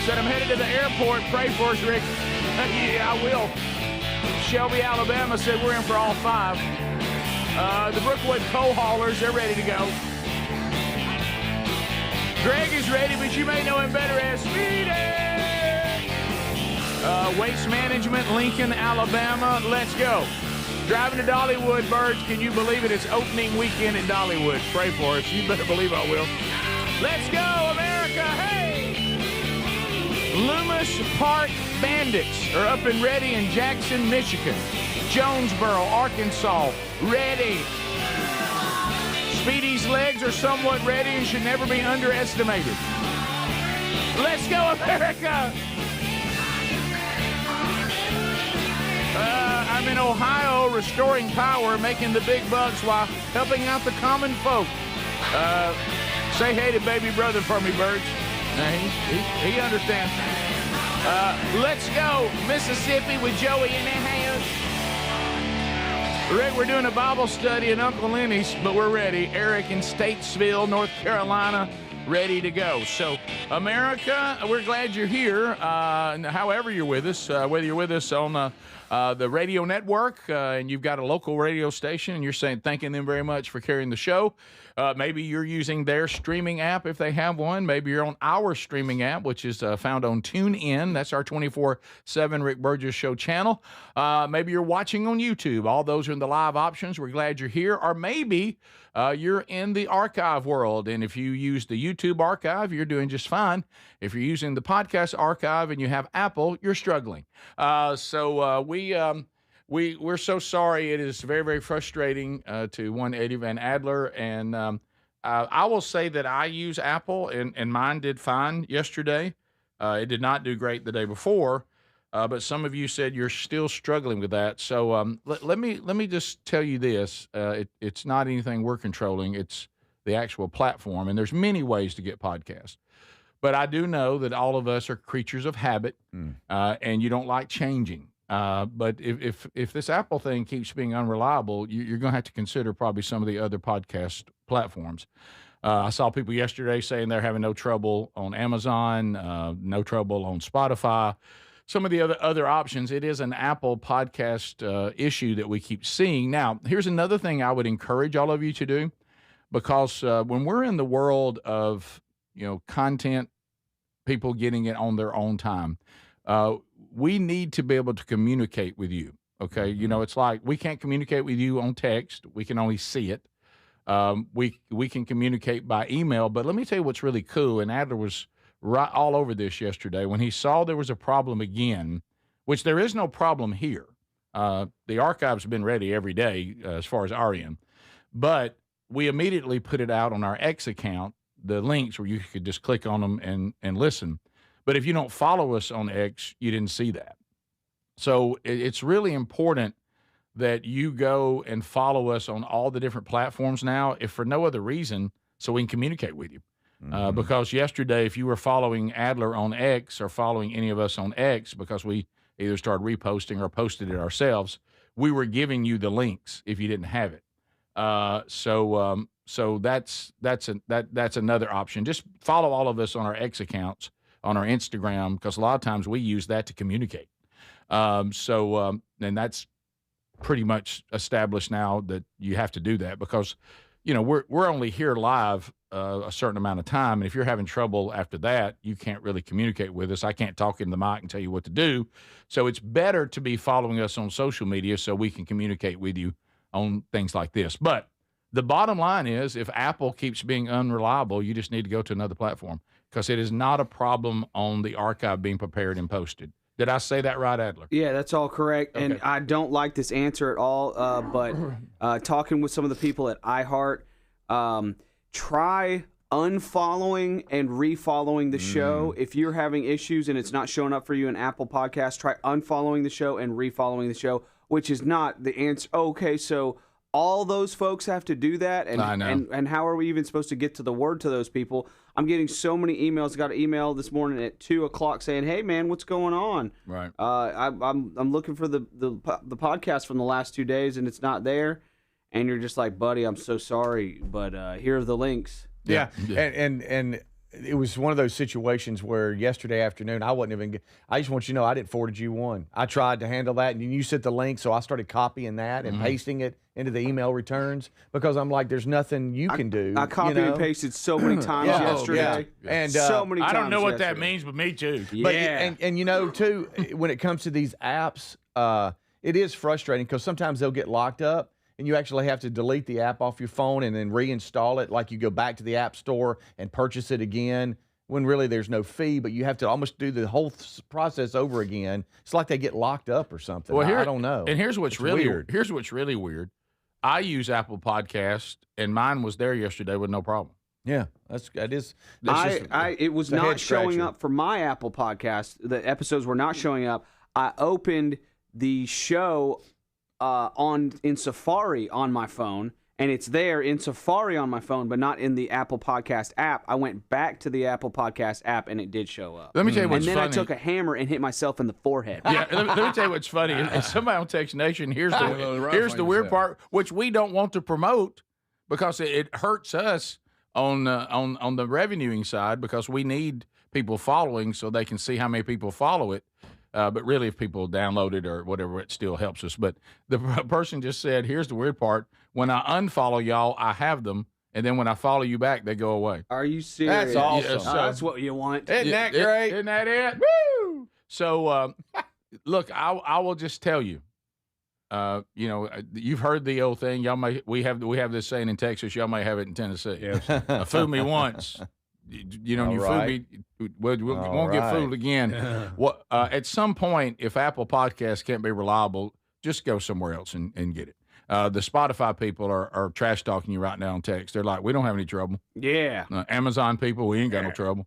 Said I'm headed to the airport. Pray for us, Rick. Yeah, I will. Shelby, Alabama said we're in for all 5. The Brookwood coal haulers, they're ready to go. Greg is ready, but you may know him better as Speedy. Waste Management, Lincoln, Alabama. Let's go. Driving to Dollywood, Birds. Can you believe it? It's opening weekend in Dollywood. Pray for us. You better believe I will. Let's go, America. Hey! Loomis Park Bandits are up and ready in Jackson, Michigan. Jonesboro, Arkansas, ready. Speedy's legs are somewhat ready and should never be underestimated. Let's go, America! I'm in Ohio, restoring power, making the big bucks while helping out the common folk. Say hey to baby brother for me, Birds. He understands. Let's go, Mississippi with Joey in the house. Rick, we're doing a Bible study at Uncle Lenny's, but we're ready. Eric in Statesville, North Carolina, ready to go. So, America, we're glad you're here. However you're with us, whether you're with us on the radio network and you've got a local radio station and you're thanking them very much for carrying the show. Maybe you're using their streaming app if they have one. Maybe you're on our streaming app, which is found on TuneIn. That's our 24/7 Rick Burgess Show channel. Maybe you're watching on YouTube. All those are in the live options. We're glad you're here. Or maybe you're in the archive world, and if you use the YouTube archive, you're doing just fine. If you're using the podcast archive and you have Apple, you're struggling. We're so sorry. It is very, very frustrating to one Eddie Van Adler. And I will say that I use Apple, and mine did fine yesterday. It did not do great the day before, but some of you said you're still struggling with that. So let me just tell you this. It's not anything we're controlling. It's the actual platform. And there's many ways to get podcasts. But I do know that all of us are creatures of habit, and you don't like changing. But if this Apple thing keeps being unreliable, you're going to have to consider probably some of the other podcast platforms. I saw people yesterday saying they're having no trouble on Amazon, no trouble on Spotify. Some of the other options, it is an Apple podcast issue that we keep seeing. Now, here's another thing I would encourage all of you to do, because when we're in the world of content, people getting it on their own time, we need to be able to communicate with you, okay? It's like we can't communicate with you on text. We can only see it. We can communicate by email, but let me tell you what's really cool, and Adler was right all over this yesterday. When he saw there was a problem again, which there is no problem here. The archive's been ready every day as far as our end, but we immediately put it out on our X account, the links where you could just click on them and listen. But if you don't follow us on X, you didn't see that. So it's really important that you go and follow us on all the different platforms now, if for no other reason, so we can communicate with you. Because yesterday, if you were following Adler on X or following any of us on X, because we either started reposting or posted it ourselves, we were giving you the links if you didn't have it. So that's another option. Just follow all of us on our X accounts, on our Instagram, because a lot of times we use that to communicate. And that's pretty much established now that you have to do that, because we're only here live a certain amount of time, and if you're having trouble after that, you can't really communicate with us. I can't talk in the mic and tell you what to do. So it's better to be following us on social media so we can communicate with you on things like this. But the bottom line is, if Apple keeps being unreliable, you just need to go to another platform, because it is not a problem on the archive being prepared and posted. Did I say that right, Adler? Yeah, that's all correct. Okay. And I don't like this answer at all, but talking with some of the people at iHeart, try unfollowing and refollowing the show. If you're having issues and it's not showing up for you in Apple Podcasts, try unfollowing the show and refollowing the show, which is not the answer. Okay, so all those folks have to do that, and I know. And how are we even supposed to get to the word to those people? I'm getting so many emails. I got an email this morning at 2:00 saying, "Hey man, what's going on?" Right. I'm looking for the podcast from the last 2 days and it's not there, and you're just like, "Buddy, I'm so sorry, but here are the links." Yeah. And it was one of those situations where yesterday afternoon I just want you to know I didn't forward you one. I tried to handle that, and you sent the link, so I started copying that and pasting it into the email returns because I'm like, there's nothing you can do. I copied and pasted so many times yesterday. Yeah. And so many times I don't know what that yesterday. means, but me too. But, and you know, too, when it comes to these apps, it is frustrating because sometimes they'll get locked up and you actually have to delete the app off your phone and then reinstall it. Like you go back to the app store and purchase it again when really there's no fee, but you have to almost do the whole process over again. It's like they get locked up or something. Well, I don't know. And here's what's It's really weird. Here's what's really weird. I use Apple Podcast, and mine was there yesterday with no problem. Yeah, that is. It was not showing up for my Apple Podcast. The episodes were not showing up. I opened the show in Safari on my phone, and it's there in Safari on my phone, but not in the Apple Podcast app. I went back to the Apple Podcast app, and it did show up. Let me tell you what's funny. And then funny. I took a hammer and hit myself in the forehead. Yeah, let me tell you what's funny. If somebody on Text Nation, here's the weird part, which we don't want to promote because it hurts us on the revenuing side because we need people following so they can see how many people follow it. But really, if people download it or whatever, it still helps us. But the person just said, here's the weird part. When I unfollow y'all, I have them. And then when I follow you back, they go away. Are you serious? That's awesome. Yeah, That's what you want. Isn't that great? Isn't that it? Woo! So, look, I will just tell you, you've heard the old thing. We have this saying in Texas. Y'all may have it in Tennessee. Yes. Fool me once. You fool me. We won't get fooled again. At some point, if Apple Podcasts can't be reliable, just go somewhere else and get it. The Spotify people are trash talking you right now on text. They're like, we don't have any trouble. Yeah. Amazon people, we ain't got no trouble.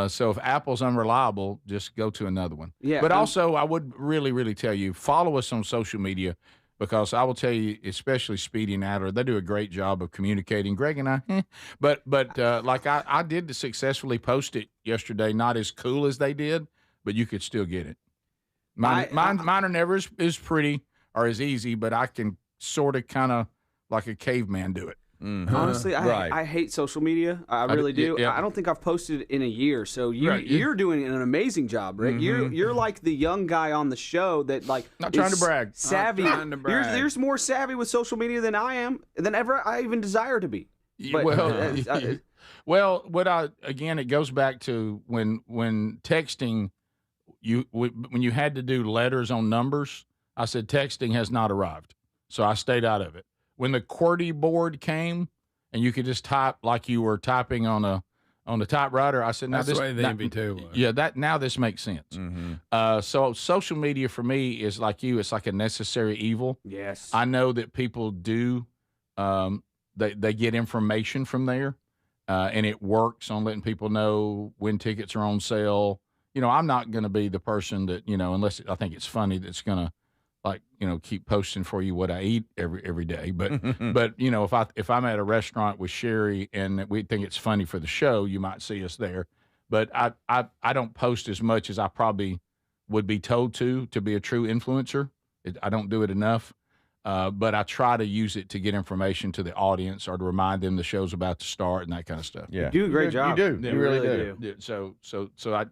So if Apple's unreliable, just go to another one. Yeah. But also, I would really, really tell you, follow us on social media. Because I will tell you, especially Speedy and Adler, they do a great job of communicating. Greg and I, but like I did successfully post it yesterday, not as cool as they did, but you could still get it. Mine are never as pretty or as easy, but I can sort of kind of like a caveman do it. Mm-hmm. Honestly, I hate social media. I really do. Yeah. I don't think I've posted in a year. So you're doing an amazing job, Rick. Mm-hmm. You're like the young guy on the show that like Not trying to brag. Savvy. Not trying to brag. You're more savvy with social media than I am, than ever I even desire to be. But, Again, it goes back to when texting, when you had to do letters on numbers, I said texting has not arrived, so I stayed out of it. When the QWERTY board came and you could just type like you were typing on the typewriter, I said, That's the way the MP2 was. Yeah, now this makes sense. Mm-hmm. So social media for me is like you; it's like a necessary evil. yes. I know that people do; they get information from there, and it works on letting people know when tickets are on sale. I'm not going to be the person that unless I think it's funny, that's going to keep posting for you what I eat every day. But if I'm at a restaurant with Sherry and we think it's funny for the show, you might see us there. But I don't post as much as I probably would be told to be a true influencer. I don't do it enough. But I try to use it to get information to the audience or to remind them the show's about to start and that kind of stuff. Yeah, You do a great job. You do. You You really really do. So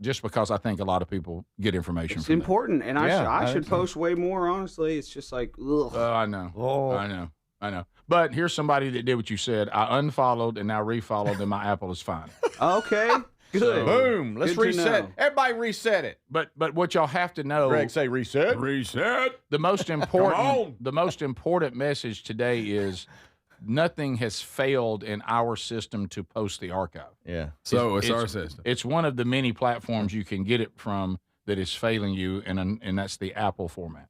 just because I think a lot of people get information It's from that. important, and I should post way more. Honestly, it's just like, ugh. I know. Oh. I know. But here's somebody that did what you said. I unfollowed and now refollowed, and my Apple is fine. Okay, good. So- Boom. Let's Good to reset. know. Everybody reset it. But what y'all have to know, Greg, say reset. Reset. the most important message today is nothing has failed in our system to post the archive. Yeah. So it's our system. It's one of the many platforms you can get it from that is failing you, and that's the Apple format.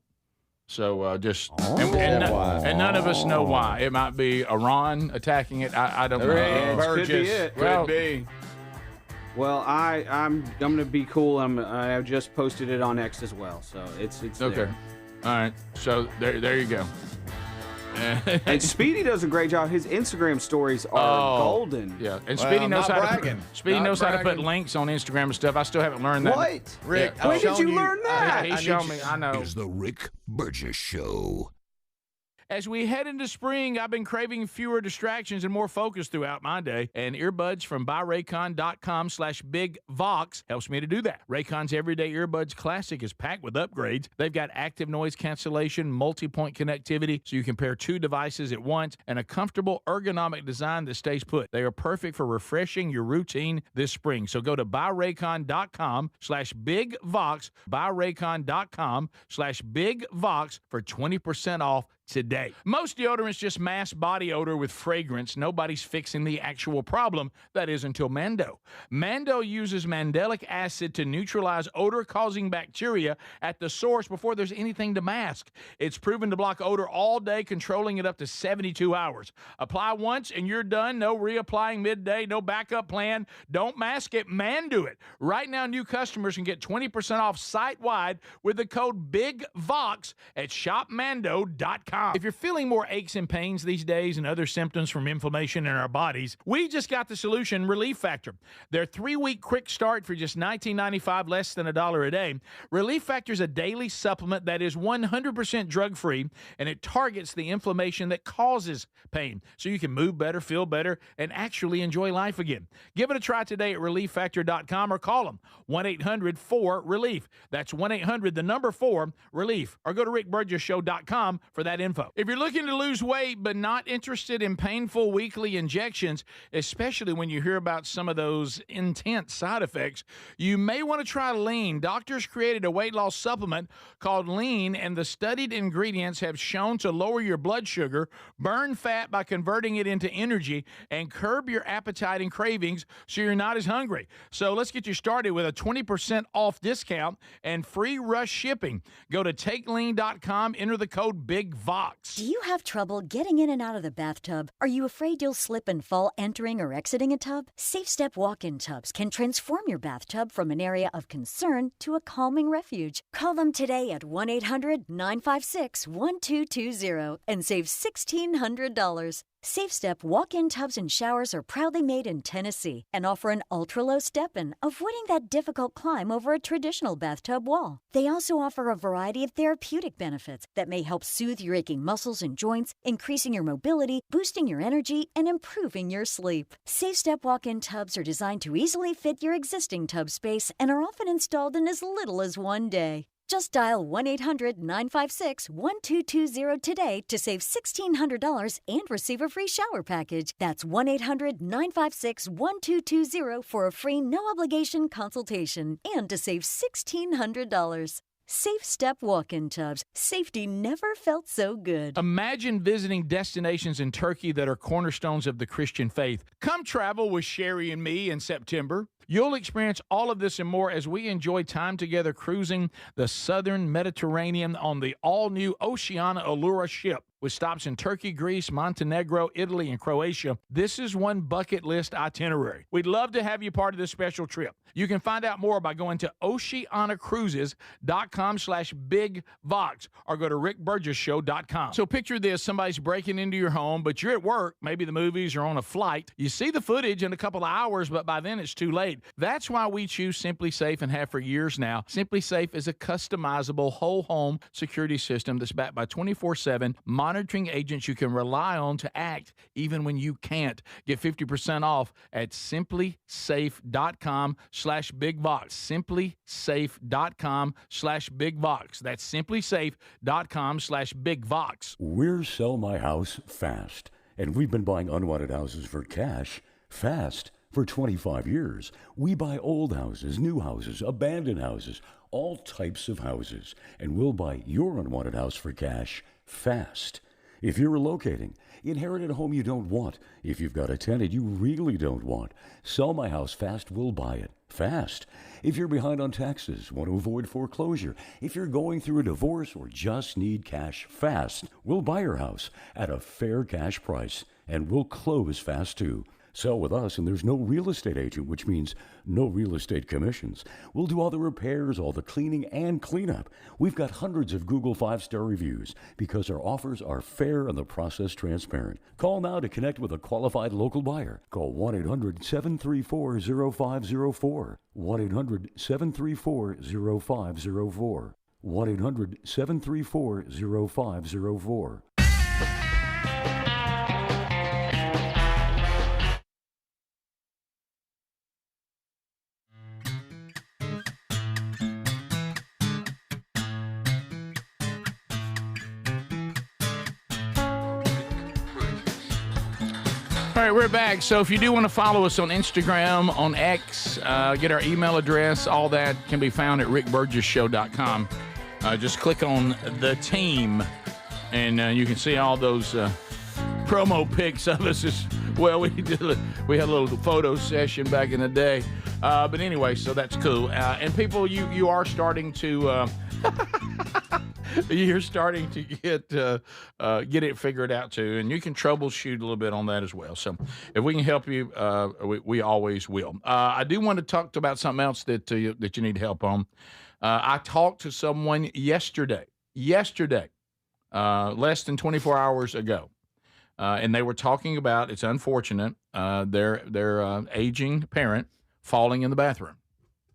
So and none of us know why. It might be Iran attacking it. I don't know. Could be it. Well, Could be. Well, I'm gonna be cool. I just posted it on X as well, so it's okay. there. All right. So there you go. And Speedy does a great job. His Instagram stories are golden. Yeah, and Well, Speedy I'm knows not how bragging. to. Speedy Not knows how to put bragging. links on Instagram and stuff. I still haven't learned that. What? Rick, Yeah. When I've did shown you learn that? He I showed need me. you- I know. is the Rick Burgess Show. As we head into spring, I've been craving fewer distractions and more focus throughout my day, and earbuds from buyraycon.com/bigvox helps me to do that. Raycon's Everyday Earbuds Classic is packed with upgrades. They've got active noise cancellation, multi-point connectivity, so you can pair two devices at once, and a comfortable ergonomic design that stays put. They are perfect for refreshing your routine this spring. So go to buyraycon.com/bigvox, buyraycon.com/bigvox for 20% off today. Most deodorants just mask body odor with fragrance. Nobody's fixing the actual problem. That is until Mando. Mando uses mandelic acid to neutralize odor-causing bacteria at the source before there's anything to mask. It's proven to block odor all day, controlling it up to 72 hours. Apply once and you're done. No reapplying midday, no backup plan. Don't mask it, Mando it. Right now, new customers can get 20% off site-wide with the code BIGVOX at shopmando.com. If you're feeling more aches and pains these days and other symptoms from inflammation in our bodies, we just got the solution, Relief Factor. Their 3-week quick start for just $19.95, less than $1 a day. Relief Factor is a daily supplement that is 100% drug-free, and it targets the inflammation that causes pain, so you can move better, feel better, and actually enjoy life again. Give it a try today at ReliefFactor.com or call them 1-800-4-RELIEF. That's 1-800-4-RELIEF. Or go to RickBurgessShow.com for that info. If you're looking to lose weight but not interested in painful weekly injections, especially when you hear about some of those intense side effects, you may want to try Lean. Doctors created a weight loss supplement called Lean, and the studied ingredients have shown to lower your blood sugar, burn fat by converting it into energy, and curb your appetite and cravings so you're not as hungry. So let's get you started with a 20% off discount and free rush shipping. Go to TakeLean.com, enter the code BIGVOX. Do you have trouble getting in and out of the bathtub? Are you afraid you'll slip and fall entering or exiting a tub? SafeStep walk-in tubs can transform your bathtub from an area of concern to a calming refuge. Call them today at 1-800-956-1220 and save $1,600. SafeStep walk-in tubs and showers are proudly made in Tennessee and offer an ultra-low step-in, avoiding that difficult climb over a traditional bathtub wall. They also offer a variety of therapeutic benefits that may help soothe your aching muscles and joints, increasing your mobility, boosting your energy, and improving your sleep. SafeStep walk-in tubs are designed to easily fit your existing tub space and are often installed in as little as one day. Just dial 1-800-956-1220 today to save $1,600 and receive a free shower package. That's 1-800-956-1220 for a free no-obligation consultation and to save $1,600. SafeStep walk-in tubs. Safety never felt so good. Imagine visiting destinations in Turkey that are cornerstones of the Christian faith. Come travel with Sherry and me in September. You'll experience all of this and more as we enjoy time together cruising the southern Mediterranean on the all-new Oceania Allura ship. With stops in Turkey, Greece, Montenegro, Italy, and Croatia, this is one bucket list itinerary. We'd love to have you part of this special trip. You can find out more by going to oceanacruises.com/bigvox or go to rickburgesshow.com. So picture this, somebody's breaking into your home, but you're at work, maybe the movies or on a flight. You see the footage in a couple of hours, but by then it's too late. That's why we choose Simply Safe and have for years now. Simply Safe is a customizable whole home security system that's backed by 24/7 monitoring agents you can rely on to act even when you can't. Get 50% off at simplysafe.com/bigvox. simplysafe.com/bigvox. That's simplysafe.com/bigvox. We're Sell My House Fast, and we've been buying unwanted houses for cash fast for 25 years. We buy old houses, new houses, abandoned houses, all types of houses, and we'll buy your unwanted house for cash fast. If you're relocating, inherited a home you don't want, if you've got a tenant you really don't want, Sell My House Fast will buy it fast. If you're behind on taxes, want to avoid foreclosure, if you're going through a divorce or just need cash fast, we'll buy your house at a fair cash price, and we'll close fast too. Sell with us, and there's no real estate agent, which means no real estate commissions. We'll do all the repairs, all the cleaning, and cleanup. We've got hundreds of Google 5-star reviews because our offers are fair and the process transparent. Call now to connect with a qualified local buyer. Call 1-800-734-0504. 1-800-734-0504. 1-800-734-0504. All right, we're back. So if you do want to follow us on Instagram, on X, get our email address, all that can be found at rickburgessshow.com. Just click on the team, and you can see all those promo pics of us as well. We had a little photo session back in the day. But anyway, so that's cool. And people, you are starting to... You're starting to get it figured out too, and you can troubleshoot a little bit on that as well. So if we can help you, we always will. I do want to talk about something else that you need help on. I talked to someone yesterday, less than 24 hours ago, and they were talking about, it's unfortunate, their aging parent falling in the bathroom.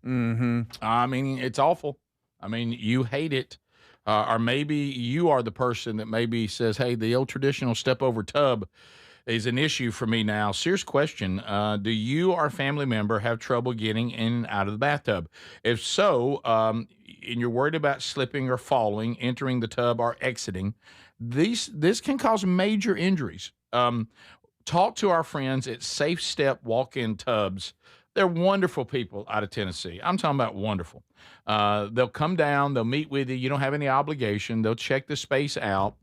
Mm-hmm. I mean, it's awful. I mean, you hate it. Or maybe you are the person that maybe says, hey, the old traditional step-over tub is an issue for me now. Serious question. Do you or a family member have trouble getting in and out of the bathtub? If so, and you're worried about slipping or falling, entering the tub or exiting, this can cause major injuries. Talk to our friends at Safe Step Walk-In Tubs. They're wonderful people out of Tennessee. I'm talking about wonderful. They'll come down. They'll meet with you. You don't have any obligation. They'll check the space out,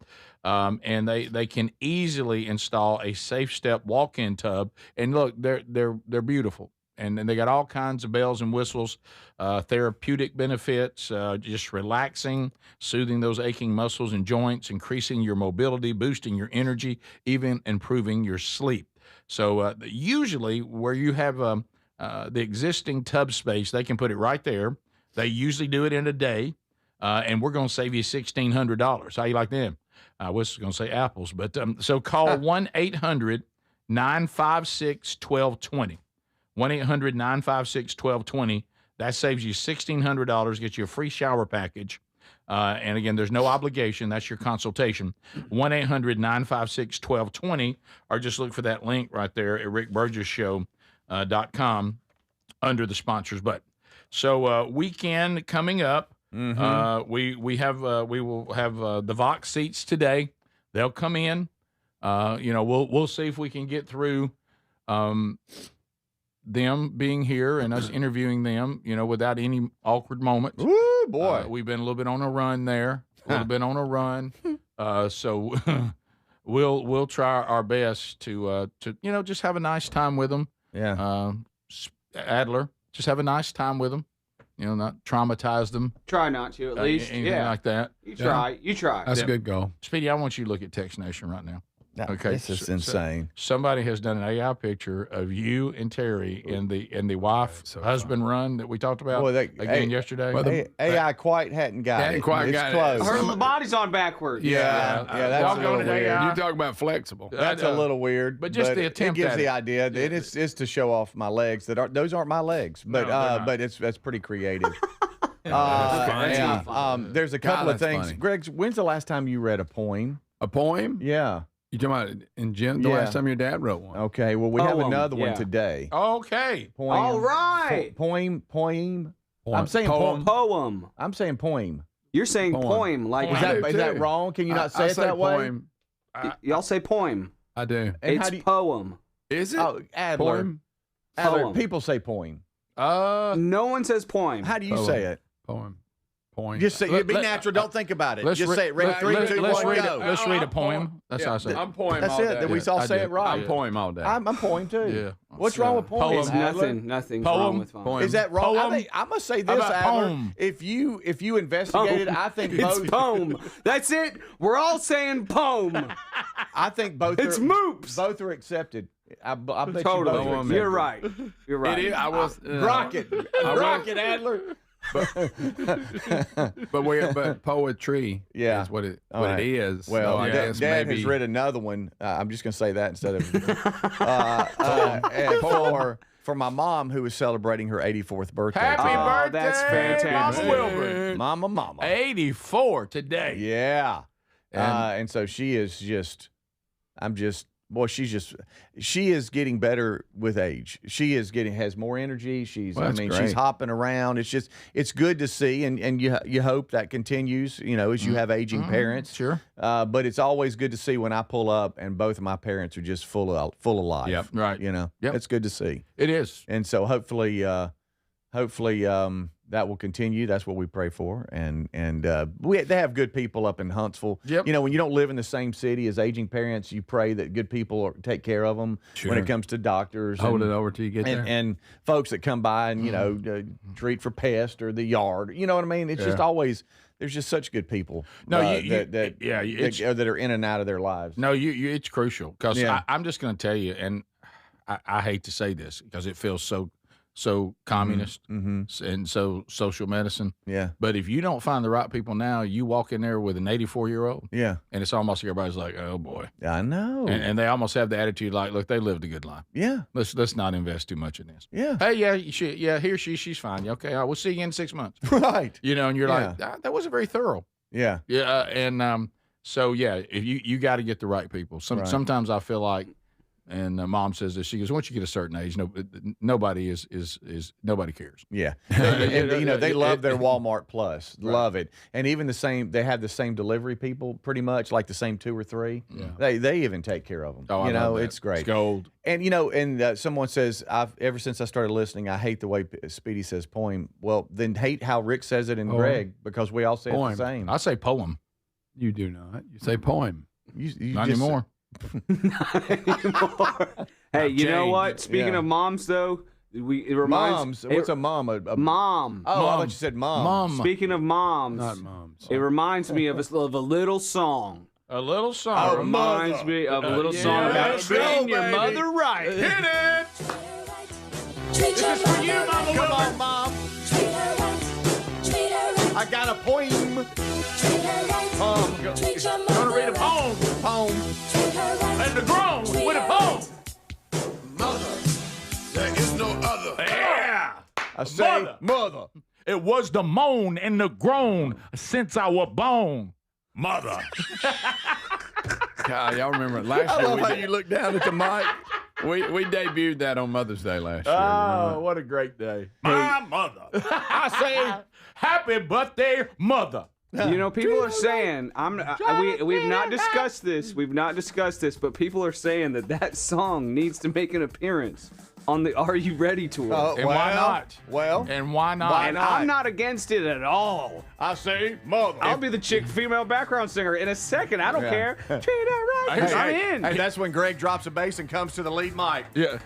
and they can easily install a Safe Step walk-in tub. And look, they're beautiful, and they got all kinds of bells and whistles, therapeutic benefits, just relaxing, soothing those aching muscles and joints, increasing your mobility, boosting your energy, even improving your sleep. So usually where you have the existing tub space, they can put it right there. They usually do it in a day, and we're going to save you $1,600. How you like them? I was going to say apples, but so call 1-800-956-1220. 1-800-956-1220. That saves you $1,600, gets you a free shower package. And again, there's no obligation. That's your consultation. 1-800-956-1220, or just look for that link right there at rickburgessshow.com under the sponsors button. So weekend coming up. Mm-hmm. We will have the Vox seats today. They'll come in. We'll see if we can get through them being here and us interviewing them, without any awkward moments. Ooh, boy. We've been a little bit on a run there. So we'll try our best to just have a nice time with them. Yeah. Adler, just have a nice time with them. Not traumatize them. Try not to, at least. Anything like that. You try. That's a good goal. Speedy, I want you to look at Text Nation right now. Okay, this is insane. Somebody has done an AI picture of you and Terry in the wife-husband run that we talked about yesterday. Well, AI quite hadn't got it. It's close. Her body's on backwards. Yeah, that's a little weird. You talk about flexible. That's a little weird, but just the attempt. It gives the idea. It's to show off my legs. Those aren't my legs, but that's pretty creative. There's a couple of things. Funny. Greg, when's the last time you read a poem? A poem? Yeah. You talking about the last time your dad wrote one? Okay, well, we have another one today. Okay. Poem. All right. Poem. I'm saying Poem. I'm saying poem. You're saying poem. Like Is that wrong? Can you not say it that poem. way? Y'all say poem. I do. And it's poem. Is it? Oh, Adler. Poem? Adler. People say poem. No one says poem. How do you say it? Poem. Just say it. Be natural. Don't think about it. Just say it. Ready? 3, 2, 1, go. Let's read a poem. That's how I say it. I'm poem That's all it. day. Then we all say it right. I'm poem all day. I'm poem too. Yeah. What's wrong with poem? It's nothing wrong with poem. Is that wrong? Poem? I must say this, about Adler. poem? If you investigated, I think both. It's poem. That's it. We're all saying poem. I think both. It's moops. Both are accepted. I bet you Totally. both are accepted. You're right. You're right. It is. I was Rocket, Adler. But poetry is what it is. Well, so I guess Dad maybe has read another one. I'm just going to say that instead of and for my mom, who is celebrating her 84th birthday. Happy birthday! That's fantastic. Mama Wilbur. Mama. 84 today. Yeah. And so she is just. I'm just boy, she is getting better with age. She has more energy. She's hopping around. It's good to see, and you hope that continues, as you have aging parents. Sure. But it's always good to see when I pull up and both of my parents are just full of life. Yep. Right. Yep. It's good to see. It is. And so hopefully that will continue. That's what we pray for. And they have good people up in Huntsville. Yep. When you don't live in the same city as aging parents, you pray that good people take care of them when it comes to doctors. Hold it over till you get there. And folks that come by and, treat for pests or the yard. You know what I mean? It's just always, there's just such good people that are in and out of their lives. No, it's crucial because I'm just going to tell you, and I hate to say this because it feels so communist and so social medicine. Yeah. But if you don't find the right people now, you walk in there with an 84-year-old. Yeah. And it's almost like everybody's like, oh boy. I know. And they almost have the attitude like, look, they lived a good life. Yeah. Let's not invest too much in this. Yeah. Hey, he or she's fine. Okay, all right, we'll see you in 6 months. Right. And you're like, that wasn't very thorough. Yeah. Yeah. And so if you got to get the right people. Sometimes I feel like. And Mom says this. She goes, once you get a certain age, nobody nobody cares. Yeah, they love their Walmart Plus, love it, and even they have the same delivery people, pretty much like the same 2 or 3. Yeah. They even take care of them. Oh, it's great. It's gold. And someone says, ever since I started listening, I hate the way Speedy says poem. Well, then hate how Rick says it and Greg, because we all say it the same. I say poem. You do not. You say poem. You not anymore. Not anymore. Hey, you know what? Speaking of moms, though, it reminds moms. What's a mom? A mom. Oh, mom. I thought you said mom. Mom. Speaking of moms, Not moms. it reminds me of a little song. A little song. It reminds me of a little song about treating your mother right. Hit it. Treat your For you, Mama. Come on, Mom. Treat her right. Treat her right. I got a poem. Treat her right. Treat your mother Gonna read a poem. Treat her right. And the grown with a poem. Mother, there is no other. Yeah. I say mother. It was the moan and the groan since I was born. Mother. God, y'all remember last I year? love how you look down at the mic. We debuted that on Mother's Day last year. Oh, what a great day. My mother. I say, happy birthday, mother. People are saying we've not discussed this. We've not discussed this, but people are saying that song needs to make an appearance on the Are You Ready tour. And why not? Well, And why not? Why and not? I'm not against it at all. I say, mother. I'll be the female background singer in a second. I don't care. Treat her right. I'm in. Hey, that's when Greg drops a bass and comes to the lead mic. Yeah.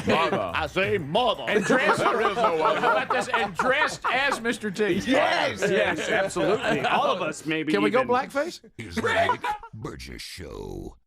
Mother. I say mother. And dressed, how about this? And dressed as Mr. T. Yes, absolutely. All of us, maybe. Can we go even. blackface? Here's the Rick Burgess Show.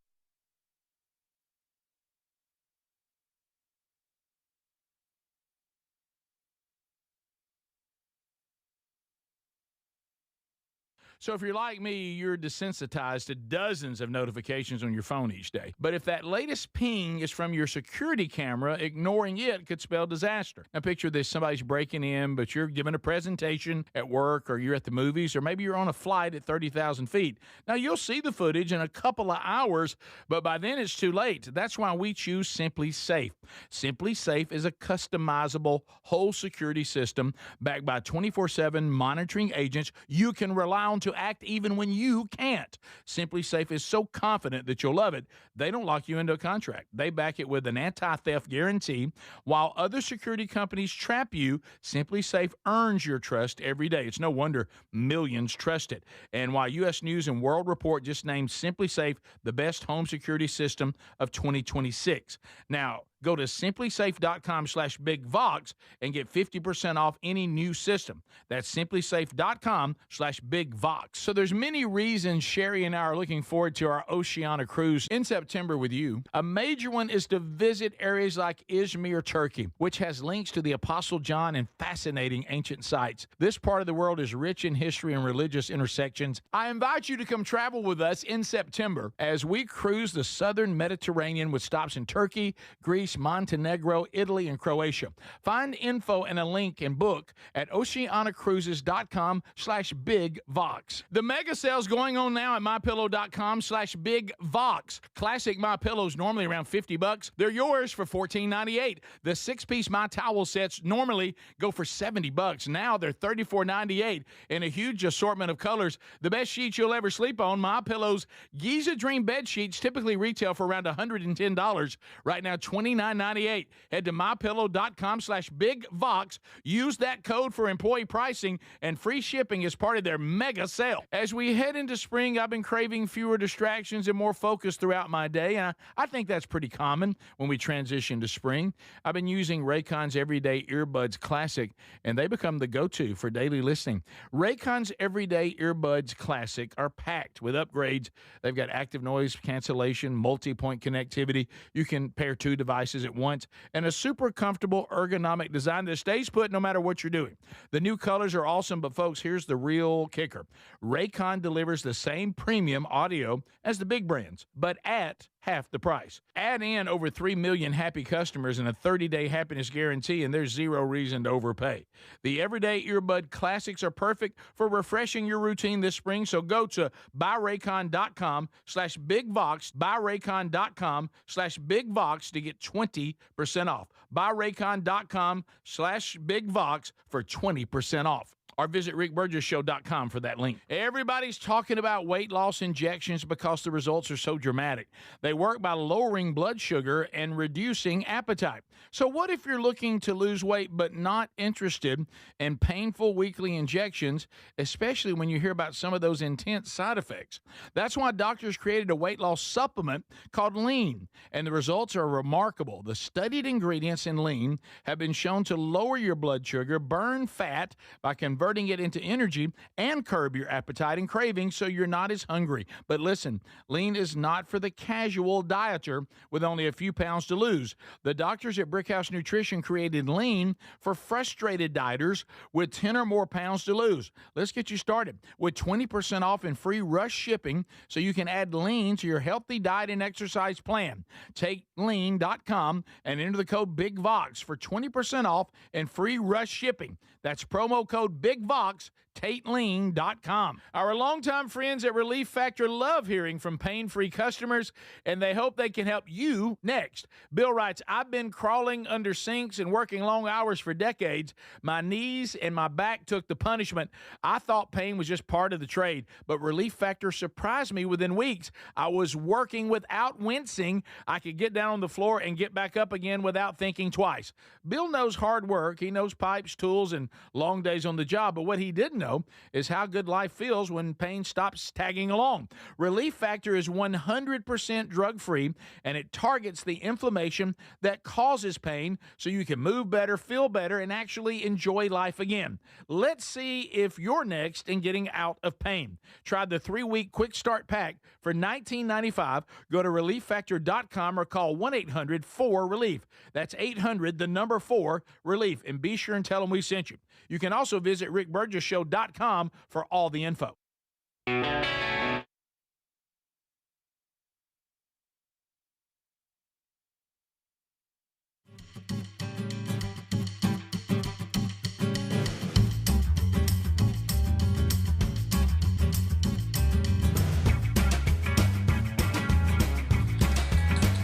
So if you're like me, you're desensitized to dozens of notifications on your phone each day. But if that latest ping is from your security camera, ignoring it could spell disaster. Now picture this, somebody's breaking in, but you're giving a presentation at work, or you're at the movies, or maybe you're on a flight at 30,000 feet. Now you'll see the footage in a couple of hours, but by then it's too late. That's why we choose Simply Safe. Simply Safe is a customizable whole security system backed by 24/7 monitoring agents you can rely on to act even when you can't. Simply Safe is so confident that you'll love it, they don't lock you into a contract. They back it with an anti-theft guarantee. While other security companies trap you, Simply Safe earns your trust every day. It's no wonder millions trust it. And while U.S. News and World Report just named Simply Safe the best home security system of 2026. Now, go to simplysafe.com/bigvox and get 50% off any new system. That's simplysafe.com/bigvox. So there's many reasons Sherry and I are looking forward to our Oceania cruise in September with you. A major one is to visit areas like Izmir, Turkey, which has links to the Apostle John and fascinating ancient sites. This part of the world is rich in history and religious intersections. I invite you to come travel with us in September as we cruise the southern Mediterranean with stops in Turkey, Greece, Greece, Montenegro, Italy, and Croatia. Find info and a link and book at oceanacruises.com/bigvox. The mega sale's going on now at mypillow.com/bigvox. Classic My Pillows normally around $50. They're yours for $14.98. The 6-piece My Towel sets normally go for $70. Now they're $34.98 in a huge assortment of colors. The best sheets you'll ever sleep on. My Pillow's Giza Dream bed sheets typically retail for around $110. Right now, $29.98. Head to mypillow.com/bigvox. Use that code for employee pricing and free shipping as part of their mega sale. As we head into spring, I've been craving fewer distractions and more focus throughout my day, and I think that's pretty common when we transition to spring. I've been using Raycon's Everyday Earbuds Classic, and they become the go-to for daily listening. Raycon's Everyday Earbuds Classic are packed with upgrades. They've got active noise cancellation, multi-point connectivity. You can pair 2 devices at once, and a super comfortable ergonomic design that stays put no matter what you're doing. The new colors are awesome, but folks, here's the real kicker. Raycon delivers the same premium audio as the big brands, but at half the price. Add in over 3 million happy customers and a 30-day happiness guarantee, and there's zero reason to overpay. The Everyday Earbud Classics are perfect for refreshing your routine this spring, so go to buyraycon.com/bigvox, buyraycon.com/bigvox to get 20% off. Buyraycon.com/bigvox for 20% off. Or visit rickburgesshow.com for that link. Everybody's talking about weight loss injections because the results are so dramatic. They work by lowering blood sugar and reducing appetite. So what if you're looking to lose weight but not interested in painful weekly injections, especially when you hear about some of those intense side effects? That's why doctors created a weight loss supplement called Lean, and the results are remarkable. The studied ingredients in Lean have been shown to lower your blood sugar, burn fat by converting it into energy, and curb your appetite and cravings so you're not as hungry. But listen, Lean is not for the casual dieter with only a few pounds to lose. The doctors at Brickhouse Nutrition created Lean for frustrated dieters with 10 or more pounds to lose. Let's get you started with 20% off and free rush shipping so you can add Lean to your healthy diet and exercise plan. Take lean.com and enter the code BIGVOX for 20% off and free rush shipping. That's promo code BIGVOX, TateLean.com. Our longtime friends at Relief Factor love hearing from pain-free customers, and they hope they can help you next. Bill writes, I've been crawling under sinks and working long hours for decades. My knees and my back took the punishment. I thought pain was just part of the trade, but Relief Factor surprised me within weeks. I was working without wincing. I could get down on the floor and get back up again without thinking twice. Bill knows hard work. He knows pipes, tools, and long days on the job, but what he didn't know is how good life feels when pain stops tagging along. Relief Factor is 100% drug-free, and it targets the inflammation that causes pain so you can move better, feel better, and actually enjoy life again. Let's see if you're next in getting out of pain. Try the 3-week quick start pack for $19.95. Go to relieffactor.com or call 1-800-4-RELIEF. That's 800-4-RELIEF, and be sure and tell them we sent you. You can also visit rickburgesshow.com for all the info.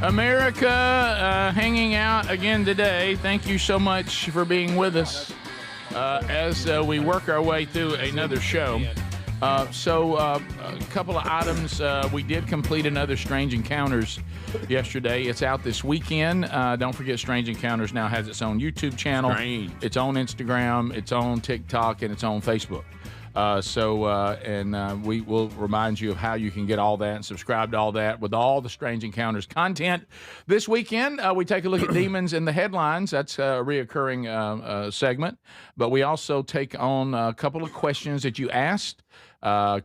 America hanging out again today. Thank you so much for being with us as we work our way through another show. So a couple of items. We did complete another Strange Encounters yesterday. It's out this weekend. Don't forget, Strange Encounters now has its own YouTube channel. It's on Instagram, it's on TikTok, and it's on Facebook. We will remind you of how you can get all that and subscribe to all that with all the Strange Encounters content. This weekend, we take a look at demons in the headlines. That's a reoccurring segment. But we also take on a couple of questions that you asked.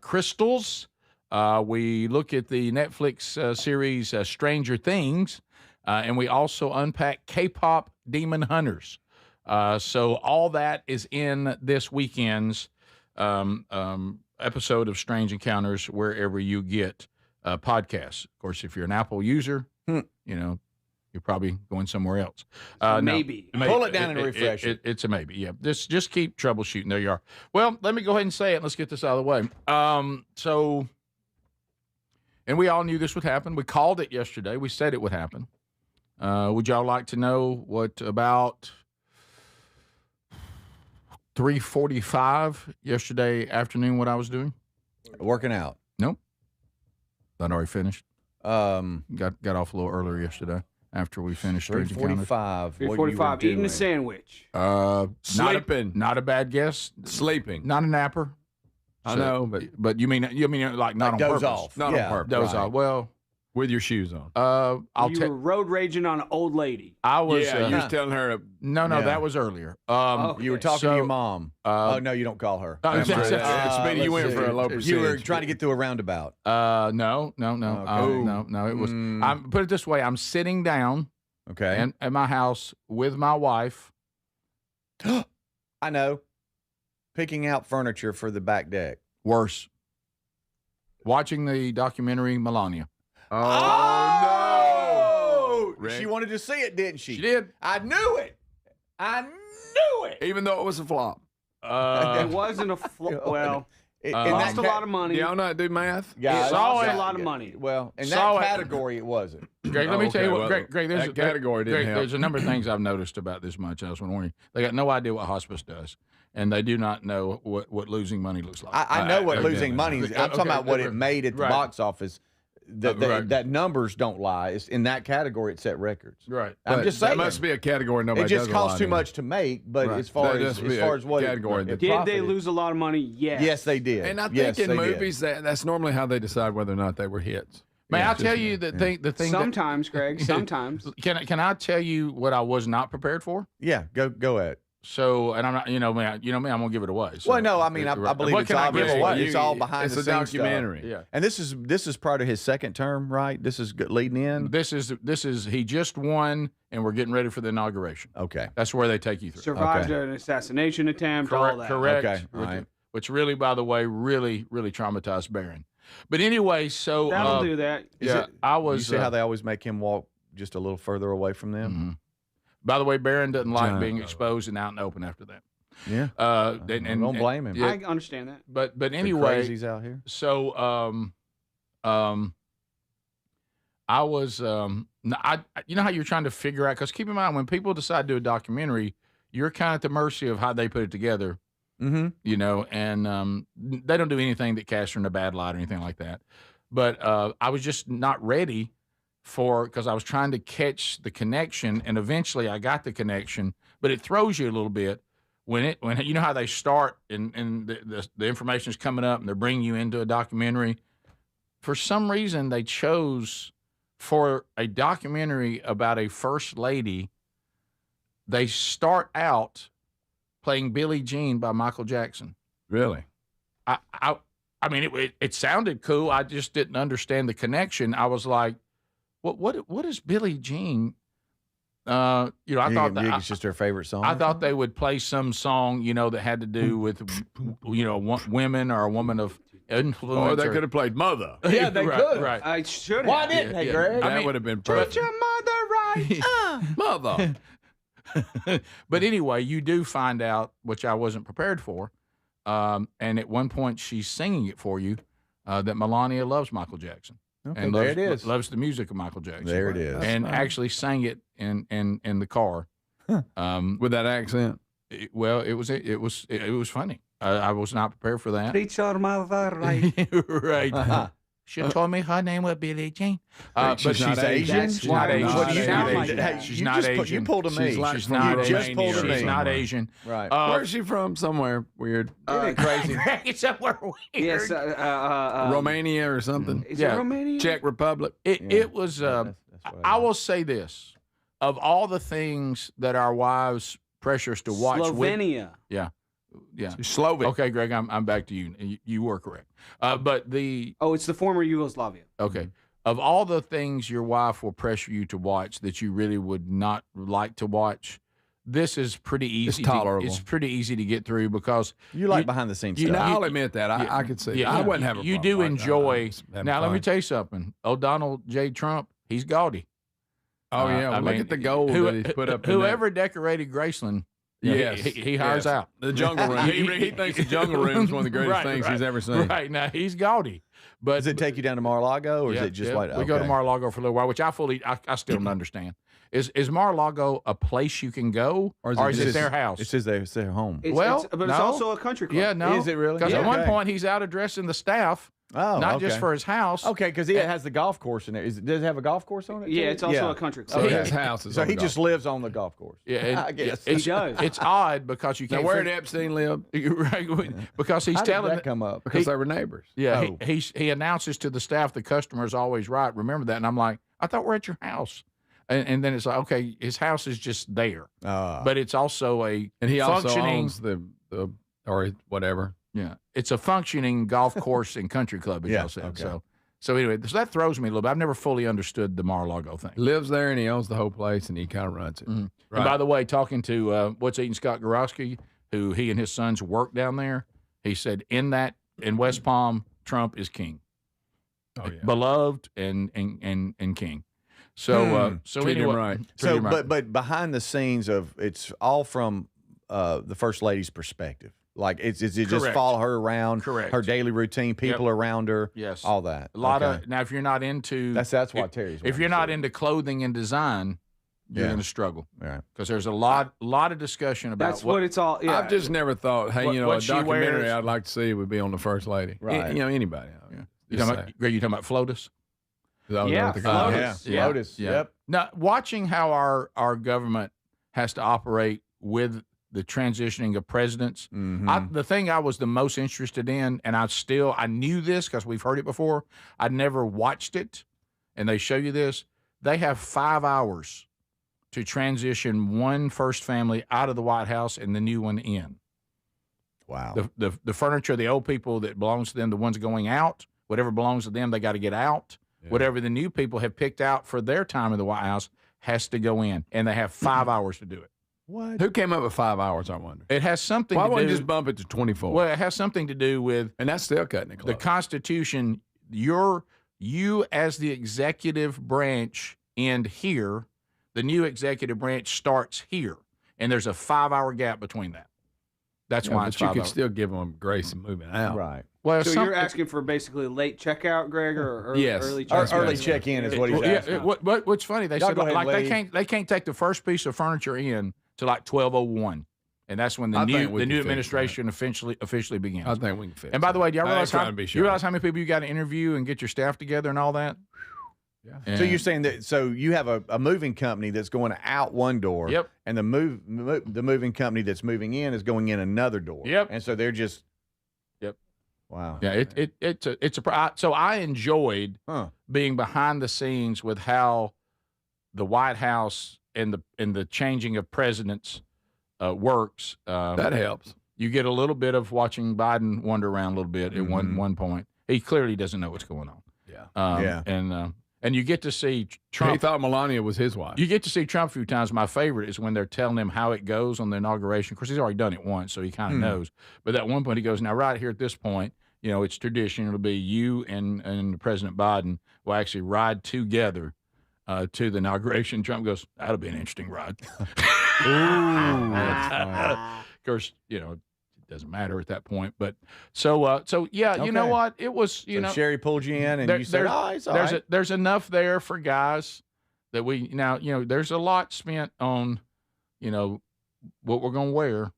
Crystals. We look at the Netflix series Stranger Things. And we also unpack K-pop Demon Hunters. So all that is in this weekend's episode of Strange Encounters wherever you get podcasts. Of course, if you're an Apple user, you're You're probably going somewhere else. Maybe. Pull it down and refresh it. It's a maybe. Yeah. Just keep troubleshooting. There you are. Well, let me go ahead and say it. Let's get this out of the way. And we all knew this would happen. We called it yesterday. We said it would happen. Would y'all like to know what about 3:45 yesterday afternoon what I was doing? Working out. Nope. I'd already finished. Um, Got off a little earlier yesterday after we finished. Strange Encounters. 3:45. 3:45. Eating a sandwich. Sleeping. Not a bad guess. Sleeping. Not a napper. I know, but you mean like not on doze purpose? off. Not Yeah, on purpose. Doze right. off. Well, With your shoes on. I'll You tell. were road raging on an old lady. I was. Yeah, you was telling her. No, Yeah. that was earlier. You were talking to your mom. Oh, no, you don't call her. Speedy, you went for a low percentage. You were trying to get through a roundabout. No. Okay. No. It was. Put it this way: I'm sitting down Okay. at my house with my wife. I know. Picking out furniture for the back deck. Worse. Watching the documentary Melania. Oh, no! Rick. She wanted to see it, didn't she? She did. I knew it. I knew it. Even though it was a flop. It wasn't a well. In Lost that a lot of money. Do y'all not do math? Yeah, It saw lost it. a lot of money. Well, in Saw that it. category, it wasn't. Greg, let me tell you what. well, Greg, there's that category didn't help. There's a number of things I've noticed about this much. I just want to warn you. They got no idea what hospice does, and they do not know what losing money looks like. I know what okay. losing money is. I'm talking Okay, about what okay. it made at the Right. box office. Right. That numbers don't lie. It's in that category, it set records. Right. I'm But just saying. That must be a category nobody It just does a lot costs too in. much to make, but Right. as far That as does be a what category it that- Did they profited. lose a lot of money? Yes. Yes, they did. And I Yes, think in they did. movies that's normally how they decide whether or not they were hits. May Yeah, I just- tell you the thing that Sometimes, Greg. Sometimes. can I tell you what I was not prepared for? Yeah, go ahead. So, and I'm not, me, I'm gonna give it away. So, Well, no, I mean, I believe what it's can I give obvious. away? It's all behind It's the a scenes documentary. stuff. Yeah. And this is part of his second term, right? This is leading in. This is he just won, and we're getting ready for the inauguration. Okay. That's where they take you through. Survived an assassination attempt. All that. Correct. Okay, all Which, right. which really, by the way, really traumatized Barron. But anyway, so That'll do that. Yeah, I was. You see how they always make him walk just a little further away from them? Mhm. By the way, Barron doesn't like Giant. being exposed and out and open after that. Yeah. And don't blame him. Yeah, I understand that. but The anyway, crazies out here. so I was you know how you're trying to figure out, because keep in mind when people decide to do a documentary, you're kind of at the mercy of how they put it together. Mm-hmm. And they don't do anything that casts her in a bad light or anything like that. But I was just not ready because I was trying to catch the connection, and eventually I got the connection. But it throws you a little bit when you know how they start and the information is coming up and they're bringing you into a documentary. For some reason, they chose for a documentary about a first lady. They start out playing Billie Jean by Michael Jackson. Really? I mean, it sounded cool. I just didn't understand the connection. I was like, what is Billie Jean? I thought that it's just her favorite song. I thought they would play some song, that had to do with, women or a woman of influence. Or they could have played Mother. Yeah, they Right, could. right. I should have. Why didn't they, Greg? That would have been Treat perfect. your mother right. Mother. But anyway, you do find out, which I wasn't prepared for. And at one point, she's singing it for you that Melania loves Michael Jackson. Okay, And there loves, it is. loves the music of Michael Jackson. There it is. And actually sang it in the car. With that accent. It was funny. I was not prepared for that. Treat your mother right. Right. She told me her name was Billie Jean. But she's Asian? That's She's not why Asian. what She's you not sound like Asian. that. She's You not just Asian. you pulled a me. She's like She's from not Romania Asian. pulled a She's me. not Asian. Right. Where's she from? Somewhere weird. Isn't it crazy? It's somewhere weird. Yes. Romania or something. Is Yeah. it Romania? Czech Republic. It was. That's what I will say this: of all the things that our wives pressure us to watch, Slovenia. yeah. Slovak. Okay, Greg, I'm back to you. You were correct. But It's the former Yugoslavia. okay, of all the things your wife will pressure you to watch that you really would not like to watch, this is pretty easy. tolerable. It's pretty easy to get through because You like behind the scenes you stuff. know, I'll admit that. I could see. yeah, I wouldn't have a you problem. do enjoy. I just having Now, let me fun. tell you something. O'Donnell J. Trump, he's gaudy. Oh yeah, I look mean, at the gold that he's put up. Whoever decorated Graceland, Yes, he hires out. The jungle room. He thinks the jungle room is one of the greatest things he's ever seen. Right now, he's gaudy. But does it take you down to Mar-a-Lago, or is it just like we go to Mar-a-Lago for a little while, which I still don't understand. Is Mar-a-Lago a place you can go, or is it their house? It says it's their home. But it's also a country club. Yeah, no. Is it really? Because Yeah. at one Okay. point he's out addressing the staff. Oh, not okay. just for his house. Okay, because it has the golf course in there. Does it have a golf course on it? Yeah, too? it's also a country club. So his house is. So on he the just golf. lives on the golf course. Yeah, I guess. He does. It's odd because you Now, can't. where did Epstein live? Right, because he's How did telling that come up? Because they were neighbors. Yeah, Oh. he announces to the staff the customer is always right. Remember that, and I'm like, I thought we're at your house, and then it's like, okay, his house is just there, but it's also a And he also functioning. owns the or whatever. Yeah, it's a functioning golf course and country club, as y'all said. So anyway, so that throws me a little bit. I've never fully understood the Mar-a-Lago thing. He lives there and he owns the whole place and he kind of runs it. Mhm. Right. And by the way, talking to What's Eating Scott Gorowski, who he and his sons work down there, he said in West Palm, Trump is king, Oh, yeah. beloved and king. So Treat him anyway, right. treat So, him right. but behind the scenes it's all from the first lady's perspective. Like it's just Correct. follow her around, Correct. her daily routine, people around her, Yes. all that. A lot Okay. of now, if you're not into that's why Terry's. if you're not into clothing and design, you're Yeah. going to struggle Right. because there's a lot of discussion about That's what it's all. Yeah. I've just never thought, hey, What- a what she documentary wears. I'd like to see would be on the first lady. Right. Anybody. Yeah. You Just talking about, Greg, you talking about FLOTUS? Is that what Yeah, they call it? FLOTUS. Yeah. Lotus. Yeah. Yep. Now, watching how our government has to operate with the transitioning of presidents, Mhm. the thing I was the most interested in, and I knew this because we've heard it before. I'd never watched it, and they show you this. They have 5 hours to transition one first family out of the White House and the new one in. Wow. The furniture, the old people that belongs to them, the ones going out, whatever belongs to them, they got to get out. Yeah. Whatever the new people have picked out for their time in the White House has to go in, and they have 5 hours to do it. What? Who came up with 5 hours, I wonder? It has something Why to wouldn't do. you just bump it to 24? Well, it has something to do with And that's still cutting it the close. Constitution. You as the executive branch end here. The new executive branch starts here, and there's a 5 hour gap between that. That's why but it's you 5 could hours. still give them grace and moving out. Right. Well, So you're asking for basically late checkout, Greg, or early, Yes. early Or check-out? early check-in is what he's Well, yeah, asking. what's funny? They Y'all said go ahead like and they leave. can't take the first piece of furniture in to like 12:01, and that's when I the think we new can fix administration officially begins. I think we can fix And by the way, do y'all I ain't realize trying to be you sure. realize how many people you got to interview and get your staff together and all that? Yeah. So you're saying that? So you have a moving company that's going out one door. Yep. And the moving company that's moving in is going in another door. Yep. And so they're just. Yep. Wow. Yeah, so I enjoyed Huh. being behind the scenes with how the White House and the changing of presidents works. That helps. You get a little bit of watching Biden wander around a little bit at one point. He clearly doesn't know what's going on. Yeah. Yeah. And you get to see He Trump. thought Melania was his wife. You get to see Trump a few times. My favorite is when they're telling him how it goes on the inauguration. Of course, he's already done it once, so he kind of knows. But at one point, he goes, "Now, right here at this point, it's tradition. It'll be you and President Biden will actually ride together to the inauguration." Trump goes, "That'll be an interesting ride." Ooh. That's funny. Of course, it doesn't matter at that point. But so yeah, you know Okay. what? It was So Sherry pulled you in, and there- you said, "Oh, it's all right." there's enough there for guys that we now there's a lot spent on what we're going to wear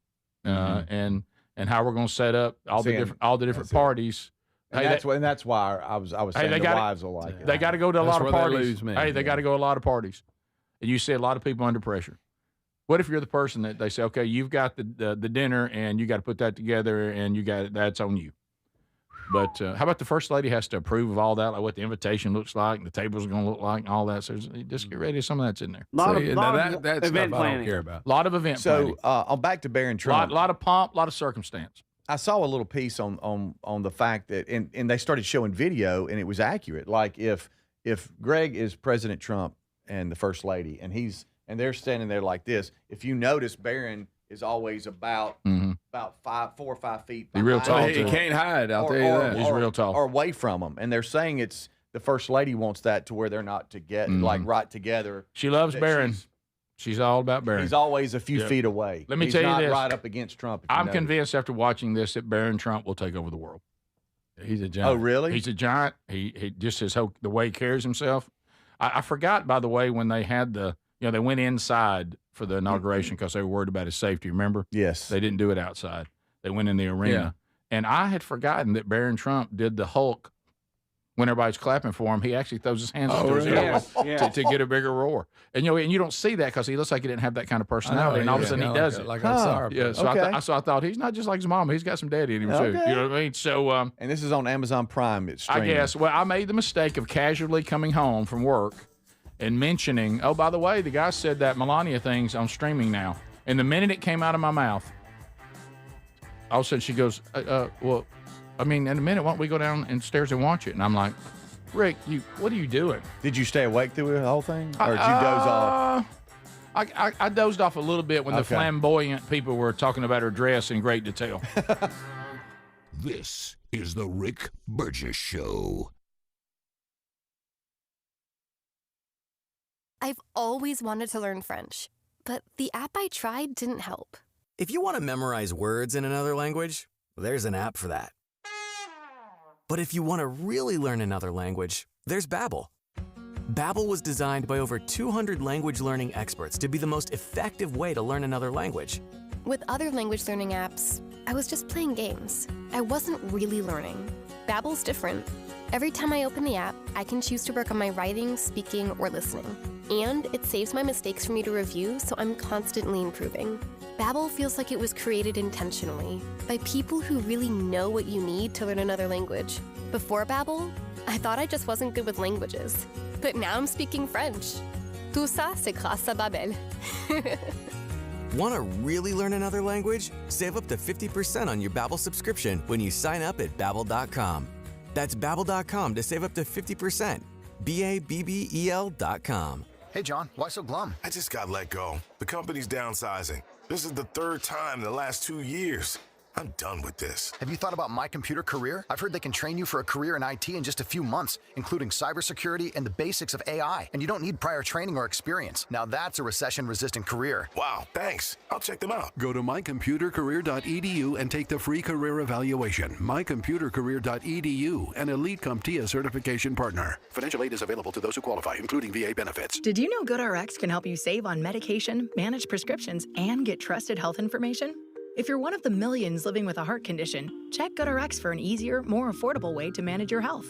and how we're going to set up all the See, different that's it. parties. And Hey, that's why I was saying they the gotta- wives will like it. they got to go to a That's lot of where they parties. lose me. Hey, they got to go to a lot of parties, and you see a lot of people under pressure. What if you're the person that they say, okay, you've got the dinner and you got to put that together and that's on you. But how about the first lady has to approve of all that, like what the invitation looks like and the table's going to look like and all that. So just get ready. Some of that's in there. Lot of See, lot now of that stuff event I don't planning. care about. A lot of event planning. So I'm back to Barron A Trump. lot of pomp, a lot of circumstance. I saw a little piece on the fact that and they started showing video and it was accurate. Like if Greg is President Trump and the First Lady and they're standing there like this, if you notice Barron is always about 4 or 5 feet Be real behind tall, them. He can't hide, I'll tell you that. He's real tall. Or away from them. And they're saying it's the first lady wants that to where they're not together, like right together. She loves Barron. She's all about Barron. He's always a few feet away. Let me He's tell you not this. right up against Trump. I'm convinced after watching this that Barron Trump will take over the world. He's a giant. Oh, really? He's a giant. He just the way he carries himself. I forgot, by the way, when they had they went inside for the inauguration because they were worried about his safety. Remember? Yes. They didn't do it outside. They went in the arena. And I had forgotten that Barron Trump did the Hulk when everybody's clapping for him. He actually throws his hands up to his elbow to get a bigger roar. And you don't see that because he looks like he didn't have that kind of personality. And all of a sudden he does it. Like I'm sorry. Yeah, so I thought he's not just like his mama. He's got some daddy in him too. You know what I mean? So, and this is on Amazon Prime. It's streaming. I guess. Well, I made the mistake of casually coming home from work and mentioning, oh, by the way, the guy said that Melania thing's on streaming now. And the minute it came out of my mouth, all of a sudden she goes, well, I mean, in a minute, why don't we go downstairs and watch it? And I'm like, Rick, what are you doing? Did you stay awake through the whole thing, or did you doze off? I dozed off a little bit when the flamboyant people were talking about her dress in great detail. This is the Rick Burgess Show. I've always wanted to learn French, but the app I tried didn't help. If you want to memorize words in another language, there's an app for that. But if you want to really learn another language, there's Babbel. Babbel was designed by over 200 language learning experts to be the most effective way to learn another language. With other language learning apps, I was just playing games. I wasn't really learning. Babbel's different. Every time I open the app, I can choose to work on my writing, speaking, or listening. And it saves my mistakes for me to review, so I'm constantly improving. Babbel feels like it was created intentionally by people who really know what you need to learn another language. Before Babbel, I thought I just wasn't good with languages. But now I'm speaking French. Tout ça, c'est grâce à Babbel. Want to really learn another language? Save up to 50% on your Babbel subscription when you sign up at Babbel.com. That's Babbel.com to save up to 50%. Babbel.com. Hey, John, why so glum? I just got let go. The company's downsizing. This is the third time in the last 2 years. I'm done with this. Have you thought about My Computer Career? I've heard they can train you for a career in IT in just a few months, including cybersecurity and the basics of AI. And you don't need prior training or experience. Now that's a recession-resistant career. Wow, thanks. I'll check them out. Go to mycomputercareer.edu and take the free career evaluation. mycomputercareer.edu, an Elite CompTIA certification partner. Financial aid is available to those who qualify, including VA benefits. Did you know GoodRx can help you save on medication, manage prescriptions, and get trusted health information? If you're one of the millions living with a heart condition, check GoodRx for an easier, more affordable way to manage your health.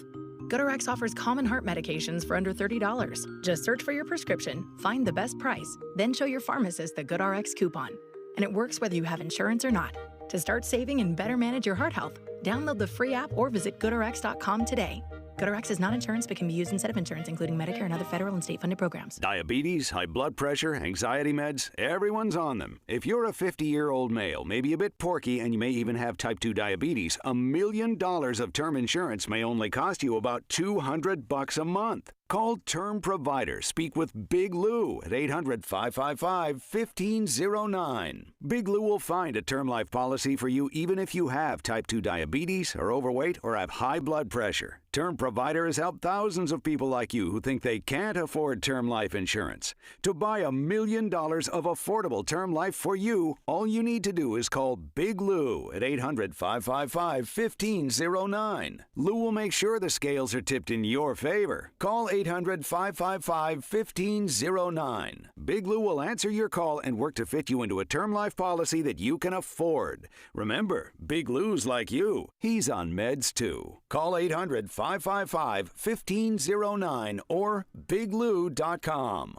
GoodRx offers common heart medications for under $30. Just search for your prescription, find the best price, then show your pharmacist the GoodRx coupon. And it works whether you have insurance or not. To start saving and better manage your heart health, download the free app or visit GoodRx.com today. GoodRx is not insurance but can be used instead of insurance, including Medicare and other federal and state-funded programs. Diabetes, high blood pressure, anxiety meds, everyone's on them. If you're a 50-year-old male, maybe a bit porky, and you may even have type 2 diabetes, $1 million of term insurance may only cost you about $200 a month. Call Term Provider. Speak with Big Lou at 800-555-1509. Big Lou will find a term life policy for you even if you have type 2 diabetes, are overweight, or have high blood pressure. Term Provider has helped thousands of people like you who think they can't afford term life insurance. To buy $1 million of affordable term life for you, all you need to do is call Big Lou at 800-555-1509. Lou will make sure the scales are tipped in your favor. Call 800-555-1509. Big Lou will answer your call and work to fit you into a term life policy that you can afford. Remember, Big Lou's like you. He's on meds too. Call 800-555-1509 or biglou.com.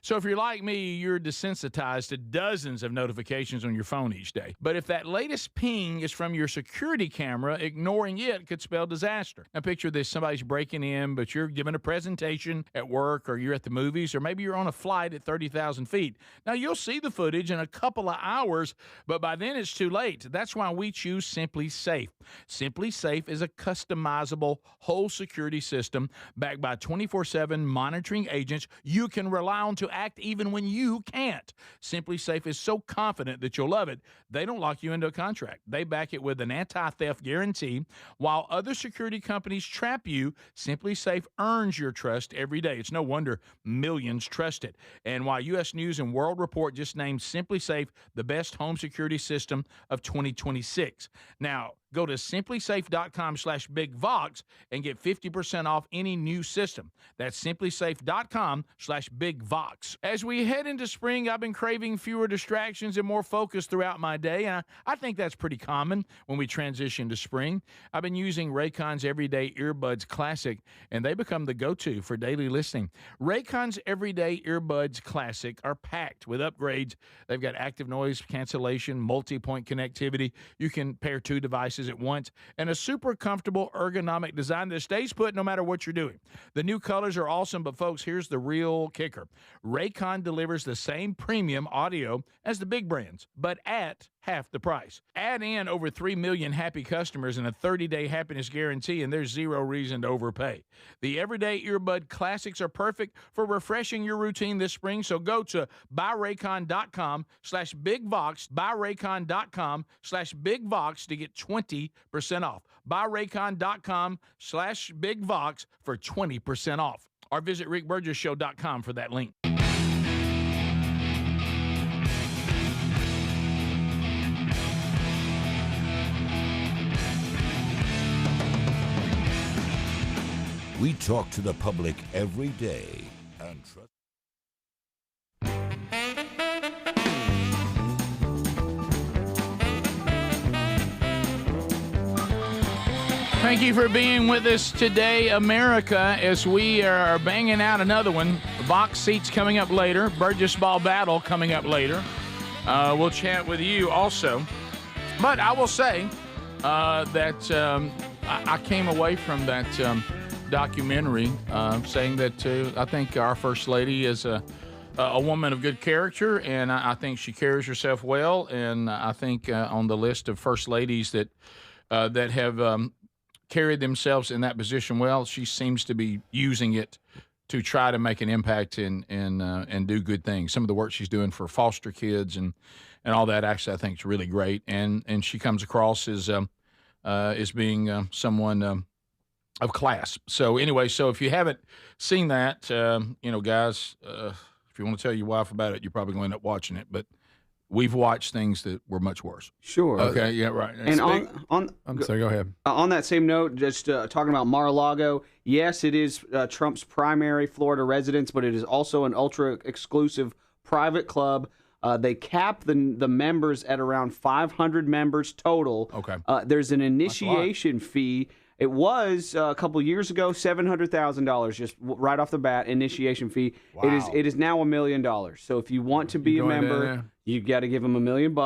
So if you're like me, you're desensitized to dozens of notifications on your phone each day. But if that latest ping is from your security camera, ignoring it could spell disaster. Now picture this, somebody's breaking in, but you're giving a presentation at work, or you're at the movies, or maybe you're on a flight at 30,000 feet. Now you'll see the footage in a couple of hours, but by then it's too late. That's why we choose Simply Safe. Simply Safe is a customizable whole security system backed by 24/7 monitoring agents you can rely on to act even when you can't. Simply Safe is so confident that you'll love it, they don't lock you into a contract. They back it with an anti-theft guarantee. While other security companies trap you, Simply Safe earns your trust every day. It's no wonder millions trust it. And while U.S. News and World Report just named Simply Safe the best home security system of 2026. Now, go to simplysafe.com/bigvox and get 50% off any new system. That's simplysafe.com/bigvox. As we head into spring, I've been craving fewer distractions and more focus throughout my day, and I think that's pretty common when we transition to spring. I've been using Raycon's Everyday Earbuds Classic, and they become the go-to for daily listening. Raycon's Everyday Earbuds Classic are packed with upgrades. They've got active noise cancellation, multi-point connectivity. You can pair two devices at once, and a super comfortable ergonomic design that stays put no matter what you're doing. The new colors are awesome, but folks, here's the real kicker. Raycon delivers the same premium audio as the big brands, but at half the price. Add in over 3 million happy customers and a 30-day happiness guarantee, and there's zero reason to overpay. The Everyday Earbud Classics are perfect for refreshing your routine this spring, so go to buyraycon.com/bigvox, buyraycon.com/bigvox to get 20% off. Buyraycon.com/bigvox for 20% off. Or visit rickburgesshow.com for that link. We talk to the public every day and trust. Thank you for being with us today, America, as we are banging out another one. Vox seats coming up later. Burgess Ball Battle coming up later. We'll chat with you also. But I will say that I came away from that documentary saying that I think our First Lady is a woman of good character, and I think she carries herself well. And I think on the list of First Ladies that have carried themselves in that position well, she seems to be using it to try to make an impact and do good things. Some of the work she's doing for foster kids and all that, actually, I think is really great. And she comes across as being someone of class. So anyway, so if you haven't seen that, guys, if you want to tell your wife about it, you're probably going to end up watching it. But we've watched things that were much worse. Sure. Okay. Yeah. Right. And I'm sorry. Go ahead. On that same note, just talking about Mar-a-Lago. Yes, it is Trump's primary Florida residence, but it is also an ultra-exclusive private club. They cap the members at around 500 members total. Okay. There's an initiation fee. It was a couple years ago, $700,000, just right off the bat, initiation fee. Wow. It is now $1 million. So if you want to be a member, you got to give them $1 million.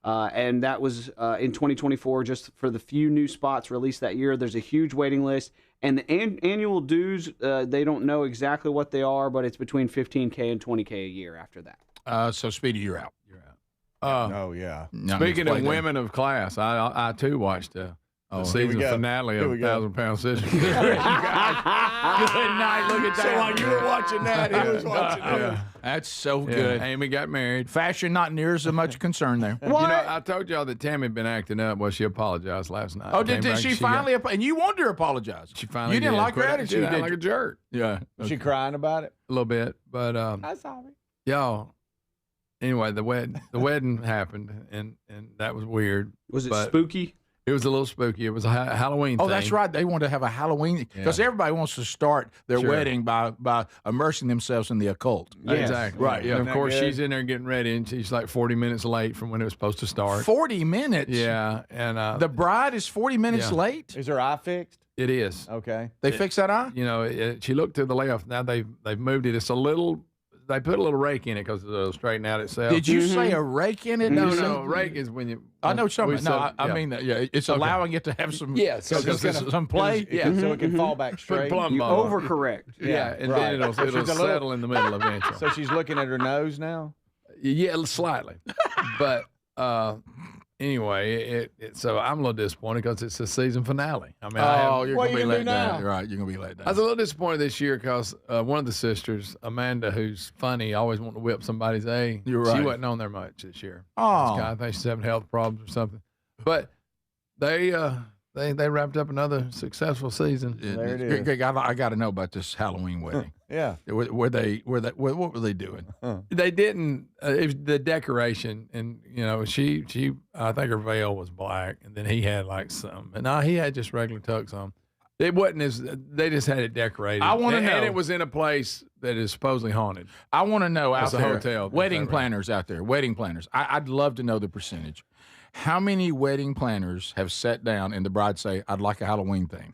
And that was in 2024, just for the few new spots released that year. There's a huge waiting list. And the annual dues, they don't know exactly what they are, but it's between $15K and $20K a year after that. So Speedy, you're out. Oh yeah. Speaking of women of class, I too watched the season finale of 1,000 Pound Sister. Good night. Look at that. So while you were watching that, he was watching that. That's so good. Amy got married. Fashion not near as much concern there. What? You know, I told y'all that Tammy had been acting up. Well, she apologized last night. Oh, did she finally? And you wanted her to apologize. She finally. You didn't like her Quit attitude, acting did like you? a jerk. Yeah. Was she crying about it? A little bit, but I'm sorry. y'all. Anyway, the wedding happened, and that was weird. Was it spooky? It was a little spooky. It was a Halloween thing. Oh, that's right. They wanted to have a Halloween because everybody wants to start their wedding by immersing themselves in the occult. Yes. Exactly. Right. Yeah. Of course, she's in there getting ready, and she's like 40 minutes late from when it was supposed to start. 40 minutes? Yeah. And the bride is 40 minutes late? Is her eye fixed? It is. Okay. They fixed that eye? You know, she looked to the left. Now they've moved it. It's a little. They put a little rake in it because it'll straighten out itself. Did you say a rake in it? No, rake is when you. I know something. No, I mean that. Yeah, it's allowing it to have some. Some play. So it can fall back straight. You overcorrect. Yeah, and then it'll settle in the middle eventually. So she's looking at her nose now. Yeah, slightly, but anyway, so I'm a little disappointed because it's the season finale. I mean, you're going to be let down. Right, you're going to be let down. I was a little disappointed this year because one of the sisters, Amanda, who's funny, always wanting to whip somebody's A. You're right. She wasn't on there much this year. Oh. I think she's having health problems or something. But they wrapped up another successful season. There it is. Greg, I got to know about this Halloween wedding. Yeah. What were they doing? They didn't. It was the decoration, and she. I think her veil was black, and then he had like some. And no, he had just regular tux on. It wasn't as. They just had it decorated. I want to know. And it was in a place that is supposedly haunted. I want to know out It's a there. hotel. Wedding planners out there. Wedding planners. I'd love to know the percentage. How many wedding planners have sat down and the bride say, "I'd like a Halloween theme"?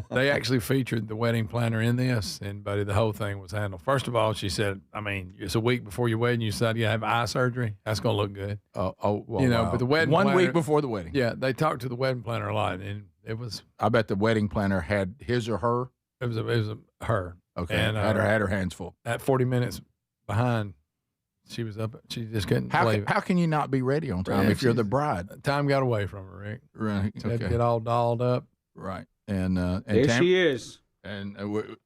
They actually featured the wedding planner in this, and buddy, the whole thing was handled. First of all, she said, "I mean, it's a week before your wedding. You said you have eye surgery. That's going to look good." Well, But the wedding 1 planner, week before the wedding. Yeah, they talked to the wedding planner a lot, and it was. I bet the wedding planner had his or her. It was her. Okay, and had her hands full. At 40 minutes behind. She was up. She just couldn't believe it. How can you not be ready on time if you're the bride? Time got away from her, Rick. Right. She had to get all dolled up. Right. And there she is. And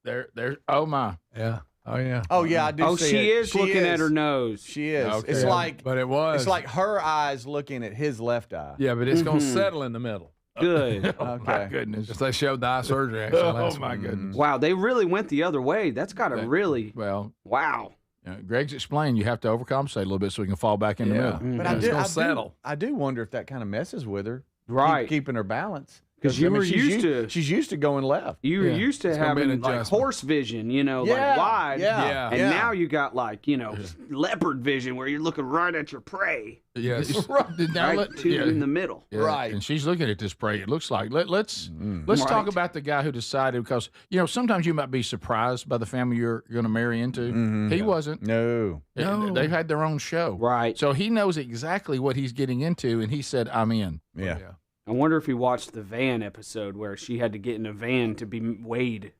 there. Oh my. Yeah. Oh yeah. Oh yeah. I do. Oh, see she it. is looking at her nose. She is. Okay. It's like. But it was. It's like her eyes looking at his left eye. Yeah, but it's gonna settle in the middle. Good. Oh my goodness. Because they showed the eye surgery. Actually, Oh my goodness. Wow, they really went the other way. That's got to really. Well. Wow. Greg's explained you have to overcompensate a little bit so we can fall back in the middle. But I do wonder if that kind of messes with her. Right. Keeping her balance. Because you were used to. She's used to going left. You were used to It's gonna be an having like adjustment. horse vision, like wide. Yeah. And now you got like, leopard vision where you're looking right at your prey. Yes. Right in the middle. Yeah, Right. And she's looking at this prey. It looks like let's talk Right. about the guy who decided, because sometimes you might be surprised by the family you're going to marry into. He wasn't. No. They've had their own show. Right. So he knows exactly what he's getting into, and he said, "I'm in." Yeah. I wonder if he watched the van episode where she had to get in a van to be weighed.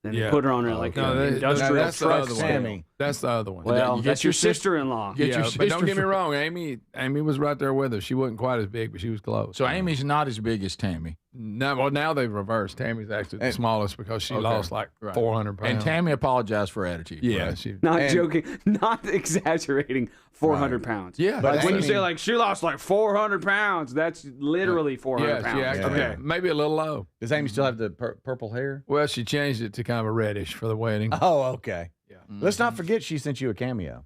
Then they put her on an industrial that's the truck. other one. Sammy. That's the other one. Well, You that's get your your sister-in-law. Get your Yeah, but don't sister get me for- wrong. Amy was right there with her. She wasn't quite as big, but she was close. So Amy's not as big as Tammy. Now they've reversed. Tammy's actually the smallest because she lost like 400 pounds. And Tammy apologized for attitude. Yeah, right? she. Not joking, not exaggerating. 400 pounds. Yeah, But but when you Amy- say like she lost like 400 pounds, that's literally 400 Yeah, pounds. she actually maybe a little low. Does Amy still have the purple hair? Well, she changed it to kind of a reddish for the wedding. Oh, okay. Yeah. Let's not forget she sent you a cameo.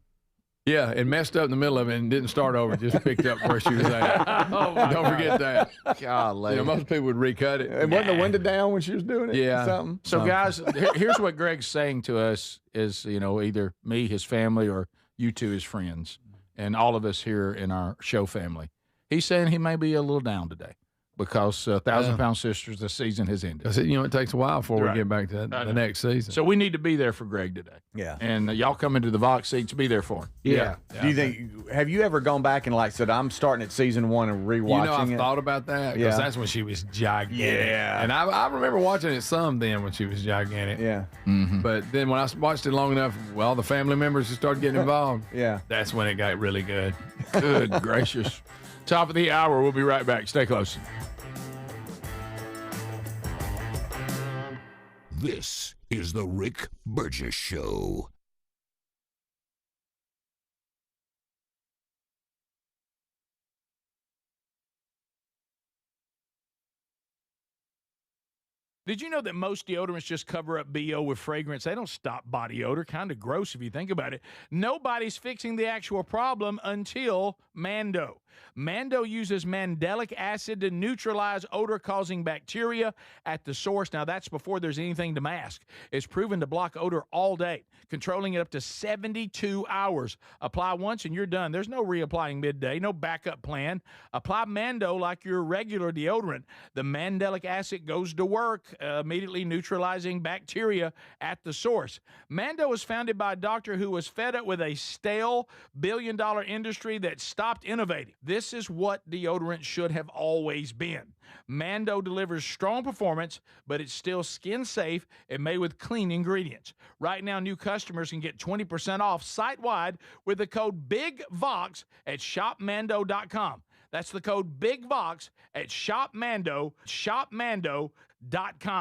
Yeah, and messed up in the middle of it and didn't start over. Just picked up where she was at. Don't forget that. Golly. Most people would recut it. And wasn't the window down when she was doing it? Yeah. Something. So, guys, here's what Greg's saying to us is, either me, his family, or you two, his friends, and all of us here in our show family. He's saying he may be a little down today because 1,000-Pound Sisters, the season has ended. Because it takes a while before we get back to the next season. So we need to be there for Greg today. Yeah. And y'all come into the Vox seats, be there for him. Yeah. Do you think? Have you ever gone back and said, "I'm starting at season 1 and rewatching I've it"? thought about that because that's when she was gigantic. Yeah. And I remember watching it some then when she was gigantic. Yeah. Mm-hmm. But then when I watched it long enough, the family members just started getting involved. Yeah. That's when it got really good. Good gracious. Top of the hour. We'll be right back. Stay close. This is the Rick Burgess Show. Did you know that most deodorants just cover up BO with fragrance? They don't stop body odor. Kind of gross if you think about it. Nobody's fixing the actual problem until Mando. Mando uses mandelic acid to neutralize odor-causing bacteria at the source. Now, that's before there's anything to mask. It's proven to block odor all day, controlling it up to 72 hours. Apply once and you're done. There's no reapplying midday, no backup plan. Apply Mando like your regular deodorant. The mandelic acid goes to work, immediately neutralizing bacteria at the source. Mando was founded by a doctor who was fed up with a stale billion-dollar industry that stopped innovating. This is what deodorant should have always been. Mando delivers strong performance, but it's still skin safe and made with clean ingredients. Right now, new customers can get 20% off site-wide with the code BIGVOX at shopmando.com. That's the code BIGVOX at shopmando.com.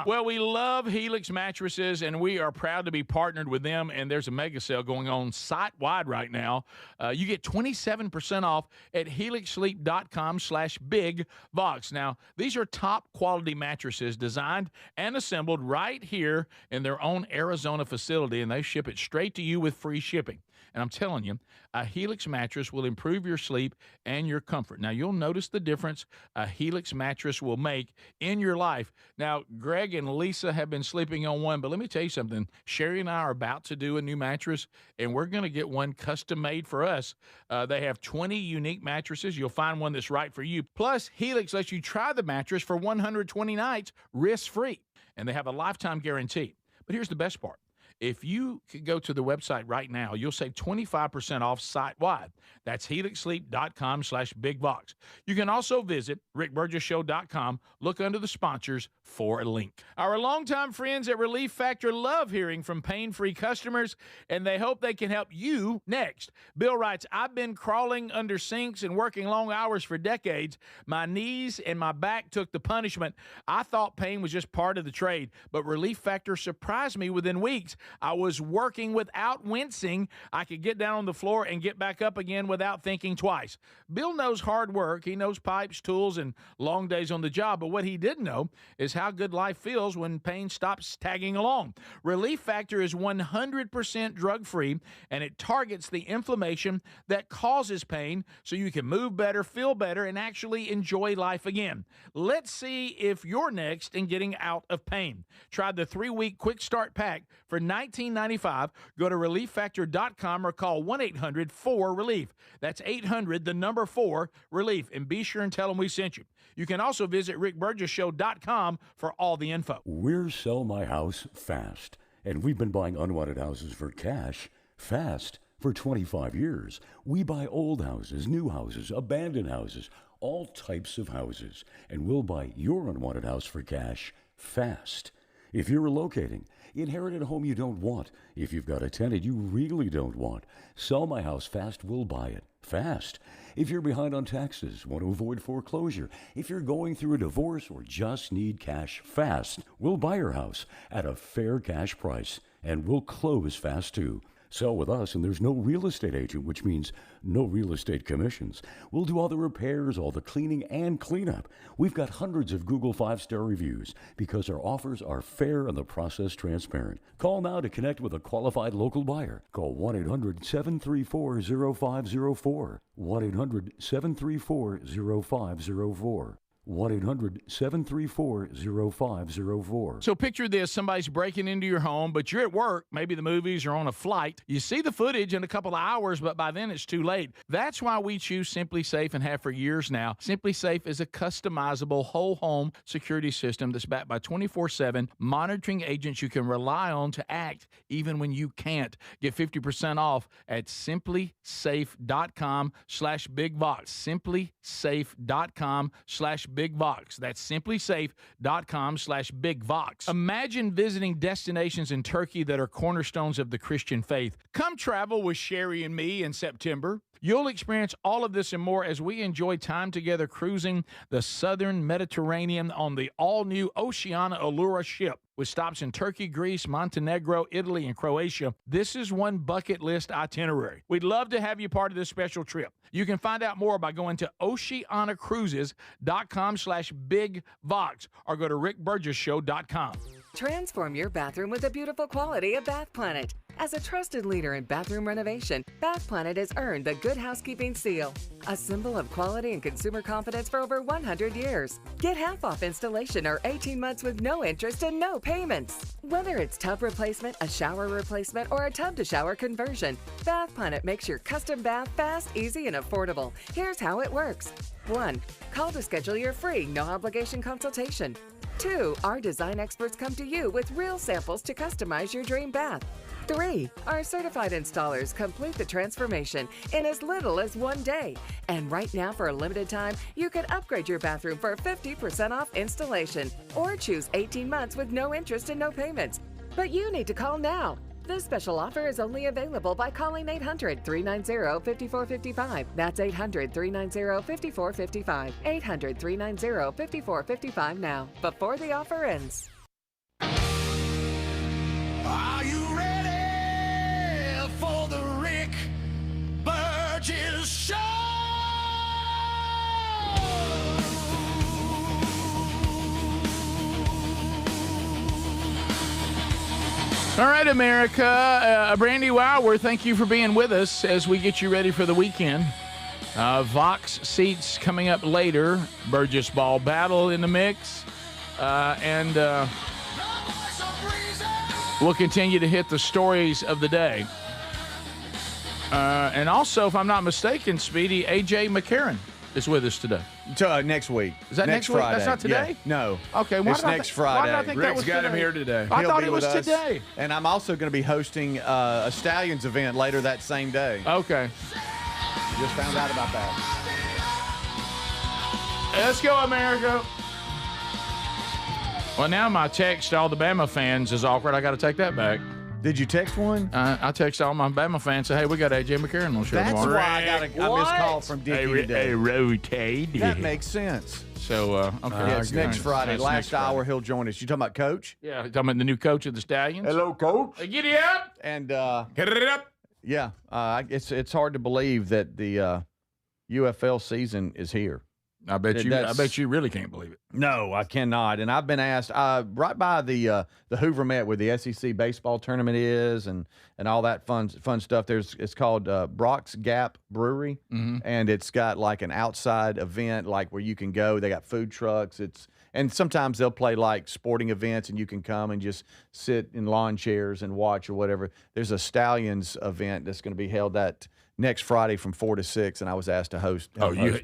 Well, we love Helix mattresses, and we are proud to be partnered with them, and there's a mega sale going on site-wide right now. You get 27% off at helixsleep.com/BigVox. Now, these are top-quality mattresses designed and assembled right here in their own Arizona facility, and they ship it straight to you with free shipping. And I'm telling you, a Helix mattress will improve your sleep and your comfort. Now, you'll notice the difference a Helix mattress will make in your life. Now, Greg and Lisa have been sleeping on one, but let me tell you something. Sherry and I are about to do a new mattress, and we're going to get one custom made for us. They have 20 unique mattresses. You'll find one that's right for you. Plus, Helix lets you try the mattress for 120 nights risk-free, and they have a lifetime guarantee. But here's the best part. If you could go to the website right now, you'll save 25% off site-wide. That's helixsleep.com/BigVox. You can also visit rickburgesshow.com. Look under the sponsors for a link. Our longtime friends at Relief Factor love hearing from pain-free customers, and they hope they can help you next. Bill writes, I've been crawling under sinks and working long hours for decades. My knees and my back took the punishment. I thought pain was just part of the trade, but Relief Factor surprised me within weeks. I was working without wincing. I could get down on the floor and get back up again without thinking twice. Bill knows hard work. He knows pipes, tools, and long days on the job. But what he didn't know is how good life feels when pain stops tagging along. Relief Factor is 100% drug-free, and it targets the inflammation that causes pain so you can move better, feel better, and actually enjoy life again. Let's see if you're next in getting out of pain. Try the 3-week quick start pack for $19.95. Go to relieffactor.com or call 1-800-4RELIEF. That's 800-4-RELIEF. And be sure and tell them we sent you. You can also visit rickburgesshow.com for all the info. We're Sell My House Fast, and we've been buying unwanted houses for cash fast for 25 years. We buy old houses, new houses, abandoned houses, all types of houses, and we'll buy your unwanted house for cash fast. If you're relocating, inherited a home you don't want, if you've got a tenant you really don't want, Sell My House Fast will buy it fast. If you're behind on taxes, want to avoid foreclosure, if you're going through a divorce or just need cash fast, we'll buy your house at a fair cash price, and we'll close fast too. Sell with us, and there's no real estate agent, which means no real estate commissions. We'll do all the repairs, all the cleaning, and cleanup. We've got hundreds of Google 5-star reviews because our offers are fair and the process transparent. Call now to connect with a qualified local buyer. Call 1-800-734-0504. 1-800-734-0504. 1-800-734-0504. So picture this, somebody's breaking into your home, but you're at work, maybe the movies or on a flight. You see the footage in a couple of hours, but by then it's too late. That's why we choose Simply Safe and have for years now. Simply Safe is a customizable whole home security system that's backed by 24/7 monitoring agents you can rely on to act even when you can't. Get 50% off at simplysafe.com/BigVox. simplysafe.com/BigVox. That's simplysafe.com/BigVox. Imagine visiting destinations in Turkey that are cornerstones of the Christian faith. Come travel with Sherry and me in September. You'll experience all of this and more as we enjoy time together cruising the southern Mediterranean on the all-new Oceana Allura ship. With stops in Turkey, Greece, Montenegro, Italy, and Croatia, this is one bucket list itinerary. We'd love to have you part of this special trip. You can find out more by going to oceanacruises.com/BigVox or go to rickburgesshow.com. Transform your bathroom with the beautiful quality of Bath Planet. As a trusted leader in bathroom renovation, Bath Planet has earned the Good Housekeeping seal, a symbol of quality and consumer confidence for over 100 years. Get half off installation or 18 months with no interest and no payments. Whether it's tub replacement, a shower replacement, or a tub-to-shower conversion, Bath Planet makes your custom bath fast, easy, and affordable. Here's how it works. 1. Call to schedule your free, no-obligation consultation. 2. Our design experts come to you with real samples to customize your dream bath. 3. Our certified installers complete the transformation in as little as 1 day. And right now, for a limited time, you can upgrade your bathroom for 50% off installation or choose 18 months with no interest and no payments. But you need to call now. This special offer is only available by calling 800-390-5455. That's 800-390-5455. 800-390-5455 now, before the offer ends. Are you ready for the Rick Burgess Show? All right, America, a brand new hour. Thank you for being with us as we get you ready for the weekend. Vox seats coming up later. Burgess Ball battle in the mix. And we'll continue to hit the stories of the day. And also, if I'm not mistaken, Speedy, A.J. McCarron is with us today. Next week. Is that next week? Friday. That's not today? Yeah. No. Okay. It's next Friday. Why did I think that was got him today? here today. I He'll thought be it was with us. today. And I'm also going to be hosting a Stallions event later that same day. Okay. Just found out about that. Let's go, America. Well, now my text to all the Bama fans is awkward. I got to take that back. Did you text one? I text all my Bama fans, say, hey, we got A.J. McCarron on the show That's tomorrow. why I got a missed call from Dickie today. Rotate. That makes sense. So, okay. Yeah, it's next Friday. It's Last next Friday. hour, he'll join us. You talking about Coach? Yeah, talking about the new coach of the Stallions. Hello, Coach. Hey, giddy up. And get it up. yeah, it's hard to believe that the UFL season is here. I bet you really can't believe it. No, I cannot. And I've been asked right by the Hoover Met where the SEC baseball tournament is and all that fun stuff. It's called Brock's Gap Brewery, and it's got like an outside event like where you can go. They got food trucks. And sometimes they'll play like sporting events, and you can come and just sit in lawn chairs and watch or whatever. There's a Stallions event that's going to be held that next Friday from 4 to 6, and I was asked to host.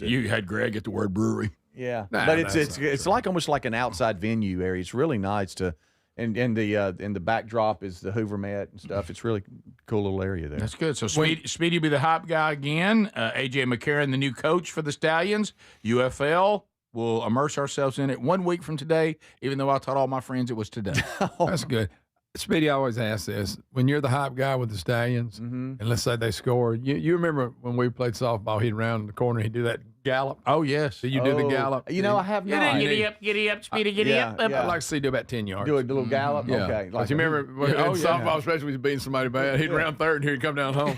You had Greg at the word brewery. Yeah, Nah, but that's it's like almost like an outside venue area. It's really nice to, and the backdrop is the Hoover Met and stuff. It's really cool little area there. That's good. So Speedy will be the hype guy again. A.J. McCarron, the new coach for the Stallions. UFL. We'll immerse ourselves in it 1 week from today, even though I taught all my friends it was today. That's good. Speedy always asks this. When you're the hype guy with the Stallions, and let's say they score, you remember when we played softball, he'd round in the corner, he'd do that gallop? Oh, yes. Do you do the gallop? You know, I have not. Giddy up, Speedy, giddy up. I'd like to see you do about 10 yards. Do a little gallop? Yeah. Okay. Like you remember when, in softball, especially when he's beating somebody bad, he'd round third and he'd come down home.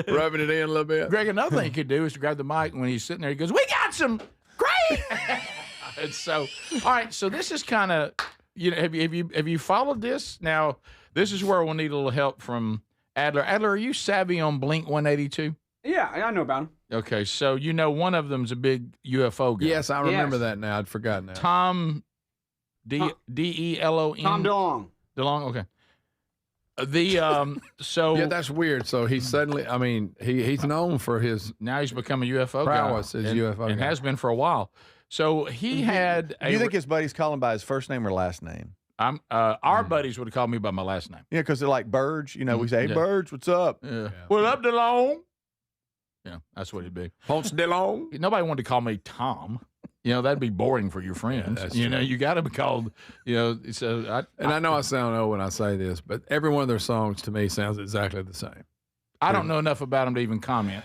Rubbing it in a little bit. Greg, another thing he could do is to grab the mic and when he's sitting there, he goes, we got some great. And so, all right, so this is kind of, have you followed this? Now, this is where we'll need a little help from Adler. Adler, are you savvy on Blink 182? Yeah, I know about him. Okay, so one of them's a big UFO guy. Yes, I remember that now. I'd forgotten that. Tom D-E-L-O-N. Tom DeLonge. DeLonge, okay. So yeah, that's weird. So he's suddenly, I mean, he's known for his now he's become a UFO prowess guy. as UFO and guy. has been for a while. So he had. Do you think his buddies call him by his first name or last name? Our buddies would call me by my last name. Yeah, because they're like Burge. You know, we say, hey, Burge, what's up? Yeah. What up, DeLong? Yeah, that's what it'd be. Ponce DeLong? Nobody wanted to call me Tom. That'd be boring for your friends. Yeah, you got to be called, so I know I sound old when I say this, but every one of their songs to me sounds exactly the same. I don't know enough about them to even comment.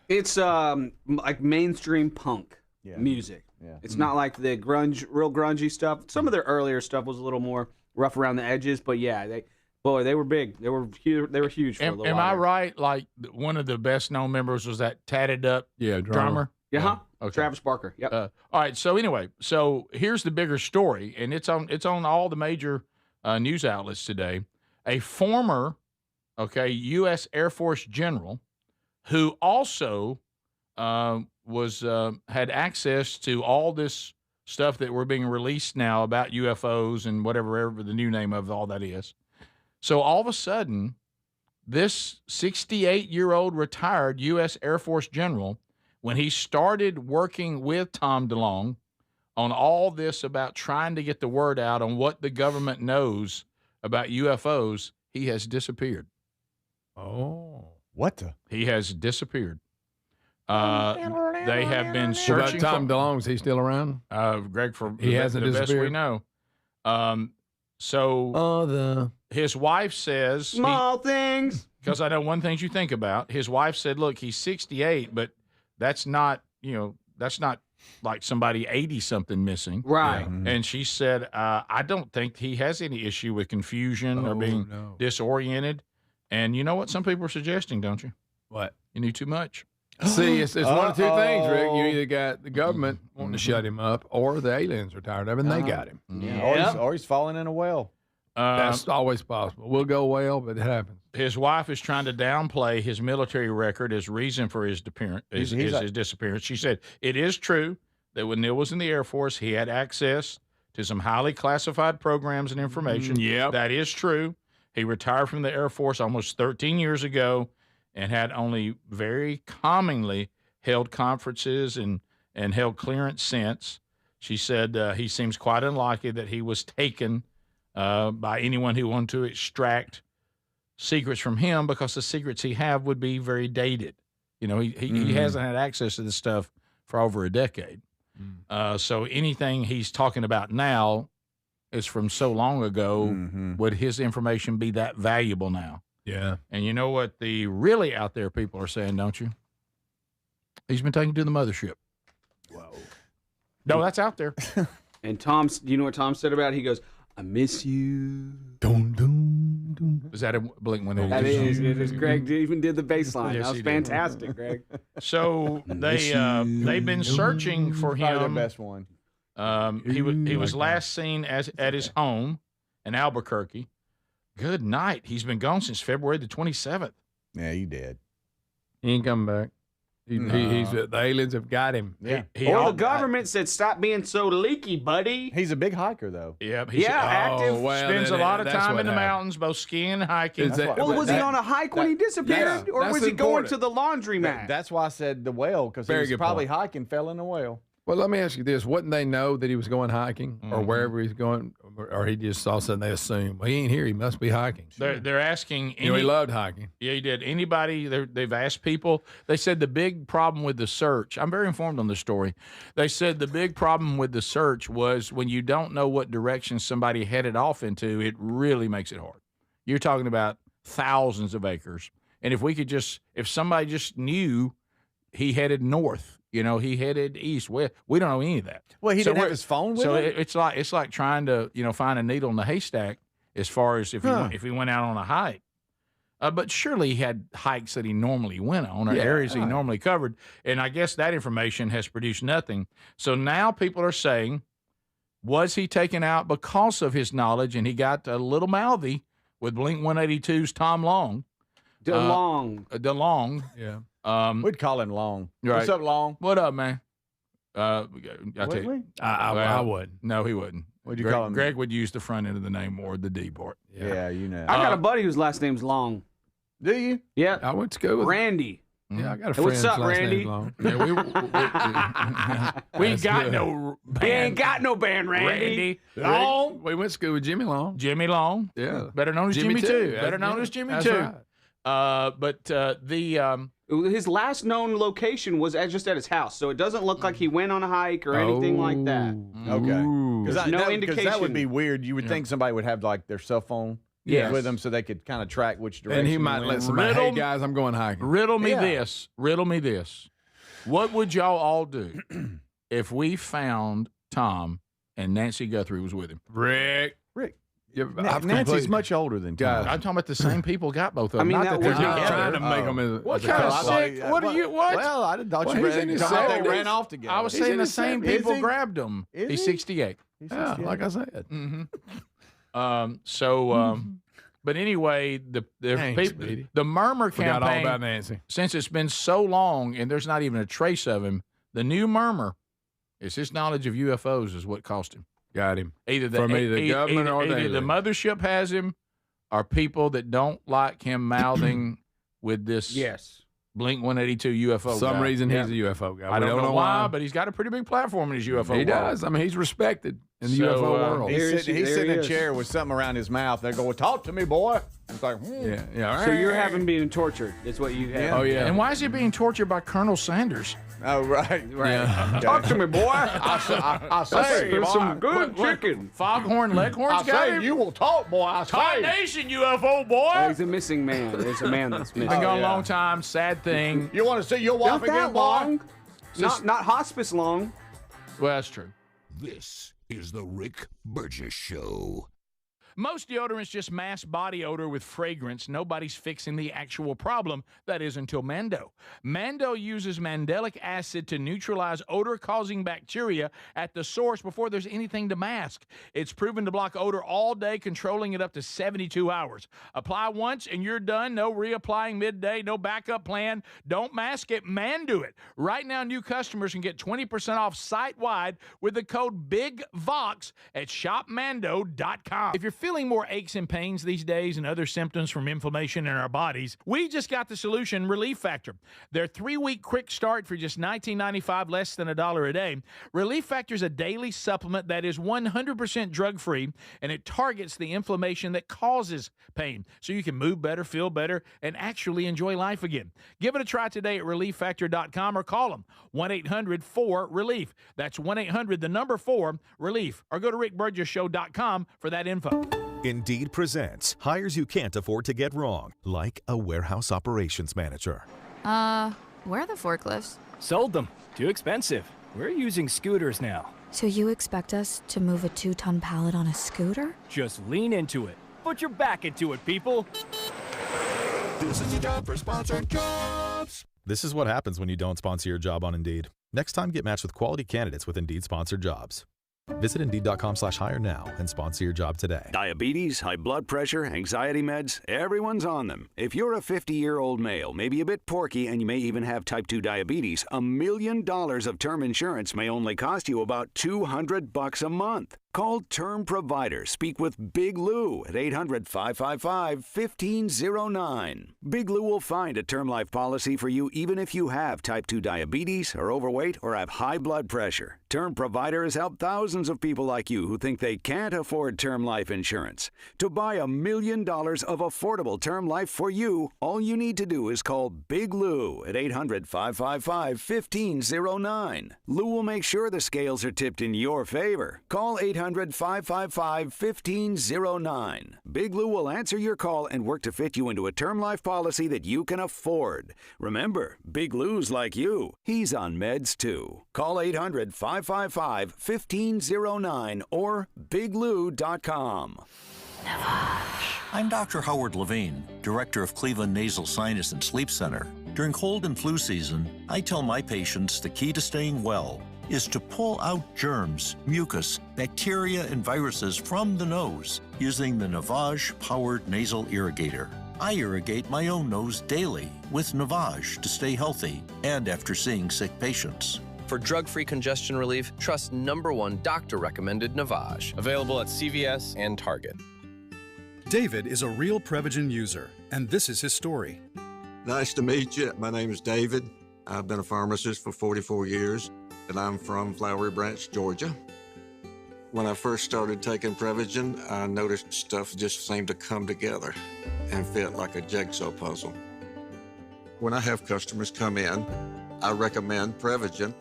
It's like mainstream punk music. Yeah. It's not like the real grungy stuff. Some of their earlier stuff was a little more rough around the edges, but yeah, they were big. They were huge. They were huge for a little while. Am I right? Like one of the best known members was that tatted up drummer? Yeah. Okay. Travis Barker. Yep. All right. So anyway, here's the bigger story, and it's on all the major news outlets today. A former, U.S. Air Force general, who also had access to all this stuff that we're being released now about UFOs and whatever the new name of all that is. So all of a sudden, this 68-year-old retired U.S. Air Force general, when he started working with Tom DeLonge on all this about trying to get the word out on what the government knows about UFOs, he has disappeared. Oh. What the? He has disappeared. They have been searching. Tom DeLonge, is he still around? Greg, for he the hasn't best we disappeared. know. So his wife says small things. Because I know one thing you think about. His wife said, "Look, he's 68, but that's not like somebody 80 something missing, right?" And she said, "I don't think he has any issue with confusion or being disoriented." And you know what some people are suggesting, don't you? What? You knew too much. See, it's one of two things, Rick. You either got the government wanting to shut him up, or the aliens are tired of him and they got him. Yeah. Or he's falling in a well. That's always possible. We'll go well, but it happens. His wife is trying to downplay his military record as reason for his disappearance. She said, it is true that when Neil was in the Air Force, he had access to some highly classified programs and information. That is true. He retired from the Air Force almost 13 years ago and had only very commonly held conferences and held clearance since. She said he seems quite unlikely that he was taken by anyone who wanted to extract secrets from him, because the secrets he have would be very dated. You know, he hasn't had access to this stuff for over a decade. So anything he's talking about now is from so long ago. Would his information be that valuable now? Yeah. And you know what the really out there people are saying, don't you? He's been taken to the mothership. Whoa. No, that's out there. And you know what Tom said about it? He goes, "I miss you." Is that a Blink-182? That is. It is. Greg even did the bass line. Yes, That was he did. fantastic, Greg. So they've been searching for him. Probably the best one. He was last seen at his home in Albuquerque. Good night. He's been gone since February the 27th. Yeah, he did. He ain't coming back. The aliens have got him. Yeah. The government said, "Stop being so leaky, buddy." He's a big hiker, though. Yep. Active. Spends a lot of time in the mountains, both skiing and hiking. Was he on a hike when he disappeared, or was he going to the laundromat? That's why I said the well, because he was probably hiking, fell in the well. Well, let me ask you this. Wouldn't they know that he was going hiking or wherever he's going, or he just all of a sudden they assume, well, he ain't here, he must be hiking. They're asking. He loved hiking. Yeah, he did. Anybody, they've asked people. They said the big problem with the search, I'm very informed on this story. They said the big problem with the search was when you don't know what direction somebody headed off into, it really makes it hard. You're talking about thousands of acres. And if somebody just knew he headed north, he headed east, west, we don't know any of that. Well, he didn't have his phone with him? It's like trying to, find a needle in the haystack as far as if he went out on a hike. But surely he had hikes that he normally went on or areas he normally covered. And I guess that information has produced nothing. So now people are saying, was he taken out because of his knowledge and he got a little mouthy with Blink-182's Tom Long? DeLong. Yeah. We'd call him Long. Right. What's up, Long? What up, man? I wouldn't. No, he wouldn't. What'd you call him? Greg would use the front end of the name more, the D part. Yeah, you know. I got a buddy whose last name's Long. Do you? Yeah. I went to school with Randy. Yeah, I got a Hey, friend. what's up, last Randy? name's Long. We ain't got no band. We ain't got no band, Randy. Long. We went to school with Jimmy Long. Jimmy Long. Yeah. Better known as Jimmy too. Better known as Jimmy too. Right. But his last known location was just at his house, so it doesn't look like he went on a hike or anything like that. Okay. There's no indication. Because that would be weird. You would think somebody would have like their cell phone with them so they could kind of track which direction. And he might let somebody, hey guys, I'm going hiking. Riddle me this. What would y'all all do if we found Tom and Nancy Guthrie was with him? Rick. Yeah, Nancy's much older than Tom. I'm talking about the same people got both of them. I mean, not that they're was together. trying to make them as What kind of sick? What are you? What? Well, I thought Well, you he's in his they 70s. ran off together. I was saying the same people grabbed him. He's 68. Yeah, like I said. But anyway, the murmur Forgot all campaign. about Nancy. Since it's been so long and there's not even a trace of him, the new murmur is his knowledge of UFOs is what cost him. Got him. Either the government or either the mothership has him, or people that don't like him mouthing with this Blink-182 UFO. Some guy. reason he's a UFO guy. I don't know why, but he's got a pretty big platform in his UFO world. He does. I mean, he's respected in the UFO world. He's sitting in a chair with something around his mouth. They go, "Talk to me, boy." It's like, yeah. So you're having being tortured. That's what you have. Oh yeah. And why is he being tortured by Colonel Sanders? Oh, right. Yeah. Talk to me, boy. I say, There's boy, some good chicken. Foghorn Leghorn's I got say, him. you will talk, boy. I Thai say. Nation UFO boy. Oh, he's a missing man. There's a man that's missing. Been gone yeah. a long time. Sad thing. You want to see your wife Not that again, boy? long. Just- Not hospice long. Well, that's true. This is the Rick Burgess Show. Most deodorants just mask body odor with fragrance. Nobody's fixing the actual problem. That is until Mando. Mando uses mandelic acid to neutralize odor-causing bacteria at the source before there's anything to mask. It's proven to block odor all day, controlling it up to 72 hours. Apply once and you're done. No reapplying midday, no backup plan. Don't mask it, Mando it. Right now, new customers can get 20% off site-wide with the code BIGVOX at shopmando.com. If you're feeling more aches and pains these days and other symptoms from inflammation in our bodies, we just got the solution, Relief Factor. Their 3-week quick start for just $19.95, less than $1 a day. Relief Factor is a daily supplement that is 100% drug-free, and it targets the inflammation that causes pain, so you can move better, feel better, and actually enjoy life again. Give it a try today at ReliefFactor.com or call them 1-800-4-RELIEF. That's 1-800-4-RELIEF, or go to RickBurgessShow.com for that info. Indeed presents hires you can't afford to get wrong, like a warehouse operations manager. Where are the forklifts? Sold them. Too expensive. We're using scooters now. So you expect us to move a 2-ton pallet on a scooter? Just lean into it. Put your back into it, people. This is your job for sponsored jobs. This is what happens when you don't sponsor your job on Indeed. Next time, get matched with quality candidates with Indeed sponsored jobs. Visit Indeed.com/hire now and sponsor your job today. Diabetes, high blood pressure, anxiety meds, everyone's on them. If you're a 50-year-old male, maybe a bit porky, and you may even have type 2 diabetes, $1 million of term insurance may only cost you about $200 a month. Call Term Provider. Speak with Big Lou at 800-555-1509. Big Lou will find a term life policy for you even if you have type 2 diabetes, are overweight, or have high blood pressure. Term Provider has helped thousands of people like you who think they can't afford term life insurance. To buy $1 million of affordable term life for you, all you need to do is call Big Lou at 800-555-1509. Lou will make sure the scales are tipped in your favor. Call 800-555-1509. Big Lou will answer your call and work to fit you into a term life policy that you can afford. Remember, Big Lou's like you. He's on meds too. Call 800-555-1509 or biglou.com. I'm Dr. Howard Levine, Director of Cleveland Nasal Sinus and Sleep Center. During cold and flu season, I tell my patients the key to staying well is to pull out germs, mucus, bacteria, and viruses from the nose using the Navage-powered nasal irrigator. I irrigate my own nose daily with Navage to stay healthy and after seeing sick patients. For drug-free congestion relief, trust #1 doctor-recommended Navage. Available at CVS and Target. David is a real Prevagen user, and this is his story. Nice to meet you. My name is David. I've been a pharmacist for 44 years, and I'm from Flowery Branch, Georgia. When I first started taking Prevagen, I noticed stuff just seemed to come together and fit like a jigsaw puzzle. When I have customers come in, I recommend Prevagen.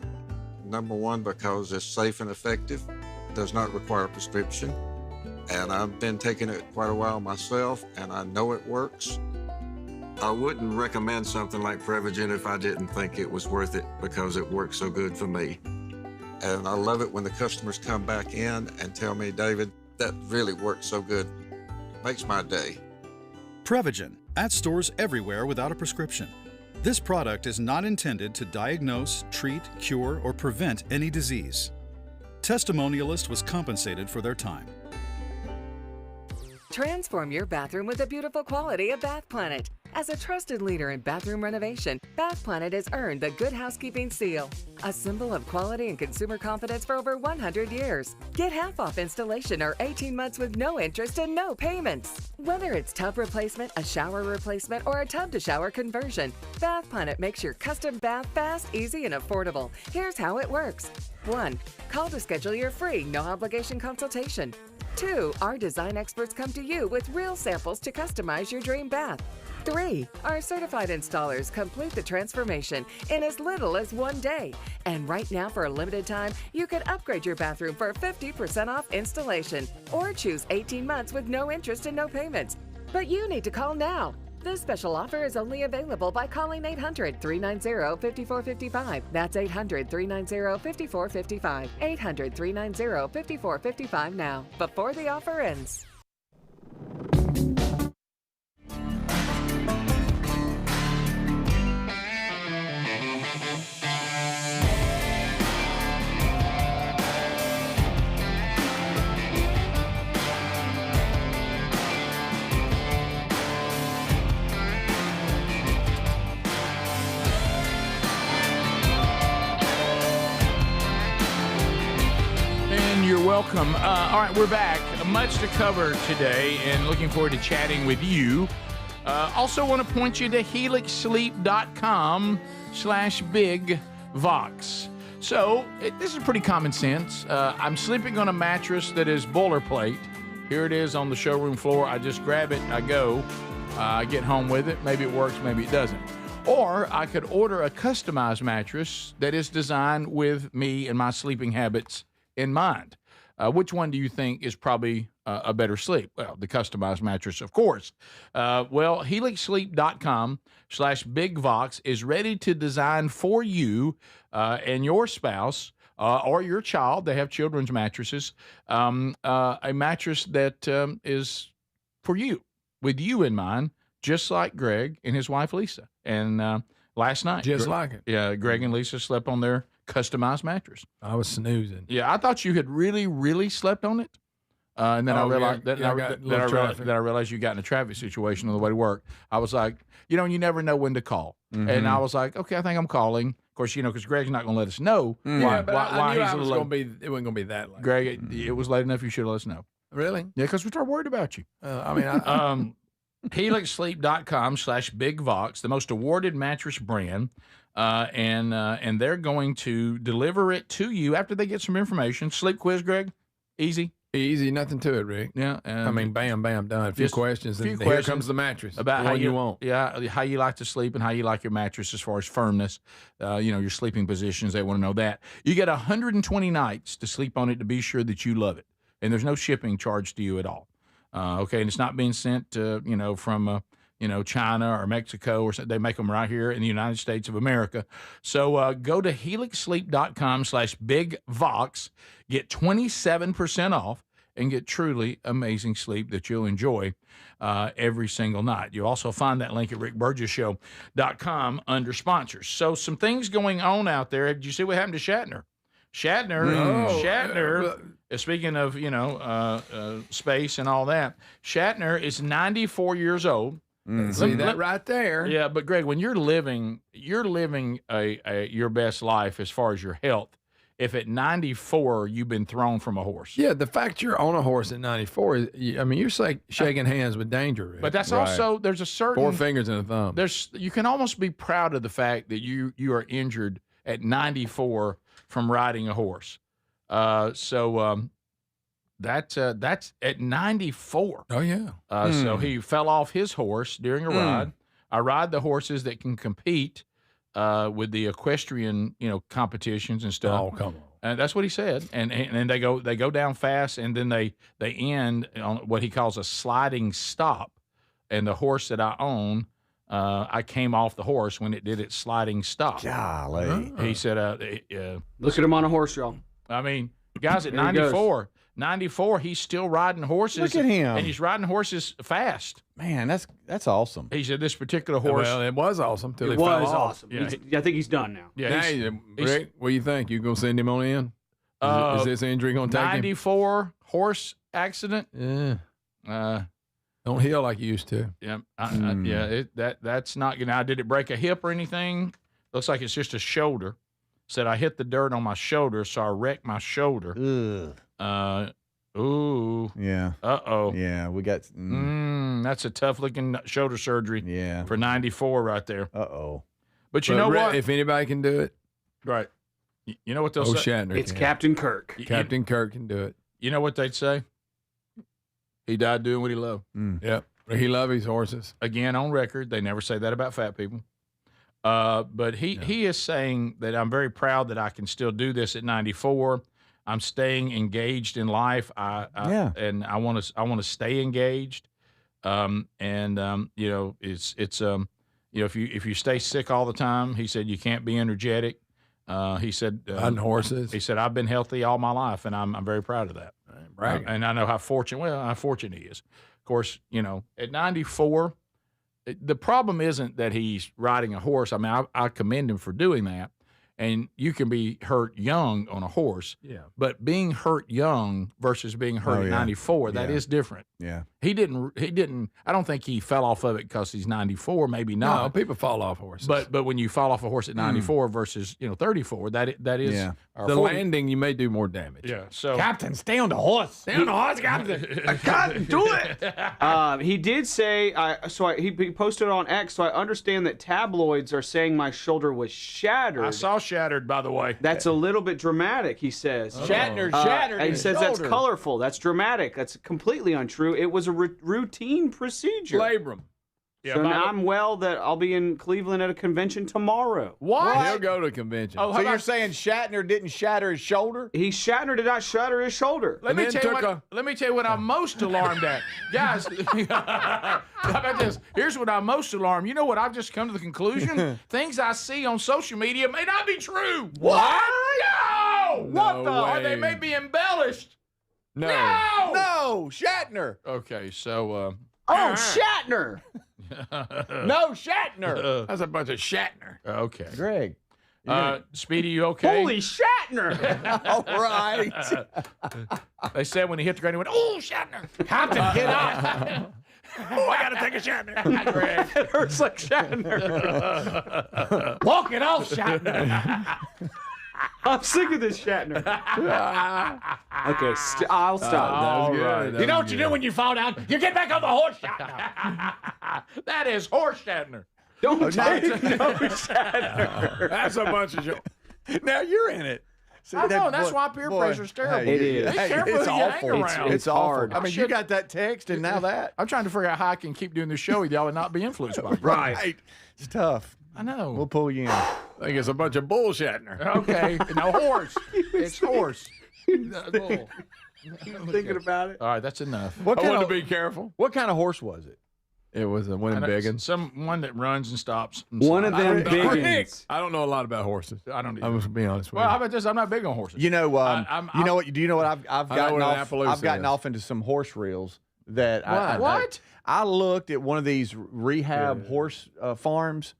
#1, because it's safe and effective, does not require a prescription, and I've been taking it quite a while myself, and I know it works. I wouldn't recommend something like Prevagen if I didn't think it was worth it because it works so good for me. And I love it when the customers come back in and tell me, David, that really works so good. Makes my day. Prevagen, at stores everywhere without a prescription. This product is not intended to diagnose, treat, cure, or prevent any disease. Testimonialist was compensated for their time. Transform your bathroom with the beautiful quality of Bath Planet. As a trusted leader in bathroom renovation, Bath Planet has earned the Good Housekeeping seal, a symbol of quality and consumer confidence for over 100 years. Get half off installation or 18 months with no interest and no payments. Whether it's tub replacement, a shower replacement, or a tub-to-shower conversion, Bath Planet makes your custom bath fast, easy, and affordable. Here's how it works. 1. Call to schedule your free, no-obligation consultation. 2. Our design experts come to you with real samples to customize your dream bath. 3. Our certified installers complete the transformation in as little as 1 day. And right now, for a limited time, you can upgrade your bathroom for 50% off installation or choose 18 months with no interest and no payments. But you need to call now. This special offer is only available by calling 800-390-5455. That's 800-390-5455. 800-390-5455 now, before the offer ends. You're welcome. All right, we're back. Much to cover today and looking forward to chatting with you. Also want to point you to helixsleep.com/bigvox. So this is pretty common sense. I'm sleeping on a mattress that is boilerplate. Here it is on the showroom floor. I just grab it, I go, I get home with it. Maybe it works, maybe it doesn't. Or I could order a customized mattress that is designed with me and my sleeping habits in mind. Which one do you think is probably a better sleep? Well, the customized mattress, of course. Well, helixsleep.com/bigvox is ready to design for you and your spouse or your child. They have children's mattresses. A mattress that is for you, with you in mind, just like Greg and his wife, Lisa. And last night. Just like it. Yeah, Greg and Lisa slept on their customized mattress. I was snoozing. Yeah, I thought you had really, really slept on it. And then I realized that I realized you got in a traffic situation on the way to work. I was like, you never know when to call. Mm-hmm. And I was like, okay, I think I'm calling. Of course, because Greg's not going to let us know why he's it wasn't going to be that late. Greg, it was late enough. You should let us know. Really? Yeah, because we started worried about you. helixsleep.com/bigvox, the most awarded mattress brand. And they're going to deliver it to you after they get some information. Sleep quiz, Greg? Easy, nothing to it, Rick. Yeah, bam, bam, done. A few questions, and here comes the mattress. About how you want. Yeah, how you like to sleep and how you like your mattress as far as firmness. Your sleeping positions. They want to know that. You get 120 nights to sleep on it to be sure that you love it, and there's no shipping charge to you at all. Okay, and it's not being sent, from. China or Mexico, or they make them right here in the United States of America. So go to helixsleep.com/bigvox, get 27% off, and get truly amazing sleep that you'll enjoy every single night. You'll also find that link at rickburgesshow.com under sponsors. So some things going on out there. Did you see what happened to Shatner? Shatner, speaking of, space and all that, Shatner is 94 years old. See that right there? Yeah, but Greg, when you're living your best life as far as your health, if at 94 you've been thrown from a horse. Yeah, the fact you're on a horse at 94, you're shaking hands with danger. Rick. But that's also, there's a certain 4 fingers and a thumb. You can almost be proud of the fact that you are injured at 94 from riding a horse. That's at 94. Oh, yeah. So he fell off his horse during a ride. I ride the horses that can compete with the equestrian, competitions and stuff. Oh, come on. And that's what he said. And they go down fast, and then they end on what he calls a sliding stop. And the horse that I own, I came off the horse when it did its sliding stop. Golly. He said, look at him on a horse, y'all. I mean, guys at 94. 94, he's still riding horses. Look at him. And he's riding horses fast. Man, that's awesome. He said this particular horse. Well, it was awesome till it fell was off. awesome. Yeah, I think he's done now. Yeah, Rick, what do you think? You going to send him on in? Is this injury going to take 94 horse accident? Yeah. Don't heal like you used to. Yeah. That's not good. Now, did it break a hip or anything? Looks like it's just a shoulder. Said I hit the dirt on my shoulder, so I wrecked my shoulder. Ugh. Yeah. Uh-oh. Yeah, we got... that's a tough-looking shoulder surgery. Yeah. For 94 right there. Uh-oh. But you know Rick, what? If anybody can do it. Right. You know what they'll say? Shatner It's can. Captain Kirk. Captain Kirk can do it. You know what they'd say? He died doing what he loved. Yep. He loved his horses. Again, on record, they never say that about fat people. But he is saying that I'm very proud that I can still do this at 94. I'm staying engaged in life. And I want to stay engaged. You know, if you stay sick all the time, he said you can't be energetic. He said on horses. He said I've been healthy all my life, and I'm very proud of that. And I know how fortunate he is. Of course, you know, at 94, the problem isn't that he's riding a horse. I mean, I commend him for doing that. And you can be hurt young on a horse. Yeah. But being hurt young versus being hurt at 94, that is different. Yeah. He didn't, I don't think he fell off of it because he's 94, maybe not. No, people fall off horses. But when you fall off a horse at 94 versus, 34, that is or the 40. landing, you may do more damage. Yeah. So Captain, stay on the horse. Stay on the horse, Captain. I can't do it. He did say, he posted on X, so I understand that tabloids are saying my shoulder was shattered. I saw shattered, by the way. That's a little bit dramatic, he says. Shatner shattered and he his says that's shoulder. colorful. That's dramatic. That's completely untrue. It was a routine procedure. Labrum. Yeah, So now I'm well that I'll be in Cleveland at a convention tomorrow. What? He'll go to a convention. Oh, So you're saying Shatner didn't shatter his shoulder? Shatner did not shatter his shoulder. Let me tell you what I'm most alarmed at. Guys, how about this? Here's what I'm most alarmed. You know what? I've just come to the conclusion? Things I see on social media may not be true. What? No! What the? Or they may be embellished. No. No, Shatner. Okay, so Shatner. No, Shatner. That's a bunch of Shatner. Okay. Greg. Speedy, you okay? Holy Shatner. All right. They said when he hit the ground, he went, "Oh, Shatner." Captain, get up. Oh, I got to take a Shatner. Greg. It hurts like Shatner. Walk it off, Shatner. I'm sick of this Shatner. Okay, I'll stop. All right. You know what you do when you fall down? You get back on the horse, Shatner. That is horse Shatner. Don't take no Shatner. That's a bunch of Now you're in it. See, I know, that's why peer pressure is terrible. It is. Be careful it's who you hang awful. around. It's awful. hard. I mean, you got that text and now that. I'm trying to figure out how I can keep doing this show with y'all and not be influenced by it. Right. It's tough. I know. We'll pull you in. I think it's a bunch of bullshitner. Okay. No, horse. It's horse. Bull. Thinking about it. All right, that's enough. What I kind wanted of, to be careful. what kind of horse was it? It was a one of biggins. One that runs and stops. And One of slides. them biggins. I don't know a lot about horses. I don't either. I'm just being honest with Well, you. how about this? I'm not big on horses. You know, you know what? Do you know what I've I know gotten what an off? Appaloosa I've gotten is. off into some horse reels that What? I looked at one of these rehab horse farms,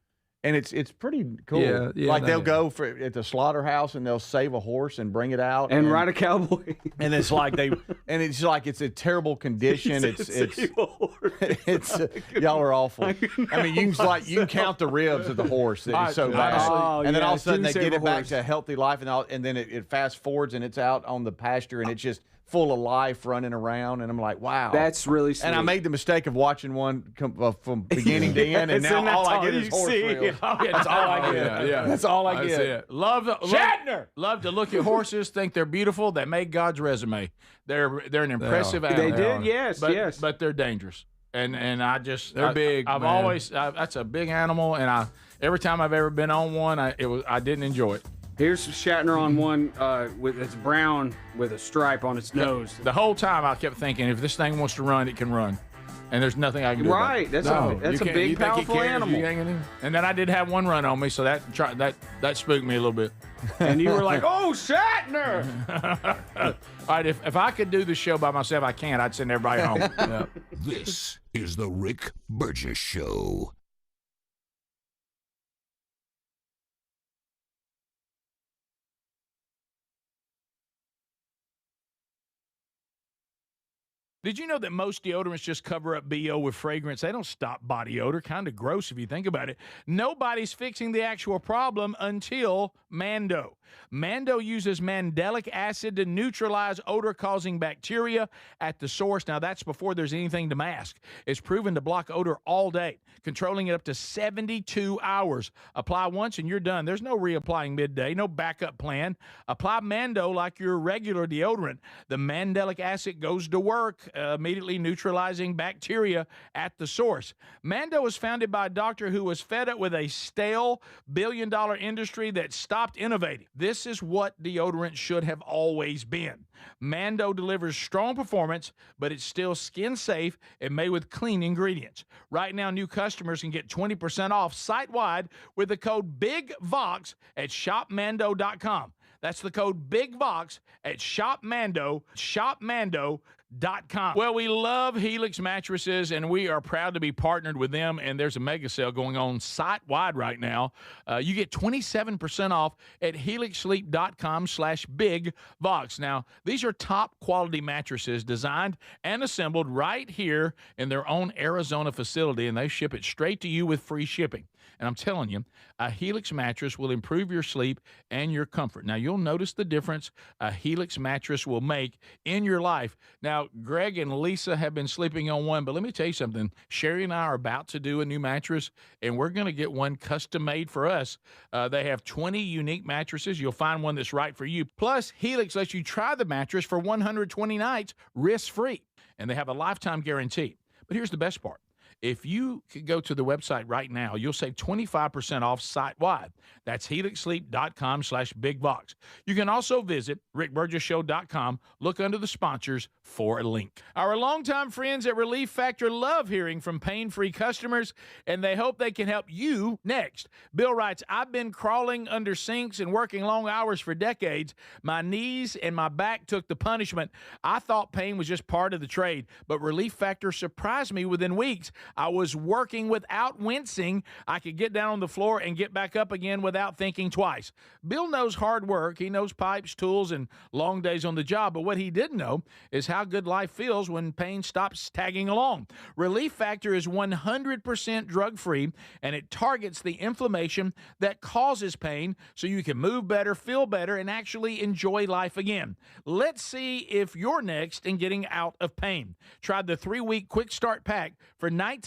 and it's pretty cool. Yeah, like no, they'll yeah. go at the slaughterhouse and they'll save a horse and bring it out And ride a cowboy. and it's like it's a terrible condition. It's y'all are awful. I mean, you can count the ribs of the horse. It's so bad. Oh, And then yeah, all of a sudden do they save get a it back horse. to a healthy life, and then it fast forwards and it's out on the pasture and it's just full of life running around. And I'm like, wow, That's really sweet. And I made the mistake of watching one from beginning to end, and Yes, and now all that's I all get you is horse see. reels. Oh, yeah, that's all I get. yeah. That's all I That's get. it. Shatner. Love to look at horses, think they're beautiful. That made God's resume. They're an impressive animal. They did, yes, yes. But they're dangerous. And I just They're big, I've man. always that's a big animal, and every time I've ever been on one, I didn't enjoy it. Here's Shatner on one with it's brown with a stripe on its nose. The whole time I kept thinking, if this thing wants to run, it can run, and there's nothing I can do. Right, about it. that's a big, powerful animal. And then I did have one run on me, so that spooked me a little bit. And you were like, "Oh, Shatner!" All right, if I could do the show by myself, I can't. I'd send everybody home. This is the Rick Burgess Show. Did you know that most deodorants just cover up BO with fragrance? They don't stop body odor. Kind of gross if you think about it. Nobody's fixing the actual problem until Mando. Mando uses mandelic acid to neutralize odor-causing bacteria at the source. Now, that's before there's anything to mask. It's proven to block odor all day, controlling it up to 72 hours. Apply once and you're done. There's no reapplying midday, no backup plan. Apply Mando like your regular deodorant. The mandelic acid goes to work, immediately neutralizing bacteria at the source. Mando was founded by a doctor who was fed up with a stale billion-dollar industry that stopped innovating. This is what deodorant should have always been. Mando delivers strong performance, but it's still skin safe and made with clean ingredients. Right now, new customers can get 20% off site-wide with the code BIGVOX at shopmando.com. That's the code BIGVOX at shopmando.com. Well, we love Helix mattresses, and we are proud to be partnered with them, and there's a mega sale going on site-wide right now. You get 27% off at helixsleep.com/BigVox. Now, these are top-quality mattresses designed and assembled right here in their own Arizona facility, and they ship it straight to you with free shipping. And I'm telling you, a Helix mattress will improve your sleep and your comfort. Now, you'll notice the difference a Helix mattress will make in your life. Now, Greg and Lisa have been sleeping on one, but let me tell you something. Sherry and I are about to do a new mattress, and we're going to get one custom made for us. They have 20 unique mattresses. You'll find one that's right for you. Plus, Helix lets you try the mattress for 120 nights risk-free, and they have a lifetime guarantee. But here's the best part. If you could go to the website right now, you'll save 25% off site-wide. That's helixsleep.com/BigVox. You can also visit rickburgessshow.com. Look under the sponsors for a link. Our longtime friends at Relief Factor love hearing from pain-free customers, and they hope they can help you next. Bill writes, I've been crawling under sinks and working long hours for decades. My knees and my back took the punishment. I thought pain was just part of the trade, but Relief Factor surprised me within weeks. I was working without wincing. I could get down on the floor and get back up again without thinking twice. Bill knows hard work. He knows pipes, tools, and long days on the job. But what he didn't know is how good life feels when pain stops tagging along. Relief Factor is 100% drug-free, and it targets the inflammation that causes pain so you can move better, feel better, and actually enjoy life again. Let's see if you're next in getting out of pain. Try the 3-week quick start pack for $19.95.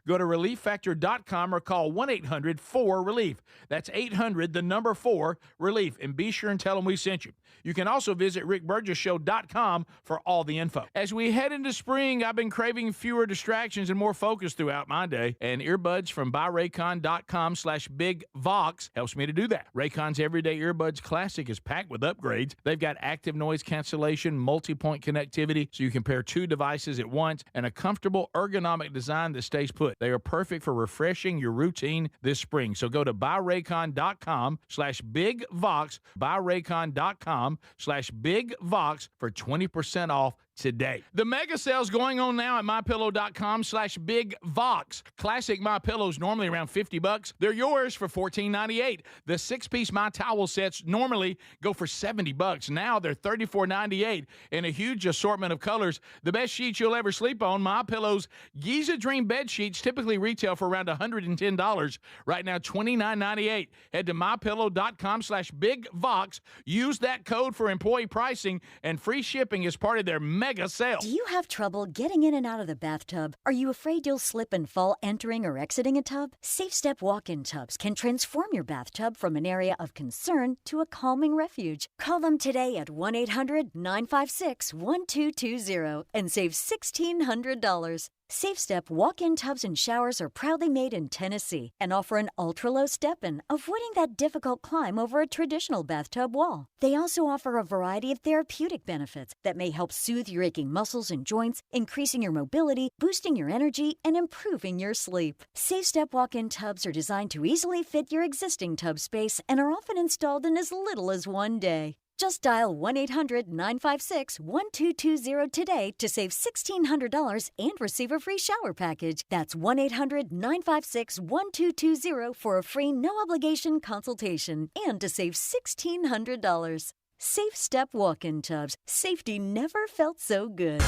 Go to relieffactor.com or call 1-800-4-RELIEF. That's 800-4-RELIEF. And be sure and tell them we sent you. You can also visit rickburgessshow.com for all the info. As we head into spring, I've been craving fewer distractions and more focus throughout my day. And earbuds from buyraycon.com/BigVox helps me to do that. Raycon's Everyday Earbuds Classic is packed with upgrades. They've got active noise cancellation, multi-point connectivity, so you can pair 2 devices at once, and a comfortable ergonomic design that stays put. They are perfect for refreshing your routine this spring. So go to buyraycon.com/BigVox, buyraycon.com/BigVox for 20% off today. The mega sale's going on now at mypillow.com/BigVox. Classic My Pillows normally around $50. They're yours for $14.98. The 6-piece My Towel sets normally go for $70. Now they're $34.98 in a huge assortment of colors. The best sheets you'll ever sleep on. My Pillow's Giza Dream bed sheets typically retail for around $110. Right now, $29.98. Head to mypillow.com/BigVox. Use that code for employee pricing and free shipping as part of their mega sale. Do you have trouble getting in and out of the bathtub? Are you afraid you'll slip and fall entering or exiting a tub? SafeStep walk-in tubs can transform your bathtub from an area of concern to a calming refuge. Call them today at 1-800-956-1220 and save $1,600. SafeStep walk-in tubs and showers are proudly made in Tennessee and offer an ultra-low step-in, avoiding that difficult climb over a traditional bathtub wall. They also offer a variety of therapeutic benefits that may help soothe your aching muscles and joints, increasing your mobility, boosting your energy, and improving your sleep. SafeStep walk-in tubs are designed to easily fit your existing tub space and are often installed in as little as 1 day. Just dial 1-800-956-1220 today to save $1,600 and receive a free shower package. That's 1-800-956-1220 for a free no-obligation consultation and to save $1,600. SafeStep walk-in tubs. Safety never felt so good.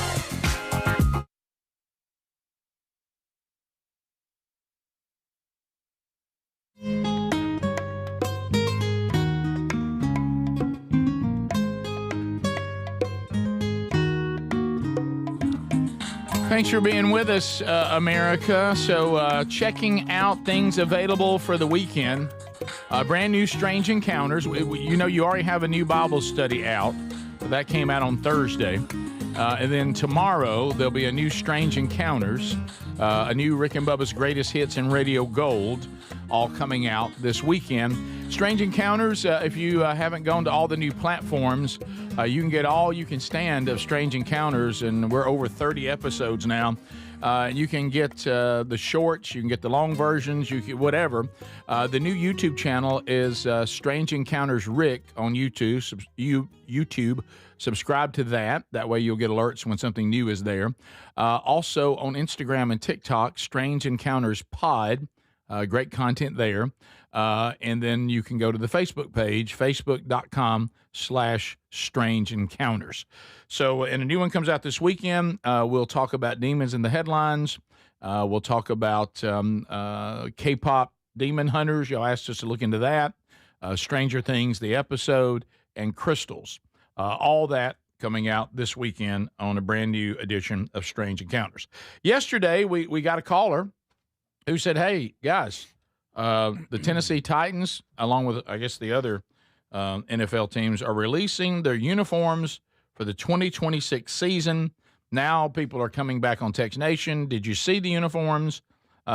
Thanks for being with us, America. So, checking out things available for the weekend. Brand new Strange Encounters. You already have a new Bible study out. That came out on Thursday. And then tomorrow, there'll be a new Strange Encounters, a new Rick and Bubba's Greatest Hits and Radio Gold, all coming out this weekend. Strange Encounters, if you haven't gone to all the new platforms, you can get all you can stand of Strange Encounters, and we're over 30 episodes now. You can get the shorts, you can get the long versions, you can whatever. The new YouTube channel is Strange Encounters Rick on YouTube. YouTube. Subscribe to that. That way you'll get alerts when something new is there. Also on Instagram and TikTok, Strange Encounters Pod. Great content there. And then you can go to the Facebook page, facebook.com/Strange Encounters. So, and a new one comes out this weekend. We'll talk about demons in the headlines. We'll talk about K-pop demon hunters. Y'all asked us to look into that. Stranger Things, the episode, and crystals. All that coming out this weekend on a brand new edition of Strange Encounters. Yesterday, we got a caller who said, hey, guys, the Tennessee Titans, along with, I guess, the other NFL teams, are releasing their uniforms for the 2026 season. Now people are coming back on Text Nation. Did you see the uniforms?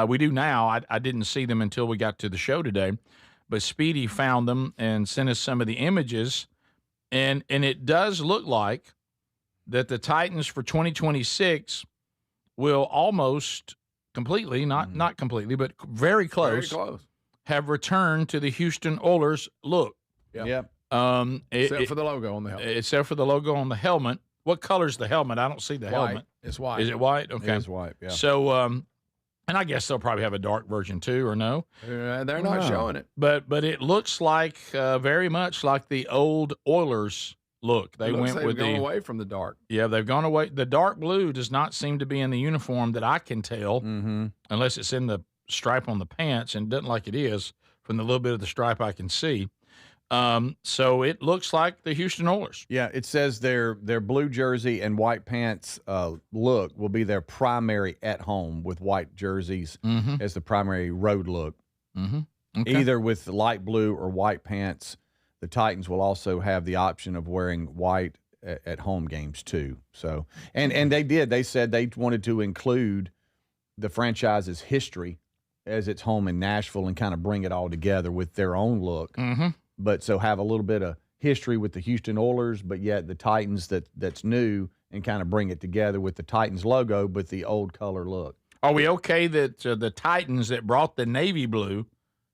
We do now. I didn't see them until we got to the show today. But Speedy found them and sent us some of the images. And it does look like that the Titans for 2026 will almost completely, not completely, but very close, have returned to the Houston Oilers look. Yeah. Except for the logo on the helmet. Except for the logo on the helmet. What color's the helmet? I don't see the helmet. It's white. Is it white? Okay. It is white, yeah. So, and I guess they'll probably have a dark version too, or no? They're not showing it. But it looks like very much like the old Oilers look. They've gone away from the dark. Yeah, they've gone away. The dark blue does not seem to be in the uniform that I can tell, unless it's in the stripe on the pants, and it doesn't like it is from the little bit of the stripe I can see. So it looks like the Houston Oilers. Yeah, it says their blue jersey and white pants look will be their primary at home, with white jerseys as the primary road look. Okay. Either with light blue or white pants. The Titans will also have the option of wearing white at home games too. So, and they said they wanted to include the franchise's history as its home in Nashville and kind of bring it all together with their own look. But so have a little bit of history with the Houston Oilers, but yet the Titans that's new, and kind of bring it together with the Titans logo, but the old color look. Are we okay that the Titans that brought the navy blue,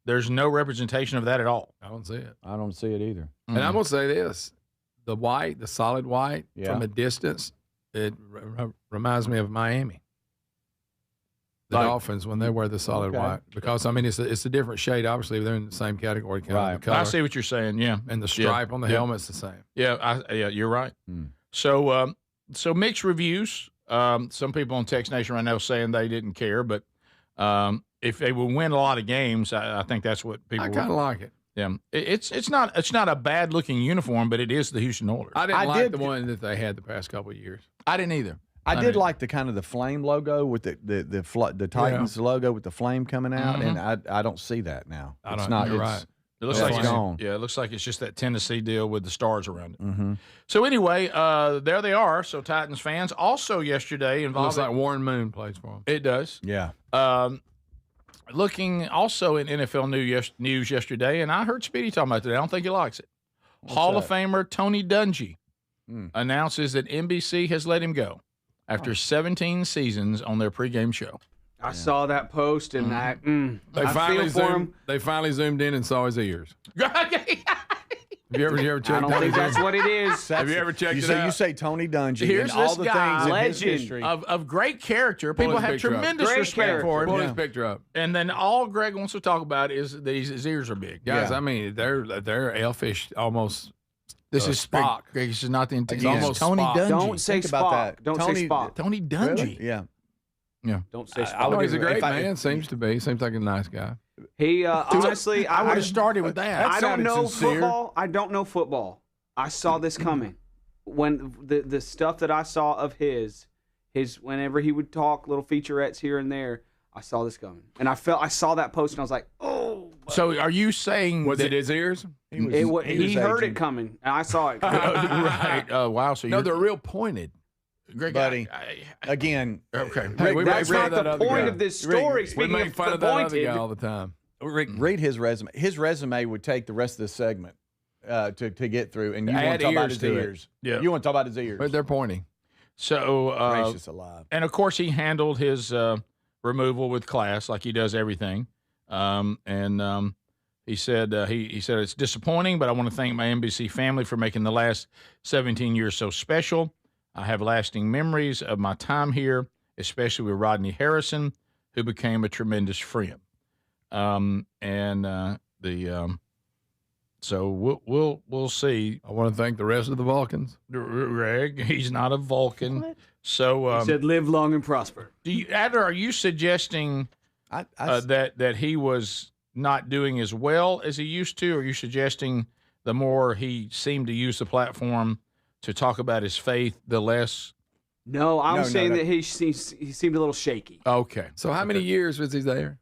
there's no representation of that at all? I don't see it. I don't see it either. And I'm going to say this. The white, the solid white, Yeah. from a distance, it reminds me of Miami. The Dolphins, when they wear the solid white. Because, I mean, it's a different shade. Obviously, they're in the same category. Kind of the color. I see what you're saying, yeah. And the stripe on the helmet's the same. Yeah, you're right. So mixed reviews. Some people on Text Nation right now saying they didn't care, but if they will win a lot of games, I think that's what people. I kind of like it. Yeah, it's not a bad looking uniform, but it is the Houston Oilers. I didn't like the one that they had the past couple of years. I didn't either. I did like the kind of the flame logo with the Titans logo with the flame coming out, and I don't see that now. You're right. It looks like it's gone. Yeah, it looks like it's just that Tennessee deal with the stars around it. So anyway, there they are. So Titans fans also yesterday involved. Looks like Warren Moon plays for them. It does. Yeah. Looking also in NFL news yesterday, and I heard Speedy talking about today. I don't think he likes it. Hall of Famer Tony Dungy announces that NBC has let him go after 17 seasons on their pregame show. I saw that post, and I They finally zoomed in and saw his ears. Have you ever checked? I don't think that's what it is. Have you ever checked it out? You say Tony Dungy. Here's and all this the guy, things in his legend history. of great character. People have tremendous respect for him. Pull his picture up. And then all Greg wants to talk about is that his ears are big. Guys, I mean, they're elfish almost This is Spock. This is not the intent. It's almost Tony Spock. Dungy. Don't say Think about Spock. that. Don't Tony- say Spock. Tony Dungy. Really? Yeah. Yeah. Don't say Spock. I would Oh, he's a agree. great If I- man. Seems to be. Seems like a nice guy. He honestly, I would have started with that. I don't sounded know sincere. football. I don't know football. I saw this coming when the stuff that I saw of his whenever he would talk little featurettes here and there. I saw this coming, and I saw that post, and I was like, oh. So are you saying Was that it his ears? He heard it coming, and I saw it coming. right? Wow. So No, you're they're real pointed. Greg, Buddy. Again, okay. Hey, we That's make not fun of that the other point guy. of this story. We Speaking make of fun of that other pointed, guy all the time. Rick, read his resume. His resume would take the rest of the segment to get through, and you want Add to talk about ears his to it. ears. Yeah. You want to talk about his ears. But they're pointing. So Gracious alive. and of course he handled his removal with class, like he does everything. He said he said it's disappointing, but I want to thank my NBC family for making the last 17 years so special. I have lasting memories of my time here, especially with Rodney Harrison, who became a tremendous friend. So we'll see. I want to thank the rest of the Vulcans. Greg, he's not a Vulcan. What? So he said, "Live long and prosper." Adler, are you suggesting that he was not doing as well as he used to? Or are you suggesting the more he seemed to use the platform to talk about his faith, the less? No, I'm No, saying no. that he seemed a little shaky. Okay. So how many years was he there?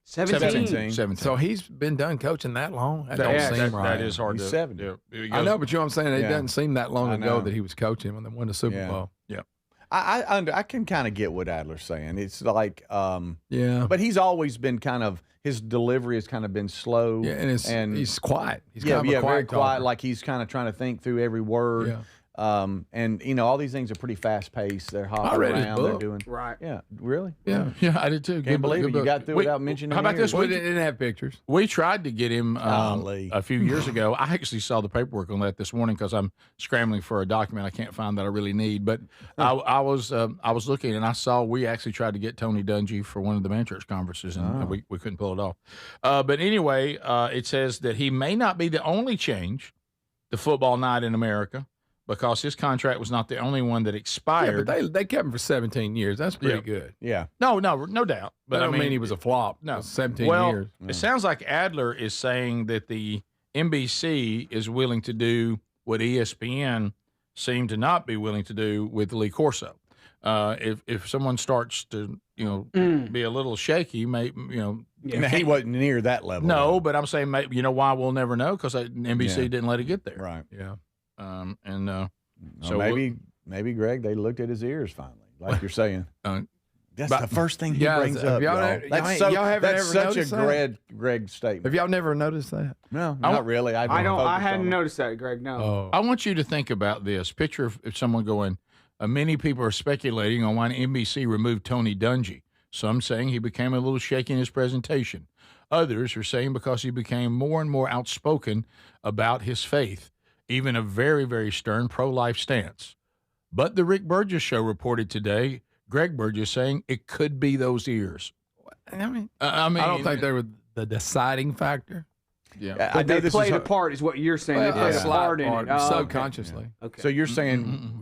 17. So he's been done coaching that long? That Yeah, don't seem right. that is hard He's to 70. yeah. I know, but you know what I'm saying? It Yeah. doesn't seem that long I ago know. that he was coaching when they won the Super Yeah. Bowl. Yeah. I can kind of get what Adler's saying. It's like, Yeah. but he's always been kind of, his delivery has kind of been slow. Yeah, and he's quiet. He's yeah, kind of a very quiet quiet. talker. Like he's kind of trying to think through every word. Yeah. And all these things are pretty fast paced. They're hopping read his around. They're book. doing Right. Yeah, really. Yeah. Yeah, I did too. Can't believe it. You got through without mentioning. How about ears. this? We didn't have pictures. We tried to get him Golly. a few years ago. I actually saw the paperwork on that this morning because I'm scrambling for a document I can't find that I really need. But I was looking and I saw we actually tried to get Tony Dungy for one of the Man Church conferences and we couldn't pull it off. But anyway, it says that he may not be the only change to football night in America, because his contract was not the only one that Yeah, expired. but they kept him for 17 years. That's pretty Yeah. good. Yeah. No doubt. But I mean he was a flop. No. 17 well, years. it sounds like Adler is saying that the NBC is willing to do what ESPN seemed to not be willing to do with Lee Corso. If someone starts to be a little shaky, And he wasn't near that level. no, but I'm saying maybe, why we'll never know, because NBC Yeah. didn't let it get there. Right. Yeah. So maybe Greg, they looked at his ears finally, like you're saying. That's the first thing he Guys, brings have up. y'all Y'all. ever- That's y'all so. haven't That's ever such a noticed that? Greg statement. Have y'all never noticed that? No, not really. I hadn't noticed that, Greg. No. Oh. I want you to think about this. Picture of someone going, many people are speculating on why NBC removed Tony Dungy. Some saying he became a little shaky in his presentation. Others are saying because he became more and more outspoken about his faith, even a very, very stern pro-life stance. But the Rick Burgess show reported today, Greg Burgess saying it could be those ears. I mean, I I don't think they were the deciding factor. Yeah. But they played a part, is what you're saying. They played a part in it. Oh, subconsciously. Okay. So you're saying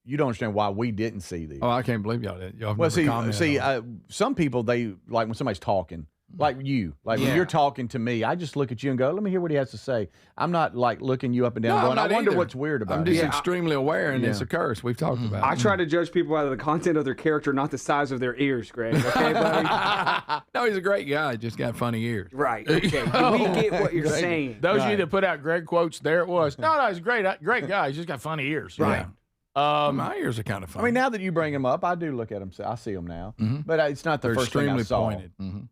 you don't understand why we didn't see these. Oh, I can't believe y'all did. Y'all have Well, never commented see, on it. some people, they like when somebody's talking, like you, like when Yeah. you're talking to me, I just look at you and go, let me hear what he has to say. I'm not like looking you up and down, No, going, I'm I not wonder either. what's weird about I'm it. just extremely aware, and Yeah. it's a curse. We've talked about I it. try to judge people out of the content of their character, not the size of their ears, Greg. Okay, buddy? No, he's a great guy. Just got funny ears. Right. Okay. We get what you're saying. Those of you that put out Greg quotes, there it was. No, he's a great guy. He's just got funny ears. Right. My ears are kind of I funny. mean, now that you bring them up, I do look at them. I see them now, but it's not the They're first thing I extremely saw. pointed.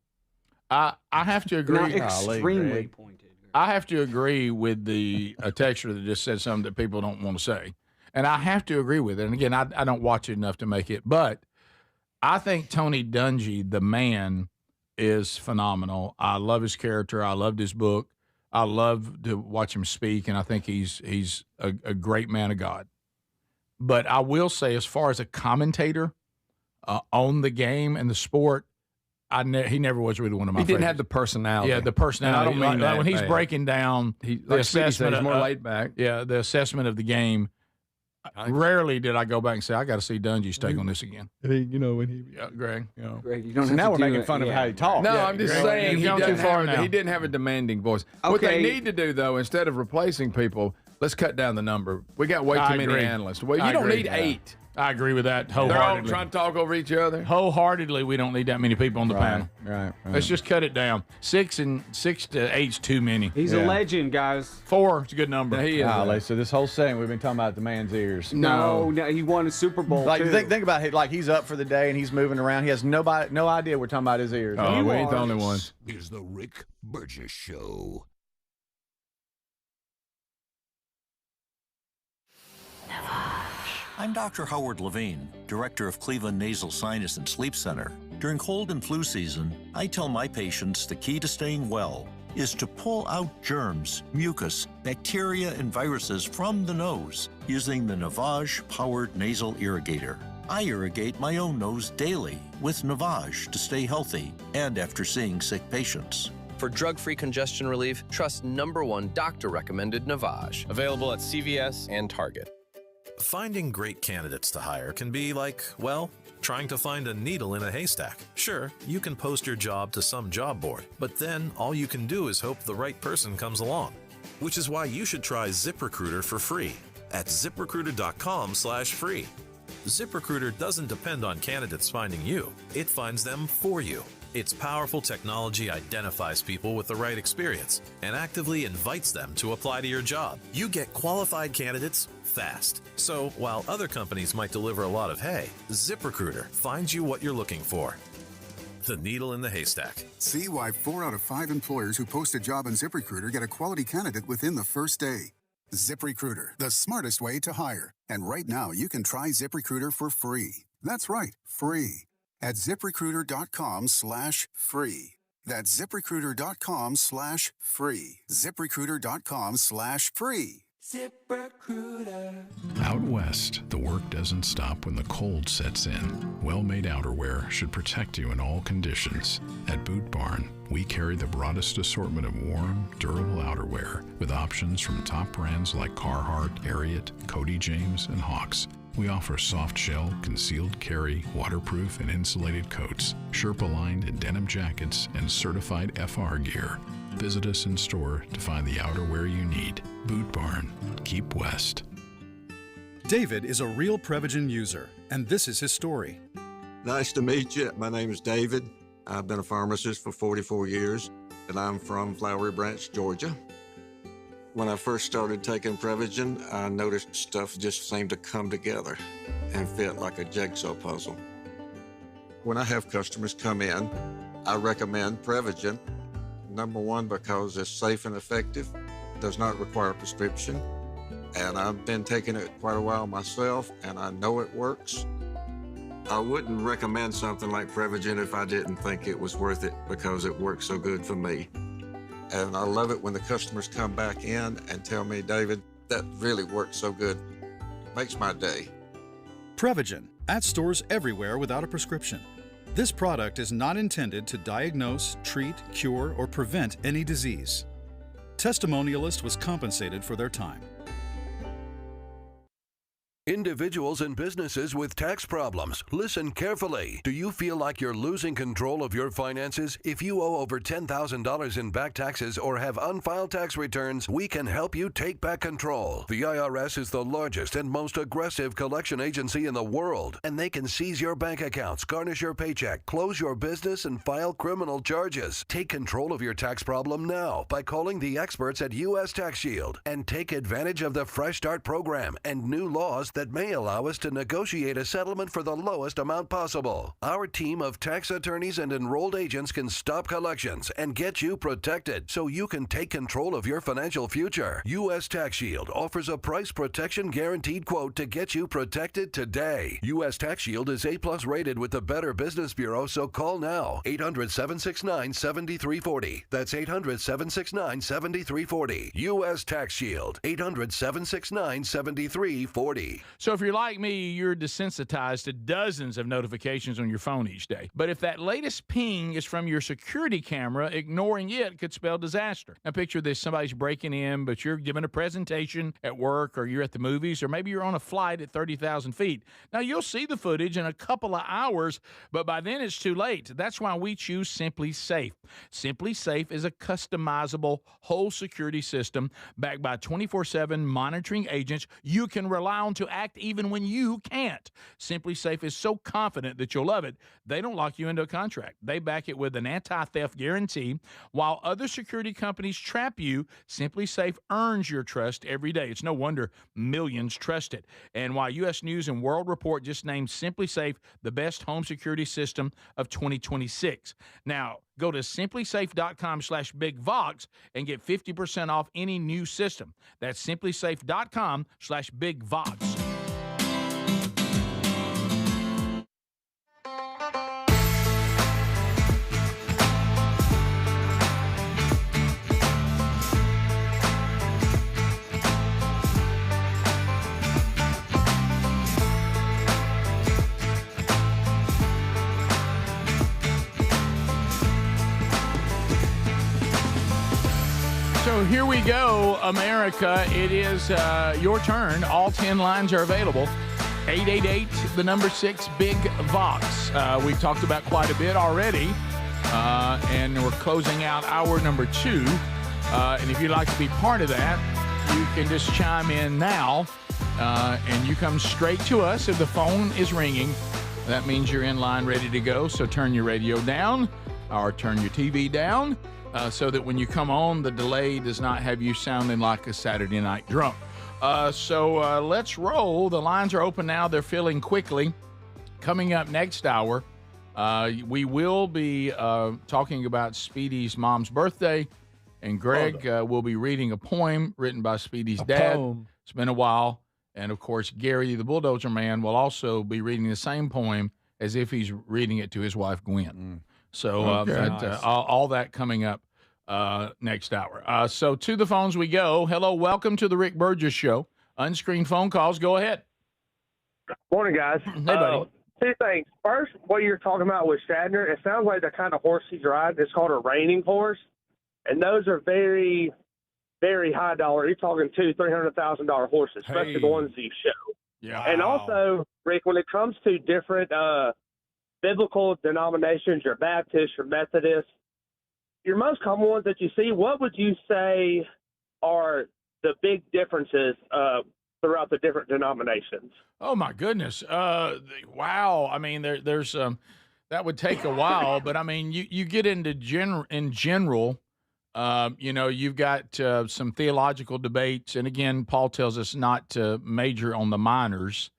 I have to agree. Not extremely Greg. pointed. I have to agree with a texter that just said something that people don't want to say. And I have to agree with it. And again, I don't watch it enough to make it. But I think Tony Dungy, the man, is phenomenal. I love his character. I loved his book. I love to watch him speak. And I think he's a great man of God. But I will say, as far as a commentator on the game and the sport, he never was really one of my He didn't favorites. have the personality. Yeah, the personality. And I don't mean like that when he's bad. breaking down the like Speedy said, assessment, he's more laid back. Yeah, the assessment of the game. Rarely did I go back and say, I got to see Dungy's take on this again. Greg. Greg, you don't So have now to we're do making it. fun of Yeah. how he talks. No, I'm just Greg, saying he you're going too doesn't far have, now. he didn't have a demanding voice. What they Okay. need to do, though, instead of replacing people, let's cut down the number. We got way I too many agree. analysts. Well, I you don't agree. need 8. I agree with that They're all wholeheartedly. trying to talk over each other. Wholeheartedly, we don't need that many people on the panel. Right. Let's just cut it down. 6 to 8's too many. He's a legend, guys. 4 is a good number. Yeah, he is. Golly, so this whole segment we've been talking about the man's ears. No, he won a Super Bowl. Like too. think about it. Like he's up for the day and he's moving around. He has no idea we're talking about his ears. Oh, we ain't the only one. Is the Rick Burgess Show. I'm Dr. Howard Levine, Director of Cleveland Nasal Sinus and Sleep Center. During cold and flu season, I tell my patients the key to staying well is to pull out germs, mucus, bacteria, and viruses from the nose using the Navage-powered nasal irrigator. I irrigate my own nose daily with Navage to stay healthy and after seeing sick patients. For drug-free congestion relief, trust #1 doctor-recommended Navage. Available at CVS and Target. Finding great candidates to hire can be like, well, trying to find a needle in a haystack. Sure, you can post your job to some job board, but then all you can do is hope the right person comes along. Which is why you should try ZipRecruiter for free at ZipRecruiter.com/free. ZipRecruiter doesn't depend on candidates finding you. It finds them for you. Its powerful technology identifies people with the right experience and actively invites them to apply to your job. You get qualified candidates fast. So while other companies might deliver a lot of hay, ZipRecruiter finds you what you're looking for. The needle in the haystack. See why 4 out of 5 employers who post a job on ZipRecruiter get a quality candidate within the first day. ZipRecruiter, the smartest way to hire. And right now, you can try ZipRecruiter for free. That's right, free. At ZipRecruiter.com/free. That's ZipRecruiter.com/free. ZipRecruiter.com/free. ZipRecruiter. Out west, the work doesn't stop when the cold sets in. Well-made outerwear should protect you in all conditions. At Boot Barn, we carry the broadest assortment of warm, durable outerwear with options from top brands like Carhartt, Ariat, Cody James, and Hawks. We offer soft shell, concealed carry, waterproof and insulated coats, Sherpa-lined denim jackets, and certified FR gear. Visit us in store to find the outerwear you need. Boot Barn. Keep west. David is a real Prevagen user, and this is his story. Nice to meet you. My name is David. I've been a pharmacist for 44 years, and I'm from Flowery Branch, Georgia. When I first started taking Prevagen, I noticed stuff just seemed to come together and fit like a jigsaw puzzle. When I have customers come in, I recommend Prevagen. #1, because it's safe and effective, does not require a prescription, and I've been taking it quite a while myself, and I know it works. I wouldn't recommend something like Prevagen if I didn't think it was worth it because it works so good for me. And I love it when the customers come back in and tell me, David, that really works so good. Makes my day. Prevagen, at stores everywhere without a prescription. This product is not intended to diagnose, treat, cure, or prevent any disease. Testimonialist was compensated for their time. Individuals and businesses with tax problems, listen carefully. Do you feel like you're losing control of your finances? If you owe over $10,000 in back taxes or have unfiled tax returns, we can help you take back control. The IRS is the largest and most aggressive collection agency in the world, and they can seize your bank accounts, garnish your paycheck, close your business, and file criminal charges. Take control of your tax problem now by calling the experts at U.S. Tax Shield and take advantage of the Fresh Start program and new laws that may allow us to negotiate a settlement for the lowest amount possible. Our team of tax attorneys and enrolled agents can stop collections and get you protected so you can take control of your financial future. U.S. Tax Shield offers a price protection guaranteed quote to get you protected today. U.S. Tax Shield is A+ rated with the Better Business Bureau, so call now. 800-769-7340. That's 800-769-7340. U.S. Tax Shield. 800-769-7340. So if you're like me, you're desensitized to dozens of notifications on your phone each day. But if that latest ping is from your security camera, ignoring it could spell disaster. Now picture this, somebody's breaking in, but you're giving a presentation at work, or you're at the movies, or maybe you're on a flight at 30,000 feet. Now you'll see the footage in a couple of hours, but by then it's too late. That's why we choose Simply Safe. Simply Safe is a customizable whole security system backed by 24/7 monitoring agents you can rely on to act even when you can't. Simply Safe is so confident that you'll love it, they don't lock you into a contract. They back it with an anti-theft guarantee. While other security companies trap you, Simply Safe earns your trust every day. It's no wonder millions trust it. And while U.S. News and World Report just named Simply Safe the best home security system of 2026. Now, go to simplysafe.com/bigvox and get 50% off any new system. That's simplysafe.com/bigvox. So here we go, America. It is your turn. All 10 lines are available. 888-6-BIG-VOX. We've talked about quite a bit already, and we're closing out hour number 2. And if you'd like to be part of that, you can just chime in now, and you come straight to us. If the phone is ringing, that means you're in line ready to go. So turn your radio down or turn your TV down. So that when you come on, the delay does not have you sounding like a Saturday night drunk. So let's roll. The lines are open now. They're filling quickly. Coming up next hour, we will be talking about Speedy's mom's birthday, and Greg will be reading a poem written by Speedy's dad. Poem. It's been a while. And, of course, Gary, the Bulldozer Man, will also be reading the same poem as if he's reading it to his wife, Gwen. So all that coming up next hour. So to the phones we go. Hello, welcome to the Rick Burgess Show. Unscreened phone calls. Go ahead. Morning, guys. Hey, buddy. 2 things. First, what you're talking about with Shatner, it sounds like the kind of horse he's riding. It's called a reining horse, and those are very, very high dollar. You're talking $200,000-$300,000 horses, especially the ones you show. Yeah. And also, Rick, when it comes to different biblical denominations, your Baptist, your Methodist, your most common ones that you see, what would you say are the big differences throughout the different denominations? Oh, my goodness. Wow. I mean, there's that would take a while, but I mean, you get into in general, you've got some theological debates. And again, Paul tells us not to major on the minors.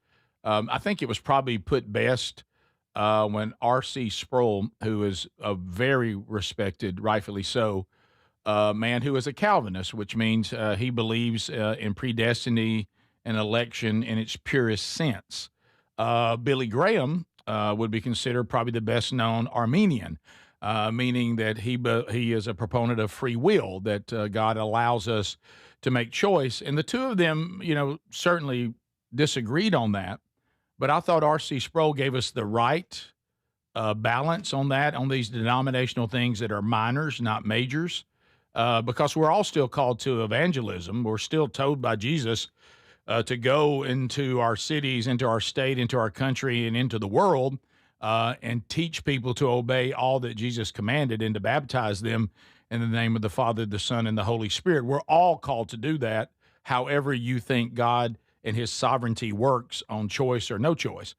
I think it was probably put best when R.C. Sproul, who is a very respected, rightfully so, man who is a Calvinist, which means he believes in predestiny and election in its purest sense. Billy Graham would be considered probably the best known Arminian, meaning that he is a proponent of free will, that God allows us to make choice. And the two of them, certainly disagreed on that. But I thought R.C. Sproul gave us the right balance on that, on these denominational things that are minors, not majors, because we're all still called to evangelism. We're still told by Jesus to go into our cities, into our state, into our country, and into the world, and teach people to obey all that Jesus commanded and to baptize them in the name of the Father, the Son, and the Holy Spirit. We're all called to do that, however you think God and his sovereignty works on choice or no choice.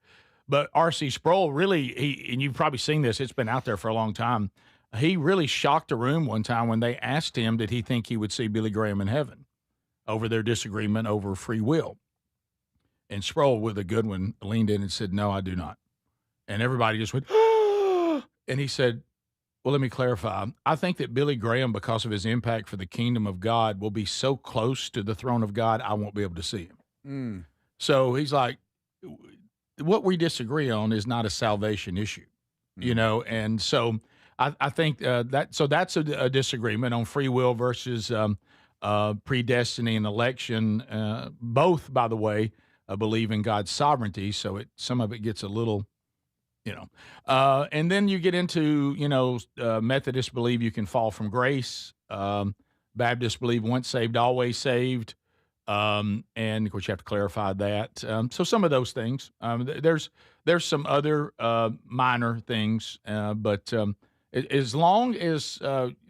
But R.C. Sproul really, and you've probably seen this, it's been out there for a long time, he really shocked the room one time when they asked him, did he think he would see Billy Graham in heaven over their disagreement over free will? And Sproul, with a good one, leaned in and said, no, I do not. And everybody just went, and he said, well, let me clarify. I think that Billy Graham, because of his impact for the kingdom of God, will be so close to the throne of God, I won't be able to see him. So he's like, what we disagree on is not a salvation issue, and so I think that's a disagreement on free will versus predestiny and election. Both, by the way, believe in God's sovereignty. So some of it gets a little, and then you get into, Methodists believe you can fall from grace. Baptists believe once saved, always saved. And of course you have to clarify that. So some of those things, there's some other, minor things, but, as long as,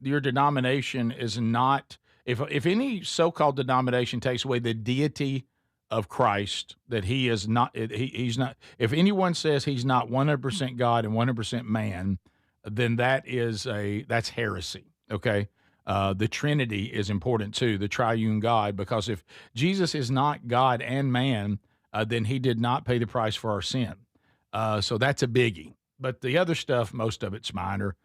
your denomination is not, if any so-called denomination takes away the deity of Christ, that he is not, he's not, if anyone says he's not 100% God and 100% man, then that's heresy. Okay. The Trinity is important too, the triune God, because if Jesus is not God and man, then he did not pay the price for our sin. So that's a biggie. But the other stuff, most of it's minor,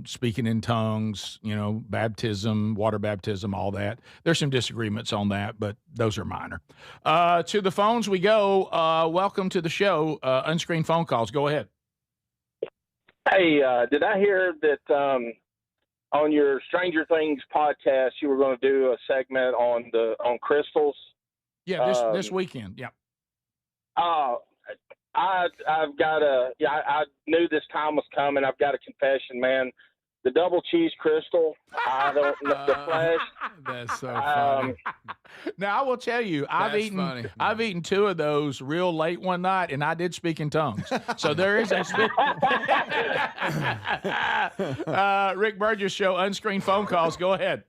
speaking in tongues, baptism, water baptism, all that. There's some disagreements on that, but those are minor. To the phones we go. Welcome to the show. Unscreened phone calls. Go ahead. Hey, did I hear that on your Stranger Things podcast you were going to do a segment on crystals? Yeah, this weekend. Yeah. I've got I knew this time was coming. I've got a confession, man. The double cheese crystal, I don't know the flesh. That's so funny. Now I will tell you, I've eaten 2 of those real late one night, and I did speak in tongues. So there is a Rick Burgess Show, unscreened phone calls. Go ahead.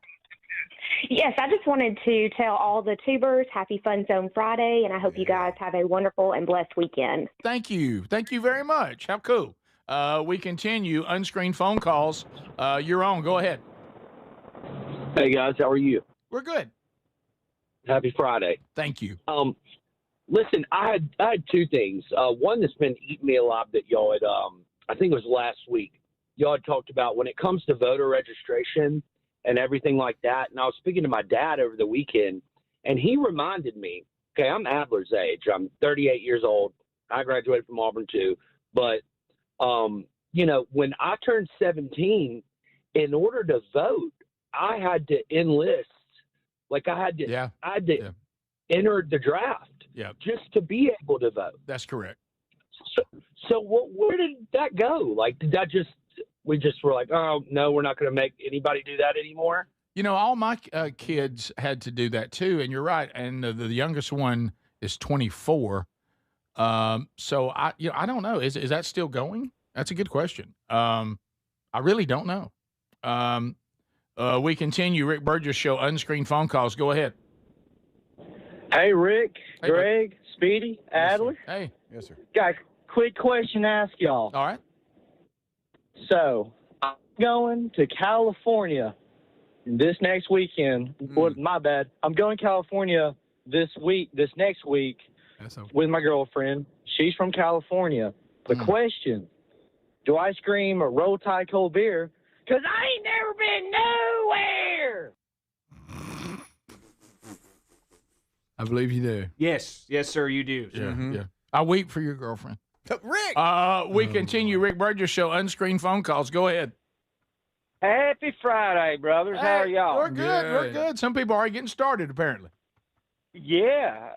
Yes, I just wanted to tell all the tubers happy Fun Zone Friday, and I hope you guys have a wonderful and blessed weekend. Thank you. Thank you very much. How cool. We continue. Unscreened phone calls. You're on. Go ahead. Hey, guys. How are you? We're good. Happy Friday. Thank you. Listen, I had 2 things. One that's been eating me alive that y'all had, I think it was last week, y'all had talked about when it comes to voter registration and everything like that. And I was speaking to my dad over the weekend, and he reminded me, okay, I'm Adler's age. I'm 38 years old. I graduated from Auburn too. But, when I turned 17, in order to vote, I had to enlist. Like I had to enter the draft just to be able to vote. That's correct. So where did that go? Like, did that we just were like, oh, no, we're not going to make anybody do that anymore? All my kids had to do that too, and you're right. And the youngest one is 24. So I don't know. Is that still going? That's a good question. I really don't know. We continue. Rick Burgess Show, unscreened phone calls. Go ahead. Hey, Rick, Greg, Speedy, Adler. Hey. Yes, sir. Got a quick question to ask y'all. All right. So, I'm going to California this next weekend. Well, my bad. I'm going to California this next week with my girlfriend. She's from California. The question, do I scream a Roll Tide cold beer? Because I ain't never been nowhere. I believe you do. Yes, sir, you do. Yeah. I wait for your girlfriend. Rick. We continue. Rick Burgess Show, unscreened phone calls. Go ahead. Happy Friday, brothers. How are y'all? We're good. We're good. Some people are already getting started, apparently. Yeah.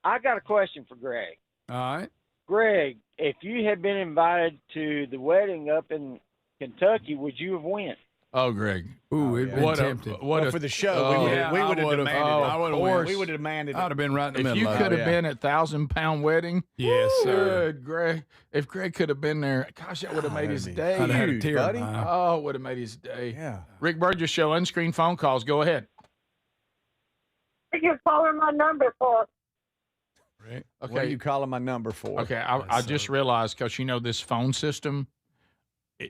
I got a question for Greg. All right. Greg, if you had been invited to the wedding up in Kentucky, would you have went? Oh, Greg. Ooh, it'd been tempting. For the show, we would have demanded it. I would have. We would have demanded it. I'd have been right in the If middle you of could it. have been at 1,000-pound wedding. Yes, sir. Good, Greg. If Greg could have been there, gosh, that would have made his day. I'd have had a tear, buddy. man. Oh, it would have made his day. Yeah. Rick Burgess Show, unscreened phone calls. Go ahead. You're calling my number for. Right. Okay. What are you calling my number for? Okay, I just realized, because this phone system,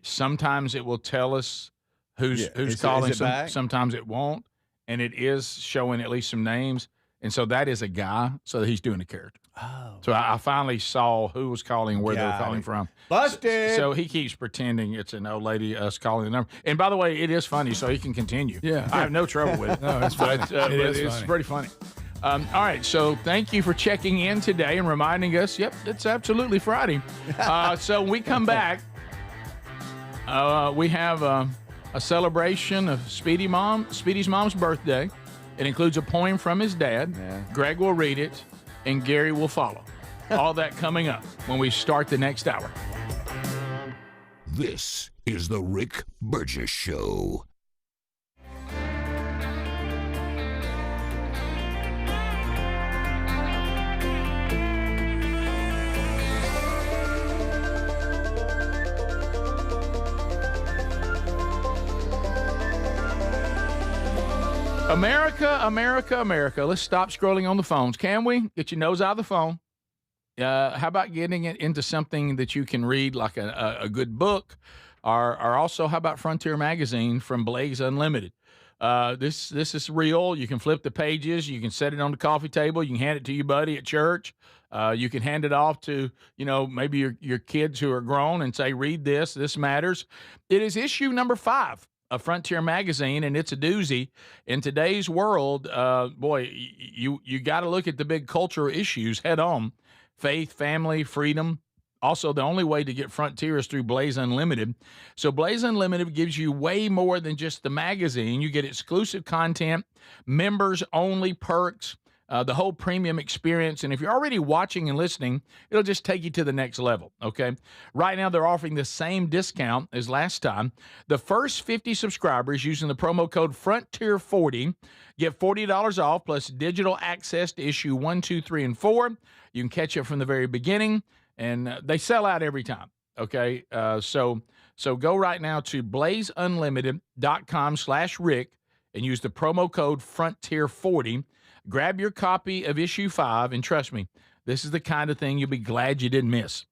sometimes it will tell us who's calling. Is it back? Sometimes it won't, and it is showing at least some names, and so that is a guy. So he's doing a character. Oh. So I finally saw who was calling, where they were calling from. Busted. So he keeps pretending it's an old lady, us calling the number. And by the way, it is funny, so he can continue. Yeah. I have no trouble with it. No, it's funny. It's funny. pretty funny. All right, so thank you for checking in today and reminding us, yep, it's absolutely Friday. So when we come back, we have a celebration of Speedy's mom's birthday. It includes a poem from his dad. Yeah. Greg will read it. and Gary will follow. All that coming up when we start the next hour. This is the Rick Burgess Show. America, America, America. Let's stop scrolling on the phones. Can we? Get your nose out of the phone. How about getting it into something that you can read, like a good book, or also how about Frontier Magazine from Blaze Unlimited? This is real. You can flip the pages. You can set it on the coffee table. You can hand it to your buddy at church. You can hand it off to, maybe your kids who are grown and say, read this. This matters. It is issue number 5 of Frontier Magazine, and it's a doozy. In today's world, you got to look at the big cultural issues head on. Faith, family, freedom. Also, the only way to get Frontier is through Blaze Unlimited. So Blaze Unlimited gives you way more than just the magazine. You get exclusive content, members-only perks, the whole premium experience. And if you're already watching and listening, it'll just take you to the next level, okay? Right now, they're offering the same discount as last time. The first 50 subscribers using the promo code Frontier40 get $40 off plus digital access to issue 1, 2, 3, and 4. You can catch it from the very beginning, and they sell out every time, okay? So go right now to blazeunlimited.com/Rick and use the promo code Frontier40. Grab your copy of issue 5, and trust me, this is the kind of thing you'll be glad you didn't miss.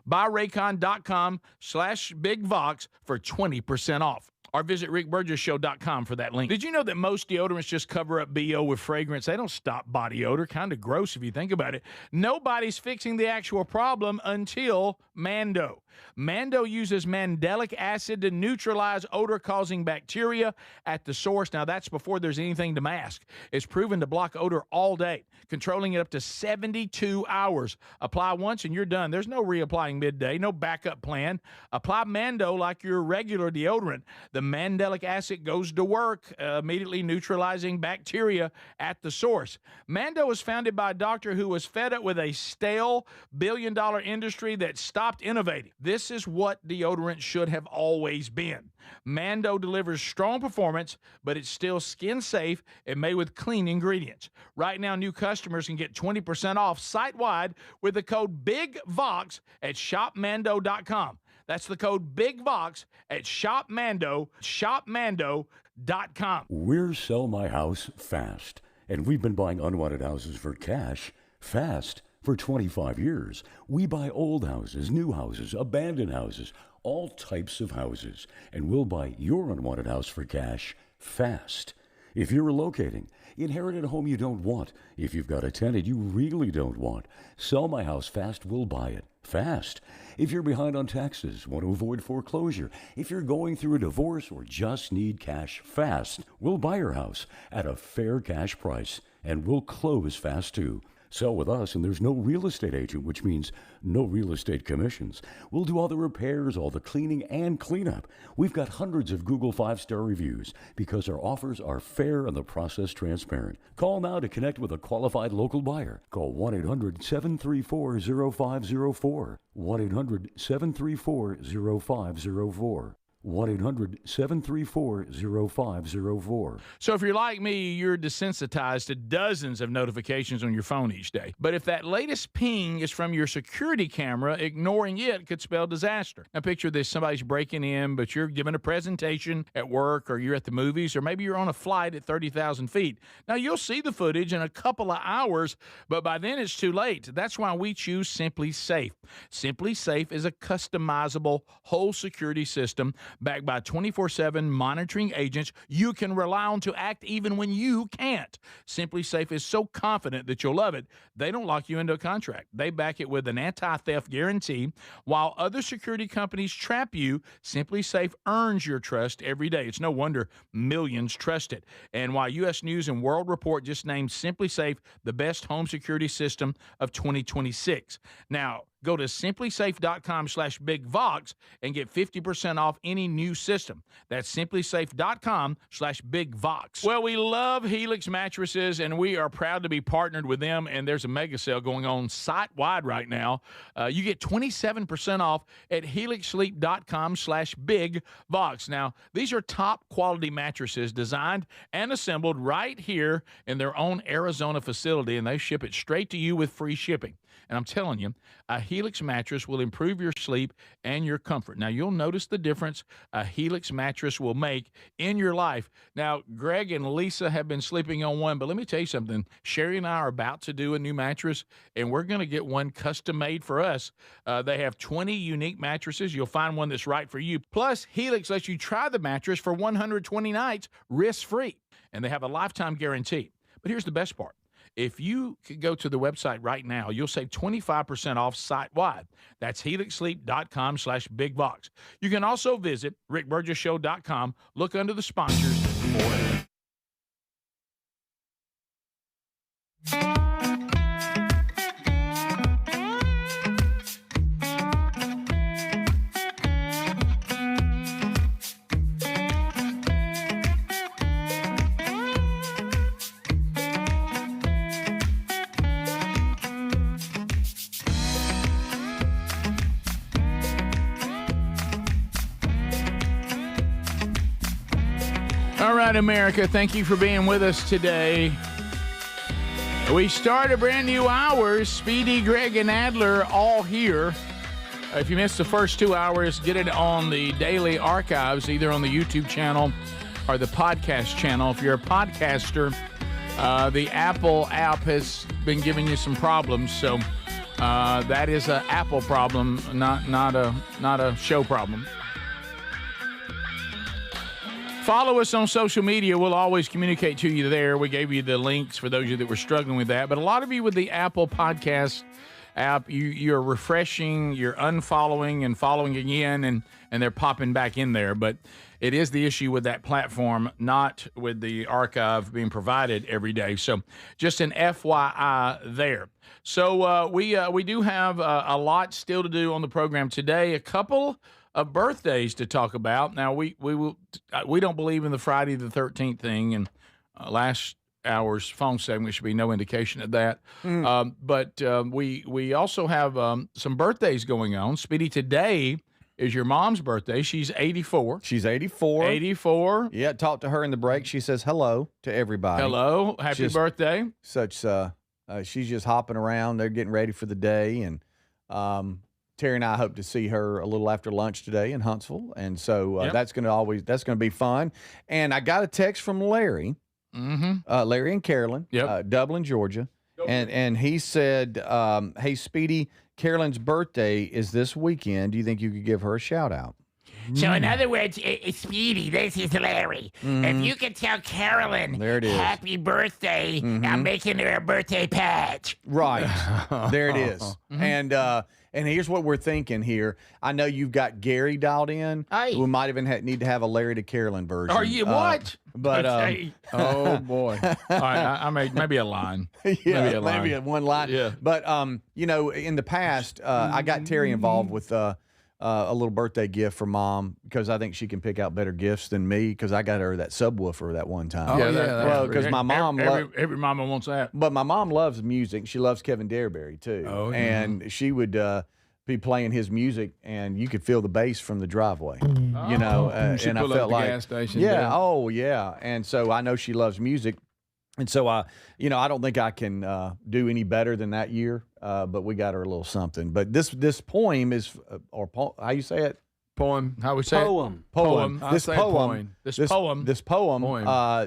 BuyRaycon.com/BigVox for 20% off. Or visit rickburgessshow.com for that link. Did you know that most deodorants just cover up BO with fragrance? They don't stop body odor. Kind of gross if you think about it. Nobody's fixing the actual problem until Mando. Mando uses mandelic acid to neutralize odor-causing bacteria at the source. Now, that's before there's anything to mask. It's proven to block odor all day, controlling it up to 72 hours. Apply once and you're done. There's no reapplying midday, no backup plan. Apply Mando like your regular deodorant. The mandelic acid goes to work, immediately neutralizing bacteria at the source. Mando was founded by a doctor who was fed up with a stale billion-dollar industry that stopped innovating. This is what deodorant should have always been. Mando delivers strong performance, but it's still skin safe and made with clean ingredients. Right now, new customers can get 20% off site-wide with the code BIGVOX at shopmando.com. That's the code BIGVOX at shopmando.com. We're Sell My House Fast, and we've been buying unwanted houses for cash fast for 25 years. We buy old houses, new houses, abandoned houses, all types of houses, and we'll buy your unwanted house for cash fast. If you're relocating, inherited a home you don't want, if you've got a tenant you really don't want, Sell My House Fast will buy it fast. If you're behind on taxes, want to avoid foreclosure, if you're going through a divorce or just need cash fast, we'll buy your house at a fair cash price, and we'll close fast too. Sell with us, and there's no real estate agent, which means no real estate commissions. We'll do all the repairs, all the cleaning, and cleanup. We've got hundreds of Google 5-star reviews because our offers are fair and the process transparent. Call now to connect with a qualified local buyer. Call 1-800-734-0504. 1-800-734-0504. 1-800-734-0504. So if you're like me, you're desensitized to dozens of notifications on your phone each day. But if that latest ping is from your security camera, ignoring it could spell disaster. Now picture this, somebody's breaking in, but you're giving a presentation at work, or you're at the movies, or maybe you're on a flight at 30,000 feet. Now you'll see the footage in a couple of hours, but by then it's too late. That's why we choose Simply Safe. Simply Safe is a customizable whole security system backed by 24/7 monitoring agents you can rely on to act even when you can't. Simply Safe is so confident that you'll love it, they don't lock you into a contract. They back it with an anti-theft guarantee. While other security companies trap you, Simply Safe earns your trust every day. It's no wonder millions trust it. And while U.S. News and World Report just named Simply Safe the best home security system of 2026. Now, go to simplysafe.com/bigvox and get 50% off any new system. That's simplysafe.com/bigvox. Well, we love Helix mattresses, and we are proud to be partnered with them, and there's a mega sale going on site-wide right now. You get 27% off at helixsleep.com/bigvox. Now, these are top-quality mattresses designed and assembled right here in their own Arizona facility, and they ship it straight to you with free shipping. And I'm telling you, a Helix mattress will improve your sleep and your comfort. Now, you'll notice the difference a Helix mattress will make in your life. Now, Greg and Lisa have been sleeping on one, but let me tell you something. Sherry and I are about to do a new mattress, and we're going to get one custom made for us. They have 20 unique mattresses. You'll find one that's right for you. Plus, Helix lets you try the mattress for 120 nights risk-free, and they have a lifetime guarantee. But here's the best part. If you could go to the website right now, you'll save 25% off site-wide. That's helixsleep.com/bigvox. You can also visit rickburgesshow.com. Look under the sponsors for it. All right, America, thank you for being with us today. We start a brand new hour. Speedy, Greg, and Adler all here. If you missed the first 2 hours, get it on the daily archives, either on the YouTube channel or the podcast channel. If you're a podcaster, the Apple app has been giving you some problems, so that is an Apple problem, not a show problem. Follow us on social media. We'll always communicate to you there. We gave you the links for those of you that were struggling with that. But a lot of you with the Apple Podcast app, you're refreshing, you're unfollowing and following again, and they're popping back in there. But it is the issue with that platform, not with the archive being provided every day. So just an FYI there. So we do have a lot still to do on the program today. A couple of birthdays to talk about. Now we don't believe in the Friday the 13th thing, and last hour's phone segment should be no indication of that. But we also have some birthdays going on. Speedy, today is your mom's birthday. She's 84. She's 84. 84. Yeah, talked to her in the break. She says hello to everybody. Hello, happy birthday. She's just hopping around. They're getting ready for the day, and Terry and I hope to see her a little after lunch today in Huntsville, and so that's going to be fun. And I got a text from Larry, Larry and Carolyn, Dublin, Georgia, and he said, "Hey, Speedy, Carolyn's birthday is this weekend. Do you think you could give her a shout out?" So in other words, Speedy, this is Larry. If you could tell Carolyn there it is. Happy birthday, I'm making her a birthday patch. Right. There it is. And here's what we're thinking here. I know you've got Gary dialed in. Hey. We might even need to have a Larry to Carolyn version. Are you what? But oh boy. All right, I maybe a line. Yeah, maybe one line. Yeah. But in the past, I got Terry involved with a little birthday gift for Mom, because I think she can pick out better gifts than me, because I got her that subwoofer that one time. Because my mom every mama wants that. But my mom loves music. She loves Kevin Dareberry too. And she would be playing his music, and you could feel the bass from the driveway. And I felt like gas station. Yeah. And so I know she loves music. And so I don't think I can do any better than that year. But we got her a little something. But this poem is, how you say it? Poem. How we say it? Poem. This poem.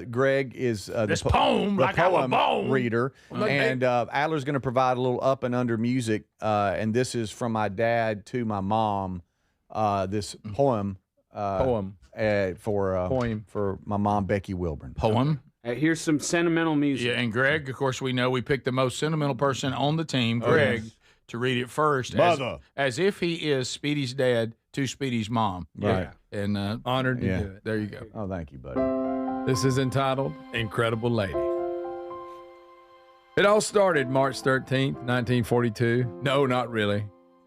Greg is this poem, the like poem our bone reader, and Adler's going to provide a little up and under music. And this is from my dad to my mom. This poem Poem. For my mom, Becky Wilburn. Poem. Here's some sentimental music. Yeah, and Greg, of course, we know we picked the most sentimental person on the team, Greg, to read it first. Mother. As if he is Speedy's dad to Speedy's mom. Right. And honored to do it. There you go. Oh, thank you, buddy. This is entitled Incredible Lady. It all started March 13th, 1942. No, not really.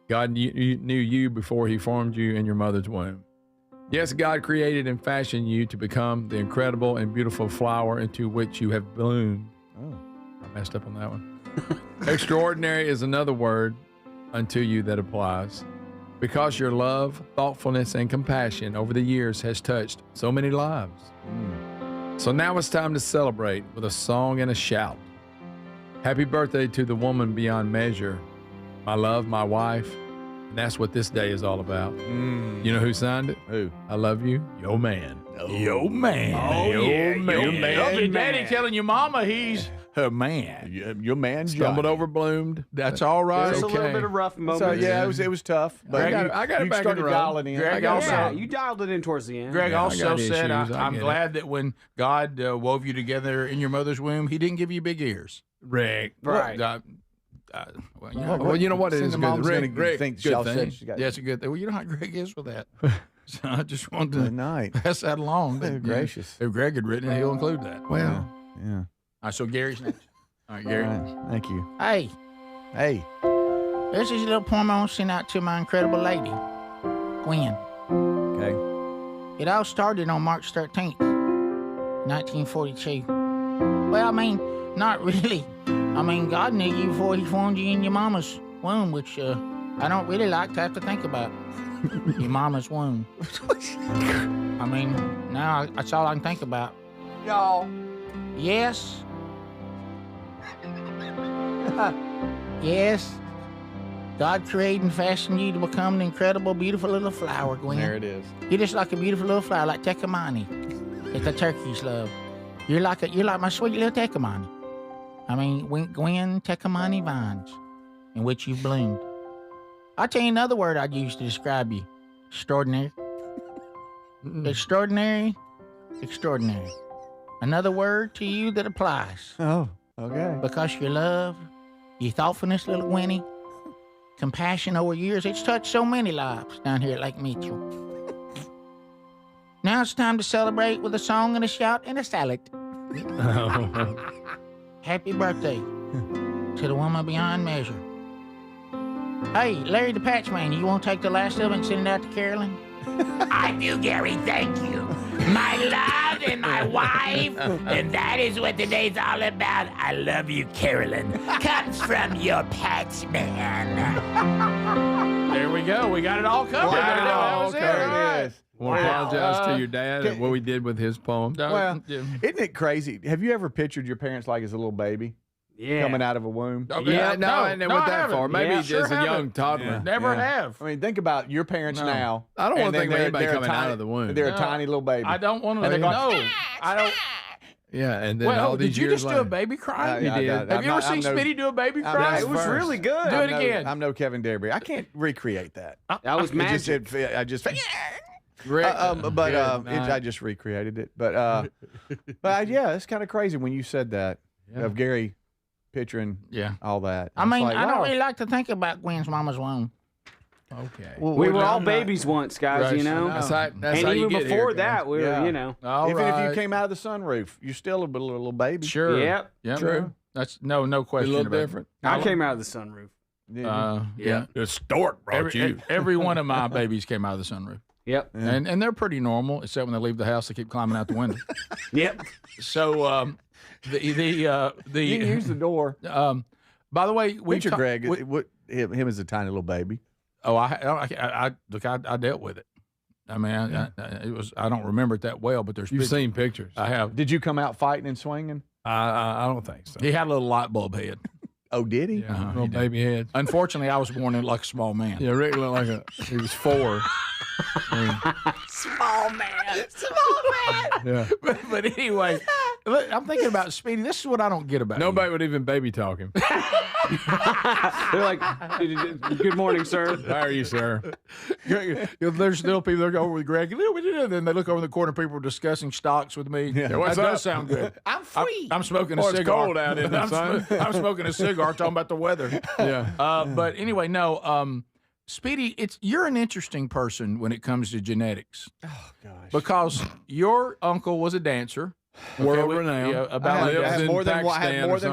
God knew you before he formed you in your mother's womb. Yes, God created and fashioned you to become the incredible and beautiful flower into which you have bloomed. Oh. I messed up on that one. Extraordinary is another word unto you that applies. Because your love, thoughtfulness, and compassion over the years has touched so many lives. So now it's time to celebrate with a song and a shout. Happy birthday to the woman beyond measure, my love, my wife. And that's what this day is all about. You know who signed it? Who? I love you, yo man. Yo man. Oh, Yo man. man. Your daddy telling your mama he's her man. Your man Stumbled Johnny. over, bloomed. That's all right. There's a little bit of rough moments. So yeah, it was tough. But I got it you back in started the row. dialing in. Greg Yeah, you dialed it in towards the end. Greg Yeah, I also got said, issues. I I'm get glad that when God wove you together in your mother's womb, he didn't give you big ears. Rick. Right. Well, you know, Well, you know what? It is Cindy Mom's good. gonna Rick, think good Shell thing. said she got- yeah, it's a good thing. Well, you know how Greg is with that. So I just wanted Good to night. pass that along. They're That, gracious. If Greg had written it, he'll include that. Well, Yeah. All right, so Gary's next. All right, Gary. All right. Thank you. Hey, Hey. this is a little poem I want to send out to my incredible lady, Gwen. Okay. It all started on March 13th, 1942. Well, I mean, not really. I mean, God knew you before he formed you in your mama's womb, which I don't really like to have to think about. Your mama's womb. I mean, now that's all I can think about. Y'all. Yes. Yes. God created and fashioned you to become an incredible, beautiful little flower, Gwen. There it is. You're just like a beautiful little flower, like Tecumani, that the turkeys love. You're like my sweet little Tecumani. I mean, Gwen Tecumani vines, in which you've bloomed. I'll tell you another word I'd use to describe you. Extraordinary. Extraordinary. Extraordinary. Another word to you that applies. Oh, okay. Because your love, your thoughtfulness, little Gwenny, compassion over years, it's touched so many lives down here at Lake Mitchell. Now it's time to celebrate with a song and a shout and a salad. Happy birthday to the woman beyond measure. Hey, Larry the Patchman, you want to take the last of it and send it out to Carolyn? I do, Gary, thank you. My love and my wife, and that is what today's all about. I love you, Carolyn. Comes from your Patchman. There we go. We got it all covered. That was it. There it is. I want to apologize to your dad okay. and what we did with his poem. Well, isn't it crazy? Have you ever pictured your parents like as a little baby? Yeah. Coming out of a womb? Okay. Yeah, no, I never went I that haven't. far. Maybe Yeah, just sure a young haven't. toddler. Never have. I mean, think about your parents now. I don't and want to then think of anybody they're a coming out tiny- of the womb. They're a No, tiny little baby. I don't want to And they're know. going, I don't. Yeah, and then Well, all these did you years just later. do a baby cry? You did. Have you ever seen Speedy do a baby I'm cry? not It was first. really good. Do it again. I'm no Kevin Derby. I can't recreate that. That was magic. I just Rick, I just recreated it. But yeah, it's kind of crazy when you said that of Gary picturing all that. I It's mean, like, I wow. don't really like to think about Gwen's mama's womb. Okay. Well, We we're were all not- babies once, guys, Right, you know? I know. That's And how you even get before here, that, guys. we were, Yeah. you know. All Even if you right. came out of the sunroof, you're still a little baby. Sure. Yep. Yep. True. That's no A question little about it. different. I came out of the sunroof. Yeah. The stork brought you. Every one of my babies came out of the sunroof. Yep. And they're pretty normal, except when they leave the house, they keep climbing out the window. Yep. So the You can use the door. by the way, we Picture Greg, him as a tiny little baby. Oh, I look, I dealt with it. I mean, it was. I don't remember it that well, but there's. You've pictures. seen pictures. I have. Did you come out fighting and swinging? I don't think so. He had a little light bulb head. Oh, did he? Yeah, little baby head. Unfortunately, I was born in like a small man. Yeah, Rick looked like he was 4. Small man. Yeah. But anyway, look, I'm thinking about Speedy. This is what I don't get about Nobody would even baby talk him. They're like, good morning, sir. How are you, sir? There's still people that go over with Greg, and then they look over in the corner. People are discussing stocks with me. Yeah, what's that up? does sound good. I'm free. I'm smoking a Boy, it's cigar. cold out, isn't it, son? I'm smoking a cigar, talking about the weather. Yeah. But anyway, no. Speedy, you're an interesting person when it comes to genetics. Oh gosh. Because your uncle was a dancer. World renowned. Yeah, I about had more than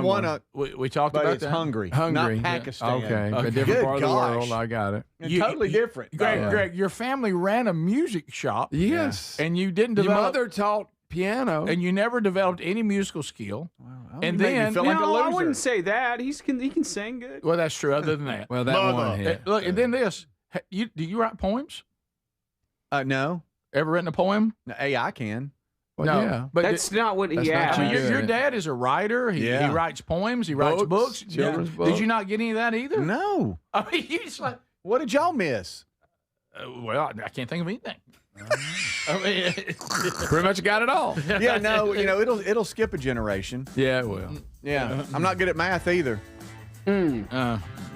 one. We talked But about it's that. hungry, Hungry. not Pakistan. Okay. A Good different part of the gosh. world. I got it. Totally different. Greg, your family ran a music shop. Yes. And you didn't Your develop. mother taught piano. And you never developed any musical skill. Wow. And You made me then, feel like a No, I loser. wouldn't say that. He can sing good. well, that's true. Other than that, Well, that one hit. Look, and then this. Do you write poems? No. Ever written a poem? Hey, I can. Well, No, yeah. but That's not what That's he not asked. I mean, Yeah. your dad is a writer. He Yeah. writes poems. He writes books. Children's Did books. you not get any of that either? No. I mean, you just like, What did y'all miss? well, I can't think of anything. I mean, Pretty much got it all. Yeah, no, it'll skip a generation. Yeah, it will. Yeah. I'm not good at math either.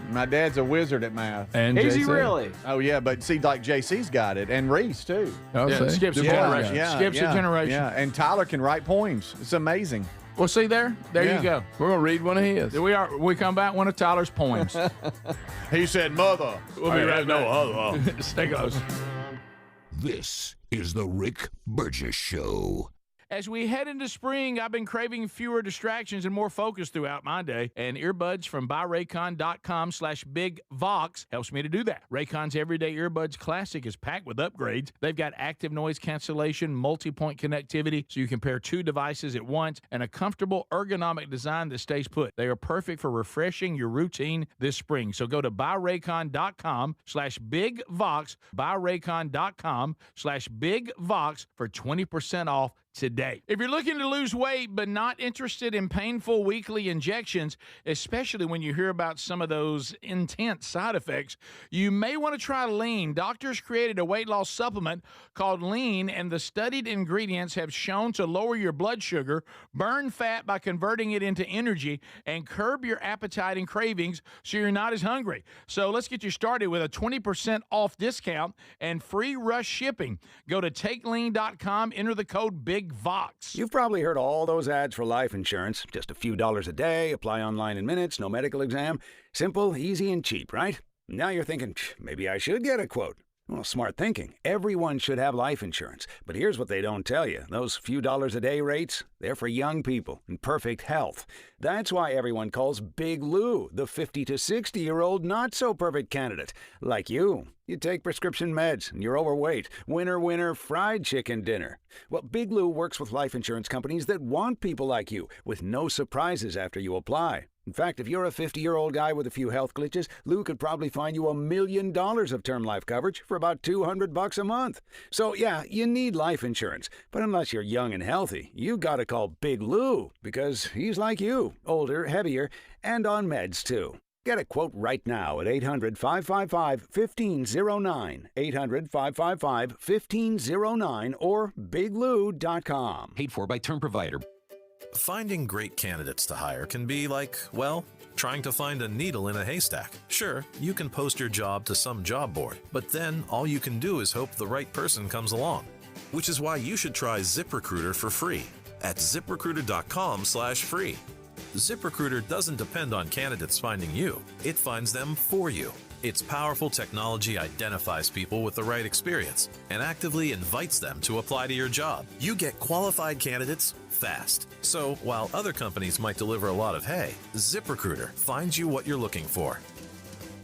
My dad's a wizard at math. And Is he JC? really? Oh yeah, but see, like JC's got it, and Reese too. Oh, Yeah, see? skips a Yeah, generation. yeah. Skips a generation. Yeah, and Tyler can write poems. It's amazing. well, see there Yeah. you go. We're gonna read one of his. We come back one of Tyler's poems. He said, "Mother." We'll be right back. Stay close. This is the Rick Burgess Show. As we head into spring, I've been craving fewer distractions and more focus throughout my day, and earbuds from buyraycon.com/bigvox helps me to do that. Raycon's Everyday Earbuds Classic is packed with upgrades. They've got active noise cancellation, multi-point connectivity, so you can pair two devices at once, and a comfortable ergonomic design that stays put. They are perfect for refreshing your routine this spring. So go to buyraycon.com/bigvox, buyraycon.com/bigvox for 20% off today. If you're looking to lose weight but not interested in painful weekly injections, especially when you hear about some of those intense side effects, you may want to try Lean. Doctors created a weight loss supplement called Lean, and the studied ingredients have shown to lower your blood sugar, burn fat by converting it into energy, and curb your appetite and cravings so you're not as hungry. So let's get you started with a 20% off discount and free rush shipping. Go to takelean.com, enter the code BIGVOX. You've probably heard all those ads for life insurance. Just a few dollars a day, apply online in minutes, no medical exam. Simple, easy, and cheap, right? Now you're thinking, maybe I should get a quote. Well, smart thinking. Everyone should have life insurance. But here's what they don't tell you. Those few dollars a day rates, they're for young people in perfect health. That's why everyone calls Big Lou the 50 to 60-year-old not-so-perfect candidate. Like you. You take prescription meds and you're overweight. Winner, fried chicken dinner. Well, Big Lou works with life insurance companies that want people like you, with no surprises after you apply. In fact, if you're a 50-year-old guy with a few health glitches, Lou could probably find you $1 million of term life coverage for about $200 a month. So yeah, you need life insurance. But unless you're young and healthy, you gotta call Big Lou, because he's like you, older, heavier, and on meds too. Get a quote right now at 800-555-1509, 800-555-1509, or biglou.com. Paid for by Term Provider. Finding great candidates to hire can be like, well, trying to find a needle in a haystack. Sure, you can post your job to some job board, but then all you can do is hope the right person comes along. Which is why you should try ZipRecruiter for free at ziprecruiter.com/free. ZipRecruiter doesn't depend on candidates finding you. It finds them for you. Its powerful technology identifies people with the right experience and actively invites them to apply to your job. You get qualified candidates fast. So while other companies might deliver a lot of hay, ZipRecruiter finds you what you're looking for.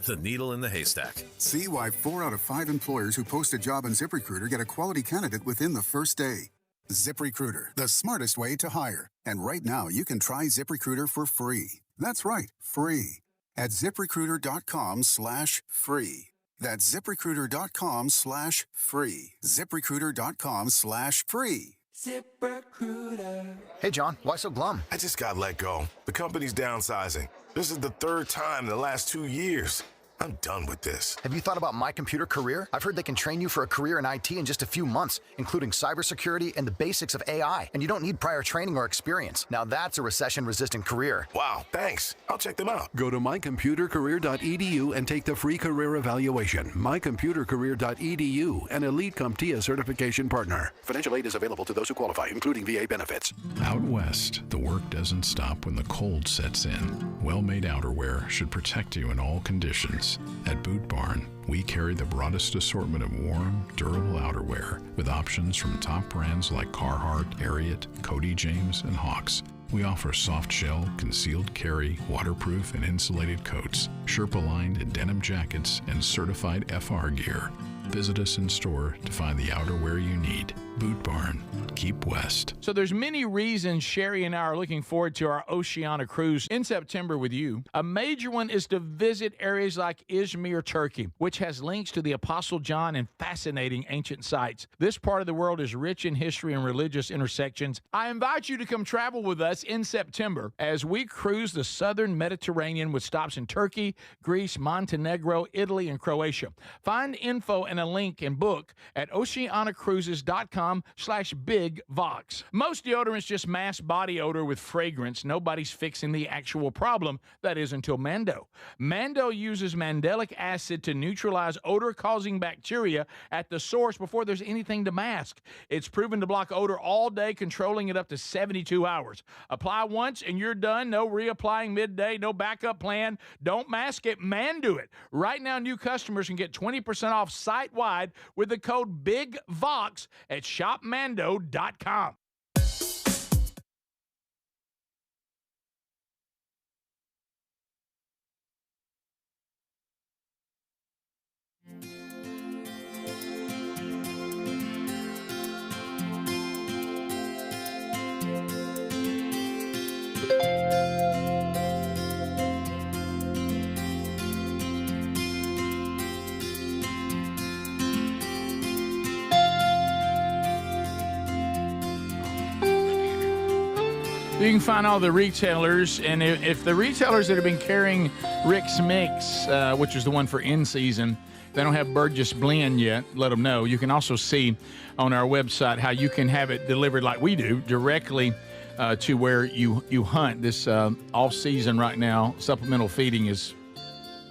The needle in the haystack. See why 4 out of 5 employers who post a job on ZipRecruiter get a quality candidate within the first day. ZipRecruiter, the smartest way to hire. And right now, you can try ZipRecruiter for free. That's right, free. At ZipRecruiter.com/free. That's ZipRecruiter.com/free. ZipRecruiter.com/free. ZipRecruiter. Hey, John, why so glum? I just got let go. The company's downsizing. This is the third time in the last 2 years. I'm done with this. Have you thought about My Computer Career? I've heard they can train you for a career in IT in just a few months, including cybersecurity and the basics of AI. And you don't need prior training or experience. Now that's a recession-resistant career. Wow, thanks. I'll check them out. Go to mycomputercareer.edu and take the free career evaluation. mycomputercareer.edu, an Elite CompTIA certification partner. Financial aid is available to those who qualify, including VA benefits. Out west, the work doesn't stop when the cold sets in. Well-made outerwear should protect you in all conditions. At Boot Barn, we carry the broadest assortment of warm, durable outerwear with options from top brands like Carhartt, Ariat, Cody James, and Hawks. We offer soft shell, concealed carry, waterproof and insulated coats, Sherpa-lined denim jackets, and certified FR gear. Visit us in store to find the outerwear you need. Boot Barn. Keep west. So there's many reasons Sherry and I are looking forward to our Oceania cruise in September with you. A major one is to visit areas like Izmir, Turkey, which has links to the Apostle John and fascinating ancient sites. This part of the world is rich in history and religious intersections. I invite you to come travel with us in September as we cruise the southern Mediterranean with stops in Turkey, Greece, Montenegro, Italy, and Croatia. Find info and a link and book at oceanacruises.com/bigvox. Most deodorants just mask body odor with fragrance. Nobody's fixing the actual problem. That is until Mando. Mando uses mandelic acid to neutralize odor-causing bacteria at the source before there's anything to mask. It's proven to block odor all day, controlling it up to 72 hours. Apply once and you're done. No reapplying midday, no backup plan. Don't mask it, Mando it. Right now, new customers can get 20% off site-wide with the code BIGVOX at shopmando.com. You can find all the retailers, and if the retailers that have been carrying Rick's Mix, which is the one for in season, they don't have Burgess Blend yet, let them know. You can also see on our website how you can have it delivered like we do, directly to where you hunt. This off-season right now, supplemental feeding is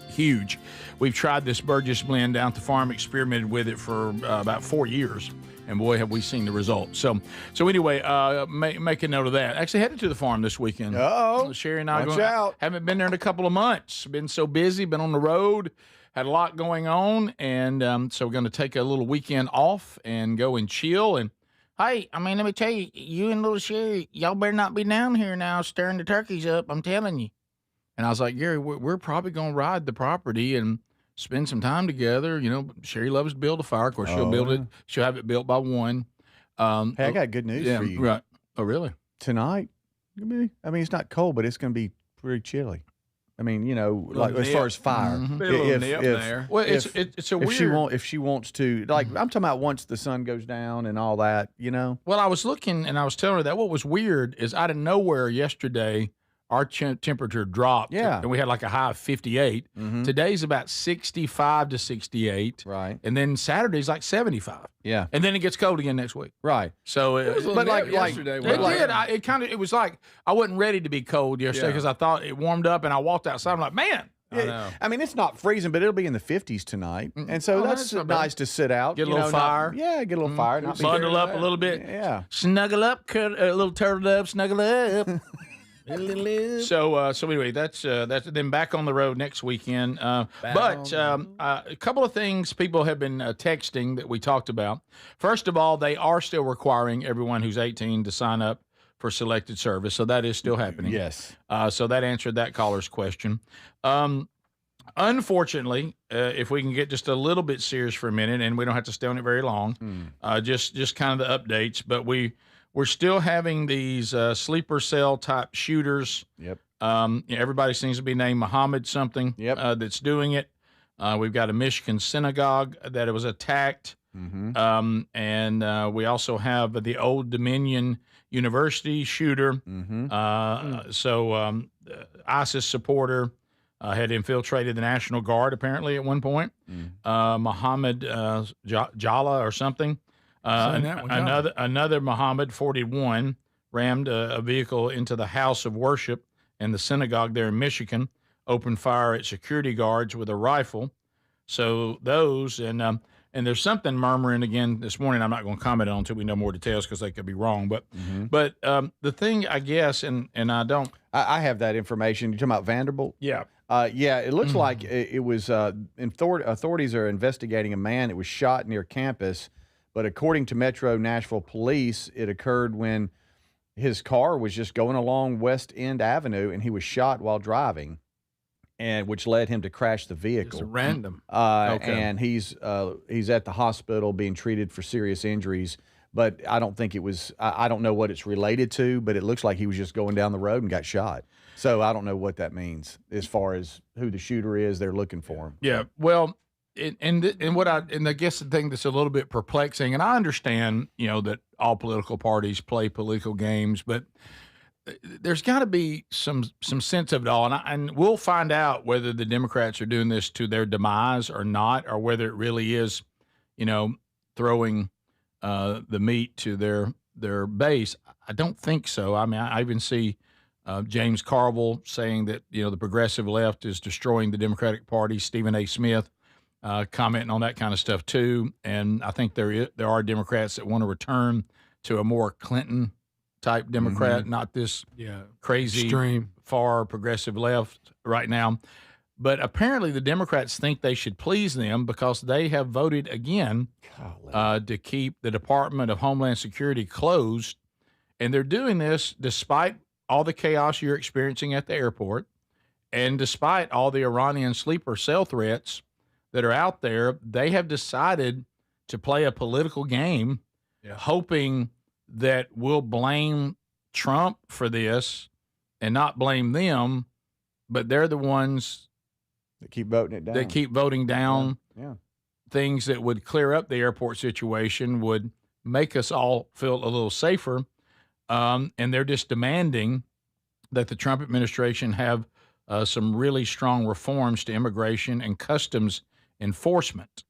huge. We've tried this Burgess Blend down at the farm, experimented with it for about 4 years. And boy, have we seen the results. So anyway, make a note of that. Actually headed to the farm this weekend. Uh-oh. Sherry and I Watch out. haven't been there in a couple of months. Been so busy, been on the road, had a lot going on. And so we're going to take a little weekend off and go and chill. And Hey, I mean, let me tell you, you and little Sherry, y'all better not be down here now stirring the turkeys up. I'm telling you. And I was like, Gary, we're probably going to ride the property and spend some time together. You know, Sherry loves to build a fire. Of course, she'll build it. She'll have it built by 1. Hey, I got good news for you. Right. Oh, really? Tonight, I mean, it's not cold, but it's going to be pretty chilly. I mean, you know, like as far as fire. Mm-hmm. Well, it's a weird. If she wants to, like, I'm talking about once the sun goes down and all that, you know. Well, I was looking and I was telling her that what was weird is out of nowhere yesterday, our temperature dropped. Yeah. And we had like a high of 58. Mm-hmm. Today's about 65 to 68. Right. And then Saturday's like 75. Yeah. And then it gets cold again next week. Right. So but like yesterday, it was like I wasn't ready to be cold yesterday because I thought it warmed up and I walked outside. I'm like, man. I mean, it's not freezing, but it'll be in the 50s tonight. And so that's nice to sit out. Get a little fire. Get a little fire. Bundle up a little bit. Yeah. Snuggle up, a little turtle dove, snuggle up. So anyway, that's then back on the road next weekend. But a couple of things people have been texting that we talked about. First of all, they are still requiring everyone who's 18 to sign up for selected service, so that is still happening. Yes. So that answered that caller's question. Unfortunately, if we can get just a little bit serious for a minute, and we don't have to stay on it very long, just kind of the updates, but we're still having these sleeper cell type shooters. Yep. Everybody seems to be named Muhammad something. Yep. That's doing it. We've got a Michigan synagogue that was attacked. Mm-hmm. And we also have the Old Dominion University shooter. Mm-hmm. ISIS supporter. had infiltrated the National Guard apparently at one point. Muhammad Jala or something. Another Muhammad, 41, rammed a vehicle into the house of worship and the synagogue there in Michigan, opened fire at security guards with a rifle. So those, and there's something murmuring again this morning. I'm not going to comment on until we know more details because they could be wrong. But the thing, I guess, and I don't. I have that information. You're talking about Vanderbilt? Yeah. Yeah, it looks like it was, authorities are investigating a man that was shot near campus, but according to Metro Nashville Police, it occurred when his car was just going along West End Avenue and he was shot while driving, and which led him to crash the vehicle. Just random. And he's at the hospital being treated for serious injuries, but I don't think it was, I don't know what it's related to, but it looks like he was just going down the road and got shot. So I don't know what that means as far as who the shooter is. They're looking for him. Yeah. Well, and I guess the thing that's a little bit perplexing, and I understand, that all political parties play political games, but there's got to be some sense of it all, and we'll find out whether the Democrats are doing this to their demise or not, or whether it really is, throwing the meat to their base. I don't think so. I mean, I even see James Carville saying that the progressive left is destroying the Democratic Party. Stephen A. Smith commenting on that kind of stuff too, and I think there are Democrats that want to return to a more Clinton type Democrat, not this crazy extreme far progressive left right now. But apparently the Democrats think they should please them because they have voted again to keep the Department of Homeland Security closed. And they're doing this despite all the chaos you're experiencing at the airport and despite all the Iranian sleeper cell threats that are out there. They have decided to play a political game, hoping that we'll blame Trump for this and not blame them, but they're the ones that keep voting it down. They keep voting down things that would clear up the airport situation, would make us all feel a little safer. And they're just demanding that the Trump administration have some really strong reforms to immigration and customs enforcement.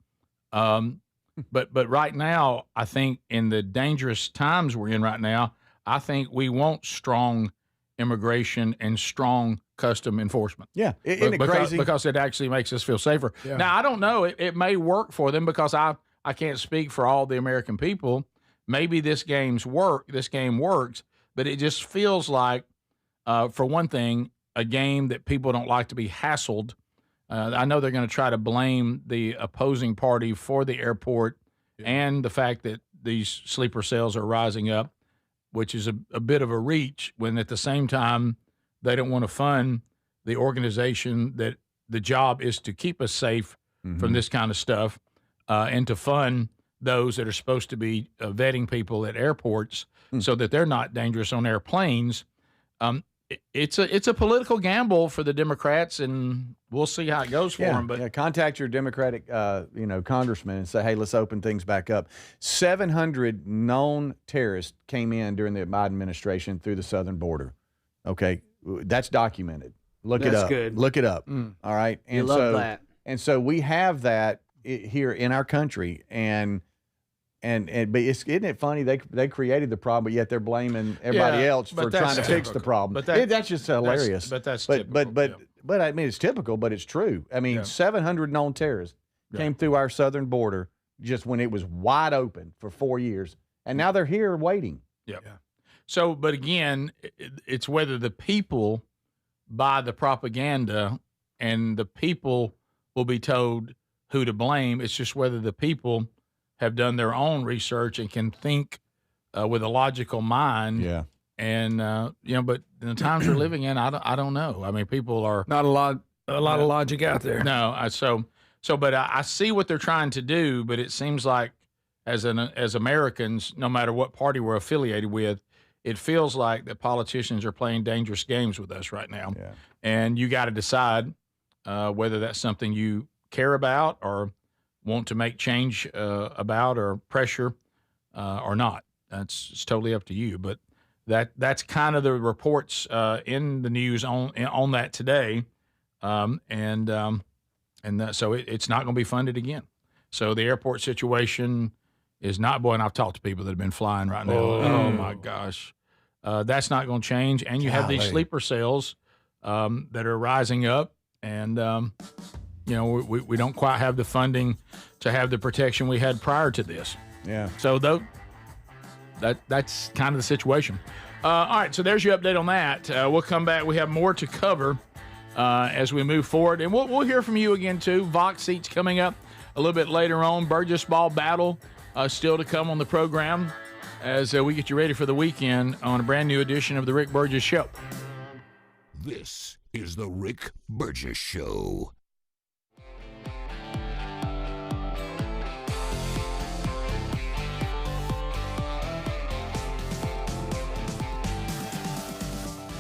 But right now, I think in the dangerous times we're in right now, I think we want strong immigration and strong custom enforcement. Yeah, isn't it crazy? Because it actually makes us feel safer. Yeah. Now, I don't know. It may work for them because I can't speak for all the American people. Maybe this game works, but it just feels like, for one thing, a game that people don't like to be hassled. I know they're going to try to blame the opposing party for the airport and the fact that these sleeper cells are rising up, which is a bit of a reach, when at the same time they don't want to fund the organization that the job is to keep us safe from this kind of stuff, and to fund those that are supposed to be vetting people at airports so that they're not dangerous on airplanes. It's a political gamble for the Democrats, and we'll see how it goes for them. But contact your Democratic, congressman and say, hey, let's open things back up. 700 known terrorists came in during the Biden administration through the southern border. Okay, that's documented. Look it up. That's good. Look it up. All right, and you love that. And so we have that here in our country, but isn't it funny they created the problem, but yet they're blaming everybody else for trying to fix the problem. But that's just hilarious. That's typical. But I mean, it's typical, but it's true. I mean, 700 known terrorists came through our southern border just when it was wide open for 4 years, and now they're here waiting. Yeah. So, but again, it's whether the people buy the propaganda, and the people will be told who to blame. It's just whether the people have done their own research and can think with a logical mind. Yeah. And but in the times we're living in, I don't know. I mean, people are not a lot of logic out there. No, but I see what they're trying to do. But it seems like as Americans, no matter what party we're affiliated with, it feels like that politicians are playing dangerous games with us right now. Yeah. And you got to decide whether that's something you care about or want to make change about or pressure or not. It's totally up to you. But that's kind of the reports in the news on that today. So it's not going to be funded again. So the airport situation is not. Boy, and I've talked to people that have been flying right now. Oh my gosh, that's not going to change. And you have these sleeper cells that are rising up, and we don't quite have the funding to have the protection we had prior to this. Yeah. So that's kind of the situation. All right, so there's your update on that. We'll come back. We have more to cover as we move forward, and we'll hear from you again too. Vox seats coming up a little bit later on. Burgess ball battle still to come on the program as we get you ready for the weekend on a brand new edition of the Rick Burgess Show. This is the Rick Burgess Show.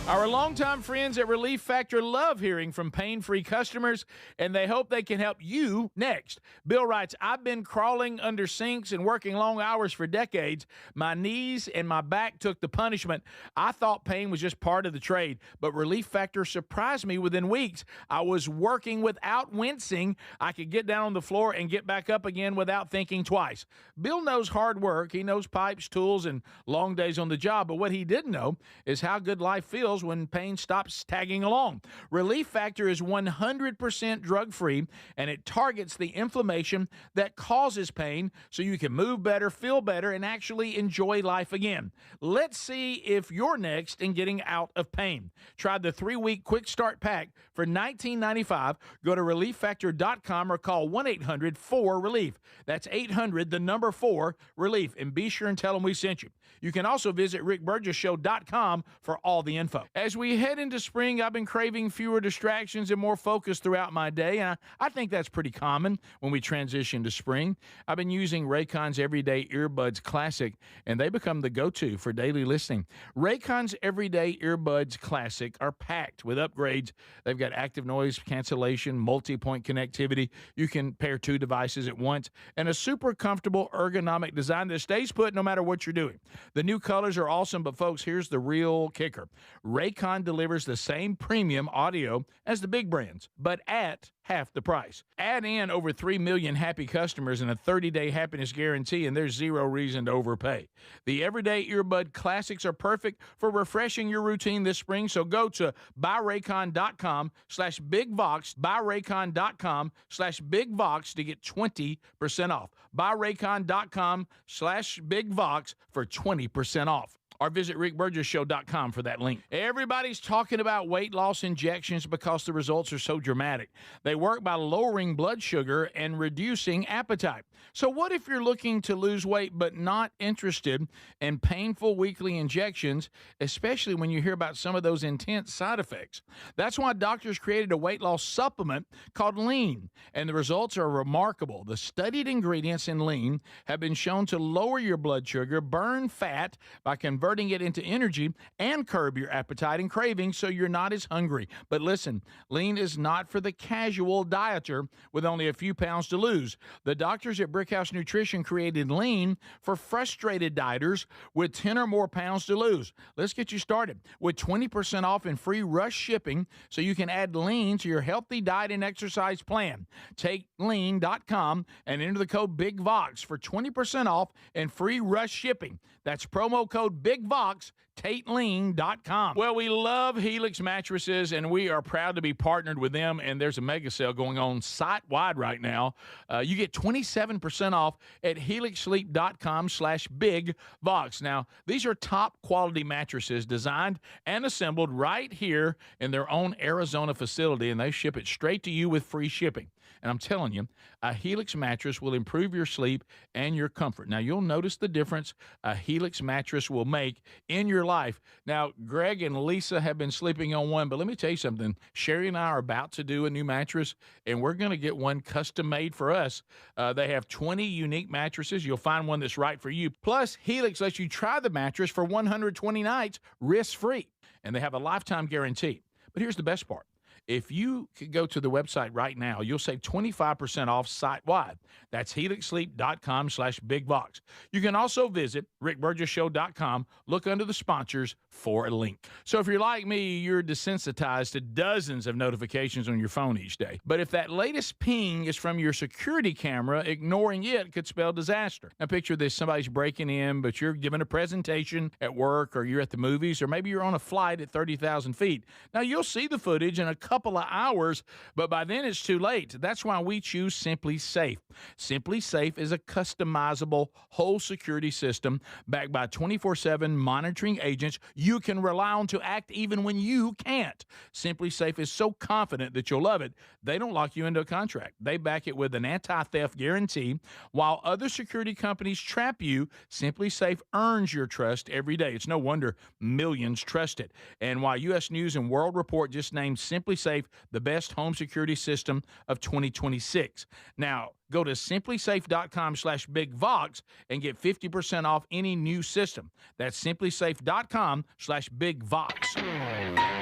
Our longtime friends at Relief Factor love hearing from pain-free customers, and they hope they can help you next. Bill writes, I've been crawling under sinks and working long hours for decades. My knees and my back took the punishment. I thought pain was just part of the trade, but Relief Factor surprised me within weeks. I was working without wincing. I could get down on the floor and get back up again without thinking twice. Bill knows hard work. He knows pipes, tools, and long days on the job, but what he didn't know is how good life feels when pain stops tagging along. Relief Factor is 100% drug-free, and it targets the inflammation that causes pain so you can move better, feel better, and actually enjoy life again. Let's see if you're next in getting out of pain. Try the 3-week quick start pack for $19.95. Go to ReliefFactor.com or call 1-800-4-RELIEF. That's 800-4-RELIEF, and be sure and tell them we sent you. You can also visit RickBurgessShow.com for all the info. As we head into spring, I've been craving fewer distractions and more focus throughout my day, and I think that's pretty common when we transition to spring. I've been using Raycon's Everyday Earbuds Classic, and they become the go-to for daily listening. Raycon's Everyday Earbuds Classic are packed with upgrades. They've got active noise cancellation, multi-point connectivity. You can pair 2 devices at once, and a super comfortable ergonomic design that stays put no matter what you're doing. The new colors are awesome, but folks, here's the real kicker. Raycon delivers the same premium audio as the big brands, but at half the price. Add in over 3 million happy customers and a 30-day happiness guarantee, and there's zero reason to overpay. The Everyday Earbud Classics are perfect for refreshing your routine this spring, so go to buyraycon.com/bigvox, buyraycon.com/bigvox to get 20% off. Buyraycon.com/bigvox for 20% off. Or visit rickburgessshow.com for that link. Everybody's talking about weight loss injections because the results are so dramatic. They work by lowering blood sugar and reducing appetite. So what if you're looking to lose weight but not interested in painful weekly injections, especially when you hear about some of those intense side effects? That's why doctors created a weight loss supplement called Lean, and the results are remarkable. The studied ingredients in Lean have been shown to lower your blood sugar, burn fat by converting it into energy, and curb your appetite and cravings so you're not as hungry. But listen, Lean is not for the casual dieter with only a few pounds to lose. The doctors at Brickhouse Nutrition created Lean for frustrated dieters with 10 or more pounds to lose. Let's get you started with 20% off and free rush shipping so you can add Lean to your healthy diet and exercise plan. Take lean.com and enter the code BIGVOX for 20% off and free rush shipping. That's promo code BIGVOX, TateLean.com. Well, we love Helix mattresses, and we are proud to be partnered with them, and there's a mega sale going on site-wide right now. You get 27% off at helixsleep.com/bigvox. Now, these are top-quality mattresses designed and assembled right here in their own Arizona facility, and they ship it straight to you with free shipping. And I'm telling you, a Helix mattress will improve your sleep and your comfort. Now, you'll notice the difference a Helix mattress will make in your life. Now, Greg and Lisa have been sleeping on one, but let me tell you something. Sherry and I are about to do a new mattress, and we're going to get one custom made for us. They have 20 unique mattresses. You'll find one that's right for you. Plus, Helix lets you try the mattress for 120 nights risk-free, and they have a lifetime guarantee. But here's the best part. If you could go to the website right now, you'll save 25% off site-wide. That's helixsleep.com/bigbox. You can also visit rickburgesshow.com, look under the sponsors for a link. So if you're like me, you're desensitized to dozens of notifications on your phone each day. But if that latest ping is from your security camera, ignoring it could spell disaster. Now picture this, somebody's breaking in, but you're giving a presentation at work, or you're at the movies, or maybe you're on a flight at 30,000 feet. Now you'll see the footage in a couple of hours, but by then it's too late. That's why we choose Simply Safe. Simply Safe is a customizable whole security system backed by 24/7 monitoring agents you can rely on to act even when you can't. Simply Safe is so confident that you'll love it, they don't lock you into a contract. They back it with an anti-theft guarantee. While other security companies trap you, Simply Safe earns your trust every day. It's no wonder millions trust it. And while U.S. News and World Report just named Simply Safe the best home security system of 2026. Now, go to simplysafe.com/bigvox and get 50% off any new system. That's simplysafe.com/bigvox.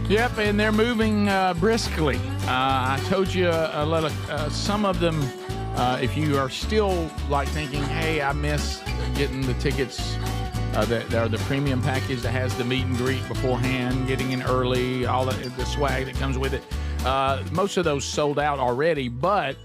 Yep, and they're moving briskly. I told you some of them, if you are still like thinking, hey, I miss getting the tickets that are the premium package that has the meet and greet beforehand, getting in early, all the swag that comes with it. Most of those sold out already, but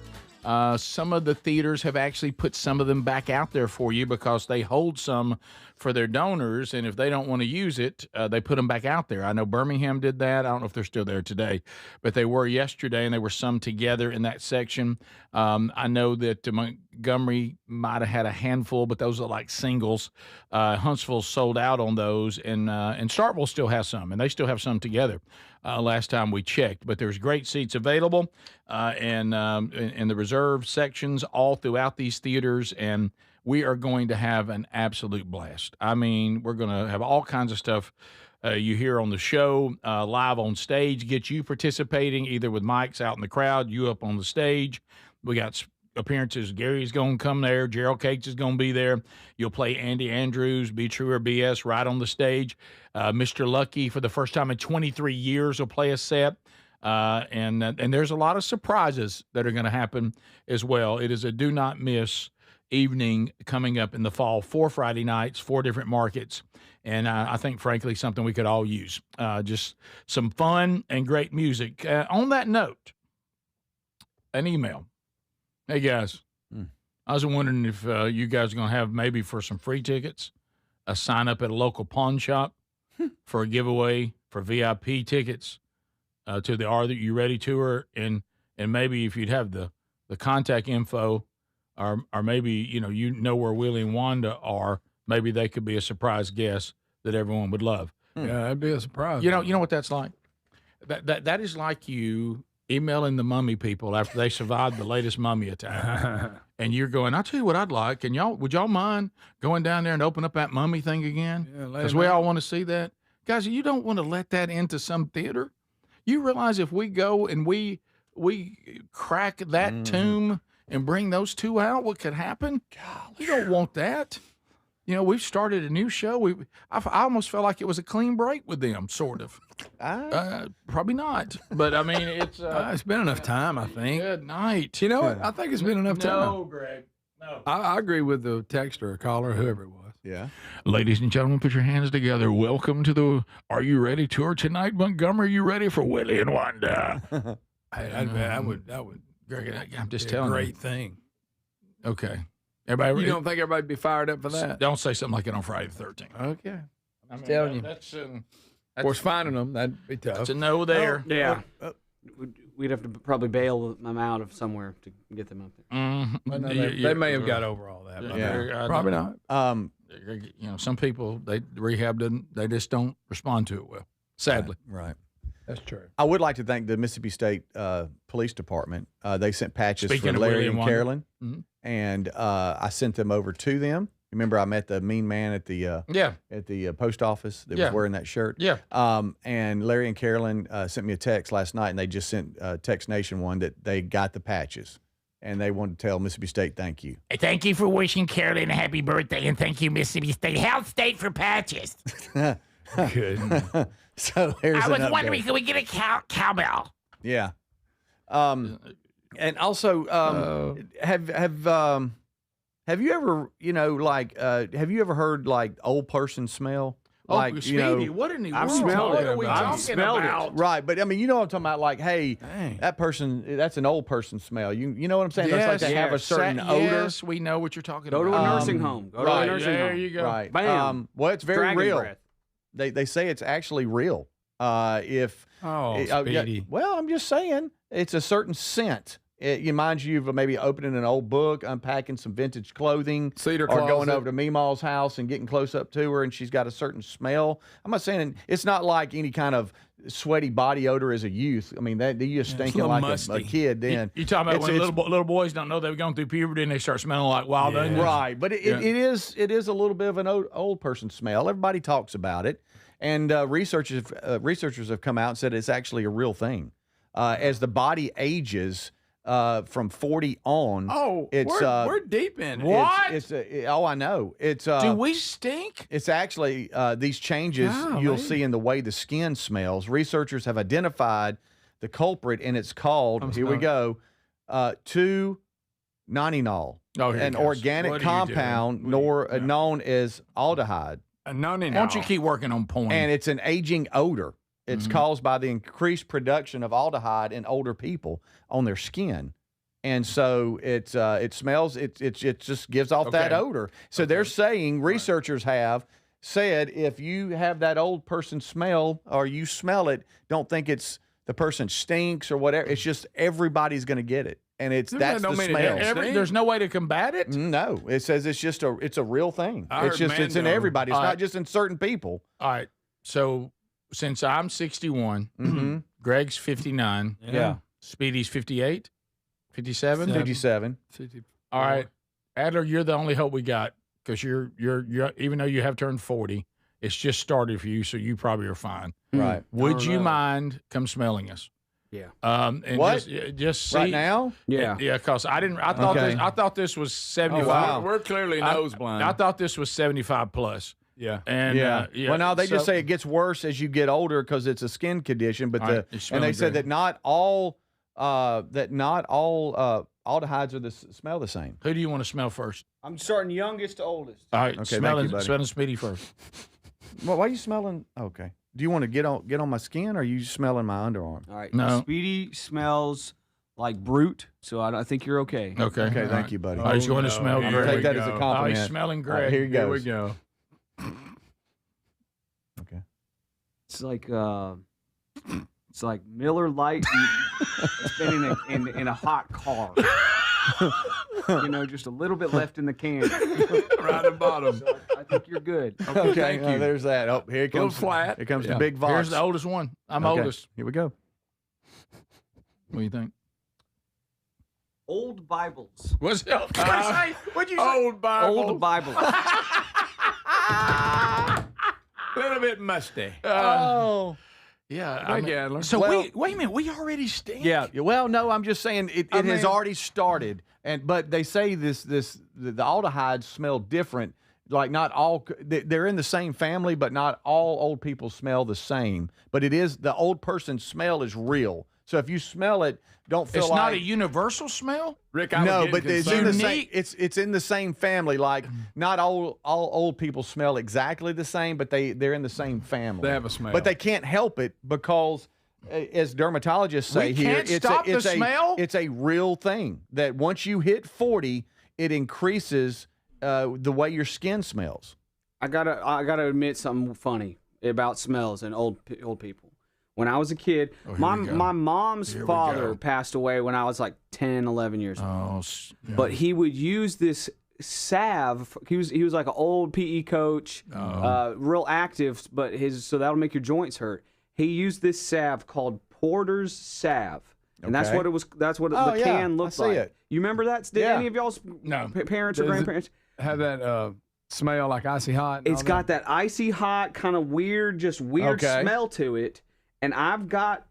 some of the theaters have actually put some of them back out there for you because they hold some for their donors, and if they don't want to use it, they put them back out there. I know Birmingham did that. I don't know if they're still there today, but they were yesterday, and there were some together in that section. I know that Montgomery might have had a handful, but those are like singles. Huntsville sold out on those, and Starkville still has some, and they still have some together. Last time we checked, but there's great seats available and in the reserve sections all throughout these theaters, and we are going to have an absolute blast. I mean, we're going to have all kinds of stuff you hear on the show, live on stage, get you participating either with mics out in the crowd, you up on the stage. We got appearances. Gary's going to come there. Gerald Cates is going to be there. You'll play Andy Andrews, Be True or BS, right on the stage. Mr. Lucky, for the first time in 23 years, will play a set. And there's a lot of surprises that are going to happen as well. It is a do not miss evening coming up in the fall, 4 Friday nights, 4 different markets. And I think, frankly, something we could all use. Just some fun and great music. On that note, an email. Hey, guys, I was wondering if you guys are going to have maybe for some free tickets, a sign up at a local pawn shop for a giveaway for VIP tickets to the Are You Ready tour. And maybe if you'd have the contact info, or maybe, you know where Willie and Wanda are, maybe they could be a surprise guest that everyone would love. Yeah, that'd be a surprise. You know what that's like? That is like you emailing the mummy people after they survived the latest mummy attack. And you're going, I'll tell you what I'd like. And would y'all mind going down there and open up that mummy thing again? Because we all want to see that. Guys, you don't want to let that into some theater. You realize if we go and we crack that tomb and bring those two out, what could happen? You don't want that. You know, we've started a new show. I almost felt like it was a clean break with them, sort of. Probably not. But, I mean, it's been enough time, I think. Good night. You know what? I think it's been enough time. No, Greg. No. I agree with the texter or caller, whoever it was. Yeah. Ladies and gentlemen, put your hands together. Welcome to the Are You Ready tour tonight, Montgomery. Are you ready for Willie and Wanda? I would. Greg, I'm just Be telling you. a great thing. Okay. Everybody, You don't think everybody'd be fired up for that? Don't say something like it on Friday the 13th. Okay. I mean, telling you. That's, Of course, finding them, that'd be tough. that's a no there. Yeah. We'd have to probably bail them out of somewhere to get them up there. Mm-hmm. Well, no, they may have got over all that. Yeah. Probably not. Some people, rehab doesn't, they just don't respond to it well, sadly. Right. That's true. I would like to thank the Mississippi State Police Department. They sent patches Speaking for of Larry Willie and and Wanda. Carolyn, Mhm. and I sent them over to them, Remember, I met the mean man at the post office that was wearing that shirt. Yeah. And Larry and Carolyn sent me a text last night, and they just sent Text Nation one that they got the patches, and they wanted to tell Mississippi State thank you. Thank you for wishing Carolyn a happy birthday, and thank you, Mississippi State Health State, for patches. Good. So there's I was an wondering, update. can we get a cowbell? Yeah. And also, have you ever, have you ever heard like old person smell? Like, Speedy, what in the I've world? smelled What it. are we I've talking smelled it. about? Right, but I mean, you know what I'm talking about. Like, hey, that person, that's an old person smell. You know what I'm saying? That's like they have a certain odor. Yes, we know what you're talking Go about. to a nursing home. Go to a nursing home. There you go. Right. Bam. Well, it's very Dragon real. breath. They say it's actually real. Speedy. Well, I'm just saying it's a certain scent. It reminds you of maybe opening an old book, unpacking some vintage clothing, Cedar or going closet. over to Meemaw's house and getting close up to her, and she's got a certain smell. I'm not saying it's not like any kind of sweaty body odor as a youth. I mean, that you're it's a stinking little like a musty. kid then. You talking about It's- when little boys don't know they've gone through puberty and they start smelling like wild onions? Right, but it is a little bit of an old person smell. Everybody talks about it, and researchers have come out and said it's actually a real thing. As the body ages from 40 on, We're deep in it. What? I know. It's Do we stink? It's actually these changes you'll see in the way the skin smells. Researchers have identified the culprit, and it's called, here we go, 2-nonenal, an organic compound known as aldehyde. Why don't you keep working on porn? And it's an aging odor. It's caused by the increased production of aldehyde in older people on their skin. And so it smells, it just gives off that odor. So they're saying, researchers have said, if you have that old person smell or you smell it, don't think it's the person stinks or whatever. It's just everybody's going to get it. And that's the smell. There's no way to combat it? No. It says it's a real thing. I It's heard just, it's in Mando. everybody. It's All not right. just in certain people. All right. So since I'm 61, Greg's 59. Yeah. Speedy's 58, 57. 57. All right, Adler, you're the only hope we got because you're even though you have turned 40, it's just started for you, so you probably are fine. Right. Would you mind come smelling us? Yeah. And What? Just see Right now? Yeah. Yeah, because I thought Okay. I thought this was 75. Oh, wow. We're clearly nose blind. I thought this was 75 plus. Yeah. And Well, no, they just say it gets worse as you get older because it's a skin condition. But All right, it's and they smelling said great. that not all aldehydes smell the same. Who do you want to smell first? I'm starting youngest to oldest. All right, Okay, thank you, buddy. smelling Speedy first. Well, why are you smelling? Okay. Do you want to get on my skin, or are you smelling my underarm? All right. No. Speedy smells like brute, so I think you're okay. Okay. Okay, all thank right. you, buddy. Oh, he's going to smell Here great. Take we that as a go. compliment. Oh, he's smelling All right, great. here he Here we goes. go. Okay. It's like Miller Lite. It's been in a hot car. Just a little bit left in the can. Right at the bottom. So I think you're good. Okay, thank you. there's that. Oh, here it Little comes. flat. Here comes Yeah. the big Vox. Here's the oldest one. I'm Okay, oldest. Here we go. What do you think? Old Bibles. What'd you say? What'd you say? Old Bible. Old Bibles. A little bit musty. Oh. Yeah. Thank you, Adler. So Well- wait a minute. We already stink. Yeah. Well, no, I'm just saying it has already started, but they say the aldehydes smell different. Like not all, they're in the same family, but not all old people smell the same. But it is the old person smell is real. So if you smell it, don't feel It's like not a universal smell. Rick, I no, was but getting it's in the concerned. same. It's in the same family. Like not all old people smell exactly the same, but they're in the same family. They have a smell. but they can't help it because, as dermatologists say We here, can't stop the smell? It's a real thing that once you hit 40, it increases the way your skin smells. I gotta admit something funny about smells and old people. When I was a kid, my mom's father passed away when I was like 10, 11 years old. But he would use this salve. He was like an old PE coach, real active, but so that'll make your joints hurt. He used this salve called Porter's salve. And that's Okay. what it was. That's what Oh, the yeah, can I looked see like. it. You remember that? Did Yeah. any of y'all's No. parents or Does it- grandparents? Have that smell like icy hot. and It's all got that icy hot kind of weird, just weird Okay. smell to it, and I've got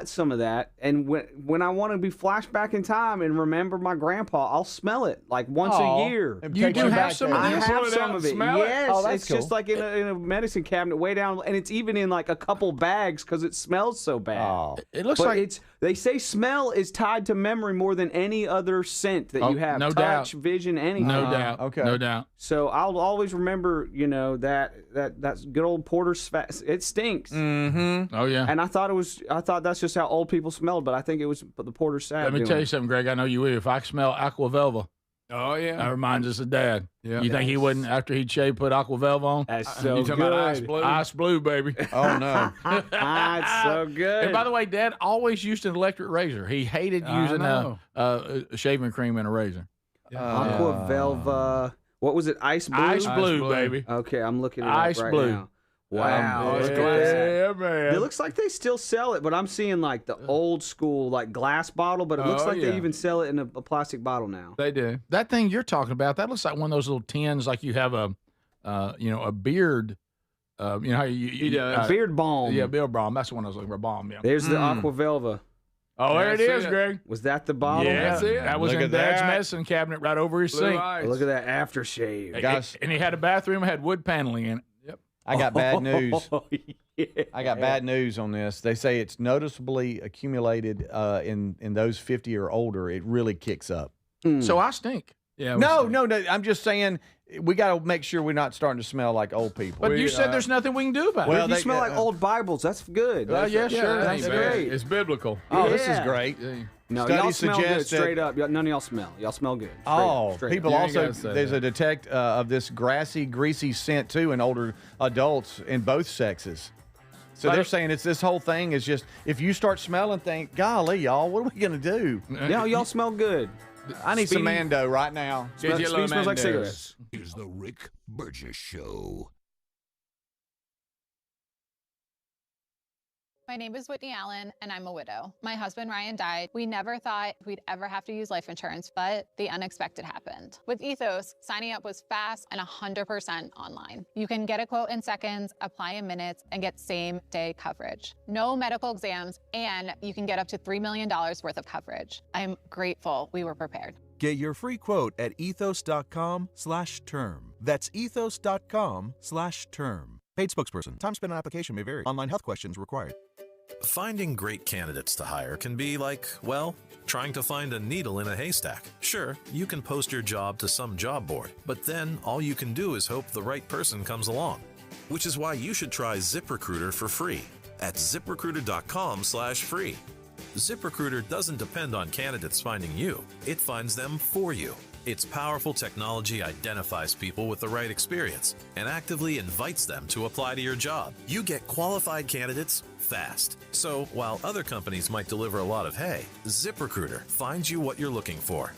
some of that. And when I want to be flashed back in time and remember my grandpa, I'll smell it like once Aw. a year. It You takes do have back some there. of I this? have Pull it some out of and it. smell it? Yes, Oh, that's it's just cool. like in a medicine cabinet way down, and it's even in like a couple bags because it smells so bad. Oh. It looks But like they say smell is tied to memory more than any other scent that Oh, you have. no Touch, doubt. vision, anything. no doubt. okay. No doubt. So I'll always remember, that's good old Porter's. It stinks. Mm-hmm. Oh yeah. And I thought that's just how old people smelled, but I think it was the Porter's Sab. Let me tell you something, Greg. I know you will. If I smell Aquavelva, Oh yeah. that reminds us of Dad. Yeah. You think he wouldn't, after he'd shaved, put Aquavelva on? That's so You good. talking about ice blue? Ice blue, baby. Oh, no. That's so good. And by the way, Dad always used an electric razor. He hated I using know. a shaving cream in a razor. Aqua Velva. What was it? Ice blue. Ice blue, blue. baby. Okay, I'm looking it Ice up right blue. now. Wow, it's look at that. Yeah, man. It looks like they still sell it, but I'm seeing like the old school like glass bottle, but it looks Oh, like they yeah. even sell it in a plastic bottle now. They do. That thing you're talking about, that looks like one of those little tins, like you have a beard. How Beard balm. Yeah, beard balm. That's the one I was looking for. Balm. Yeah. There's the Aqua Velva. Oh, there it That's is, it. Greg. Was that the bottle? Yeah, That's it. that was Look in at Dad's that. medicine cabinet right over his Blue sink. ice. Look at that aftershave. Guys. And he had a bathroom, had wood paneling in it. I got bad news. Oh, yeah. I got bad news on this. They say it's noticeably accumulated in those 50 or older. It really kicks up. So I stink. Yeah. No. I'm just saying we got to make sure we're not starting to smell like old people. But you said there's nothing we can do about Well, it. If you they- smell like old Bibles, that's good. Well, yeah, sure. That That's ain't bad. great. It's biblical. Oh, this is Yeah. great. No, Studies y'all smell good. suggest that- Straight up. None of y'all smell. Y'all smell good. Straight Oh, up, straight people up. You ain't also, gotta say there's that. a detect of this grassy, greasy scent too in older adults in both sexes. So they're saying it's this whole thing is just, if you start smelling, think, golly, y'all, what are we going to do? No, y'all smell good. I need some Mando right now. Speedy smells like cigarettes. Here's the Rick Burgess Show. My name is Whitney Allen, and I'm a widow. My husband, Ryan, died. We never thought we'd ever have to use life insurance, but the unexpected happened. With Ethos, signing up was fast and 100% online. You can get a quote in seconds, apply in minutes, and get same-day coverage. No medical exams, and you can get up to $3 million worth of coverage. I'm grateful we were prepared. Get your free quote at ethos.com/term. That's ethos.com/term. Paid spokesperson. Time spent on application may vary. Online health questions required. Finding great candidates to hire can be like, well, trying to find a needle in a haystack. Sure, you can post your job to some job board, but then all you can do is hope the right person comes along. Which is why you should try ZipRecruiter for free at ZipRecruiter.com/free. ZipRecruiter doesn't depend on candidates finding you. It finds them for you. Its powerful technology identifies people with the right experience and actively invites them to apply to your job. You get qualified candidates fast. So while other companies might deliver a lot of hay, ZipRecruiter finds you what you're looking for.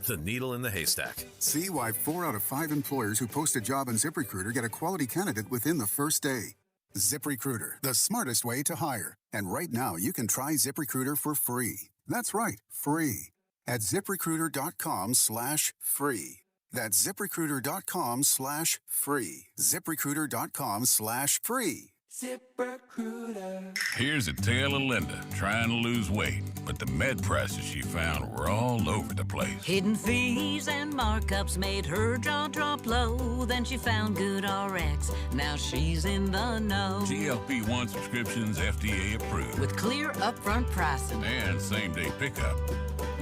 The needle in the haystack. See why 4 out of 5 employers who post a job on ZipRecruiter get a quality candidate within the first day. ZipRecruiter, the smartest way to hire. And right now, you can try ZipRecruiter for free. That's right, free. At ZipRecruiter.com/free. That's ZipRecruiter.com/free. ZipRecruiter.com/free. ZipRecruiter. Here's a tale of Linda trying to lose weight, but the med prices she found were all over the place. Hidden fees and markups made her jaw drop low. Then she found GoodRx. Now she's in the know. GLP-1 subscriptions FDA approved. With clear upfront pricing. And same-day pickup.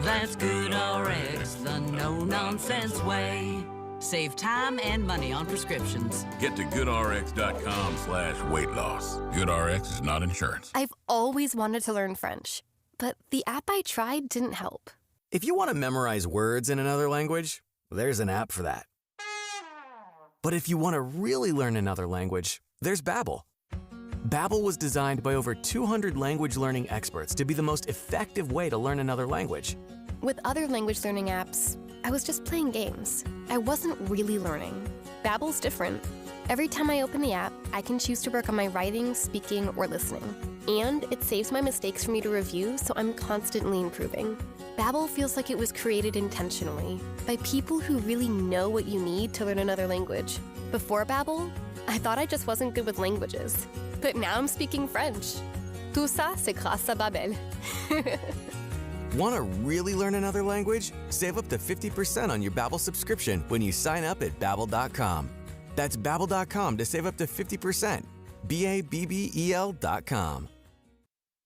That's GoodRx, the no-nonsense way. Save time and money on prescriptions. Get to goodrx.com/weight loss. GoodRx is not insurance. I've always wanted to learn French, but the app I tried didn't help. If you want to memorize words in another language, there's an app for that. But if you want to really learn another language, there's Babbel. Babbel was designed by over 200 language learning experts to be the most effective way to learn another language. With other language learning apps, I was just playing games. I wasn't really learning. Babbel's different. Every time I open the app, I can choose to work on my writing, speaking, or listening. And it saves my mistakes for me to review, so I'm constantly improving. Babbel feels like it was created intentionally by people who really know what you need to learn another language. Before Babbel, I thought I just wasn't good with languages, but now I'm speaking French. Tout ça, c'est grâce à Babbel. Want to really learn another language? Save up to 50% on your Babbel subscription when you sign up at Babbel.com. That's Babbel.com to save up to 50%. Babbel.com.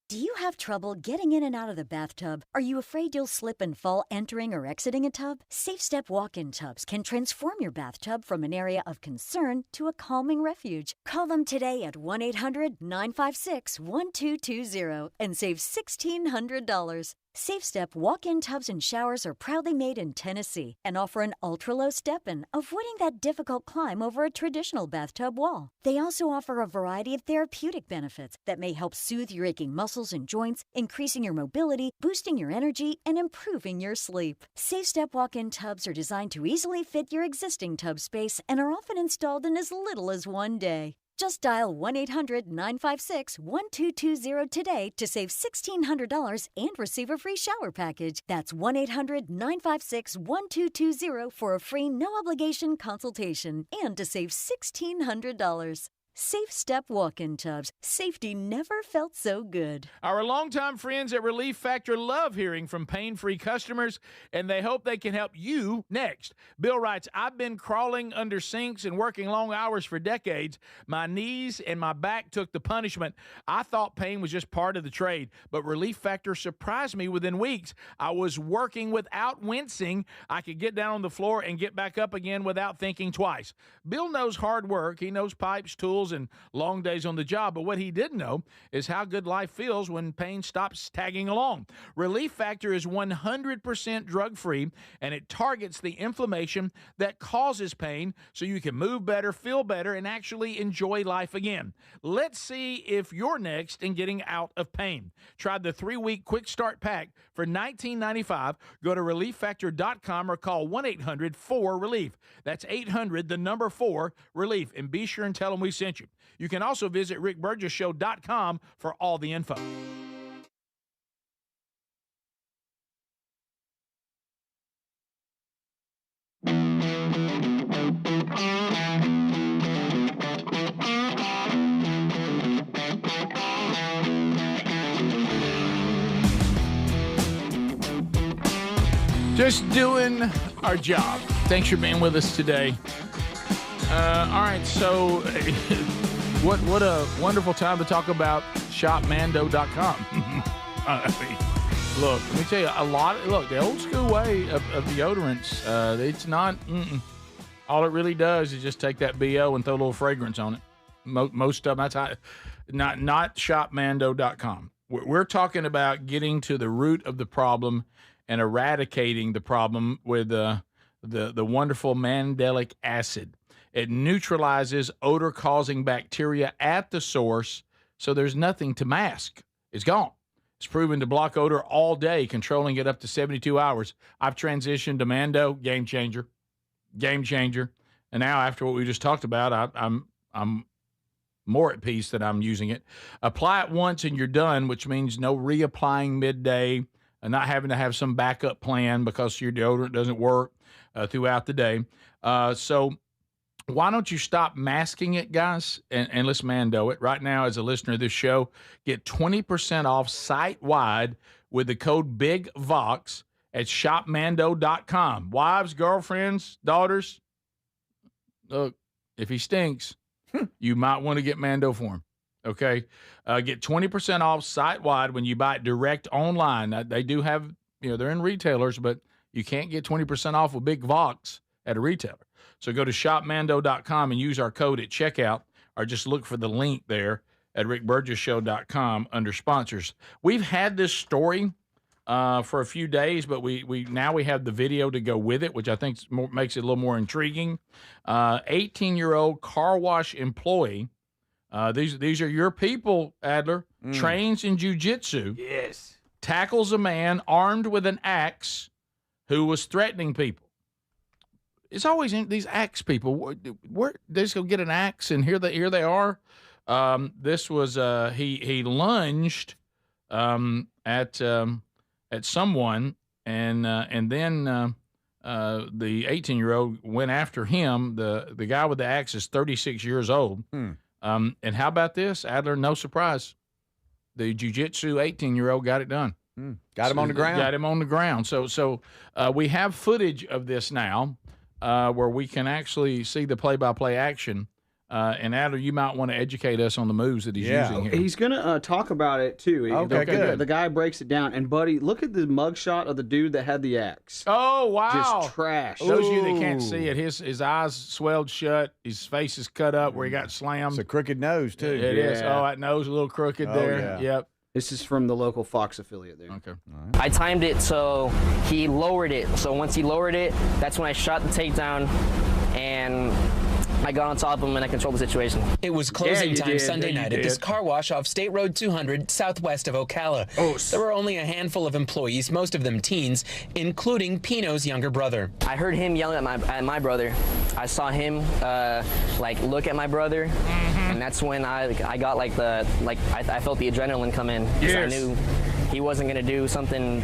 Do you have trouble getting in and out of the bathtub? Are you afraid you'll slip and fall entering or exiting a tub? SafeStep walk-in tubs can transform your bathtub from an area of concern to a calming refuge. Call them today at 1-800-956-1220 and save $1,600. SafeStep walk-in tubs and showers are proudly made in Tennessee and offer an ultra-low step-in, avoiding that difficult climb over a traditional bathtub wall. They also offer a variety of therapeutic benefits that may help soothe your aching muscles and joints, increasing your mobility, boosting your energy, and improving your sleep. SafeStep walk-in tubs are designed to easily fit your existing tub space and are often installed in as little as one day. Just dial 1-800-956-1220 today to save $1,600 and receive a free shower package. That's 1-800-956-1220 for a free no-obligation consultation and to save $1,600. SafeStep walk-in tubs. Safety never felt so good. Our longtime friends at Relief Factor love hearing from pain-free customers, and they hope they can help you next. Bill writes, I've been crawling under sinks and working long hours for decades. My knees and my back took the punishment. I thought pain was just part of the trade, but Relief Factor surprised me within weeks. I was working without wincing. I could get down on the floor and get back up again without thinking twice. Bill knows hard work. He knows pipes, tools, and long days on the job, but what he didn't know is how good life feels when pain stops tagging along. Relief Factor is 100% drug-free, and it targets the inflammation that causes pain so you can move better, feel better, and actually enjoy life again. Let's see if you're next in getting out of pain. Try the 3-week quick start pack for $19.95. Go to relieffactor.com or call 1-800-4RELIEF. That's 800-4-RELIEF, and be sure and tell them we sent you. You can also visit rickburgesshow.com for all the info. Just doing our job. Thanks for being with us today. All right, so what a wonderful time to talk about shopmando.com. Look, let me tell you, the old school way of deodorants, it's not, all it really does is just take that BO and throw a little fragrance on it. Most of them, that's how, not shopmando.com. We're talking about getting to the root of the problem and eradicating the problem with the wonderful mandelic acid. It neutralizes odor-causing bacteria at the source, so there's nothing to mask. It's gone. It's proven to block odor all day, controlling it up to 72 hours. I've transitioned to Mando, game changer. And now, after what we just talked about, I'm more at peace that I'm using it. Apply it once and you're done, which means no reapplying midday, and not having to have some backup plan because your deodorant doesn't work throughout the day. So why don't you stop masking it, guys, and let's Mando it. Right now, as a listener of this show, get 20% off site-wide with the code BIGVOX at shopmando.com. Wives, girlfriends, daughters, look, if he stinks, you might want to get Mando for him. Okay? Get 20% off site-wide when you buy it direct online. Now, they do have, they're in retailers, but you can't get 20% off with Big Vox at a retailer. So go to shopmando.com and use our code at checkout, or just look for the link there at rickburgesshow.com under sponsors. We've had this story for a few days, but we now have the video to go with it, which I think makes it a little more intriguing. 18-year-old car wash employee. These are your people, Adler. Trains in jiu-jitsu. Yes. Tackles a man armed with an axe who was threatening people. It's always these axe people. Where they just go get an axe, and here they are. This was he lunged at someone, and then the 18-year-old went after him. The guy with the axe is 36 years old. And how about this, Adler? No surprise, the jiu-jitsu 18-year-old got it done. Got him on the ground. Got him on the ground. So we have footage of this now, where we can actually see the play-by-play action. And Adler, you might want to educate us on the moves that he's using here. He's going to talk about it, too. Okay, good. The guy breaks it down. And, buddy, look at the mugshot of the dude that had the axe. Oh, wow. Just trash. Those of you that can't see it, his eyes swelled shut. His face is cut up where he got slammed. It's a crooked nose, too. It is. Oh, that nose a little crooked there. Yeah. Yep. This is from the local Fox affiliate there. Okay. I timed it so he lowered it. So once he lowered it, that's when I shot the takedown, and I got on top of him and I controlled the situation. It was closing time Sunday night at this car wash off State Road 200 southwest of Ocala. There were only a handful of employees, most of them teens, including Pino's younger brother. I heard him yelling at my brother. I saw him look at my brother, and that's when I got I felt the adrenaline come in. I knew he wasn't gonna do something.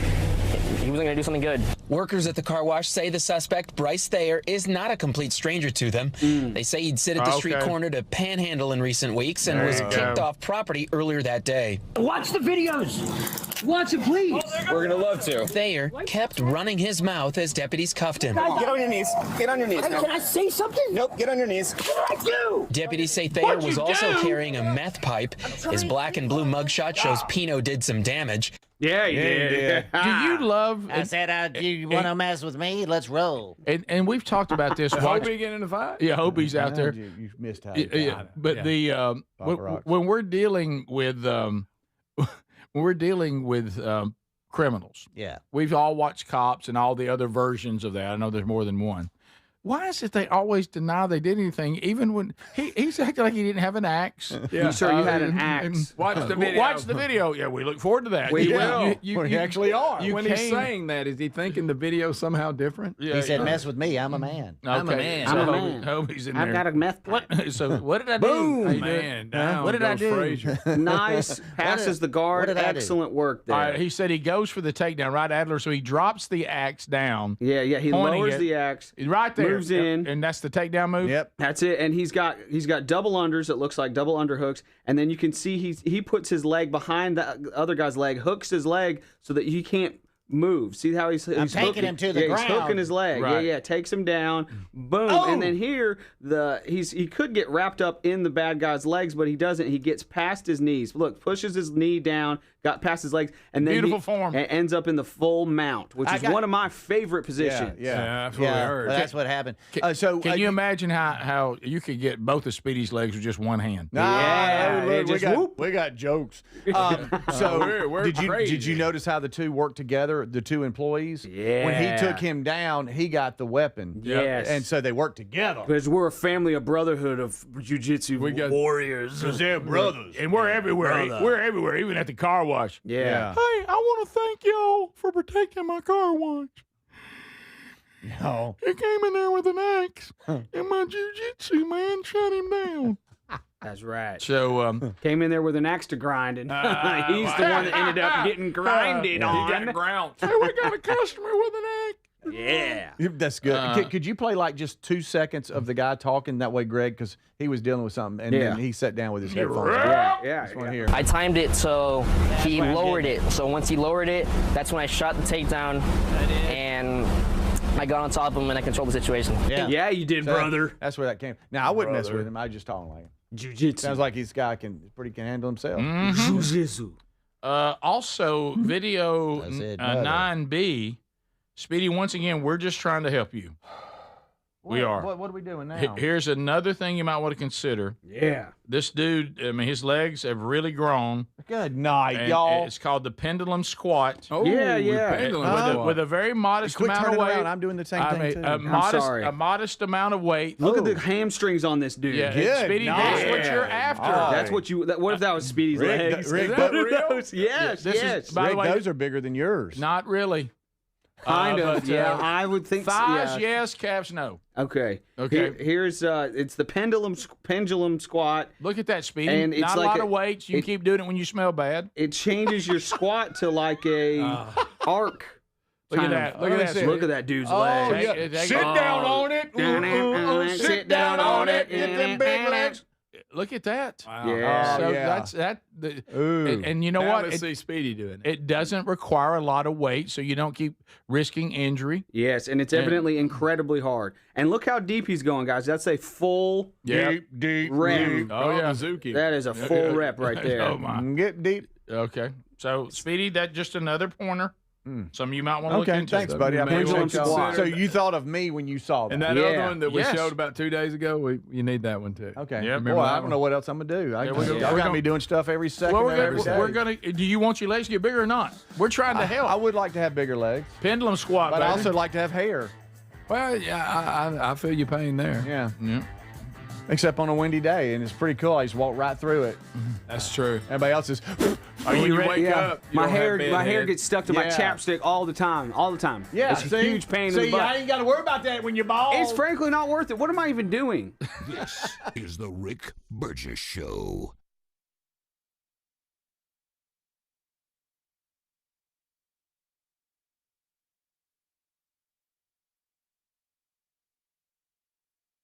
He wasn't going to do something good. Workers at the car wash say the suspect, Bryce Thayer, is not a complete stranger to them. They say he'd sit at the street corner to panhandle in recent weeks and was kicked off property earlier that day. Watch the videos. Watch it, please. We're going to love to. Thayer kept running his mouth as deputies cuffed him. Get on your knees. Get on your knees. Can I say something? Nope, get on your knees. What did I do? Deputies say Thayer was also carrying a meth pipe. His black and blue mugshot shows Pino did some damage. Yeah, he did. Do you love? I said, you want to mess with me? Let's roll. And we've talked about this. Hobie getting in the fight? Yeah, Hobie's out there. You missed how. But when we're dealing with criminals, we've all watched Cops and all the other versions of that. I know there's more than one. Why is it they always deny they did anything, even when he's acting like he didn't have an axe? Yeah. Sure, you had an axe. Watch the video. Watch the video. Yeah, we look forward to that. We will. You actually are. When he's saying that, is he thinking the video somehow different? He said, mess with me. I'm a man. Okay. I'm a man. I'm a man. Hobie's in there. I've got a meth pipe. So what did I do? Boom. Man, down what did I goes do? Frazier. Nice. Passes the guard. Excellent work there. He said he goes for the takedown, right, Adler? So he drops the axe down. Yeah. He lowers the axe. Right there. Moves in. And that's the takedown move? Yep. That's it. And he's got double unders. It looks like double underhooks. And then you can see he puts his leg behind the other guy's leg, hooks his leg so that he can't move. See how he's taking hooking him to the ground. He's hooking his leg. Right. Yeah. Takes him down. Boom. And then here he could get wrapped up in the bad guy's legs, but he doesn't. He gets past his knees. Look, pushes his knee down, got past his legs, and then beautiful form. And ends up in the full mount, which is one of my favorite positions. Yeah, that's what I heard. Well, that's what happened. Can you imagine how you could get both of Speedy's legs with just one hand? We got jokes. Did you notice how the two worked together, the two employees? Yeah. When he took him down, he got the weapon. Yes. And so they worked together. Because we're a family, a brotherhood of jiu-jitsu warriors. Because they're brothers. And we're everywhere. Brother. We're everywhere, even at the car wash. Yeah. Hey, I want to thank y'all for protecting my car wash. No. He came in there with an axe, and my jiu-jitsu man shut him down. That's right. So came in there with an axe to grind, and he's the one that ended up getting grinded on. He got ground. Hey, we got a customer with an axe. Yeah. That's good. Could you play like just 2 seconds of the guy talking that way, Greg? Because he was dealing with something, and then he sat down with his headphones on. Yeah. I timed it so he lowered it. So once he lowered it, that's when I shot the takedown, and I got on top of him and I controlled the situation. Yeah, you did, brother. That's where that came. Now I wouldn't mess with him. I just talking like him. Jiu-jitsu. Sounds like this guy can handle himself. Jiu-jitsu. Also, video 9B. Speedy, once again, we're just trying to help you. We are. What are we doing now? Here's another thing you might want to consider. Yeah. This dude, I mean, his legs have really grown. Good night, And y'all. It's called the pendulum squat. Oh, With a very modest Quit amount of turning weight. around. I'm doing the same thing, too. A modest amount of weight. Look at the hamstrings on this dude. Yeah, Good Speedy, night. that's what you're after. That's what you. What if that was Speedy's legs? Rick, Is that real? Yes. By the way, those are bigger than yours. Not really. Kind of. But, Yeah, I would think. Thighs, yeah. yes. Calves, no. Okay. Okay. Here's it's the pendulum squat. Look at that, Speedy. And it's not like a lot of weights. You can keep doing it when you smell bad. It changes your squat to like a arc. Look at that. Look at that. Look at that dude's Oh, legs. yeah. Sit down on it. Sit down on it. Get them big legs. Look at that. Wow. Yeah. So yeah. that's that. And you know Now what? let's see Speedy doing it. It doesn't require a lot of weight, so you don't keep risking injury. Yes, and it's evidently incredibly hard. And look how deep he's going, guys. That's a full Deep rep. Oh, yeah. That is a full rep right there. Oh, my. Get deep. Okay. So, Speedy, that's just another pointer. Some you might want to look Okay, into. thanks, buddy. I Pendulum appreciate squat. y'all. So you thought of me when you saw that. And that Yeah. other one that we Yes. showed about 2 days ago, you need that one too. Okay. Yeah, Boy, remember I that don't one? know what else I'm going to do. we're Y'all got gonna- me doing stuff every second Well, of every day. we're gonna. Do you want your legs to get bigger or not? We're trying to help. I would like to have bigger legs, Pendulum squat, but baby. I also like to have hair. Well, yeah, I feel your pain there. Yeah. Yeah. Except on a windy day, and it's pretty cool. I just walk right through it. That's true. Everybody else is. When you wake Yeah. up, you My don't have hair, bad my hair head. gets stuck to my Yeah. chapstick all the time. All the time. Yeah, it's a see? huge pain in See, the butt. I ain't got to worry about that when you're bald. It's frankly not worth it. What am I even doing? This is the Rick Burgess Show.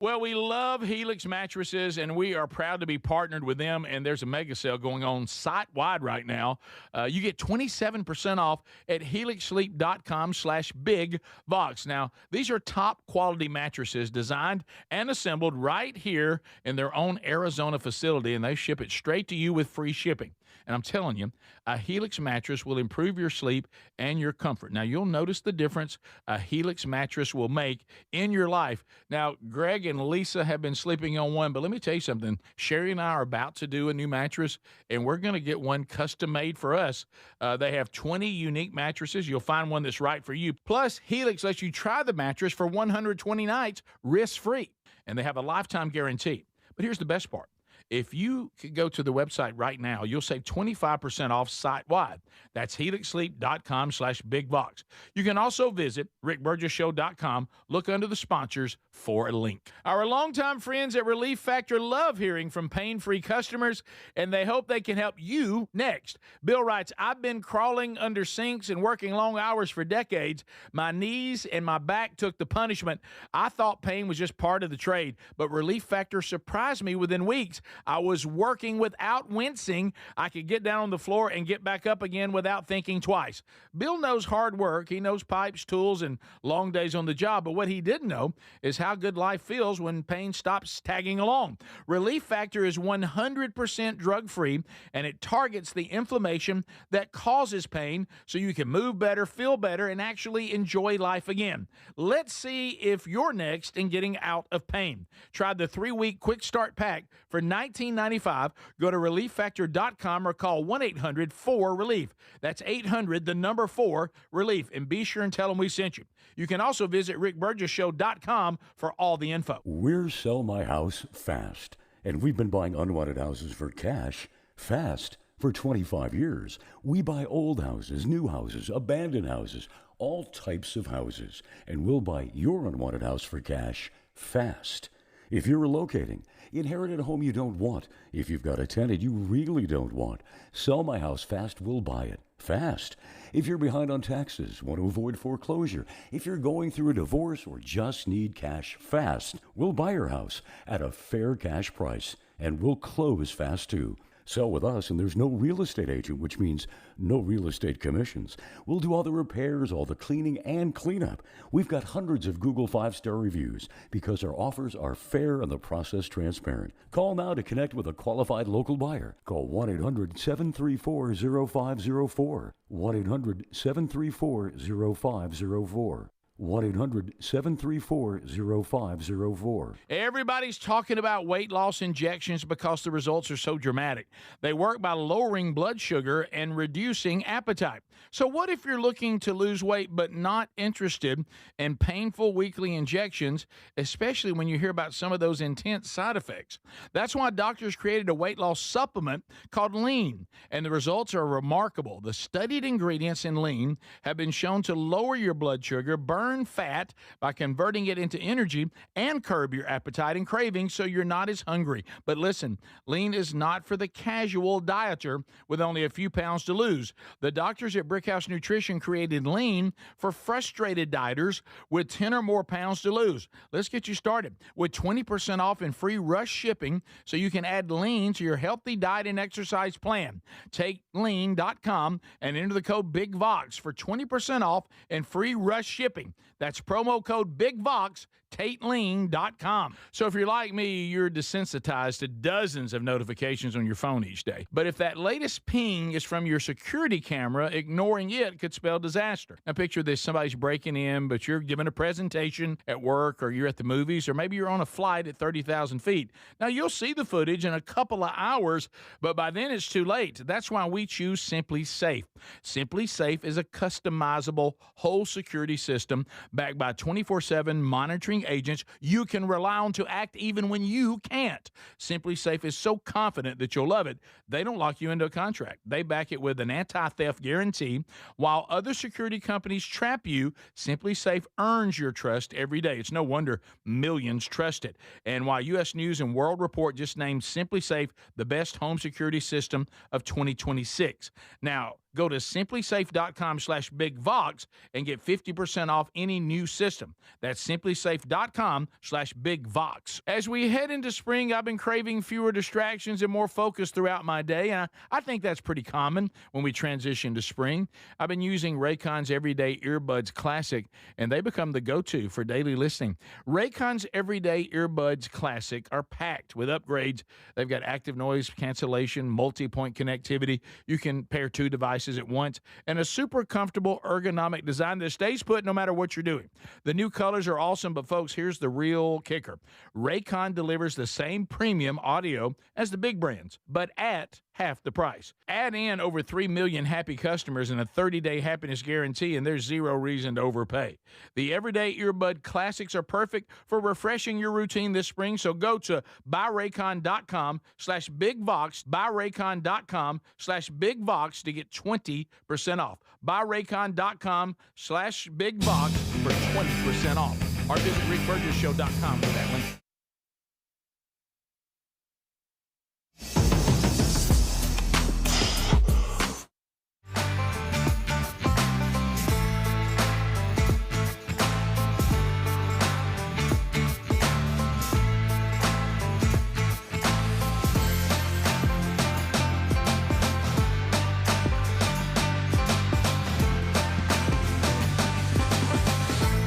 Well, we love Helix mattresses, and we are proud to be partnered with them. And there's a mega sale going on site-wide right now. You get 27% off at helixsleep.com/bigvox. Now, these are top-quality mattresses designed and assembled right here in their own Arizona facility, and they ship it straight to you with free shipping. And I'm telling you, a Helix mattress will improve your sleep and your comfort. Now, you'll notice the difference a Helix mattress will make in your life. Now, Greg and Lisa have been sleeping on one, but let me tell you something. Sherry and I are about to do a new mattress, and we're going to get one custom made for us. They have 20 unique mattresses. You'll find one that's right for you. Plus, Helix lets you try the mattress for 120 nights risk-free, and they have a lifetime guarantee. But here's the best part. If you could go to the website right now, you'll save 25% off site-wide. That's helixsleep.com/bigvox. You can also visit rickburgessshow.com. Look under the sponsors for a link. Our longtime friends at Relief Factor love hearing from pain-free customers, and they hope they can help you next. Bill writes, I've been crawling under sinks and working long hours for decades. My knees and my back took the punishment. I thought pain was just part of the trade, but Relief Factor surprised me within weeks. I was working without wincing. I could get down on the floor and get back up again without thinking twice. Bill knows hard work. He knows pipes, tools, and long days on the job. But what he didn't know is how good life feels when pain stops tagging along. Relief Factor is 100% drug-free, and it targets the inflammation that causes pain so you can move better, feel better, and actually enjoy life again. Let's see if you're next in getting out of pain. Try the 3-week quick start pack for $19.95. Go to relieffactor.com or call 1-800-4RELIEF. That's 800-4-RELIEF. And be sure and tell them we sent you. You can also visit rickburgessshow.com for all the info. We're Sell My House Fast, and we've been buying unwanted houses for cash fast for 25 years. We buy old houses, new houses, abandoned houses, all types of houses, and we'll buy your unwanted house for cash fast. If you're relocating, inherited a home you don't want, if you've got a tenant you really don't want, Sell My House Fast will buy it fast. If you're behind on taxes, want to avoid foreclosure, if you're going through a divorce or just need cash fast, we'll buy your house at a fair cash price, and we'll close fast too. Sell with us, and there's no real estate agent, which means no real estate commissions. We'll do all the repairs, all the cleaning, and cleanup. We've got hundreds of Google 5-star reviews because our offers are fair and the process transparent. Call now to connect with a qualified local buyer. Call 1-800-734-0504. 1-800-734-0504. 1-800-734-0504. Everybody's talking about weight loss injections because the results are so dramatic. They work by lowering blood sugar and reducing appetite. So what if you're looking to lose weight but not interested in painful weekly injections, especially when you hear about some of those intense side effects? That's why doctors created a weight loss supplement called Lean, and the results are remarkable. The studied ingredients in Lean have been shown to lower your blood sugar, burn burn fat by converting it into energy and curb your appetite and cravings so you're not as hungry. But listen, lean is not for the casual dieter with only a few pounds to lose. The doctors at Brickhouse Nutrition created lean for frustrated dieters with 10 or more pounds to lose. Let's get you started with 20% off and free rush shipping so you can add lean to your healthy diet and exercise plan. Take lean.com and enter the code BIGVOX for 20% off and free rush shipping. That's promo code BIGVOX, TateLean.com. So if you're like me, you're desensitized to dozens of notifications on your phone each day. But if that latest ping is from your security camera, ignoring it could spell disaster. Now picture this, somebody's breaking in, but you're giving a presentation at work, or you're at the movies, or maybe you're on a flight at 30,000 feet. Now you'll see the footage in a couple of hours, but by then it's too late. That's why we choose Simply Safe. Simply Safe is a customizable whole security system backed by 24/7 monitoring agents you can rely on to act even when you can't. Simply Safe is so confident that you'll love it, they don't lock you into a contract. They back it with an anti-theft guarantee. While other security companies trap you, Simply Safe earns your trust every day. It's no wonder millions trust it. And while U.S. News and World Report just named Simply Safe the best home security system of 2026. Now, go to simplysafe.com/bigvox and get 50% off any new system. That's simplysafe.com/bigvox. As we head into spring, I've been craving fewer distractions and more focus throughout my day, and I think that's pretty common when we transition to spring. I've been using Raycon's Everyday Earbuds Classic, and they become the go-to for daily listening. Raycon's Everyday Earbuds Classic are packed with upgrades. They've got active noise cancellation, multi-point connectivity. You can pair two devices at once, and a super comfortable ergonomic design that stays put no matter what you're doing. The new colors are awesome, but folks, here's the real kicker. Raycon delivers the same premium audio as the big brands, but at half the price. Add in over 3 million happy customers and a 30-day happiness guarantee, and there's zero reason to overpay. The Everyday Earbud Classics are perfect for refreshing your routine this spring, so go to buyraycon.com/bigvox, buyraycon.com/bigvox to get 20% off. buyraycon.com/bigvox for 20% off. Or visit rickburgesshow.com for that link.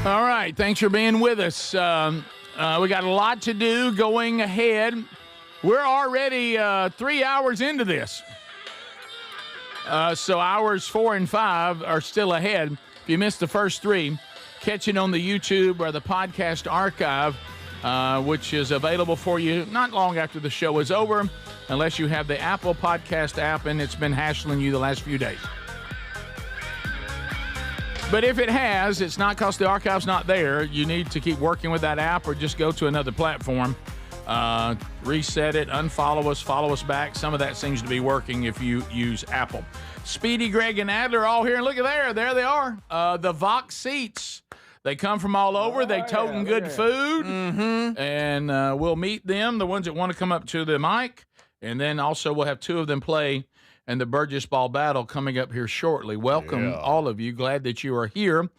All right, thanks for being with us. We got a lot to do going ahead. We're already 3 hours into this. So hours 4 and 5 are still ahead. If you missed the first 3, catch it on the YouTube or the podcast archive, which is available for you not long after the show is over, unless you have the Apple Podcast app and it's been hassling you the last few days. But if it has, it's not because the archive's not there. You need to keep working with that app or just go to another platform. Reset it, unfollow us, follow us back. Some of that seems to be working if you use Apple. Speedy, Greg, and Adler are all here. And look at there. There they are. The Vox seats. They come from all over. They toting good food. Mm-hmm. And we'll meet them, the ones that want to come up to the mic. And then also we'll have 2 of them play and the Burgess Ball Battle coming up here shortly. Welcome, all of you. Glad that you are here.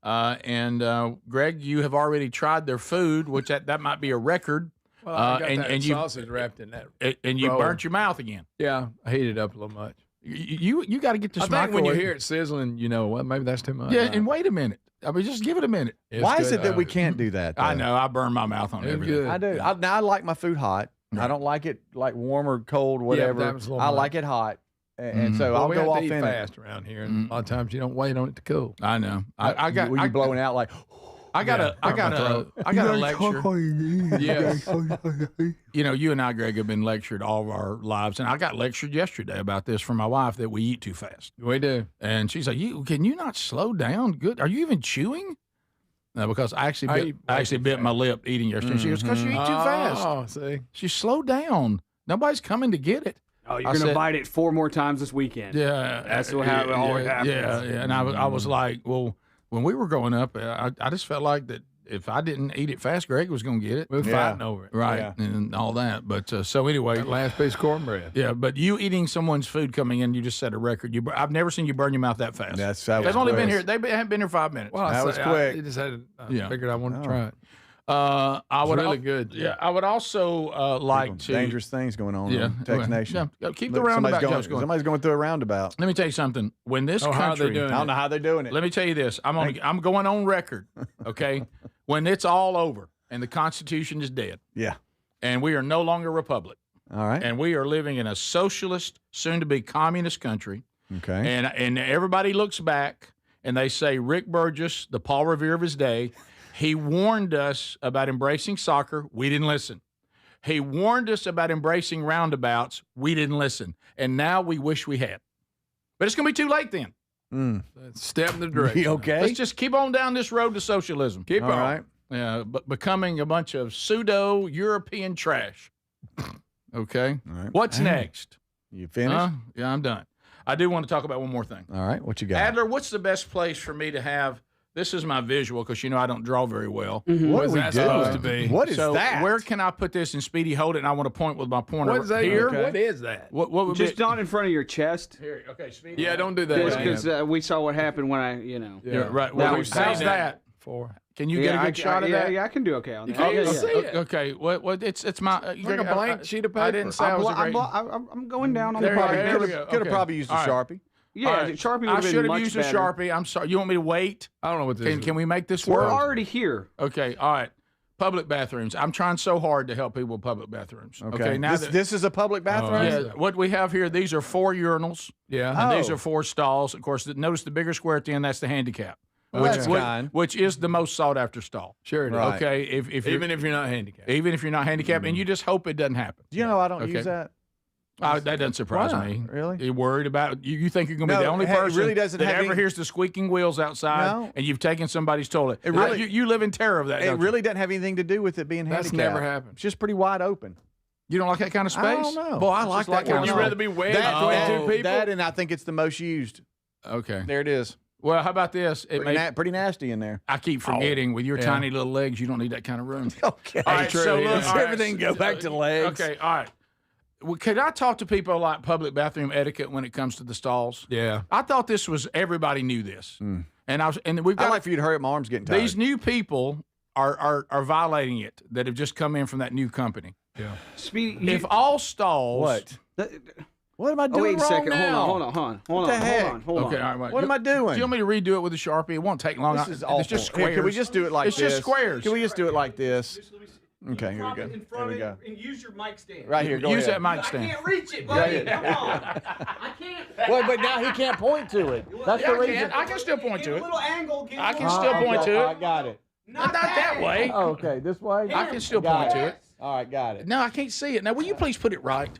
And Greg, you have already tried their food, which that might be a record. Well, I got that sausage wrapped in that. And you burnt your mouth again. Yeah, I heated it up a little much. You got to get this I think when you hear it sizzling, you know, well, maybe that's too much. Yeah, and wait a minute. I mean, just give it a minute. Why is it that we can't do that, though? I know. I burn my mouth on everything. Good. I do. I like my food hot. I don't like it like warm or cold, whatever. I like it hot. And so I'll go off in fast around here, and a lot of times you don't wait on it to cool. I know. I got. Were you blowing out like? I got a lecture. Yes. You know, you and I, Greg, have been lectured all of our lives, and I got lectured yesterday about this from my wife that we eat too fast. We do, and she's like, "Can you not slow down? Good. Are you even chewing?" No, because I actually bit my lip eating yesterday. Mm-hmm. She goes, "Because you eat too fast." Oh, see, she slowed down. Nobody's coming to get it. Oh, you're going to bite it 4 more times this weekend. Yeah. That's how it always happens. Yeah. And I was like, well, when we were growing up, I just felt like that if I didn't eat it fast, Greg was going to get it. We're fighting over it. Right, and all that. But so anyway. That last piece of cornbread. Yeah, but you eating someone's food coming in, you just set a record. I've never seen you burn your mouth that fast. They've only been here. They haven't been here 5 minutes. Well, that was quick. I just had. Figured I wanted to try it. I would really good. Yeah, I would also like to. Dangerous things going on. Yeah, in Tex Nation. Yeah, keep the roundabout jokes going. Somebody's going through a roundabout. Let me tell you something. When this country, how are they doing I don't know how they're doing it. Let me tell you this. I'm going on record. Okay, when it's all over and the Constitution is dead. Yeah. And we are no longer a republic. All right. And we are living in a socialist, soon-to-be communist country. Okay. And everybody looks back and they say Rick Burgess, the Paul Revere of his day, he warned us about embracing soccer. We didn't listen. He warned us about embracing roundabouts. We didn't listen. And now we wish we had. But it's going to be too late then. Step in the direction. Okay. Let's just keep on down this road to socialism. Keep on. Right. Yeah, but becoming a bunch of pseudo-European trash. Okay. All right. What's next? You finished? Yeah, I'm done. I do want to talk about one more thing. All right. What you got? Adler, what's the best place for me to have? This is my visual because I don't draw very well. What is that supposed to be? What is so that? Where can I put this? And Speedy, hold it. And I want to point with my pointer. What is that? Here. Okay. What is that? What would Just be? not in front of your chest. Here. Okay, Speedy. Yeah, don't do that. Just because we saw what happened when I, Yeah, right. That Well, was how's bad. that? Can you get a good shot of yeah, that? Yeah, I can do okay on that. Oh, Yeah, see yeah. it. Okay. What? It's my like a blank sheet of paper. I didn't say I was a great. I'm going down on the There we go. Could have probably used a Sharpie. Yeah, All right. Sharpie would I have been should have much used better. a Sharpie. I'm sorry. You want me to wait? I don't know what this is. Can we make this We're work? already here. Okay. All right. Public bathrooms. I'm trying so hard to help people with public bathrooms. Okay. Now This is a public bathroom? yeah. What we have here, these are 4 urinals. Yeah. And these are 4 stalls. Of course, notice the bigger square at the end. That's the handicap. That's kind. Which is the most sought after stall. Sure it is. Right. Okay. If Even if you're not handicapped. even if you're not handicapped, and you just hope it doesn't happen. Do you know I don't Okay. use that? That doesn't surprise Why not? me. Really? You're worried about you think you're going to be No, the only it person really doesn't that have ever any- hears the squeaking wheels outside, No. and you've taken somebody's toilet. It really- you live in terror of that. It don't really doesn't have anything to do with it being That's handicapped. never happened. It's just pretty wide open. You don't like that kind of space? I don't know. Boy, I It's like just that kind one of You'd space. rather be waiting That, between two people? that, and I think it's the most used. Okay. There it is. Well, how about this? Pretty nasty in there. I keep forgetting with your Yeah. tiny little legs, you don't need that kind of room. Okay. All right, true. so look, Does all right, everything go back to legs? Okay, all right. Well, could I talk to people like public bathroom etiquette when it comes to the stalls? Yeah. I thought this was everybody knew this, and we've I'd got like for you to hurry up. My arm's getting tired. these new people are violating it that have just come in from that new company. Yeah. Speedy, If all stalls, What am I doing wait a wrong second. now? Hold on. What the heck? Hold on. okay, all right. What am I doing? Do you want me to redo it with a Sharpie? It won't take long. This is awful. It's just Here, squares. can we just do it like it's this? just squares. Can we just do it like this? Okay, here we go. Here we go. And use your mic stand. Right here. Go Use ahead. that mic stand. reach it, buddy. Come on. I can't. Well, but now he can't point to it. That's Yeah, the reason. I can still point to it. angle. I can still point to I it. got it. Not that way. Oh, okay, this way. I can still Got point to it. All right, got it. No, I can't see it. Now, will you please put it right?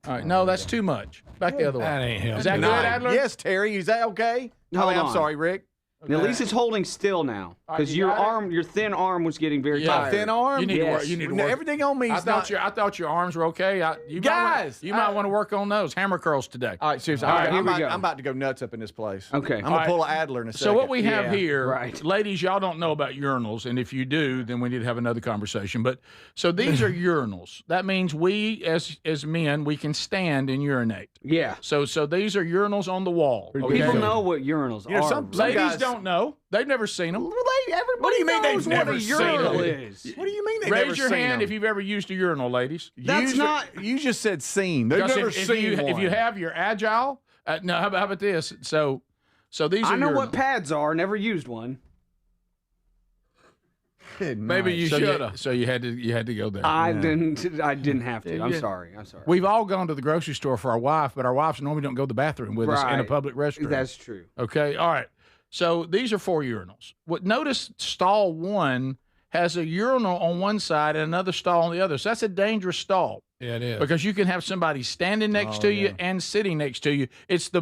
All right. No, that's too much. Back the other way. That ain't him. Is that good, Adler? Yes, Terry. Is that okay? Hold I'm on. sorry, Rick. Now, at least it's holding still now, All right, because you your got it? arm, your thin arm, was getting very Yeah. tired. Thin arm. You need to Yes. work. You need to No, work. everything on me I is not. thought your arms were okay. You Guys, might want to work on those hammer curls today. All right, seriously. All right, I'm here we go. about to go nuts up in this place. Okay. I'm All gonna right. pull an Adler in a second. So what we have Yeah, here, right. ladies, y'all don't know about urinals, and if you do, then we need to have another conversation. But so these are urinals. That means we, as men, we can stand and urinate. Yeah. So these are urinals on the wall. Okay? People know what urinals You know, are. some Ladies guys- don't know. They've never seen them. Everybody What do you mean they've knows what never a seen urinal them? is. What do you mean they've never Raise your seen hand them? if you've ever used a urinal, ladies. That's not. You just said seen. They've Because never if seen you, one. if you have your agile, no. How about this? So these are. I know what urinals. pads are. Never used one. Maybe you So should have. So you had to go there. I didn't have to. I'm sorry. We've all gone to the grocery store for our wife, but our wives normally don't go to the bathroom with us in a Right. public restroom. That's true. Okay. All right. So these are 4 urinals. Notice stall 1 has a urinal on one side and another stall on the other. So that's a dangerous stall. Yeah, it is. Because you can have somebody standing next to you and sitting next to you. It's the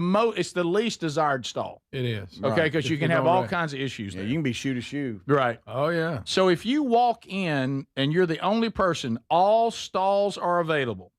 least desired stall. It is. Okay, because If you can you have don't all right. kinds of issues Yeah, there. you can be shoe to shoe. Right. Oh, yeah. So if you walk in and you're the only person, all stalls are available.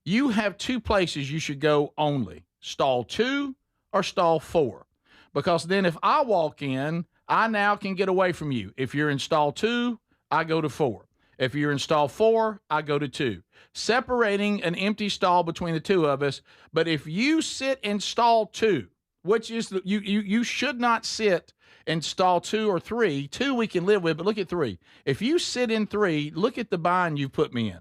You have 2 places you should go only, stall 2 or stall 4. Because then if I walk in, I now can get away from you. If you're in stall 2, I go to 4. If you're in stall 4, I go to 2. Separating an empty stall between the two of us. But if you sit in stall 2, which is you should not sit in stall 2 or 3. 2 we can live with, but look at 3. If you sit in 3, look at the bind you put me in.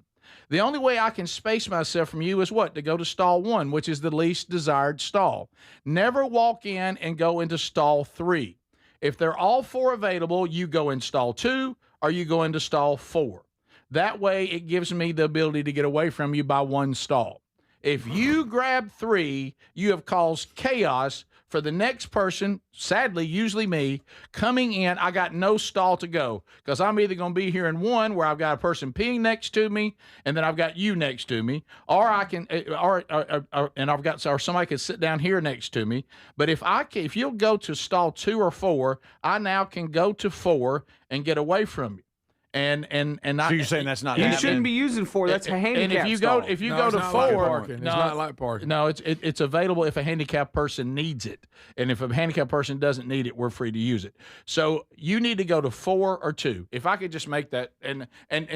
The only way I can space myself from you is what? To go to stall 1, which is the least desired stall. Never walk in and go into stall 3. If they're all 4 available, you go in stall 2 or you go into stall 4. That way it gives me the ability to get away from you by 1 stall. If you grab 3, you have caused chaos for the next person, sadly, usually me, coming in. I got no stall to go because I'm either going to be here in 1 where I've got a person peeing next to me and then I've got you next to me, or I can, and I've got, or somebody could sit down here next to me. But if you'll go to stall 2 or 4, I now can go to 4 and get away from you. And so you're saying that's not you happening? shouldn't be using 4. That's a handicap. And if you go to 4, it's not like parking. No, it's available if a handicapped person needs it, and if a handicapped person doesn't need it, we're free to use it. So you need to go to 4 or 2. If I could just make that, and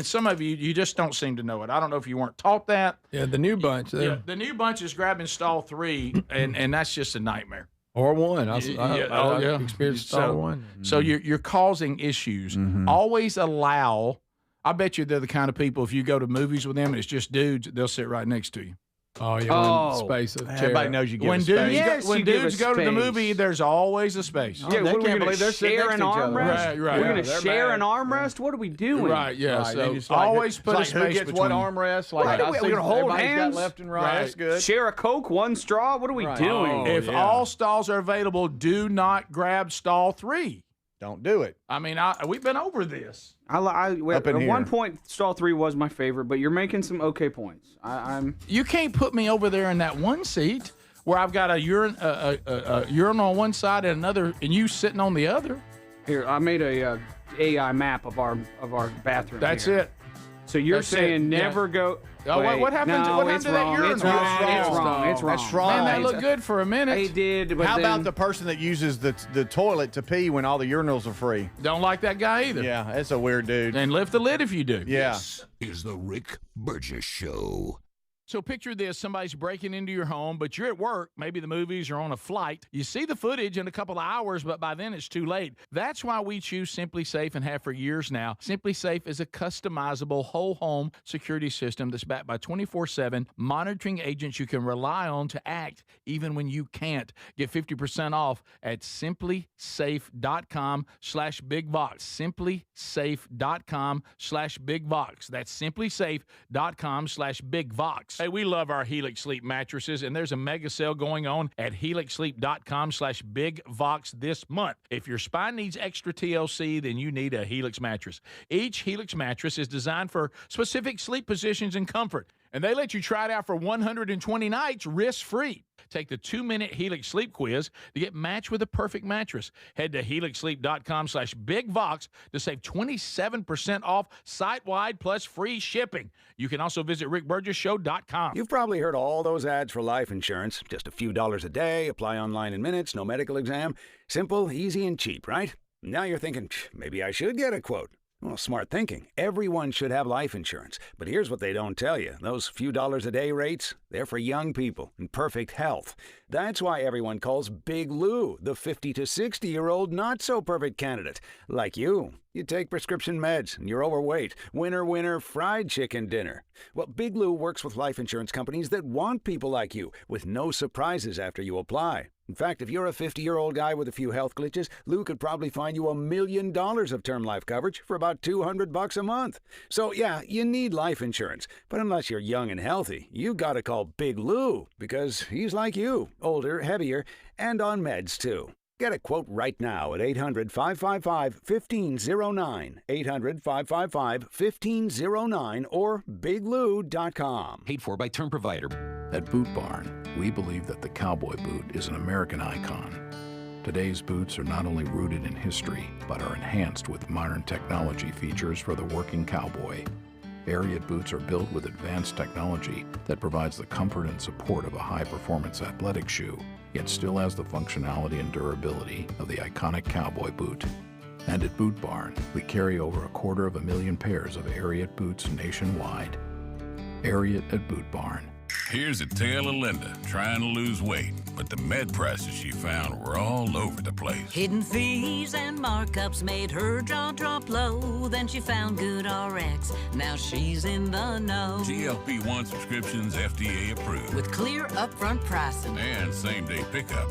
some of you just don't seem to know it. I don't know if you weren't taught that. Yeah, the new bunch. Yeah, the new bunch is grabbing stall 3, and that's just a nightmare. Or 1. I experienced stall 1. So you're causing issues. Always allow. I bet you they're the kind of people, if you go to movies with them and it's just dudes, they'll sit right next to you. Oh, yeah. Space of chair. Everybody knows you give when a space. Dudes when dudes go to the movie, there's always a space. Yeah, what, can't believe they're share an armrest? Right. We're going to share an armrest? What are we doing? Right, yeah. Right, So always put a space who gets between. what armrest? Like, Right, we're going to hold hands. Got left and right. That's good. Share a Coke, 1 straw? What are we doing? If all stalls are available, do not grab stall 3. Don't do it. I mean, we've been over this. At one point, stall 3 was my favorite, but you're making some okay points. You can't put me over there in that one seat where I've got a urinal on one side and another, and you sitting on the other. Here, I made a AI map of our bathroom. That's here. it. So you're saying never go. Oh, what happened? No, What happened to that urinal? It's wrong. It's wrong. That's wrong. Man, that looked good for a minute. It did. But How then, about the person that uses the toilet to pee when all the urinals are free? Don't like that guy either. Yeah, that's a weird dude. And lift the lid if you do. Yeah. This is the Rick Burgess Show. So picture this, somebody's breaking into your home, but you're at work, maybe the movies or on a flight. You see the footage in a couple of hours, but by then it's too late. That's why we choose Simply Safe and have for years now. Simply Safe is a customizable whole home security system that's backed by 24/7 monitoring agents you can rely on to act even when you can't. Get 50% off at simplysafe.com/bigvox. simplysafe.com/bigvox. That's simplysafe.com/bigvox. Hey, we love our Helix Sleep mattresses, and there's a mega sale going on at helixsleep.com/bigvox this month. If your spine needs extra TLC, then you need a Helix mattress. Each Helix mattress is designed for specific sleep positions and comfort, and they let you try it out for 120 nights risk-free. Take the 2-minute Helix Sleep quiz to get matched with the perfect mattress. Head to helixsleep.com/bigvox to save 27% off site-wide plus free shipping. You can also visit rickburgesshow.com. You've probably heard all those ads for life insurance. Just a few dollars a day, apply online in minutes, no medical exam. Simple, easy, and cheap, right? Now you're thinking, maybe I should get a quote. Well, smart thinking. Everyone should have life insurance. But here's what they don't tell you. Those few dollars a day rates, they're for young people in perfect health. That's why everyone calls Big Lou the 50 to 60-year-old not-so-perfect candidate. Like you. You take prescription meds and you're overweight. Winner, winner, fried chicken dinner. Well, Big Lou works with life insurance companies that want people like you with no surprises after you apply. In fact, if you're a 50-year-old guy with a few health glitches, Lou could probably find you $1 million of term life coverage for about $200 a month. So, yeah, you need life insurance. But unless you're young and healthy, you gotta call Big Lou because he's like you, older, heavier, and on meds, too. Get a quote right now at 800-555-1509, 800-555-1509, or biglou.com. Paid for by Term Provider. At Boot Barn, we believe that the cowboy boot is an American icon. Today's boots are not only rooted in history, but are enhanced with modern technology features for the working cowboy. Ariat boots are built with advanced technology that provides the comfort and support of a high-performance athletic shoe, yet still has the functionality and durability of the iconic cowboy boot. And at Boot Barn, we carry over 250,000 pairs of Ariat boots nationwide. Ariat at Boot Barn. Here's a tale of Linda trying to lose weight, but the med prices she found were all over the place. Hidden fees and markups made her jaw drop low. Then she found Good RX. Now she's in the know. GLP-1 subscriptions FDA approved. With clear upfront pricing. And same-day pickup.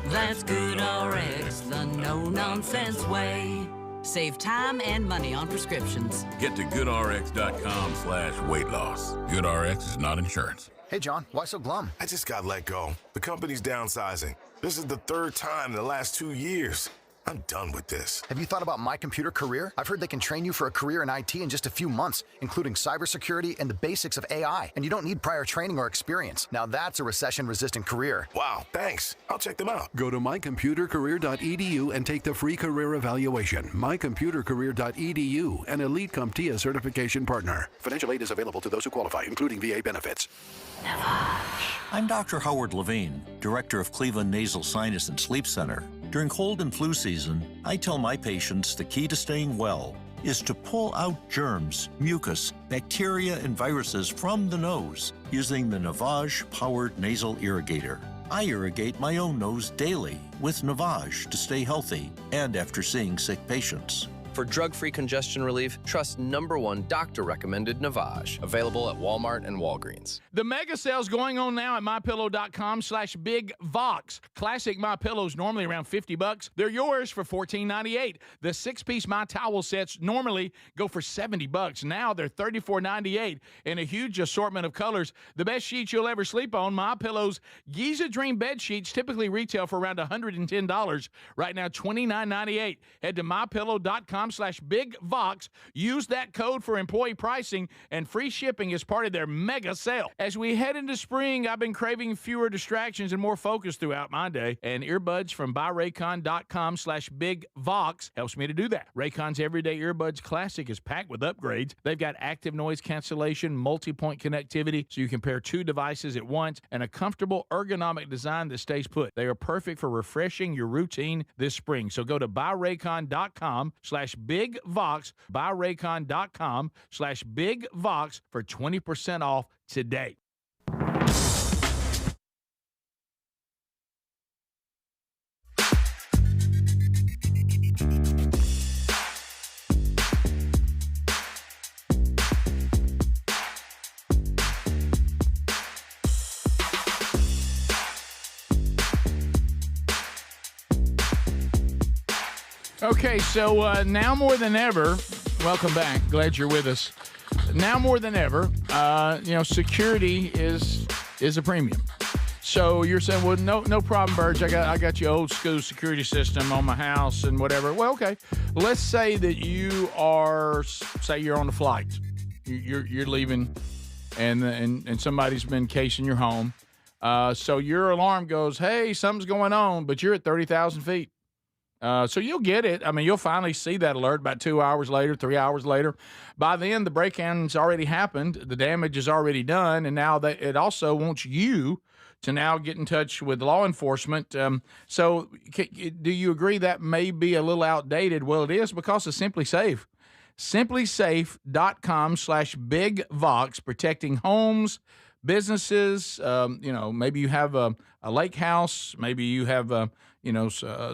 That's Good RX, the no-nonsense way. Save time and money on prescriptions. Get to goodrx.com/weight loss. GoodRx is not insurance. Hey, John, why so glum? I just got let go. The company's downsizing. This is the third time in the last 2 years. I'm done with this. Have you thought about My Computer Career? I've heard they can train you for a career in IT in just a few months, including cybersecurity and the basics of AI. And you don't need prior training or experience. Now that's a recession-resistant career. Wow, thanks. I'll check them out. Go to mycomputercareer.edu and take the free career evaluation. Mycomputercareer.edu, an Elite CompTIA certification partner. Financial aid is available to those who qualify, including VA benefits. I'm Dr. Howard Levine, Director of Cleveland Nasal Sinus and Sleep Center. During cold and flu season, I tell my patients the key to staying well is to pull out germs, mucus, bacteria, and viruses from the nose using the Navage-powered nasal irrigator. I irrigate my own nose daily with Navage to stay healthy and after seeing sick patients. For drug-free congestion relief, trust #1 doctor-recommended Navage. Available at Walmart and Walgreens. The mega sale's going on now at MyPillow.com/BigVox. Classic MyPillows normally around $50. They're yours for $14.98. The 6-piece My Towel sets normally go for $70. Now they're $34.98 in a huge assortment of colors. The best sheets you'll ever sleep on. MyPillow's Giza Dream bed sheets typically retail for around $110. Right now, $29.98. Head to MyPillow.com/BigVox. Use that code for employee pricing and free shipping as part of their mega sale. As we head into spring, I've been craving fewer distractions and more focus throughout my day, and earbuds from buyraycon.com/BigVox helps me to do that. Raycon's Everyday Earbuds Classic is packed with upgrades. They've got active noise cancellation, multi-point connectivity, so you can pair 2 devices at once, and a comfortable ergonomic design that stays put. They are perfect for refreshing your routine this spring. So go to buyraycon.com/BigVox, buyraycon.com/BigVox for 20% off today. Okay, so now more than ever, welcome back. Glad you're with us. Now more than ever, security is a premium. So you're saying, well, no problem, Burge. I got your old school security system on my house and whatever. Well, okay. Let's say that you're on a flight. You're leaving, and somebody's been casing your home. So your alarm goes, hey, something's going on, but you're at 30,000 feet. So you'll get it. I mean, you'll finally see that alert about 2 hours later, 3 hours later. By then, the break-in's already happened. The damage is already done. And now it also wants you to now get in touch with law enforcement. So do you agree that may be a little outdated? Well, it is because of Simply Safe. SimplySafe.com/BigVox, protecting homes, businesses. Maybe you have a lake house. Maybe you have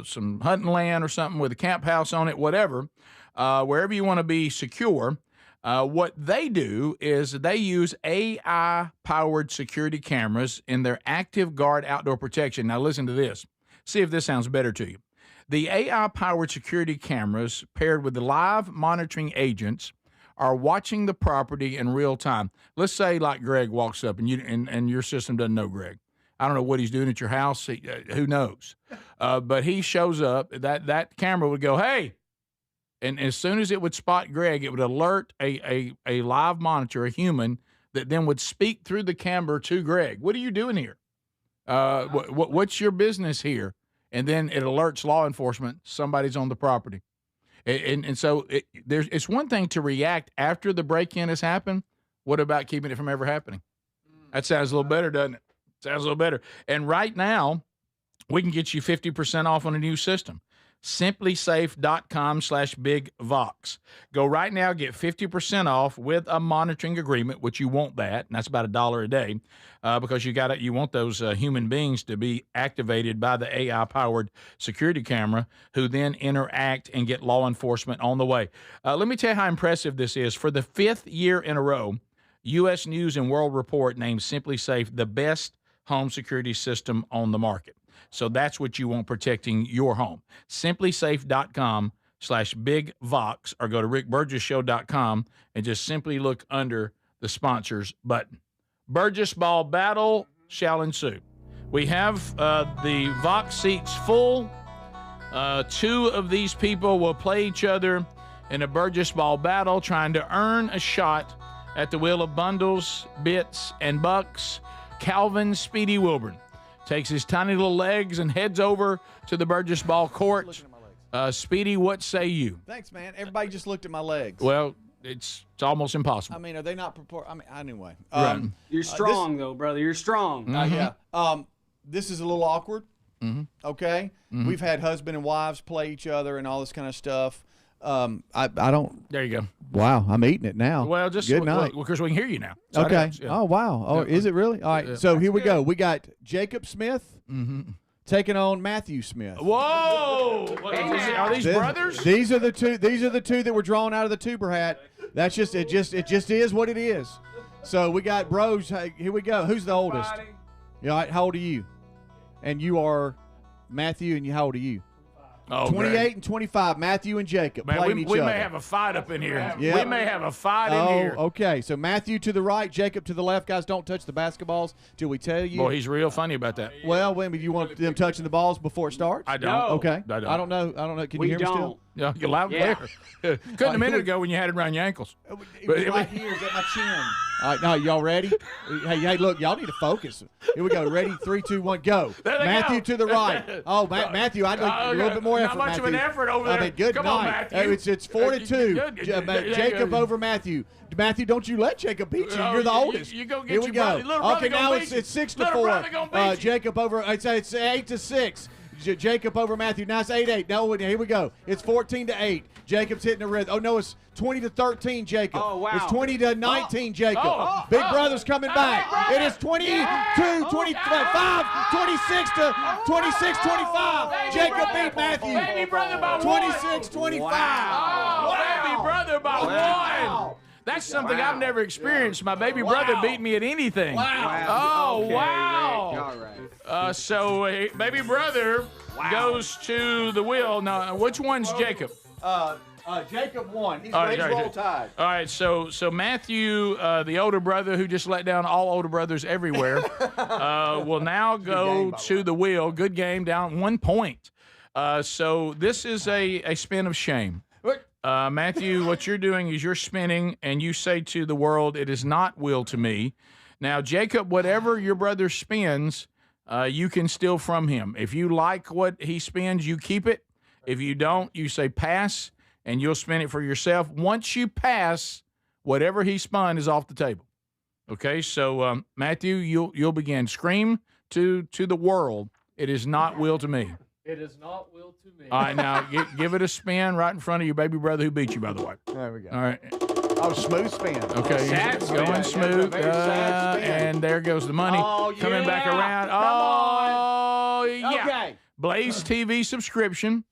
some hunting land or something with a camp house on it, whatever. Wherever you want to be secure, what they do is they use AI-powered security cameras in their Active Guard outdoor protection. Now listen to this. See if this sounds better to you. The AI-powered security cameras paired with the live monitoring agents are watching the property in real time. Let's say like Greg walks up and your system doesn't know Greg. I don't know what he's doing at your house. Who knows? But he shows up. That camera would go, hey. And as soon as it would spot Greg, it would alert a live monitor, a human, that then would speak through the camera to Greg. What are you doing here? What's your business here? And then it alerts law enforcement somebody's on the property. And so it's one thing to react after the break-in has happened. What about keeping it from ever happening? That sounds a little better, doesn't it? Sounds a little better. And right now, we can get you 50% off on a new system. SimplySafe.com/BigVox. Go right now, get 50% off with a monitoring agreement, which you want that, and that's about $1 a day, because you want those human beings to be activated by the AI-powered security camera, who then interact and get law enforcement on the way. Let me tell you how impressive this is. For the 5th year in a row, U.S. News and World Report named SimplySafe the best home security system on the market. So that's what you want protecting your home. SimplySafe.com/BigVox, or go to rickburgessshow.com and just simply look under the sponsors button. Burgess ball battle shall ensue. We have the Vox seats full. 2 of these people will play each other in a Burgess ball battle, trying to earn a shot at the wheel of bundles, bits, and bucks. Calvin Speedy Wilburn takes his tiny little legs and heads over to the Burgess ball court. Speedy, what say you? Thanks, man. Everybody just looked at my legs. Well, it's almost impossible. I mean, are they not anyway. Right. You're strong, though, brother. You're strong. Yeah. This is a little awkward. Okay? We've had husband and wives play each other and all this kind of stuff. I don't. There you go. Wow, I'm eating it now. Well, just good night. Because we can hear you now. So Okay. Yeah. Oh wow. Oh, is it really? All right. So here we go. We got Jacob Smith taking on Matthew Smith. Whoa! Are these brothers? These are the two. These are the two that were drawn out of the tuber hat. That's just it. It just is what it is. So we got bros. Here we go. Who's the oldest? Yeah. All right, how old are you? And you are Matthew. And how old are you? Oh, 28 great. and 25, Matthew and Jacob playing each we other. may have a fight up in here. Yep. We may have a fight in here. Okay. So Matthew to the right, Jacob to the left. Guys, don't touch the basketballs till we tell you. Boy, he's real funny about that. Well, when you want them touching the balls before it starts? I don't. No. Okay. I don't. I don't know. Can you hear me still? Yeah, you're loud and clear. Couldn't a minute ago when you had it around your ankles. It was right here. It's at my chin. All right, now y'all ready? Hey, look, y'all need to focus. Here we go. Ready? 3, 2, 1, go. Matthew to the right. Oh, Matthew, I'd like a little bit more effort. Not much of an effort over there. I mean, good Come night. on, Matthew. It's 4-2. Jacob over Matthew. Matthew, don't you let Jacob beat you. You're the oldest. You go get Here we your go. brother. Little brother Okay, now gonna it's beat you. 6-4. Little brother gonna beat you. Jacob over. It's 8-6. Jacob over Matthew. Now it's 8-8. No, here we go. It's 14-8. Jacob's hitting the rhythm. Oh no, it's 20-13. Jacob. Oh wow. It's 20-19. Jacob. Big Brother's coming back. It is 22, 25, 26 to 26-25. Jacob beat Matthew. Baby brother by 26-25. Wow. Baby brother by 1. That's something I've never experienced. My baby brother beat me at anything. Wow. Oh, Okay, wow. Rick. All right. So baby brother goes to the wheel. Now, which one's Jacob? Jacob won. He's All right, roll tide. All right, so Matthew, the older brother who just let down all older brothers everywhere, will now go to the wheel. Good game, down 1 point. So this is a spin of shame. Matthew, what you're doing is you're spinning, and you say to the world, it is not will to me. Now, Jacob, whatever your brother spins, you can steal from him. If you like what he spins, you keep it. If you don't, you say pass, and you'll spin it for yourself. Once you pass, whatever he spun is off the table. Okay, so Matthew, you'll begin. Scream to the world, it is not will to me. It is not will to me. All right, now give it a spin right in front of your baby brother who beat you, by the way. There we go. All right. Oh, smooth spin. Okay, Sad going spin. smooth, Very sad spin. and there goes the money coming back around. Oh, yeah. Okay. Blaze TV subscription,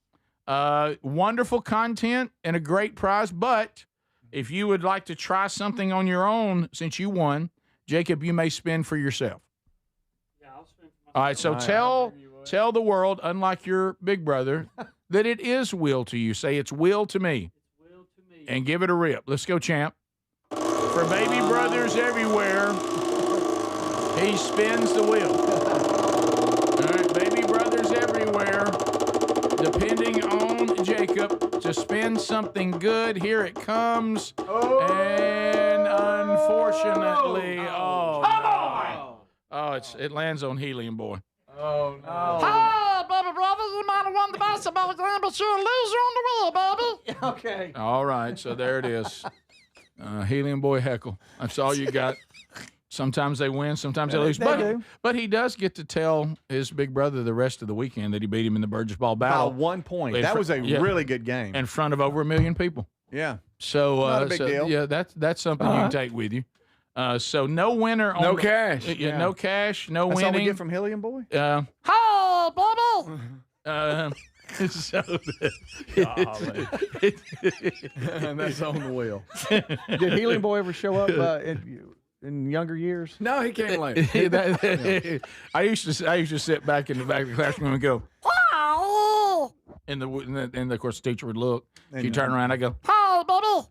wonderful content, and a great prize. But if you would like to try something on your own, since you won, Jacob, you may spin for yourself. Yeah, I'll spin for myself. All right, so tell the world, unlike your big brother, that it is will to you. Say it's will to me. It's will to me. And give it a rip. Let's go, champ. For baby brothers everywhere, he spins the wheel. All right, baby brothers everywhere, depending on Jacob to spin something good. Here it comes. And unfortunately, it lands on helium, boy. Oh, no. Hey, baby brothers, you might have won the basketball game, but you're a loser on the wheel, baby. Okay. All right, so there it is. Helium Boy heckle. That's all you got. Sometimes they win, sometimes they lose. But he does get to tell his big brother the rest of the weekend that he beat him in the Burgess ball battle. By 1 point. That was a really good game. In front of over 1 million people. Yeah. So, not a big deal. Yeah, that's something you can take with you. So no winner on No cash. Yeah, no cash, no That's winning. all we get from Helium Boy? Hey, baby. So And that's on the wheel. Did Helium Boy ever show up in younger years? No, he came later. I used to sit back in the back of the classroom and go, and of course the teacher would look. She'd turn around. I go, Hey, baby.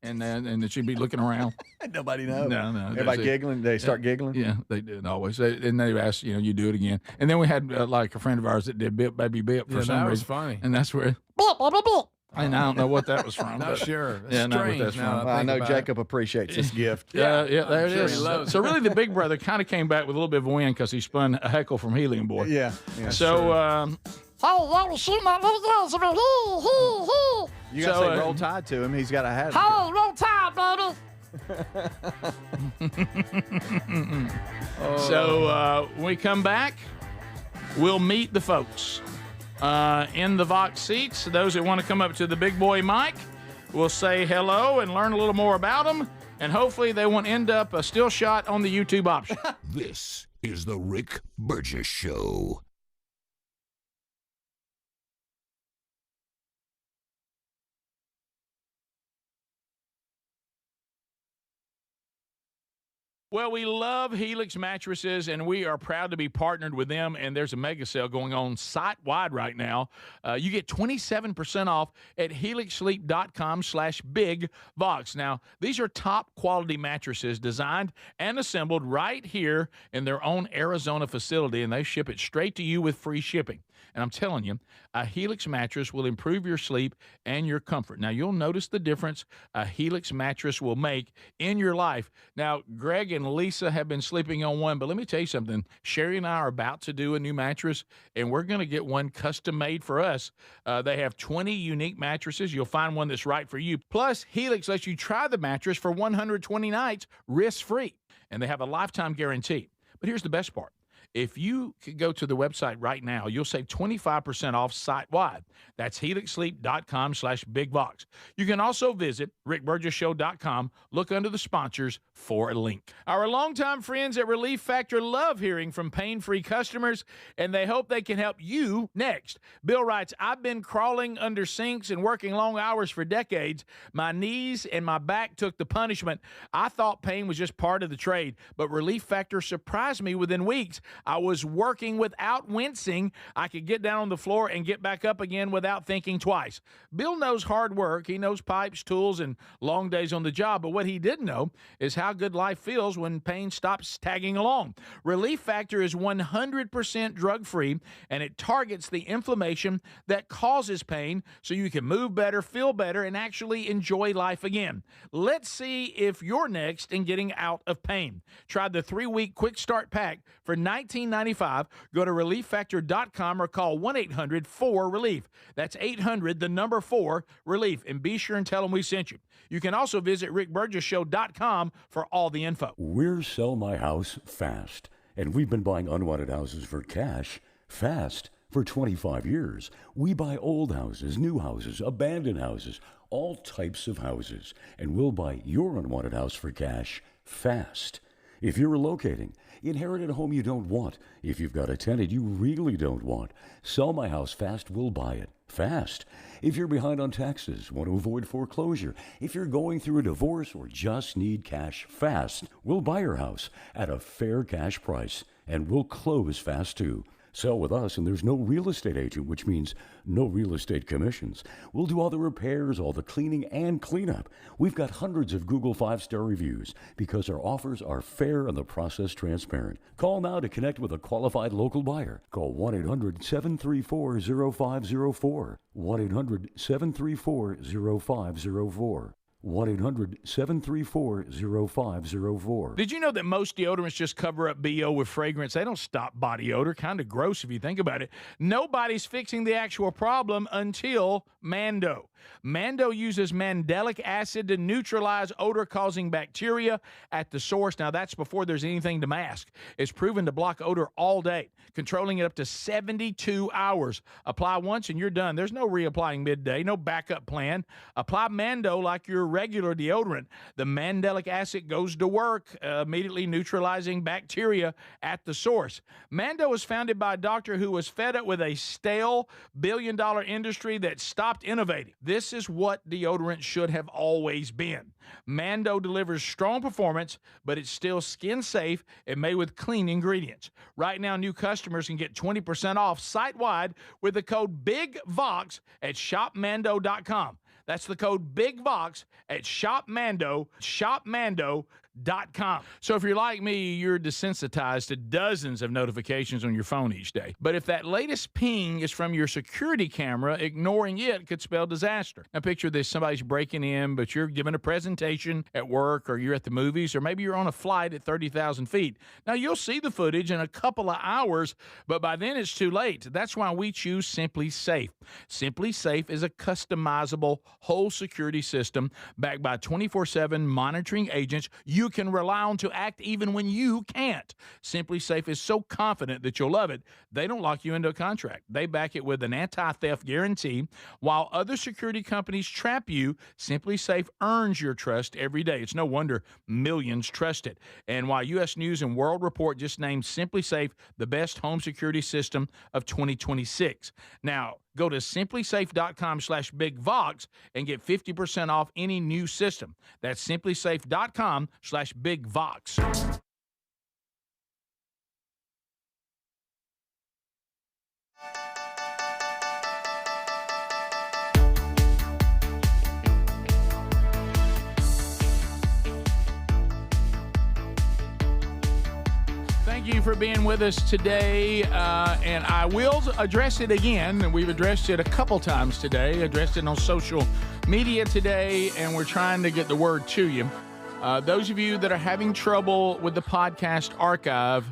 and then she'd be looking around. Nobody knows. No. Everybody giggling. They start giggling. Yeah, they did always. And they asked, you do it again. And then we had like a friend of ours that did Bip Baby Bip for some that was reason. funny. And that's where. Bip, baby, bip. And I don't know what that was from. Not sure. It's Yeah, not what strange that's now from. that I I think know about Jacob appreciates this gift. Yeah, there it sure is. he loves So really, the big brother kind of came back with a little bit of a win because he spun a heckle from Helium Boy. Yeah. So Hey, y'all was shooting my little girls over here. You got to say roll tide to him. He's got a hat. Hey, roll tide, baby. So when we come back, we'll meet the folks in the Vox seats. Those that want to come up to the big boy mic, we'll say hello and learn a little more about them. And hopefully they won't end up a still shot on the YouTube option. This is the Rick Burgess Show. Well, we love Helix mattresses, and we are proud to be partnered with them. And there's a mega sale going on site-wide right now. You get 27% off at helixsleep.com/bigvox. Now, these are top-quality mattresses designed and assembled right here in their own Arizona facility, and they ship it straight to you with free shipping. And I'm telling you, a Helix mattress will improve your sleep and your comfort. Now, you'll notice the difference a Helix mattress will make in your life. Now, Greg and Lisa have been sleeping on one, but let me tell you something. Sherry and I are about to do a new mattress, and we're going to get one custom made for us. They have 20 unique mattresses. You'll find one that's right for you. Plus, Helix lets you try the mattress for 120 nights risk-free, and they have a lifetime guarantee. But here's the best part. If you could go to the website right now, you'll save 25% off site-wide. That's helixsleep.com/bigbox. You can also visit rickburgesshow.com. Look under the sponsors for a link. Our longtime friends at Relief Factor love hearing from pain-free customers, and they hope they can help you next. Bill writes, I've been crawling under sinks and working long hours for decades. My knees and my back took the punishment. I thought pain was just part of the trade, but Relief Factor surprised me within weeks. I was working without wincing. I could get down on the floor and get back up again without thinking twice. Bill knows hard work. He knows pipes, tools, and long days on the job. But what he didn't know is how good life feels when pain stops tagging along. Relief Factor is 100% drug-free, and it targets the inflammation that causes pain so you can move better, feel better, and actually enjoy life again. Let's see if you're next in getting out of pain. Try the 3-week quick start pack for $19.95. Go to relieffactor.com or call 1-800-4-RELIEF. That's 800-4-RELIEF. And be sure and tell them we sent you. You can also visit rickburgesshow.com for all the info. We're Sell My House Fast, and we've been buying unwanted houses for cash fast for 25 years. We buy old houses, new houses, abandoned houses, all types of houses, and we'll buy your unwanted house for cash fast. If you're relocating, inherited a home you don't want, if you've got a tenant you really don't want, Sell My House Fast will buy it fast. If you're behind on taxes, want to avoid foreclosure, if you're going through a divorce or just need cash fast, we'll buy your house at a fair cash price, and we'll close fast too. Sell with us, and there's no real estate agent, which means no real estate commissions. We'll do all the repairs, all the cleaning, and cleanup. We've got hundreds of Google 5-star reviews because our offers are fair and the process transparent. Call now to connect with a qualified local buyer. Call 1-800-734-0504. 1-800-734-0504. 1-800-734-0504. Did you know that most deodorants just cover up BO with fragrance? They don't stop body odor. Kind of gross if you think about it. Nobody's fixing the actual problem until Mando. Mando uses mandelic acid to neutralize odor-causing bacteria at the source. Now, that's before there's anything to mask. It's proven to block odor all day, controlling it up to 72 hours. Apply once and you're done. There's no reapplying midday, no backup plan. Apply Mando like your regular deodorant. The mandelic acid goes to work, immediately neutralizing bacteria at the source. Mando was founded by a doctor who was fed up with a stale billion-dollar industry that stopped innovating. This is what deodorant should have always been. Mando delivers strong performance, but it's still skin safe and made with clean ingredients. Right now, new customers can get 20% off site-wide with the code BIGVOX at shopmando.com. That's the code BIGVOX at shopmando.com. So if you're like me, you're desensitized to dozens of notifications on your phone each day. But if that latest ping is from your security camera, ignoring it could spell disaster. Now picture this, somebody's breaking in, but you're giving a presentation at work, or you're at the movies, or maybe you're on a flight at 30,000 feet. Now you'll see the footage in a couple of hours, but by then it's too late. That's why we choose Simply Safe. Simply Safe is a customizable whole security system backed by 24/7 monitoring agents you can rely on to act even when you can't. Simply Safe is so confident that you'll love it, they don't lock you into a contract. They back it with an anti-theft guarantee. While other security companies trap you, Simply Safe earns your trust every day. It's no wonder millions trust it. And while U.S. News and World Report just named Simply Safe the best home security system of 2026. Now, go to simplysafe.com/BigVox and get 50% off any new system. That's simplysafe.com/BigVox. Thank you for being with us today, and I will address it again. We've addressed it a couple times today, addressed it on social media today, and we're trying to get the word to you. Those of you that are having trouble with the podcast archive,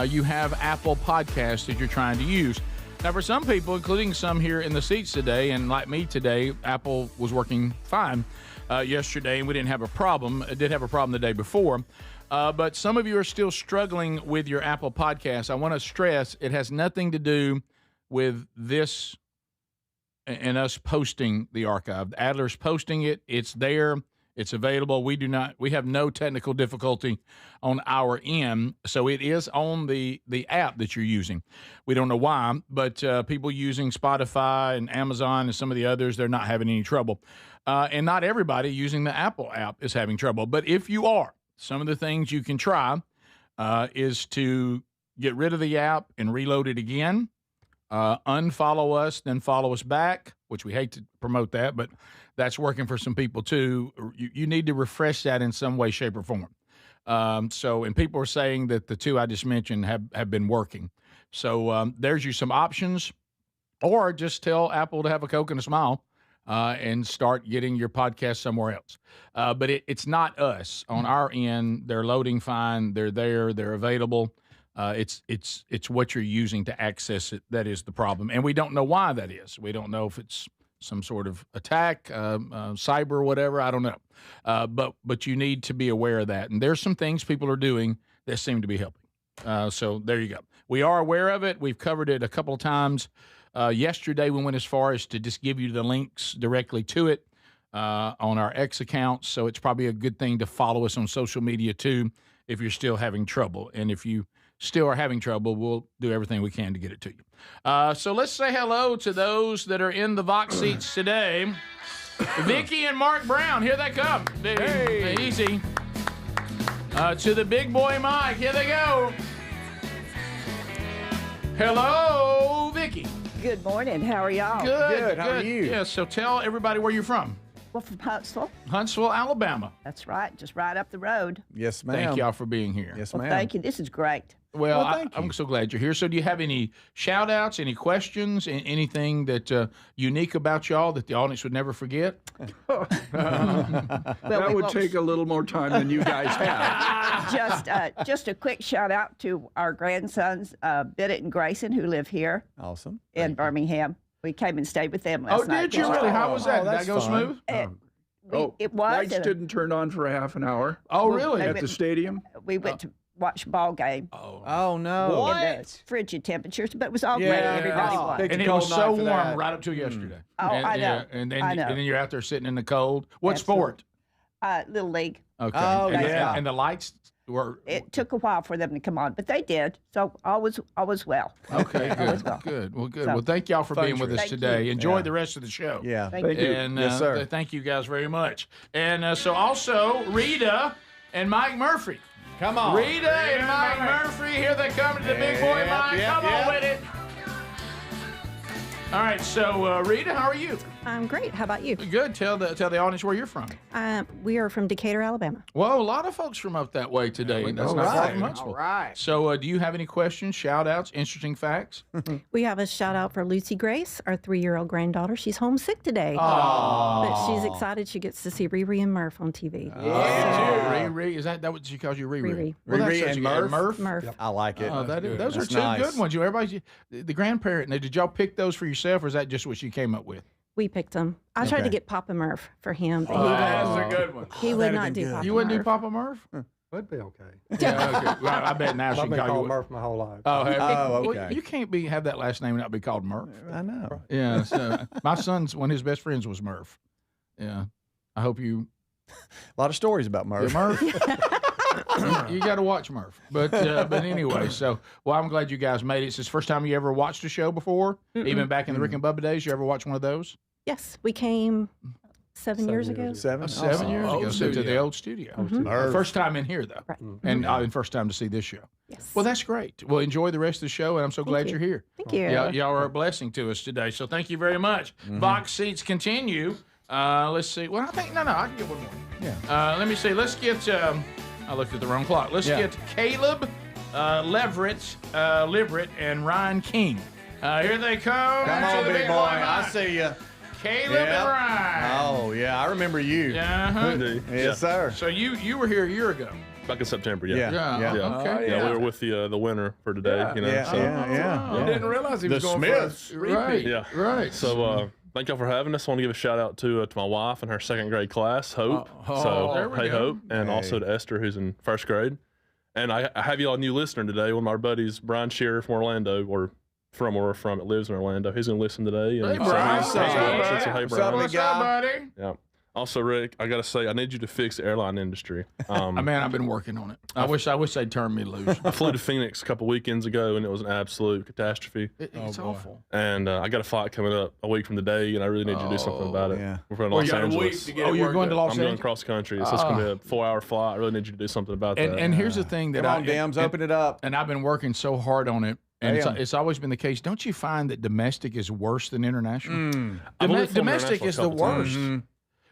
you have Apple Podcasts that you're trying to use. Now, for some people, including some here in the seats today, and like me today, Apple was working fine yesterday, and we didn't have a problem. It did have a problem the day before. But some of you are still struggling with your Apple Podcasts. I want to stress it has nothing to do with this and us posting the archive. Adler's posting it. It's there. It's available. We have no technical difficulty on our end. So it is on the app that you're using. We don't know why, but people using Spotify and Amazon and some of the others, they're not having any trouble. And not everybody using the Apple app is having trouble. But if you are, some of the things you can try is to get rid of the app and reload it again, unfollow us, then follow us back, which we hate to promote that, but that's working for some people too. You need to refresh that in some way, shape, or form. And people are saying that the two I just mentioned have been working. So there's you some options, or just tell Apple to have a Coke and a smile. And start getting your podcast somewhere else. But it's not us. On our end, they're loading fine. They're there. They're available. It's what you're using to access it that is the problem. And we don't know why that is. We don't know if it's some sort of attack, cyber or whatever. I don't know. But you need to be aware of that. And there's some things people are doing that seem to be helping. So there you go. We are aware of it. We've covered it a couple of times. Yesterday, we went as far as to just give you the links directly to it on our X accounts. So it's probably a good thing to follow us on social media, too, if you're still having trouble. And if you still are having trouble, we'll do everything we can to get it to you. So let's say hello to those that are in the Vox seats today. Vicky and Mark Brown, here they come. Hey. Easy. To the big boy Mike, here they go. Hello, Vicky. Good morning. How are y'all? Good. How are you? Yeah, so tell everybody where you're from. Well, from Huntsville, Alabama. That's right. Just right up the road. Yes, ma'am. Thank y'all for being here. Yes, Well, ma'am. thank you. This is great. Well, thank I'm so glad you're here. So do you have any shout-outs, any questions, anything that unique about y'all that the audience would never forget? That would take a little more time than you guys have. Just a quick shout-out to our grandsons, Bennett and Grayson, who live here Awesome. in Birmingham. We came and stayed with them last night. Did you really? How was that? Did that go smooth? It was. Lights didn't turn on for a half an hour. Oh, really? At the stadium? We went to watch a ball game. Oh, no. In the frigid temperatures, but it was all great. Everybody was. And it was so warm right up to yesterday. Oh, I know. Yeah, and then you're out there sitting in the cold. What sport? Little League. Okay. Oh, and, and the lights were. It took a while for them to come on, but they did. So all was well. Okay, good. Good. Well, good. So, well, thank y'all for being with us thank today. you. Enjoy the rest of the show. Yeah. Thank you. And, Yes, sir. Thank you guys very much. And so also Rita and Mike Murphy. Come on. Rita and Mike Murphy, here they come to the big boy Mike. Come on with it. All right, so Rita, how are you? I'm great. How about you? Good. Tell the audience where you're from. We are from Decatur, Alabama. Well, a lot of folks from up that way today. That's not far from Huntsville. All right. So do you have any questions, shout-outs, interesting facts? We have a shout out for Lucy Grace, our 3-year-old granddaughter. She's homesick today. Aww. But she's excited she gets to see Riri and Murph on TV. Riri, is that what she calls you, Riri? Riri. Well, that's Riri such and a good- Murph? Murph. Murph. I like it. Oh, those are That's two nice. good ones. Everybody, the grandparent. Now, did y'all pick those for yourself, or is that just what you came up with? We picked him. I tried to Okay. get Papa Murph for him, but That's a good one. he would not do Papa You wouldn't do Murph. Papa Murph? Would be okay. Yeah, okay. Well, I bet now she I've can been call called you. Murph my whole life. Oh, have you? Oh, Well, okay. you can't have that last name and not be called Murph. I know. Yeah. So my son's one of his best friends was Murph. Yeah. I hope you. A lot of stories about Murph. Yeah, Murph. You got to watch Murph. But anyway, well, I'm glad you guys made it. It's the first time you ever watched a show before, even back in the Rick and Bubba days. You ever watch one of those? Yes, we came 7 years ago. 7 7 years ago. Old So to the studio. old studio. Murph. First time in here, though. Right. And first time to see this show. Yes. Well, that's great. Well, enjoy the rest of the show, and I'm so glad you. you're here. Thank you. Y'all are a blessing to us today, so thank you very much. Box seats continue. Let's see. Well, I can get one more. Yeah. Let me see. Let's get, I looked at the wrong clock. Let's get Caleb, Leverett, and Ryan King. Here they come. Come to on, the big boy. I I see you. Caleb Yep. and Ryan. Oh, yeah. I remember you. Yes, sir. So you were here a year ago. Back in September, Yeah. Okay. Yeah, we were with the winner for today. You know, I didn't realize he was The going Smiths. for a repeat. Right. Yeah. Right. So thank y'all for having us. I want to give a shout out to my wife and her second grade class, Hope. there we Hey go. Hope, and also to Esther, who's in first grade. And I have y'all a new listener today. One of our buddies, Brian Shearer from Orlando, or from where we're from, it lives in Orlando. He's gonna listen today. And Hey, Brian. Hey, Brian. What's up, big guy? buddy? Yeah. Also, Rick, I gotta say, I need you to fix the airline industry. Man, I've been working on it. I wish they'd turn me loose. I flew to Phoenix a couple weekends ago, and it was an absolute catastrophe. It's awful. And I got a flight coming up a week from today, and I really need you to do something about it. yeah. We're from Well, Los you got a week Angeles. to get it you're going to Los I'm going Angeles? cross country. So it's going to be a 4-hour flight. I really need you to do something about that. And here's the thing that Come on, Dems, open it up. And I've been working so hard on it. And Damn. it's always been the case. Don't you find that domestic is worse than international? I've only flown Domestic international is a the couple worst. times.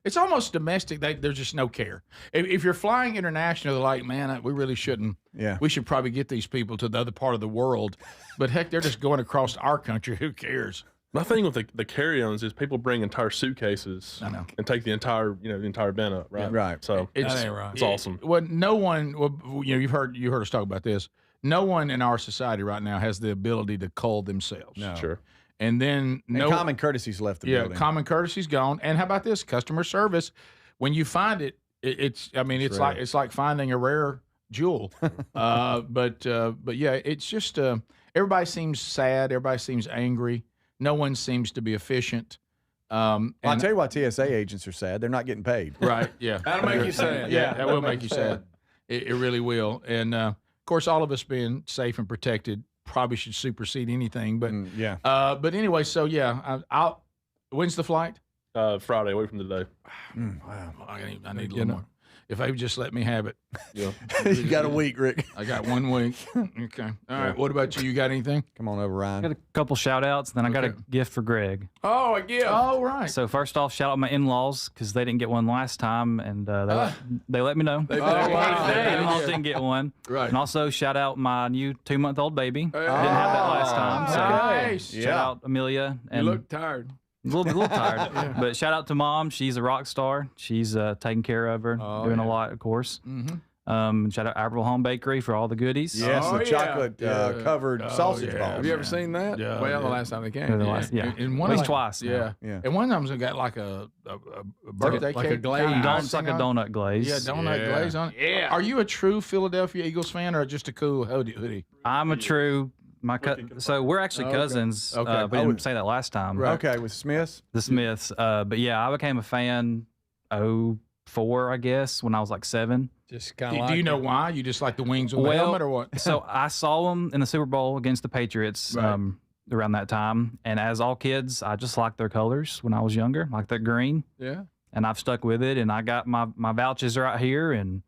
It's almost domestic. There's just no care. If you're flying international, they're like, man, we really shouldn't. Yeah. We should probably get these people to the other part of the world. But heck, they're just going across our country. Who cares? My thing with the carry-ons is people bring entire suitcases and take the entire bin up, right? Yeah. Right. So It's awesome. Well, no one. Well, you've heard us talk about this. No one in our society right now has the ability to cull themselves. No. Sure. And then common courtesies left the building. common courtesy's gone. And how about this? Customer service. When you find it, it's like finding a rare jewel. But yeah, it's just everybody seems sad. Everybody seems angry. No one seems to be efficient. Well, I'll tell you why TSA agents are sad. They're not getting paid. Right. Yeah. That'll make you sad. Yeah, that will make you sad. It really will. And of course, all of us being safe and protected probably should supersede anything. But yeah. But anyway, so yeah, when's the flight? Friday, a week from today. Wow. I need a little more. if they would just let me have it. Yeah. You got a week, Rick. I got 1 week. Okay. All right. What about you? You got anything? Come on over, Ryan. I got a couple shout outs, then I got a gift for Greg. Oh, a gift. Oh, right. So first off, shout out my in-laws because they didn't get one last time, and they let me know. They in-laws didn't get one. Right. And also shout out my new 2-month-old baby. Didn't have that last time. So Nice. shout out Amelia. And You look tired. a little tired. But shout out to Mom. She's a rock star. She's taking care of her, doing a lot, of course. Shout out Aberville Home Bakery for all the goodies. Yes, the chocolate covered sausage balls. Have you ever seen that? Yeah, Well, the yeah. last time they came. And one At least of- twice. Yeah. Yeah. And one of them's got like a birthday like a cake. glaze. kinda It's like a icing on it. donut glaze. Yeah, donut glaze on it. Yeah. Are you a true Philadelphia Eagles fan or just a cool hoodie? I'm a true. So we're actually cousins. Okay. But I didn't say that last time. Right. Okay, with Smiths. The Smiths. But yeah, I became a fan 04, I guess, when I was like 7. Just kind of Do you know why? You just like the wings on the helmet or what? So I saw them in the Super Bowl against the Patriots around that time. And as all kids, I just liked their colors when I was younger, like that green. Yeah. And I've stuck with it. And I got my vouchers right here. And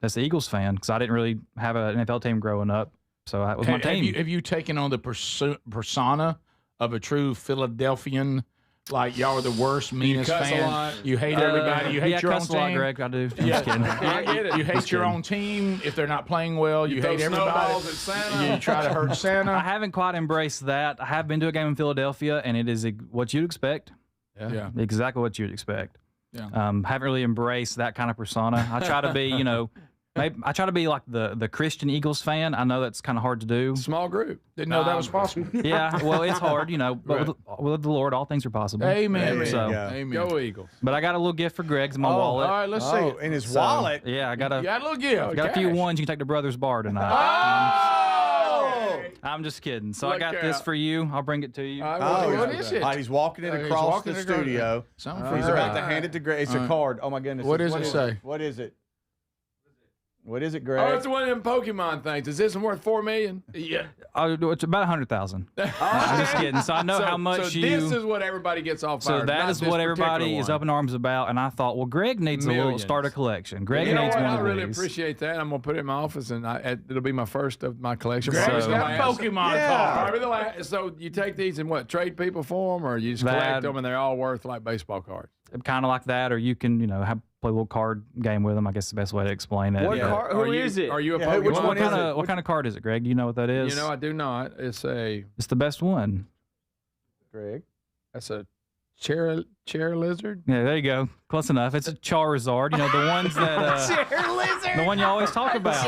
that's the Eagles fan because I didn't really have an NFL team growing up. So that was my team. Have you taken on the persona of a true Philadelphian? Like y'all are the worst, meanest cuss a fan. lot. You hate everybody. You hate your own cuss team. a lot, Greg. I do. I'm Yeah. just kidding. I get it. You hate your own team if they're not playing well. You throw hate everybody. snowballs at Santa. You try to hurt I Santa. haven't quite embraced that. I have been to a game in Philadelphia, and it is what you'd expect. Yeah. Exactly what you'd expect. Yeah. Haven't really embraced that kind of persona. I try to be, maybe I try to be like the Christian Eagles fan. I know that's kind of hard to do. Small group. Didn't know that was possible. Yeah, well, it's hard, but with the Lord, all things are possible. Amen. So, Amen. Go Eagles. but I got a little gift for Greg's in my wallet. All right, let's see it. In his wallet. Yeah, I got You got a little gift. got a few Cash. ones you can take to Brother's Bar tonight. Oh! I'm just kidding. So I Look got this out. for you. I'll bring it to you. What is it? He's walking it He's across walking the it across- studio. Something for He's Greg. about to hand it to Greg. It's a card. Oh my goodness. What does it say? What is it? What is it, Oh, Greg? it's one of them Pokemon things. Is this one worth $4 million? Yeah. It's about 100,000. I'm just kidding. So I know how much so you. this is what everybody gets off So fired. that not is this what everybody particular is one. up in arms about, and I thought, well, Greg needs a little Millions. start a collection. Greg You know needs what? one I of really these. appreciate that. I'm gonna put it in my office, and it'll be my first of my collection. Greg's Probably the got last. Pokemon cards. Probably the last. So you take these and what? Trade people for them, or you just collect That- them and they're all worth like baseball cards? Kind of like that, or you can, play a little card game with them. I guess is the best way to explain it. What card? Who is it? Are you a Yeah, Pokemon? which one is fan? it? What kind of card is it, Greg? Do you know what that is? You know, I do not. It's It's the best one. Greg. that's a chair lizard. Yeah, there you go. Close enough. It's a Charizard. The ones that the one you always talk about.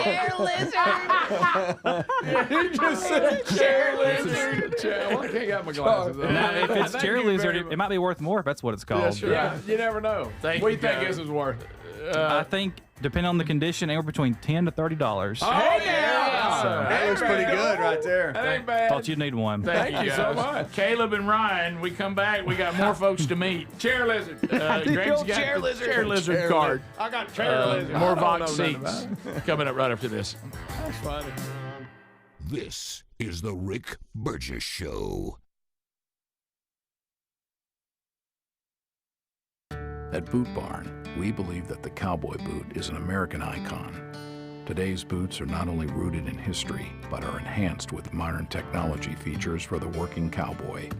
You just said chair lizard. Well, I can't get my glasses on. Now, if it's Thank Chair you Lizard, very it might be worth more if that's what it's called. Yeah, sure. Yeah, you never know. What do you think guys. this is worth? I think, depending on the condition, anywhere between $10 to $30. Oh, yeah. That looks pretty good right there. That ain't bad. Thought you'd need one. Thank you so guys. much. Caleb and Ryan, we come back. We got more folks to meet. Chair lizard. Greg's got chair the lizard. chair lizard card. I got chair lizard. More I don't Vox know nothing seats coming up right after this. That's funny. This is the Rick Burgess Show. At Boot Barn, we believe that the cowboy boot is an American icon. Today's boots are not only rooted in history, but are enhanced with modern technology features for the working cowboy.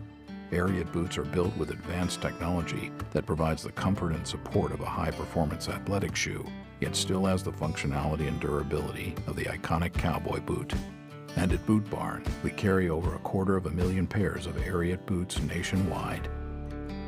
Ariat boots are built with advanced technology that provides the comfort and support of a high-performance athletic shoe, yet still has the functionality and durability of the iconic cowboy boot. And at Boot Barn, we carry over 250,000 pairs of Ariat boots nationwide.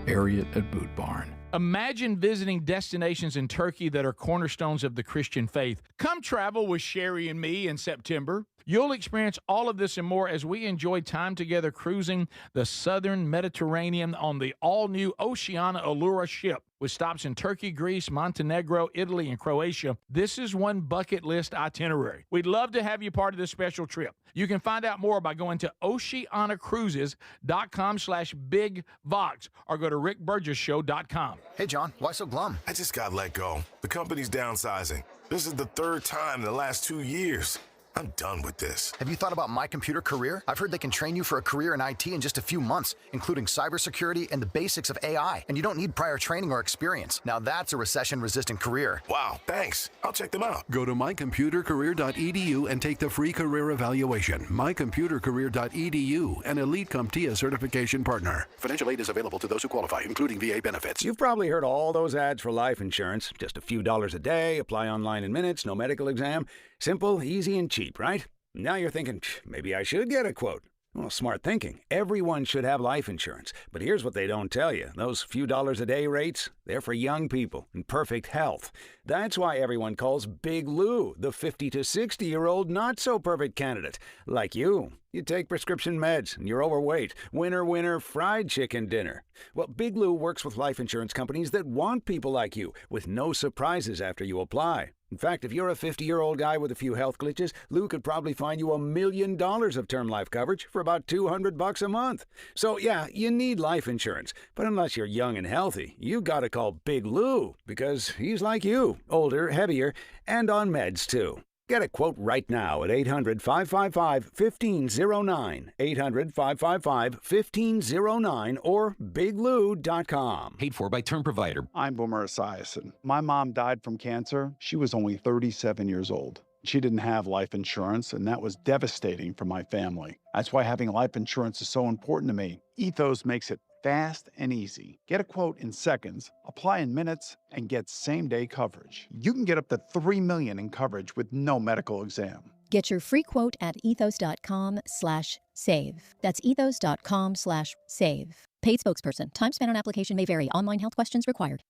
Ariat at Boot Barn. Imagine visiting destinations in Turkey that are cornerstones of the Christian faith. Come travel with Sherry and me in September. You'll experience all of this and more as we enjoy time together cruising the southern Mediterranean on the all-new Oceana Allura ship. With stops in Turkey, Greece, Montenegro, Italy, and Croatia, this is one bucket list itinerary. We'd love to have you part of this special trip. You can find out more by going to oceanacruises.com/bigvox or go to rickburgessshow.com. Hey, John, why so glum? I just got let go. The company's downsizing. This is the third time in the last 2 years. I'm done with this. Have you thought about My Computer Career? I've heard they can train you for a career in IT in just a few months, including cybersecurity and the basics of AI. And you don't need prior training or experience. Now that's a recession-resistant career. Wow, thanks. I'll check them out. Go to mycomputercareer.edu and take the free career evaluation. mycomputercareer.edu, an Elite CompTIA certification partner. Financial aid is available to those who qualify, including VA benefits. You've probably heard all those ads for life insurance. Just a few dollars a day, apply online in minutes, no medical exam. Simple, easy, and cheap, right? Now you're thinking, maybe I should get a quote. Well, smart thinking. Everyone should have life insurance. But here's what they don't tell you. Those few dollars a day rates, they're for young people in perfect health. That's why everyone calls Big Lou the 50 to 60-year-old not-so-perfect candidate. Like you. You take prescription meds and you're overweight. Winner, winner, fried chicken dinner. Well, Big Lou works with life insurance companies that want people like you, with no surprises after you apply. In fact, if you're a 50-year-old guy with a few health glitches, Lou could probably find you $1 million of term life coverage for about $200 a month. So yeah, you need life insurance. But unless you're young and healthy, you gotta call Big Lou, because he's like you, older, heavier, and on meds too. Get a quote right now at 800-555-1509, 800-555-1509, or biglou.com. Paid for by Term Provider. I'm Boomer Esiason. My mom died from cancer. She was only 37 years old. She didn't have life insurance, and that was devastating for my family. That's why having life insurance is so important to me. Ethos makes it fast and easy. Get a quote in seconds, apply in minutes, and get same-day coverage. You can get up to $3 million in coverage with no medical exam. Get your free quote at ethos.com/save. That's ethos.com/save. Paid spokesperson. Time spent on application may vary. Online health questions required.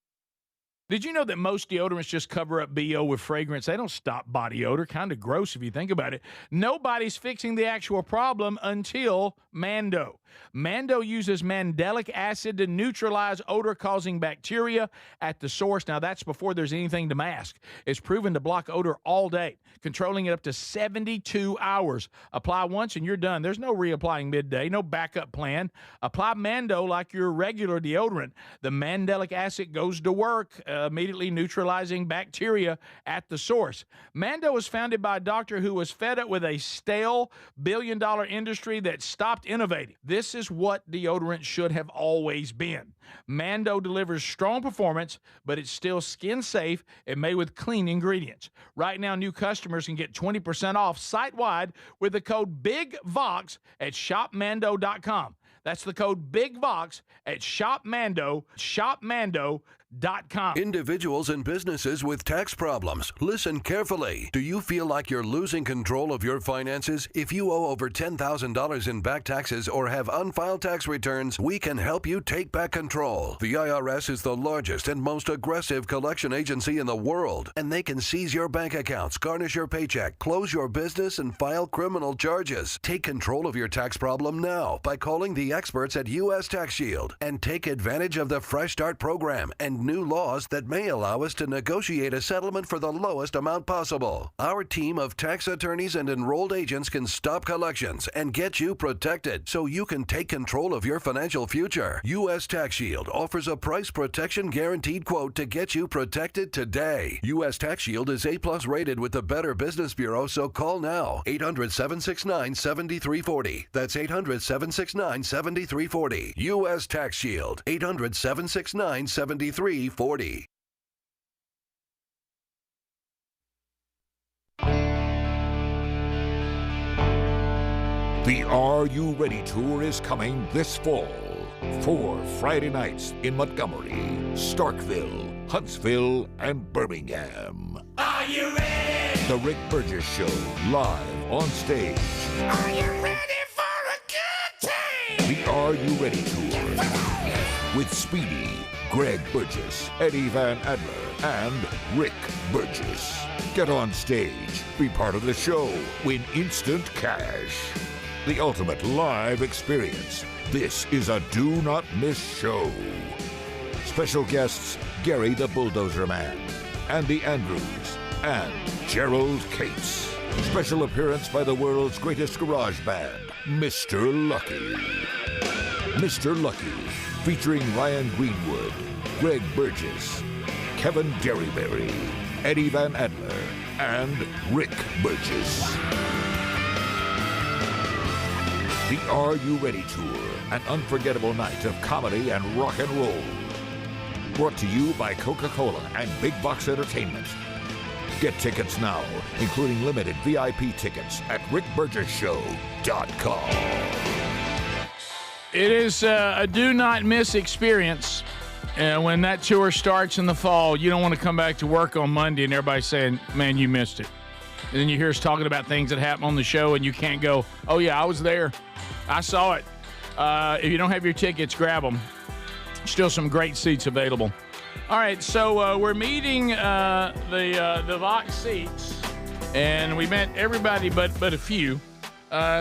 Did you know that most deodorants just cover up BO with fragrance? They don't stop body odor. Kind of gross if you think about it. Nobody's fixing the actual problem until Mando. Mando uses mandelic acid to neutralize odor-causing bacteria at the source. Now, that's before there's anything to mask. It's proven to block odor all day, controlling it up to 72 hours. Apply once and you're done. There's no reapplying midday, no backup plan. Apply Mando like your regular deodorant. The mandelic acid goes to work, immediately neutralizing bacteria at the source. Mando was founded by a doctor who was fed up with a stale billion-dollar industry that stopped innovating. This is what deodorant should have always been. Mando delivers strong performance, but it's still skin safe and made with clean ingredients. Right now, new customers can get 20% off site-wide with the code BIGVOX at shopmando.com. That's the code BIGVOX at shopmando.com. Individuals and businesses with tax problems, listen carefully. Do you feel like you're losing control of your finances? If you owe over $10,000 in back taxes or have unfiled tax returns, we can help you take back control. The IRS is the largest and most aggressive collection agency in the world, and they can seize your bank accounts, garnish your paycheck, close your business, and file criminal charges. Take control of your tax problem now by calling the experts at U.S. Tax Shield and take advantage of the Fresh Start program and new laws that may allow us to negotiate a settlement for the lowest amount possible. Our team of tax attorneys and enrolled agents can stop collections and get you protected so you can take control of your financial future. U.S. Tax Shield offers a price protection guaranteed quote to get you protected today. U.S. Tax Shield is A+ rated with the Better Business Bureau, so call now. 800-769-7340. That's 800-769-7340. U.S. Tax Shield. 800-769-7340. The Are You Ready tour is coming this fall. 4 Friday nights in Montgomery, Starkville, Huntsville, and Birmingham. Are you ready? The Rick Burgess Show, live on stage. Are you ready for a good time? The Are You Ready tour with Speedy, Greg Burgess, Eddie Van Adler, and Rick Burgess. Get on stage, be part of the show, win instant cash. The ultimate live experience. This is a do not miss show. Special guests, Gary the Bulldozer Man, Andy Andrews, and Gerald Cates. Special appearance by the world's greatest garage band, Mr. Lucky. Mr. Lucky, featuring Ryan Greenwood, Greg Burgess, Kevin Derryberry, Eddie Van Adler, and Rick Burgess. The Are You Ready Tour, an unforgettable night of comedy and rock and roll. Brought to you by Coca-Cola and Big Box Entertainment. Get tickets now, including limited VIP tickets at rickburgesshow.com. It is a do not miss experience. And when that tour starts in the fall, you don't want to come back to work on Monday and everybody's saying, man, you missed it. And then you hear us talking about things that happen on the show and you can't go, oh, yeah, I was there. I saw it. If you don't have your tickets, grab them. Still some great seats available. All right, so we're meeting the Vox seats, and we met everybody but a few.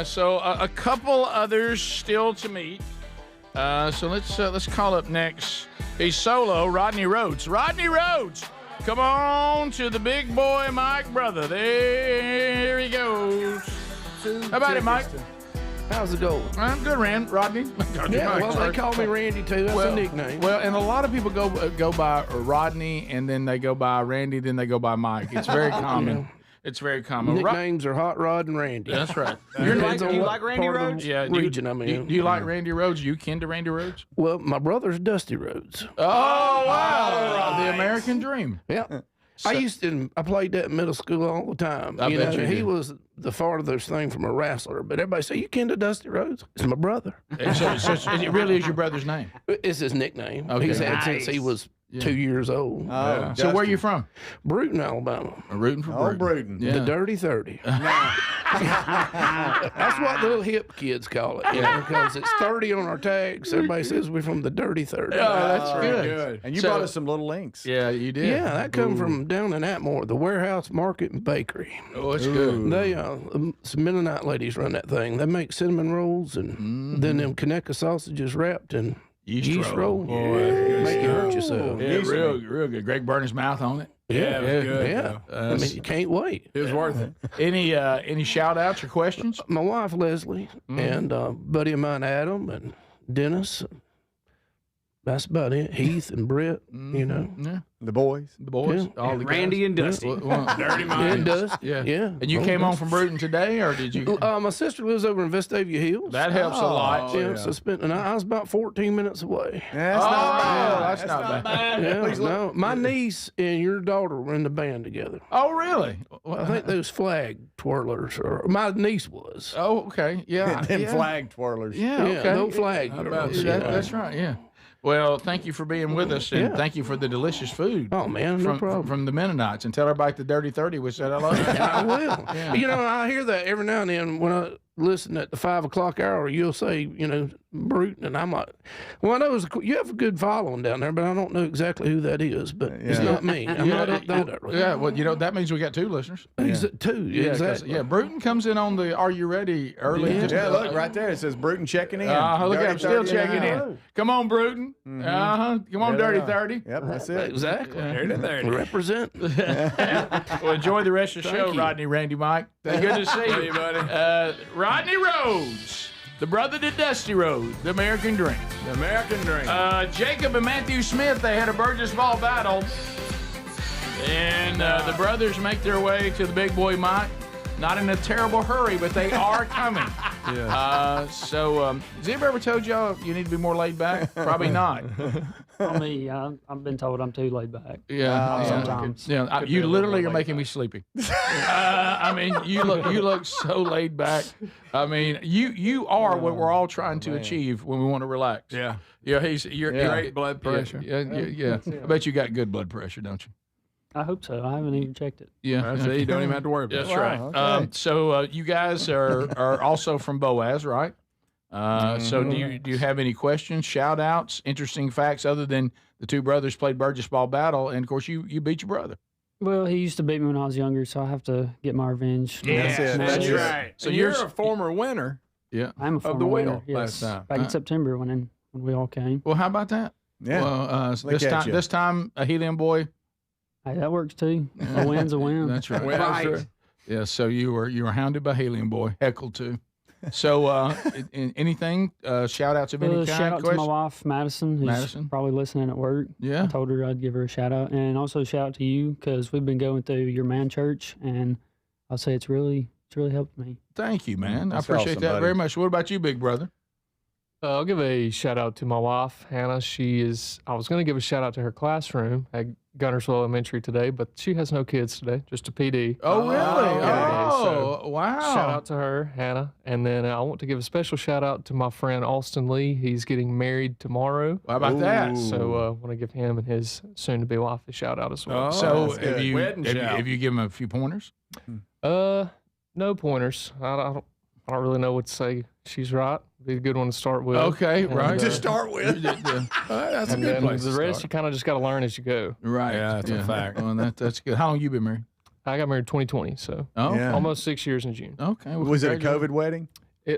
So a couple others still to meet. So let's call up next. He's solo, Rodney Rhodes. Rodney Rhodes, come on to the big boy Mike brother. There he goes. How about it, Mike? How's it going? I'm good, Rodney. Yeah, well, they call me Randy too. That's a nickname. Well, and a lot of people go by Rodney, and then they go by Randy, then they go by Mike. It's very common. Yeah. It's very common. Nicknames are Hot Rod and Randy. That's right. Do you like Randy Rhodes? Yeah. Region I'm in. Do you like Randy Rhodes? You kin to Randy Rhodes? Well, my brother's Dusty Rhodes. Oh, wow. The American Dream. Yeah. I played that in middle school all the time. I bet you he did. was the farthest thing from a wrestler, but everybody say, you kin to Dusty Rhodes? It's my brother. So it really is your brother's name? It's his nickname. Okay. He's had since he was 2 years old. Oh, so where are you from? Brewton, Alabama. Rooting for Brewton. Brewton. Yeah. The Dirty 30. That's what the little hip kids call it, because it's 30 on our tags. Everybody says we're from the Dirty 30. Oh, that's good. And you brought us some little links. Yeah, you did. Yeah, that come from down in Atmore, the Warehouse Market and Bakery. Oh, it's good. They, some Mennonite ladies run that thing. They make cinnamon rolls and then them Conecuh sausages wrapped in yeast roll. Make you hurt yourself. Yeah, real good. Greg burned his mouth on it. Yeah, it was good. Yeah. I mean, you can't wait. It was worth it. Any shout outs or questions? My wife Leslie and buddy of mine Adam and Dennis. That's about it. Heath and Brett, Yeah. The boys. All the Randy guys. and Dusty. Dirty And Dust. Yeah. And you came on from Brewton today, or did you? My sister lives over in Vestavia Hills. That helps a lot. So I was about 14 minutes away. Yeah, that's not bad. That's not bad. Yeah, no, my niece and your daughter were in the band together. Oh, really? I think those flag twirlers, or my niece was. Oh, okay. Yeah. Them flag twirlers. Yeah. Okay. no flag twirlers. That's right. Yeah. Well, thank you for being with us, and thank you for the delicious food. Oh man, no problem. From the Mennonites, and tell everybody at the Dirty 30 we said hello. I will. Yeah. I hear that every now and then when I listen at the 5 o'clock hour. You'll say, Brewton, and I'm like, well, I know you have a good following down there, but I don't know exactly who that is. But it's not me. I'm not up that early. Yeah, well, that means we got 2 listeners. Two, exactly. Yeah, Brewton comes in on the Are You Ready early. Yeah, look right there. It says Brewton checking in. Look, I'm still 30 checking in. Come on, Brewton. Come on, Dirty 30. Yep, that's it. Exactly. Represent. Well, enjoy the rest of the show, Rodney, Randy, Mike. Good to see you, buddy. Rodney Rhodes, the brother to Dusty Rhodes, the American Dream. The American Dream. Jacob and Matthew Smith, they had a Burgess ball battle. And the brothers make their way to the big boy Mike. Not in a terrible hurry, but they are coming. Has anybody ever told y'all you need to be more laid back? Probably not. For me, I've been told I'm too laid back. Sometimes. You literally are making me sleepy. You look so laid back. You are what we're all trying to achieve when we want to relax. Yeah. Yeah. You're great blood pressure. Yeah. I bet you got good blood pressure, don't you? I hope so. I haven't even checked it. Yeah. See, you don't even have to worry about it. That's right. Okay. So you guys are also from Boaz, right? So do you have any questions, shout outs, interesting facts other than the 2 brothers played Burgess ball battle, and of course you beat your brother? Well, he used to beat me when I was younger, so I have to get my revenge. That's right. So you're a former winner. Yeah. I'm a former of the winner. wheel Yes. last time. Back in September when we all came. Well, how about that? Yeah. Well, this time a helium boy. Hey, that works too. A win's a win. That's right. Right. Yeah. So you were hounded by helium boy, heckled too. So anything shout outs of any kind? Shout out to my wife Madison, who's probably listening at work. Yeah. I told her I'd give her a shout out, and also shout out to you because we've been going through your man church, and I'll say it's really It's really helped me. Thank you, man. I That's appreciate awesome, that buddy. very much. What about you, big brother? I'll give a shout out to my wife, Hannah. I was going to give a shout out to her classroom at Gunnersville Elementary today, but she has no kids today, just a PD. Oh, really? So wow. Shout out to her, Hannah. And then I want to give a special shout out to my friend Austin Lee. He's getting married tomorrow. How about that? So I want to give him and his soon-to-be wife a shout out as well. So have you given him a few pointers? No pointers. I don't really know what to say. She's right. Be a good one to start with. Okay, And, right. To start with. That's a and good then place. the to rest start. you kind of just got to learn as you go. Right. Yeah, that's a fact. Well, that's good. How long you been married? I got married 2020, so Yeah. almost 6 years in June. Okay. Well, Was it a congratulations. COVID wedding?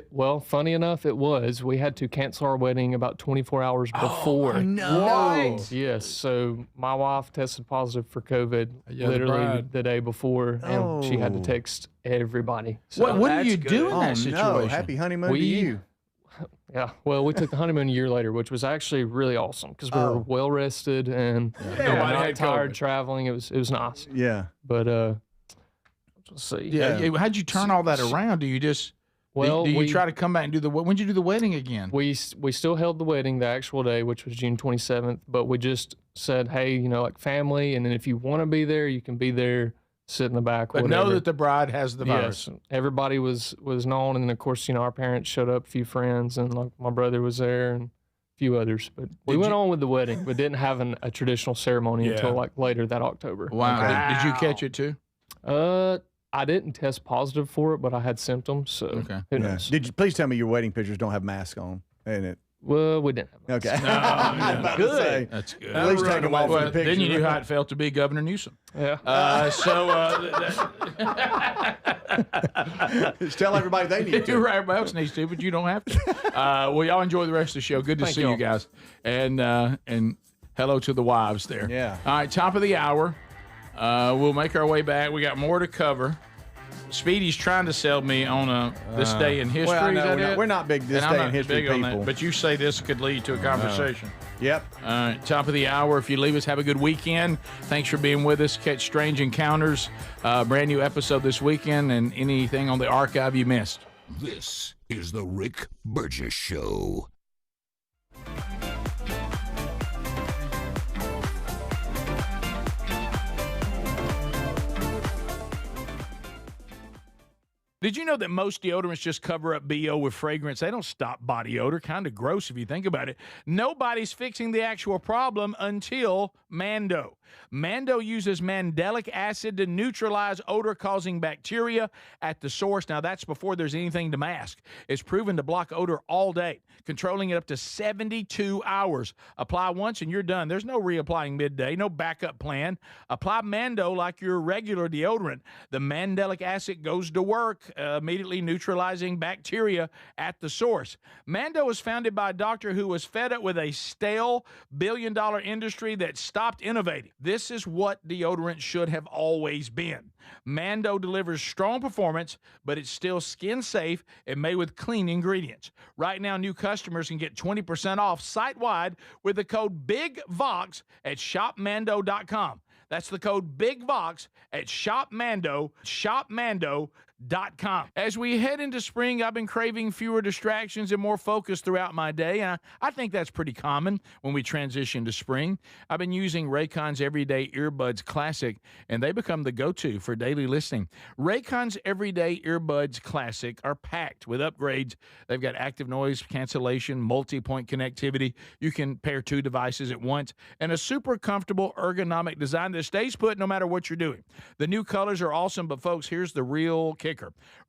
Well, funny enough, it was. We had to cancel our wedding about 24 hours before. No. Yes. So my wife tested positive for COVID Yeah, the literally bride. the day before, and she had to Oh. text everybody. So What do you That's do good. in that Oh, situation? no. Happy honeymoon to you. Yeah. Well, we took the honeymoon a year later, which was actually really awesome because we were well rested and Nobody not had tired COVID. traveling. It was nice. Yeah. But let's see. Yeah. How'd you turn all that around? Do you just Well, do you we- try to come back and do the when'd you do the wedding again? We still held the wedding the actual day, which was June 27th, but we just said, hey, like family, and then if you want to be there, you can be there, sit in the back, But whatever. know that the bride has the virus. Yes, everybody was known, and then of course, our parents showed up, a few friends, and like my brother was there, and a few others. But we went on with the wedding, but didn't have a traditional ceremony until like later that October. Wow. Did you catch it too? I didn't test positive for it, but I had symptoms, so who Yeah. knows? Did you please tell me your wedding pictures don't have masks on? Ain't it? Well, we didn't have Okay. No, I was about to say, good. That's good. At least take them off Well, the picture. then you knew how it felt to be Governor Newsom. Yeah. Just tell everybody they need to. Everybody else needs to, but you don't have to. Well, y'all enjoy the rest of the show. Good to Thank see y'all. you guys. And hello to the wives there. Yeah. All right, top of the hour. We'll make our way back. We got more to cover. Speedy's trying to sell me on this day in history. well, I know, Is that we're not- it? we're not big this And I'm day not in history big on that, people. but you say this could lead to a conversation. Yep. All right, top of the hour. If you leave us, have a good weekend. Thanks for being with us. Catch Strange Encounters, brand new episode this weekend, and anything on the archive you missed. This is the Rick Burgess Show. Did you know that most deodorants just cover up BO with fragrance? They don't stop body odor. Kind of gross if you think about it. Nobody's fixing the actual problem until Mando. Mando uses mandelic acid to neutralize odor-causing bacteria at the source. Now, that's before there's anything to mask. It's proven to block odor all day, controlling it up to 72 hours. Apply once and you're done. There's no reapplying midday, no backup plan. Apply Mando like your regular deodorant. The mandelic acid goes to work, immediately neutralizing bacteria at the source. Mando was founded by a doctor who was fed up with a stale billion-dollar industry that stopped innovating. This is what deodorant should have always been. Mando delivers strong performance, but it's still skin safe and made with clean ingredients. Right now, new customers can get 20% off site-wide with the code BIGVOX at shopmando.com. That's the code BIGVOX at shopmando.com. As we head into spring, I've been craving fewer distractions and more focus throughout my day, and I think that's pretty common when we transition to spring. I've been using Raycon's Everyday Earbuds Classic, and they become the go-to for daily listening. Raycon's Everyday Earbuds Classic are packed with upgrades. They've got active noise cancellation, multi-point connectivity. You can pair two devices at once, and a super comfortable ergonomic design that stays put no matter what you're doing. The new colors are awesome, but folks, here's the real kicker.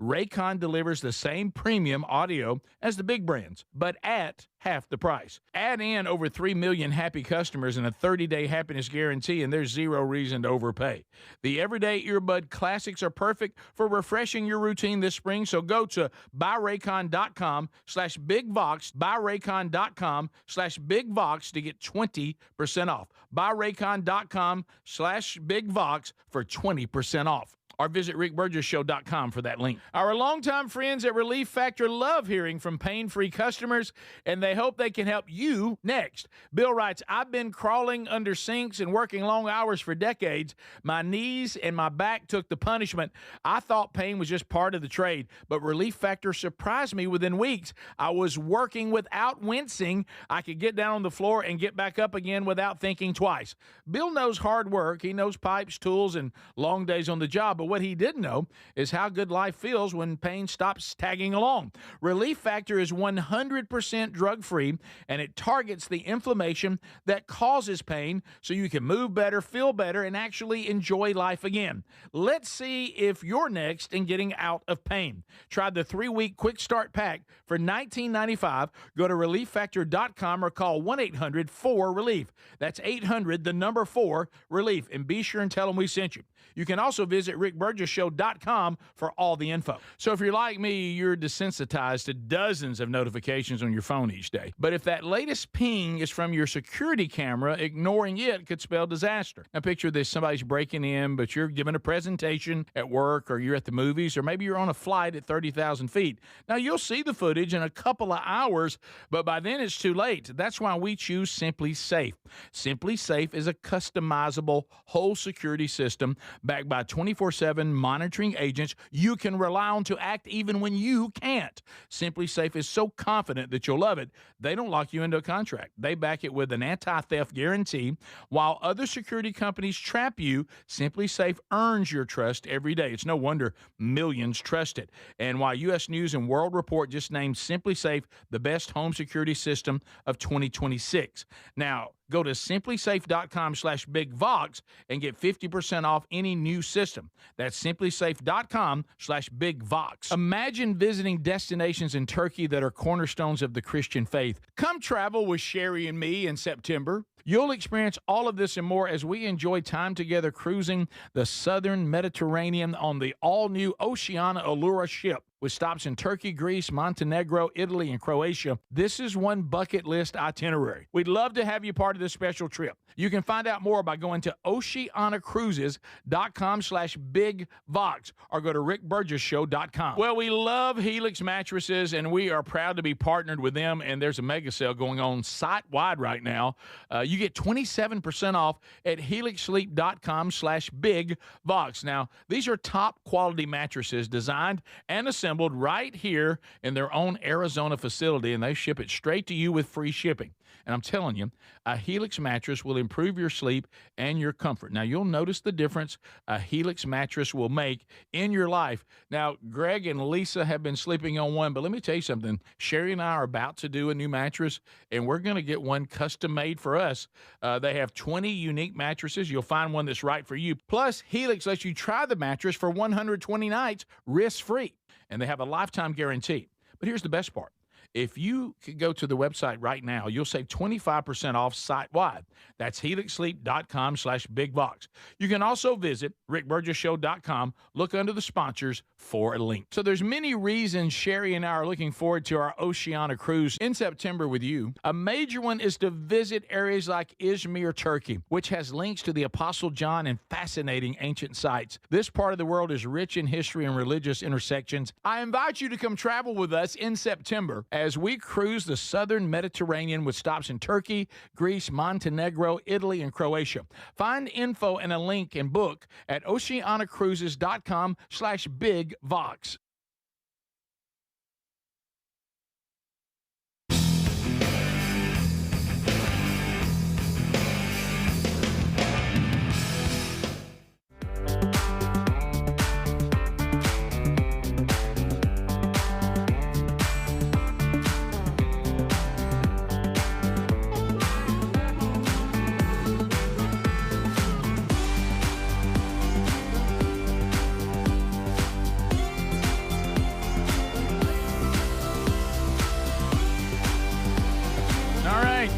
Raycon delivers the same premium audio as the big brands, but at half the price. Add in over 3 million happy customers and a 30-day happiness guarantee, and there's zero reason to overpay. The Everyday Earbud Classics are perfect for refreshing your routine this spring, so go to buyraycon.com/bigvox, buyraycon.com/bigvox to get 20% off. Buyraycon.com/bigvox for 20% off. or visit rickburgessshow.com for that link. Our longtime friends at Relief Factor love hearing from pain-free customers, and they hope they can help you next. Bill writes, I've been crawling under sinks and working long hours for decades. My knees and my back took the punishment. I thought pain was just part of the trade, but Relief Factor surprised me within weeks. I was working without wincing. I could get down on the floor and get back up again without thinking twice. Bill knows hard work. He knows pipes, tools, and long days on the job, but what he didn't know is how good life feels when pain stops tagging along. Relief Factor is 100% drug-free, and it targets the inflammation that causes pain so you can move better, feel better, and actually enjoy life again. Let's see if you're next in getting out of pain. Try the 3-week quick start pack for $19.95. Go to relieffactor.com or call 1-800-4RELIEF. That's 800-4RELIEF, and be sure and tell them we sent you. You can also visit rickburgessshow.com for all the info. So if you're like me, you're desensitized to dozens of notifications on your phone each day. But if that latest ping is from your security camera, ignoring it could spell disaster. Now picture this, somebody's breaking in, but you're giving a presentation at work, or you're at the movies, or maybe you're on a flight at 30,000 feet. Now you'll see the footage in a couple of hours, but by then it's too late. That's why we choose Simply Safe. Simply Safe is a customizable whole security system backed by 24/7 monitoring agents you can rely on to act even when you can't. Simply Safe is so confident that you'll love it, they don't lock you into a contract. They back it with an anti-theft guarantee. While other security companies trap you, Simply Safe earns your trust every day. It's no wonder millions trust it. And while U.S. News and World Report just named Simply Safe the best home security system of 2026. Now, go to simplysafe.com/bigvox and get 50% off any new system. That's simplysafe.com/bigvox. Imagine visiting destinations in Turkey that are cornerstones of the Christian faith. Come travel with Sherry and me in September. You'll experience all of this and more as we enjoy time together cruising the southern Mediterranean on the all-new Oceana Allura ship. With stops in Turkey, Greece, Montenegro, Italy, and Croatia, this is one bucket list itinerary. We'd love to have you part of this special trip. You can find out more by going to oceanacruises.com/bigvox or go to rickburgessshow.com. Well, we love Helix mattresses, and we are proud to be partnered with them, and there's a mega sale going on site-wide right now. You get 27% off at helixsleep.com/bigvox. Now, these are top quality mattresses designed and assembled right here in their own Arizona facility, and they ship it straight to you with free shipping. And I'm telling you, a Helix mattress will improve your sleep and your comfort. Now, you'll notice the difference a Helix mattress will make in your life. Now, Greg and Lisa have been sleeping on one, but let me tell you something. Sherry and I are about to do a new mattress, and we're going to get one custom made for us. They have 20 unique mattresses. You'll find one that's right for you. Plus, Helix lets you try the mattress for 120 nights risk-free, and they have a lifetime guarantee. But here's the best part. If you could go to the website right now, you'll save 25% off site-wide. That's helixsleep.com/bigvox. You can also visit rickburgessshow.com. Look under the sponsors for a link. So there's many reasons Sherry and I are looking forward to our Oceana cruise in September with you. A major one is to visit areas like Izmir, Turkey, which has links to the Apostle John and fascinating ancient sites. This part of the world is rich in history and religious intersections. I invite you to come travel with us in September as we cruise the southern Mediterranean with stops in Turkey, Greece, Montenegro, Italy, and Croatia. Find info and a link and book at oceanacruises.com/bigvox.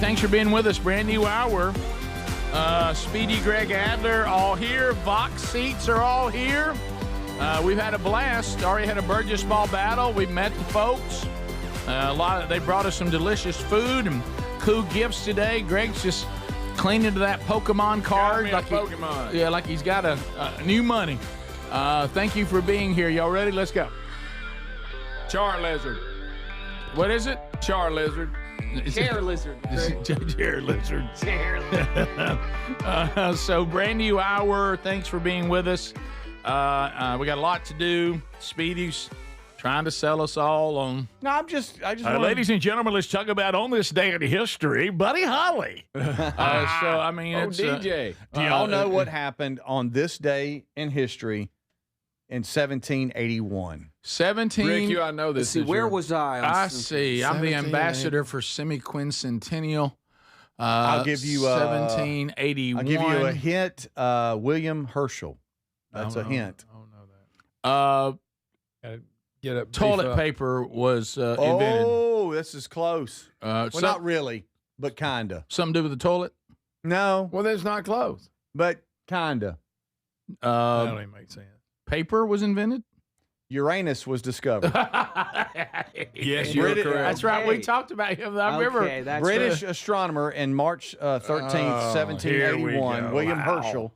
Thanks for being with us. Brand new hour. Speedy, Greg Adler, all here. Vox seats are all here. We've had a blast. Already had a Burgess ball battle. We've met the folks. They brought us some delicious food and cool gifts today. Greg's just clinging to that Pokemon card. Got me a Pokemon. Like he's got a new money. Thank you for being here. Y'all ready? Let's go. Char lizard. What is it? Char lizard. Chair lizard. Chair lizard. Chair lizard. So brand new hour. Thanks for being with us. We got a lot to do. Speedy's trying to sell us all on. No, I just wanna... Ladies and gentlemen, let's talk about on this day in history, Buddy Holly. So I mean, it's DJ. Do y'all know what happened on this day in history in 1781? 17. Rick, I know this. See, where was I? I see. I'm the ambassador for semi-quincentennial. I'll give you 1781. I'll give you a hint. William Herschel. That's a hint. I don't know that. Gotta get up. Toilet paper was invented. Oh, this is close. Well, not really, but kinda. Something to do with the toilet? No. Well, that's not close. But kinda. That don't even make sense. Paper was invented? Uranus was discovered. Yes, you're correct. That's right. We talked about him. I remember. British astronomer in March 13th, 1781, William Herschel.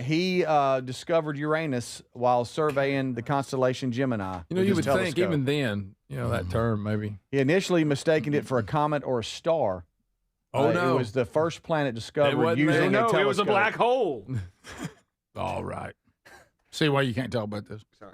He discovered Uranus while surveying the constellation Gemini. You know, you would think even then, that term maybe. He initially mistaken it for a comet or a star. Oh, no. It was the first planet discovered using a telescope. It was a black hole. All right. See why you can't talk about this. Sorry.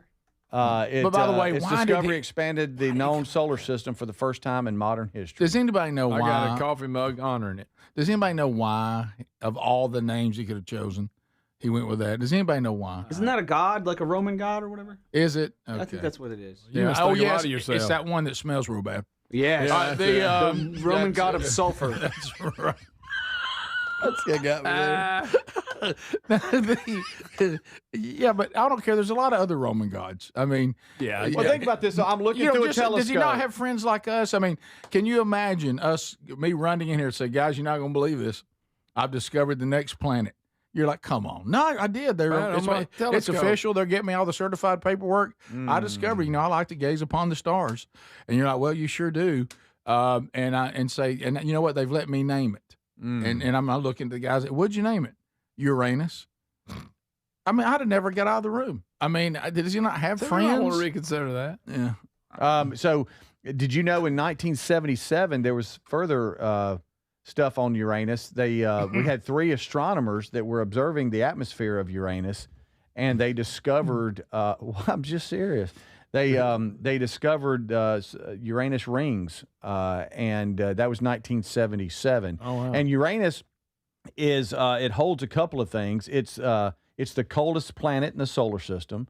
But by the way, its why discovery expanded the known solar system for the first time in modern history. Does anybody know why? I got a coffee mug honoring it. Does anybody know why, of all the names he could have chosen, he went with that? Does anybody know why? Isn't that a god, like a Roman god or whatever? Is it? Okay. I think that's what it is. You must think a lot of yourself. It's that one that smells real bad. Yes. The Roman god of sulfur. That's right. That's what got me. Yeah, but I don't care. There's a lot of other Roman gods. I mean, Well, think about this. I'm looking through a telescope. Does he not have friends like us? I mean, can you imagine me running in here and say, guys, you're not going to believe this. I've discovered the next planet. You're like, come on. No, I did. It's official. They're getting me all the certified paperwork. I discovered, I like to gaze upon the stars. And you're like, well, you sure do. And you know what? They've let me name it. And I'm looking at the guys. What'd you name it? Uranus. I mean, I'd have never got out of the room. I mean, does he not have friends? I want to reconsider that. Yeah. So, did you know in 1977 there was further stuff on Uranus? We had 3 astronomers that were observing the atmosphere of Uranus, and they discovered. I'm just serious. They discovered Uranus rings, and that was 1977. Oh, wow. And Uranus is it holds a couple of things. It's the coldest planet in the solar system,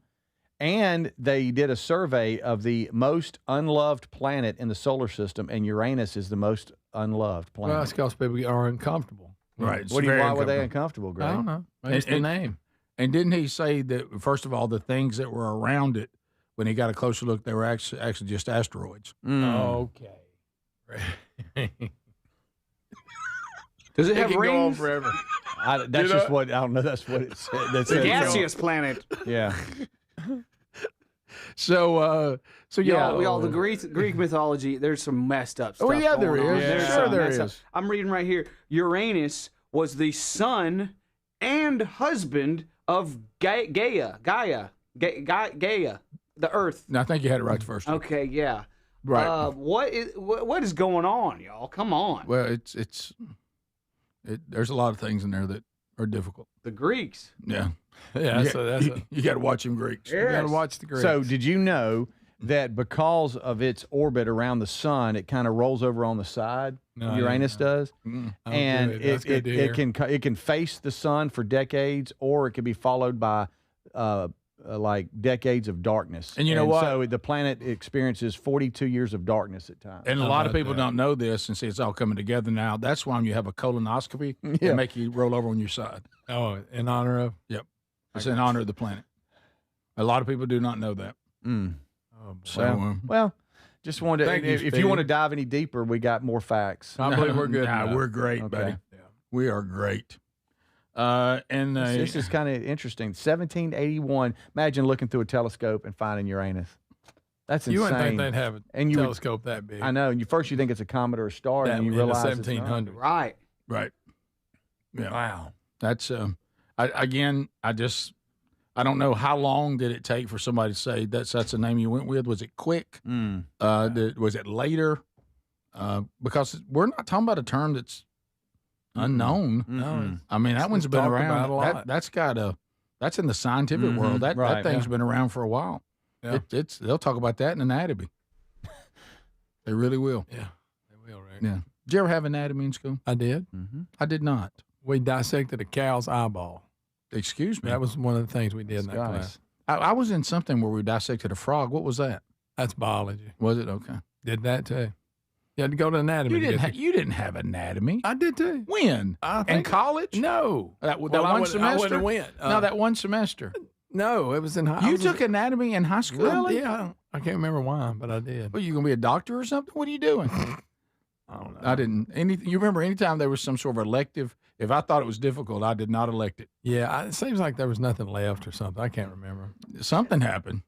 and they did a survey of the most unloved planet in the solar system, and Uranus is the most unloved planet. Well, that's because people are uncomfortable. Right. Why were they uncomfortable, Greg? I don't know. It's the name. And didn't he say that, first of all, the things that were around it, when he got a closer look, they were actually just asteroids. Okay. Does it have can rings? go on forever. That's just what I don't know. That's what it said. That's The it. gaseous planet. Yeah. So yeah, the Greek mythology. There's some messed up stuff. Oh yeah, there going on. is. There's Sure, some there messed is. up. I'm reading right here. Uranus was the son and husband of Gaia, the Earth. No, I think you had it right the first time. Okay, yeah. Right. What is going on, y'all? Come on. Well, there's a lot of things in there that are difficult. The Greeks. Yeah. Yeah, you got to watch them Greeks. Yes. You got to watch the Greeks. So, did you know that because of its orbit around the sun, it kind of rolls over on the side? No, Uranus does, and it can face the sun for decades, or it can be followed by like decades of darkness. And you know what? So the planet experiences 42 years of darkness at times. And a lot of people don't know this and see it's all coming together now. That's why when you have a colonoscopy, Yeah. they make you roll over on your side. Oh, in honor of? Yep. It's in honor of the planet. A lot of people do not know that. Mm. Oh, So, Well, just wanted Thank you, if Speedy. you want to dive any deeper, we got more facts. I believe we're good. Nah, now. we're great, Okay. buddy. Yeah. We are great. This is kind of interesting. 1781. Imagine looking through a telescope and finding Uranus. That's insane. You wouldn't think they'd have a And you would- telescope that big. I know. And first you think it's a comet or a star, That and you in the realize it's not. 1700s. Right. Right. Yeah. Wow. That's I don't know how long did it take for somebody to say that's the name you went with. Was it quick? Was it later? Because we're not talking about a term that's unknown. No, I mean, that one's been talked about around. a lot. That's in the scientific world. That thing's been around for a while. Yeah. They'll talk about that in anatomy. They really will. Yeah, they will, right? Yeah. Did you ever have anatomy in school? I did. I did not. We dissected a cow's eyeball. Excuse me. That was one of the things we did in that class. I was in something where we dissected a frog. What was that? That's biology. Was it? Okay. Did that too. You had to go to anatomy. You didn't have anatomy. I did too. When? In college? No. That Well, one semester? I wouldn't have went. No, that one semester. No, it was in high. You took anatomy in high school? Really? Yeah. I can't remember why, but I did. Well, you going to be a doctor or something? What are you doing? I don't know. I didn't. You remember anytime there was some sort of elective, if I thought it was difficult, I did not elect it. Yeah, it seems like there was nothing left or something. I can't remember. Something happened.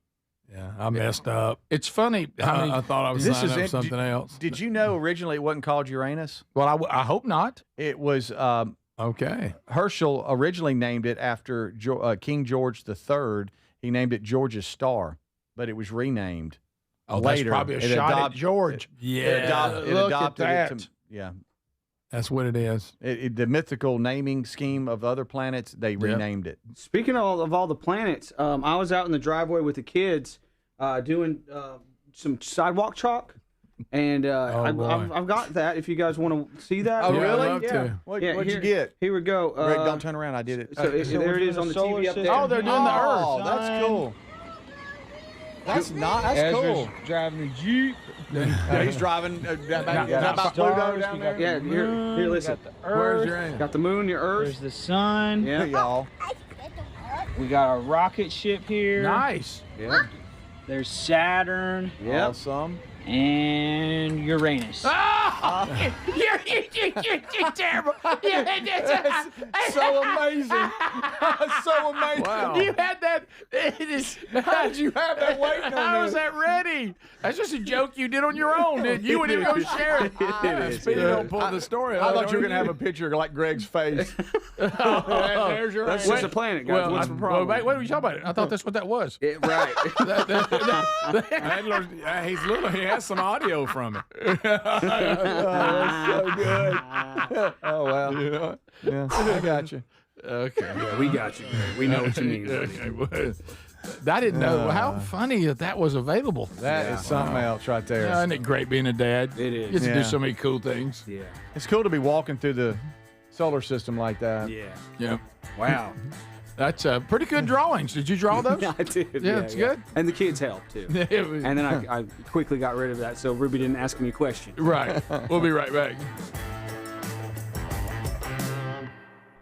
Yeah, I messed up. It's funny. I thought I was signing up for something else. Did you know originally it wasn't called Uranus? Well, I hope not. It was okay. Herschel originally named it after King George III. He named it George's Star, but it was renamed. Oh, later. That's probably a shot at George. It Look adopted at it that. yeah. That's what it is. The mythical naming scheme of other planets, they renamed it. Speaking of all the planets, I was out in the driveway with the kids doing some sidewalk chalk, and I've got that. If you guys want to see that, Oh, Yeah, I'd really? love to. What'd you get? Here we go. Greg, don't turn around. I did it. So there it is on the TV up there. Oh, they're doing the Earth. Oh, that's cool. That's cool. Driving a Jeep. Yeah, he's driving about Pluto down there. Yeah, here, listen. Where's your aim? Got the moon, your Earth. There's the sun. Yeah, y'all. We got a rocket ship here. Nice. Yeah. There's Saturn. Yeah. Awesome. And Uranus. Oh, you're terrible. So amazing. So amazing. Wow. You had that. It is, How did you have that waiting on How was me? that ready? That's just a joke you did on your own. You wouldn't even go share it. Speedy don't pull the story. I thought you were going to have a picture like Greg's face. There's your That's just a planet, guys. What's the problem? Wait, what were you talking about? I thought that's what that was. Right. He's little. He has some audio from it. That's so good. Oh, well. Yeah, I got you. Okay. Yeah, we got you. We know what you mean. Okay. I didn't know. How funny that was available. That is something else right there. Isn't it great being a dad? It is. You get to do so many cool things. Yeah. It's cool to be walking through the solar system like that. Yeah. Yeah. Wow. That's pretty good drawings. Did you draw those? Yeah, I did. Yeah, it's good. And the kids helped too. And then I quickly got rid of that so Ruby didn't ask any questions. Right. We'll be right back.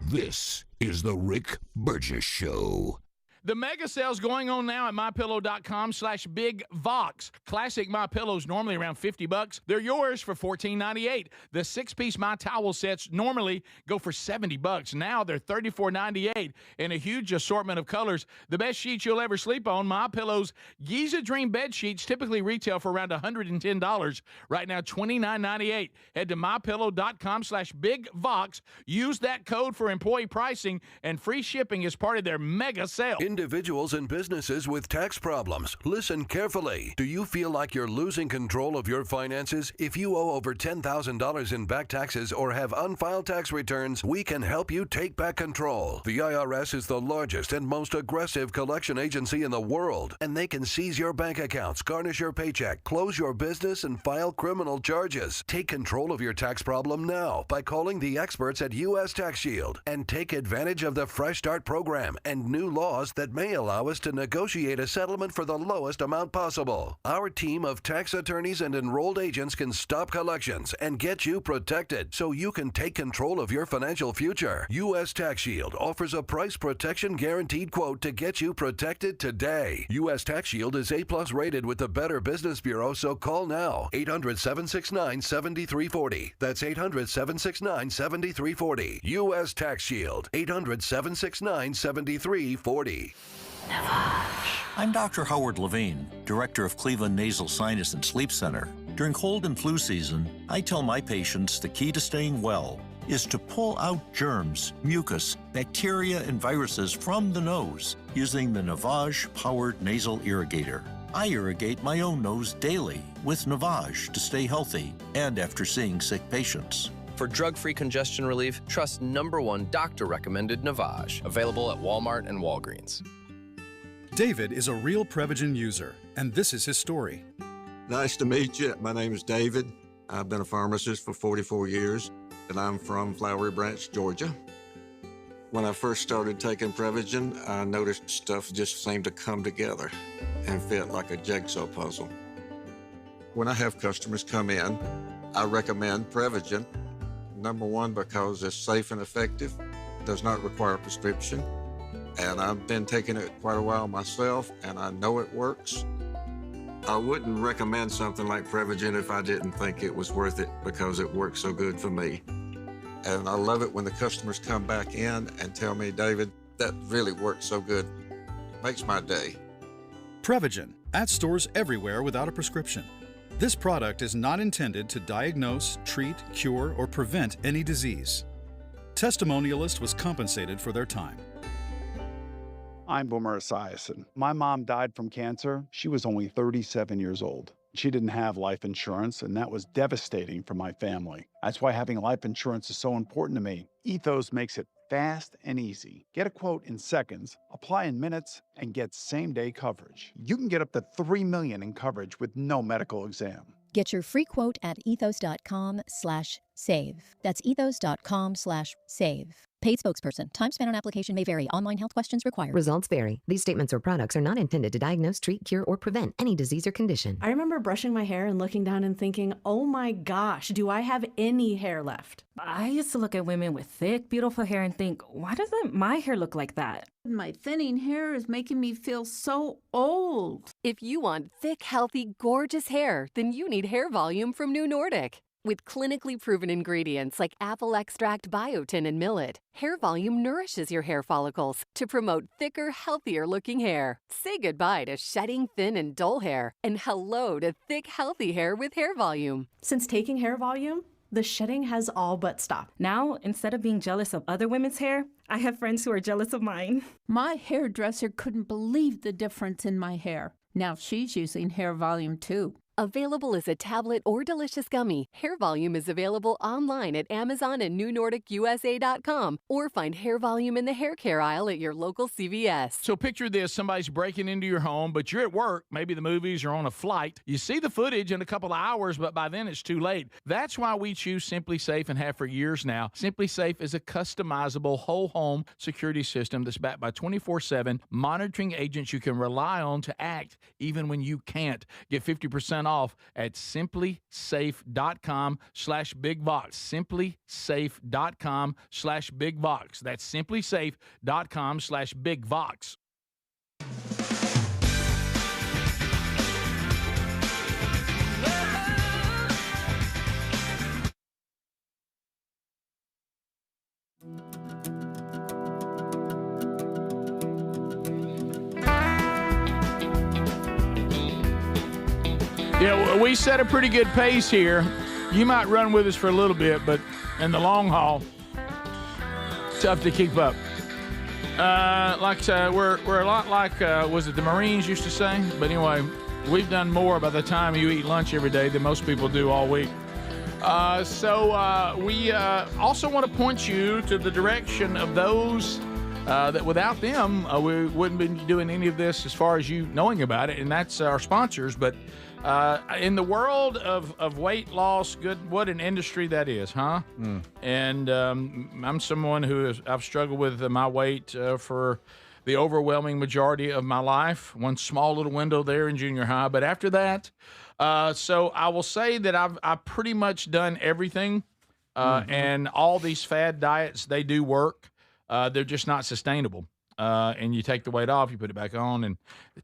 This is the Rick Burgess Show. The mega sale's going on now at MyPillow.com/BigVox. Classic MyPillows normally around $50. They're yours for $14.98. The 6-piece My Towel sets normally go for $70. Now they're $34.98 in a huge assortment of colors. The best sheets you'll ever sleep on. MyPillow's Giza Dream bed sheets typically retail for around $110. Right now, $29.98. Head to MyPillow.com/BigVox. Use that code for employee pricing and free shipping as part of their mega sale. Individuals and businesses with tax problems, listen carefully. Do you feel like you're losing control of your finances? If you owe over $10,000 in back taxes or have unfiled tax returns, we can help you take back control. The IRS is the largest and most aggressive collection agency in the world, and they can seize your bank accounts, garnish your paycheck, close your business, and file criminal charges. Take control of your tax problem now by calling the experts at U.S. Tax Shield and take advantage of the Fresh Start program and new laws that may allow us to negotiate a settlement for the lowest amount possible. Our team of tax attorneys and enrolled agents can stop collections and get you protected so you can take control of your financial future. U.S. Tax Shield offers a price protection guaranteed quote to get you protected today. U.S. Tax Shield is A+ rated with the Better Business Bureau, so call now. 800-769-7340. That's 800-769-7340. U.S. Tax Shield. 800-769-7340. I'm Dr. Howard Levine, Director of Cleveland Nasal Sinus and Sleep Center. During cold and flu season, I tell my patients the key to staying well is to pull out germs, mucus, bacteria, and viruses from the nose using the Navage-powered nasal irrigator. I irrigate my own nose daily with Navage to stay healthy and after seeing sick patients. For drug-free congestion relief, trust #1 doctor-recommended Navage, available at Walmart and Walgreens. David is a real Prevagen user, and this is his story. Nice to meet you. My name is David. I've been a pharmacist for 44 years, and I'm from Flowery Branch, Georgia. When I first started taking Prevagen, I noticed stuff just seemed to come together and fit like a jigsaw puzzle. When I have customers come in, I recommend Prevagen. #1, because it's safe and effective, does not require a prescription, and I've been taking it quite a while myself, and I know it works. I wouldn't recommend something like Prevagen if I didn't think it was worth it because it works so good for me. And I love it when the customers come back in and tell me, David, that really works so good. Makes my day. Prevagen, at stores everywhere without a prescription. This product is not intended to diagnose, treat, cure, or prevent any disease. Testimonialist was compensated for their time. I'm Boomer Esiason. My mom died from cancer. She was only 37 years old. She didn't have life insurance, and that was devastating for my family. That's why having life insurance is so important to me. Ethos makes it fast and easy. Get a quote in seconds, apply in minutes, and get same-day coverage. You can get up to $3 million in coverage with no medical exam. Get your free quote at ethos.com/save. That's ethos.com/save. Paid spokesperson. Time spent on application may vary. Online health questions required. Results vary. These statements or products are not intended to diagnose, treat, cure, or prevent any disease or condition. I remember brushing my hair and looking down and thinking, oh my gosh, do I have any hair left? I used to look at women with thick, beautiful hair and think, why doesn't my hair look like that? My thinning hair is making me feel so old. If you want thick, healthy, gorgeous hair, then you need Hair Volume from New Nordic. With clinically proven ingredients like apple extract, biotin, and millet, Hair Volume nourishes your hair follicles to promote thicker, healthier-looking hair. Say goodbye to shedding thin and dull hair, and hello to thick, healthy hair with Hair Volume. Since taking Hair Volume, the shedding has all but stopped. Now, instead of being jealous of other women's hair, I have friends who are jealous of mine. My hairdresser couldn't believe the difference in my hair. Now she's using Hair Volume too. Available as a tablet or delicious gummy, Hair Volume is available online at Amazon and NewNordicUSA.com, or find Hair Volume in the hair care aisle at your local CVS. So picture this, somebody's breaking into your home, but you're at work, maybe the movies, or on a flight. You see the footage in a couple of hours, but by then it's too late. That's why we choose Simply Safe and have for years now. Simply Safe is a customizable whole home security system that's backed by 24/7 monitoring agents you can rely on to act even when you can't. Get 50% off at simplysafe.com/bigvox. simplysafe.com/bigvox. That's simplysafe.com/bigvox. Yeah, we set a pretty good pace here. You might run with us for a little bit, but in the long haul, tough to keep up. Like I said, we're a lot like, was it the Marines used to say? But anyway, we've done more by the time you eat lunch every day than most people do all week. So we also want to point you to the direction of those that without them, we wouldn't be doing any of this as far as you knowing about it, and that's our sponsors. But in the world of weight loss, what an industry that is, huh? And I'm someone I've struggled with my weight for the overwhelming majority of my life. One small little window there in junior high, but after that, so I will say that I've pretty much done everything, and all these fad diets, they do work. They're just not sustainable. And you take the weight off, you put it back on, and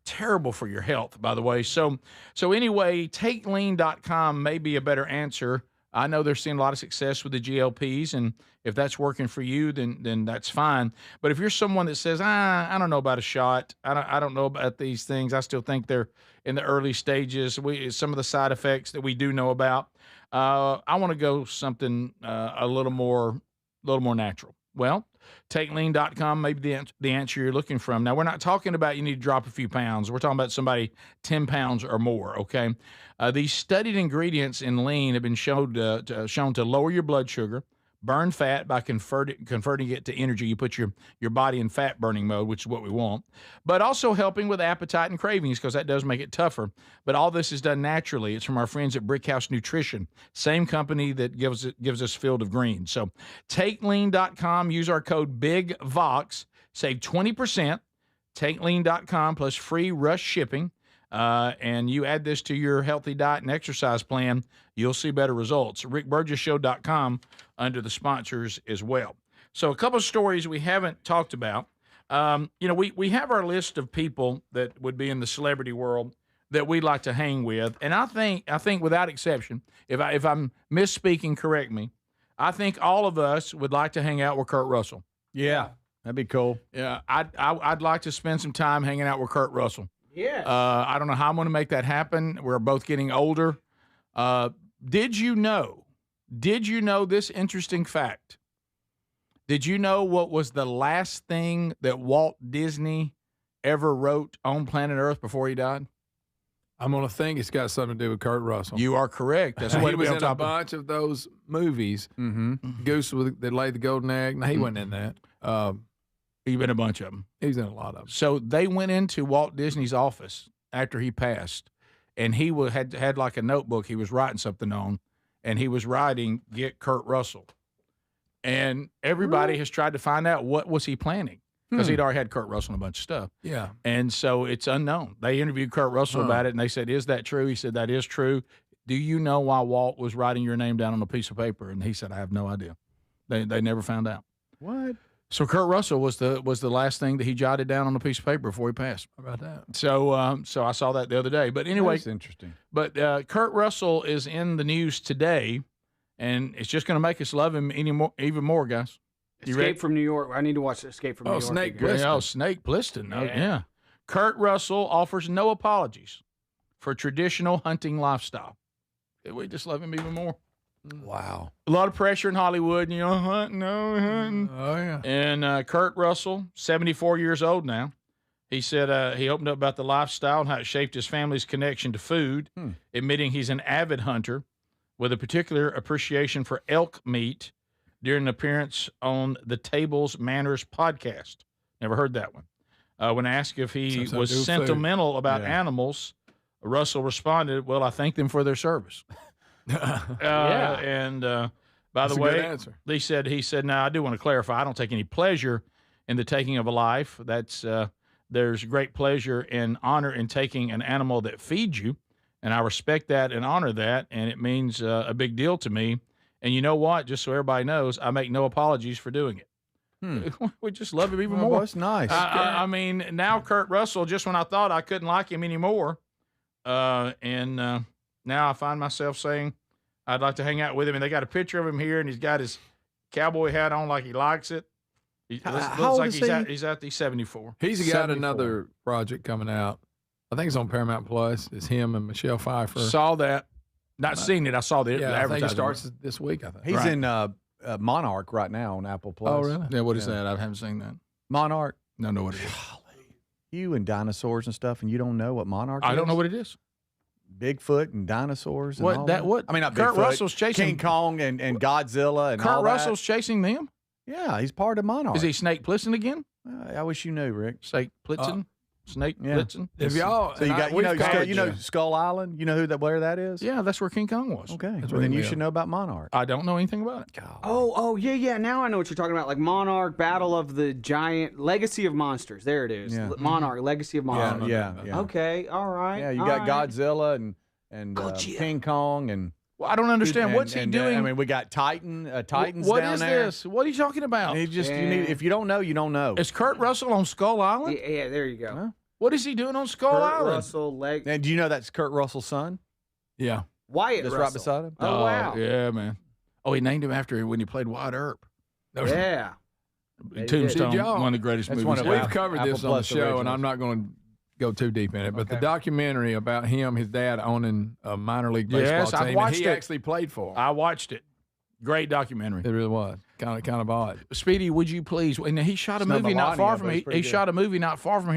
terrible for your health, by the way. So anyway, TakeLean.com may be a better answer. I know they're seeing a lot of success with the GLPs, and if that's working for you, then that's fine. But if you're someone that says, I don't know about a shot, I don't know about these things, I still think they're in the early stages. Some of the side effects that we do know about, I want to go something a little more little more natural. Well, TakeLean.com may be the answer you're looking from. Now, we're not talking about you need to drop a few pounds. We're talking about somebody 10 pounds or more, okay? These studied ingredients in lean have been shown to lower your blood sugar, burn fat by converting it to energy. You put your body in fat burning mode, which is what we want, but also helping with appetite and cravings because that does make it tougher. But all this is done naturally. It's from our friends at Brickhouse Nutrition, same company that gives us Field of Green. So TakeLean.com, use our code BIGVOX, save 20%, TakeLean.com plus free rush shipping. And you add this to your healthy diet and exercise plan, you'll see better results. RickBurgessShow.com under the sponsors as well. So a couple of stories we haven't talked about. We have our list of people that would be in the celebrity world that we'd like to hang with, and I think without exception, if I'm misspeaking, correct me. I think all of us would like to hang out with Kurt Russell. Yeah, that'd be cool. Yeah, I'd like to spend some time hanging out with Kurt Russell. Yes. I don't know how I'm going to make that happen. We're both getting older. Did you know this interesting fact? Did you know what was the last thing that Walt Disney ever wrote on planet Earth before he died? I'm going to think it's got something to do with Kurt Russell. You are correct. That's what he was in a bunch of those movies. Mm-hmm. Goose that laid the golden egg. No, he wasn't in that. He's been in a bunch of them. He's in a lot of them. So they went into Walt Disney's office after he passed, and he had like a notebook he was writing something on, and he was writing, "Get Kurt Russell." And everybody has tried to find out what was he planning because he'd already had Kurt Russell in a bunch of stuff. Yeah. And so it's unknown. They interviewed Kurt Russell about it, and they said, "Is that true?" He said, "That is true." Do you know why Walt was writing your name down on a piece of paper? And he said, "I have no idea." They never found out. What? So Kurt Russell was the last thing that he jotted down on a piece of paper before he passed. How about that? So I saw that the other day. But anyway, that's interesting. But Kurt Russell is in the news today, and it's just going to make us love him even more, guys. Escape from New York. I need to watch Escape from New York. Snake Plissken. Oh, Snake Plissken. Oh, yeah. Kurt Russell offers no apologies for traditional hunting lifestyle. We just love him even more. Wow. A lot of pressure in Hollywood, hunting. Oh, yeah. And Kurt Russell, 74 years old now, he said he opened up about the lifestyle and how it shaped his family's connection to food, admitting he's an avid hunter with a particular appreciation for elk meat during an appearance on the Tables Manners podcast. Never heard that one. When asked if he was sentimental about animals, Russell responded, "Well, I thank them for their service." And by the way, he said, "Now I do want to clarify. I don't take any pleasure in the taking of a life. There's great pleasure and honor in taking an animal that feeds you, and I respect that and honor that, and it means a big deal to me. And you know what? Just so everybody knows, I make no apologies for doing it." We just love him even more. That's nice. I mean, now Kurt Russell, just when I thought I couldn't like him anymore, now I find myself saying I'd like to hang out with him. And they got a picture of him here, and he's got his cowboy hat on like he likes it. He looks like he's at the 74. He's got another project coming out. I think it's on Paramount Plus. It's him and Michelle Pfeiffer. Saw that. Not seen it. I saw the I think advertisement. it starts this week, I think. He's in Monarch right now on Apple Plus. Oh, really? Yeah, what is that? I haven't seen that. Monarch. No, know what it is. You and dinosaurs and stuff, and you don't know what Monarch is? I don't know what it is. Bigfoot and dinosaurs and all that? What? I mean, not Kurt Bigfoot. Russell's chasing King Kong and Godzilla and Kurt all Russell's chasing them? Yeah, he's part of Monarch. Is he Snake Plissken again? I wish you knew, Rick. Snake Plissken? Snake Plissken? If y'all, so you know Skull Island. You know where that is? Yeah, that's where King Kong was. Okay, well, then you should know about Monarch. I don't know anything about it. Oh, yeah. Now I know what you're talking about. Like Monarch, Battle of the Giant, Legacy of Monsters. There it is. Yeah. Monarch, Legacy of Monsters. Yeah. Okay, all right. Yeah, you got Godzilla and King Kong and. Well, I don't understand. What's he doing? I mean, we got Titans what down is there. this? What are you talking about? If you don't know, you don't know. Is Kurt Russell on Skull Island? Yeah, there you go. Huh? What is he doing on Skull Island? Russell, and do you know that's Kurt Russell's son? Yeah. Wyatt That's Russell. right beside him. Oh, wow. Yeah, man. Oh, he named him after when he played Wyatt Earp. Yeah. Tombstone, Did one of the greatest movies. We've covered this on the Plus show, originals. and I'm not going to go too deep in it, but the documentary about his dad owning a minor league baseball Yes, team, I watched and he it. actually played for him. I watched it. Great documentary. It really was. kind of odd. Speedy, would you please? And he shot a movie not far from me. He shot a movie not far from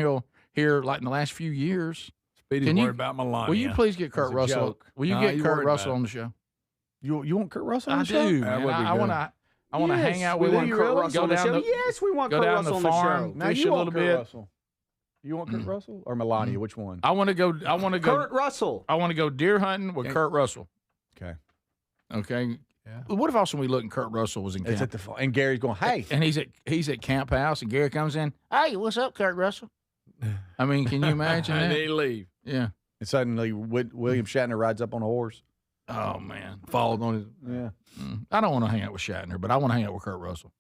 here, like in the last few years. Speedy's worried about Melania. Will you please get Kurt Russell? Will you get Kurt Russell on the show? You want Kurt Russell on the I show? do, man. I want to hang out with him. Kurt Russell on the show. Yes, we want Kurt Russell on the show. Fish a little bit. Russell. You want Kurt Russell or Melania? Which one? I want to go. Kurt Russell. I want to go deer hunting with Kurt Russell. Okay. Yeah. What if also we look and Kurt Russell was in camp? It's at and Gary's going, hey, and he's at Camp House, and Gary comes in. Hey, what's up, Kurt Russell? I mean, can you imagine that? And he leave. Yeah. And suddenly William Shatner rides up on a horse. Oh man, followed on his. Yeah. I don't want to hang out with Shatner, but I want to hang out with Kurt Russell.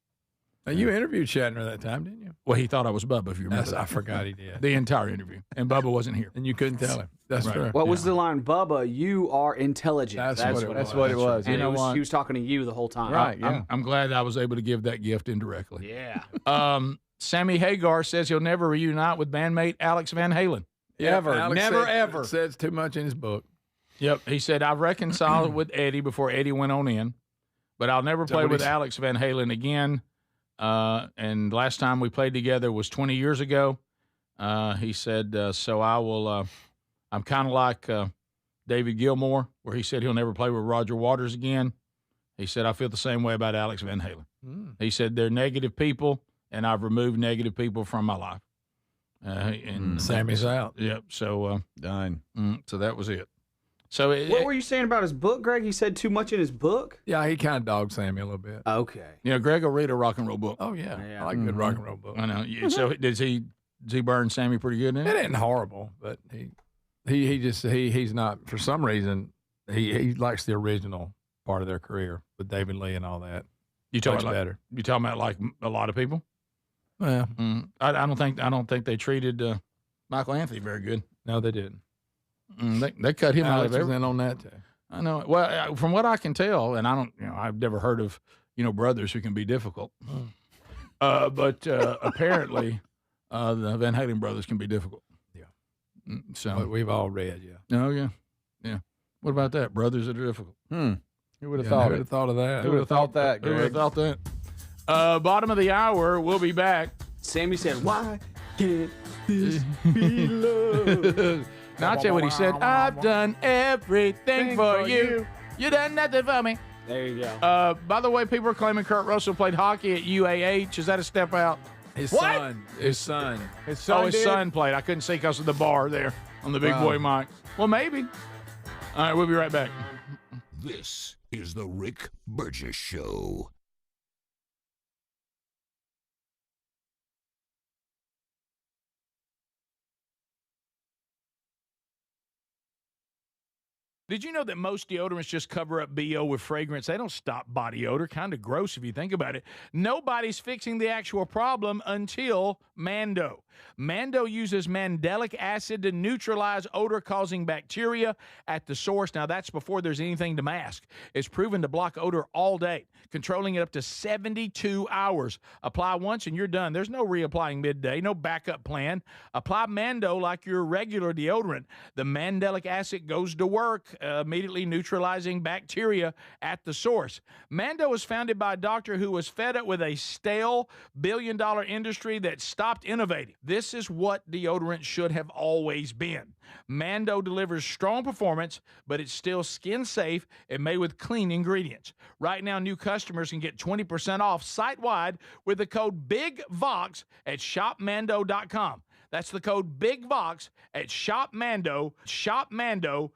Now, you interviewed Shatner that time, didn't you? Well, he thought I was Bubba, if you remember. I forgot he did. The entire interview. And Bubba wasn't here. And you couldn't tell him. That's Right. true. What was the line? Bubba, you are intelligent. That's what it was. And You know what? he was talking to you the whole time. Right, yeah. I'm glad I was able to give that gift indirectly. Yeah. Sammy Hagar says he'll never reunite with bandmate Alex Van Halen. Ever. Alex Never, said- ever. Says too much in his book. Yep. He said, I've reconciled with Eddie before Eddie went on in, but I'll never play with Alex Van Halen again. And last time we played together was 20 years ago. He said, so I will, I'm kind of like David Gilmour, where he said he'll never play with Roger Waters again. He said, I feel the same way about Alex Van Halen. He said, they're negative people, and I've removed negative people from my life. And Sammy's out. Yep. So, done. So that was it. So what were you saying about his book, Greg? He said too much in his book? Yeah, he kind of dogged Sammy a little bit. Okay. You know, Greg will read a rock and roll book. Oh, yeah. I like a good rock and roll book. I know. So does he burn Sammy pretty good now? It ain't horrible, but he's not, for some reason, he likes the original part of their career with David Lee and all that. You talking Much about better. You talking about like a lot of people? Well, I don't think they treated Michael Anthony very good. No, they didn't. They cut him out Alex of was everything. in on that too. I know. Well, from what I can tell, and I don't, I've never heard of, brothers who can be difficult. But apparently, the Van Halen brothers can be difficult. Yeah. So But we've all read, yeah. Oh yeah, yeah. What about that? Brothers that are difficult. Who would have Yeah, thought who would it? have thought of that? Who would have thought that, Who would have Greg? thought that? Bottom of the hour. We'll be back. Sammy said, why can't this be love? Now I'll tell you what he said. I've done everything for you. You done nothing for me. There you go. By the way, people are claiming Kurt Russell played hockey at UAH. Is that a step out? His What? son. His son. His son His did? son played. I couldn't see because of the bar there on the big Wow. boy mic. Well, maybe. All right, we'll be right back. This is the Rick Burgess Show. Did you know that most deodorants just cover up BO with fragrance? They don't stop body odor. Kind of gross if you think about it. Nobody's fixing the actual problem until Mando. Mando uses mandelic acid to neutralize odor-causing bacteria at the source. Now, that's before there's anything to mask. It's proven to block odor all day, controlling it up to 72 hours. Apply once and you're done. There's no reapplying midday, no backup plan. Apply Mando like your regular deodorant. The mandelic acid goes to work, immediately neutralizing bacteria at the source. Mando was founded by a doctor who was fed up with a stale billion-dollar industry that stopped innovating. This is what deodorant should have always been. Mando delivers strong performance, but it's still skin safe and made with clean ingredients. Right now, new customers can get 20% off site-wide with the code BIGVOX at shopmando.com. That's the code BIGVOX at shopmando.com.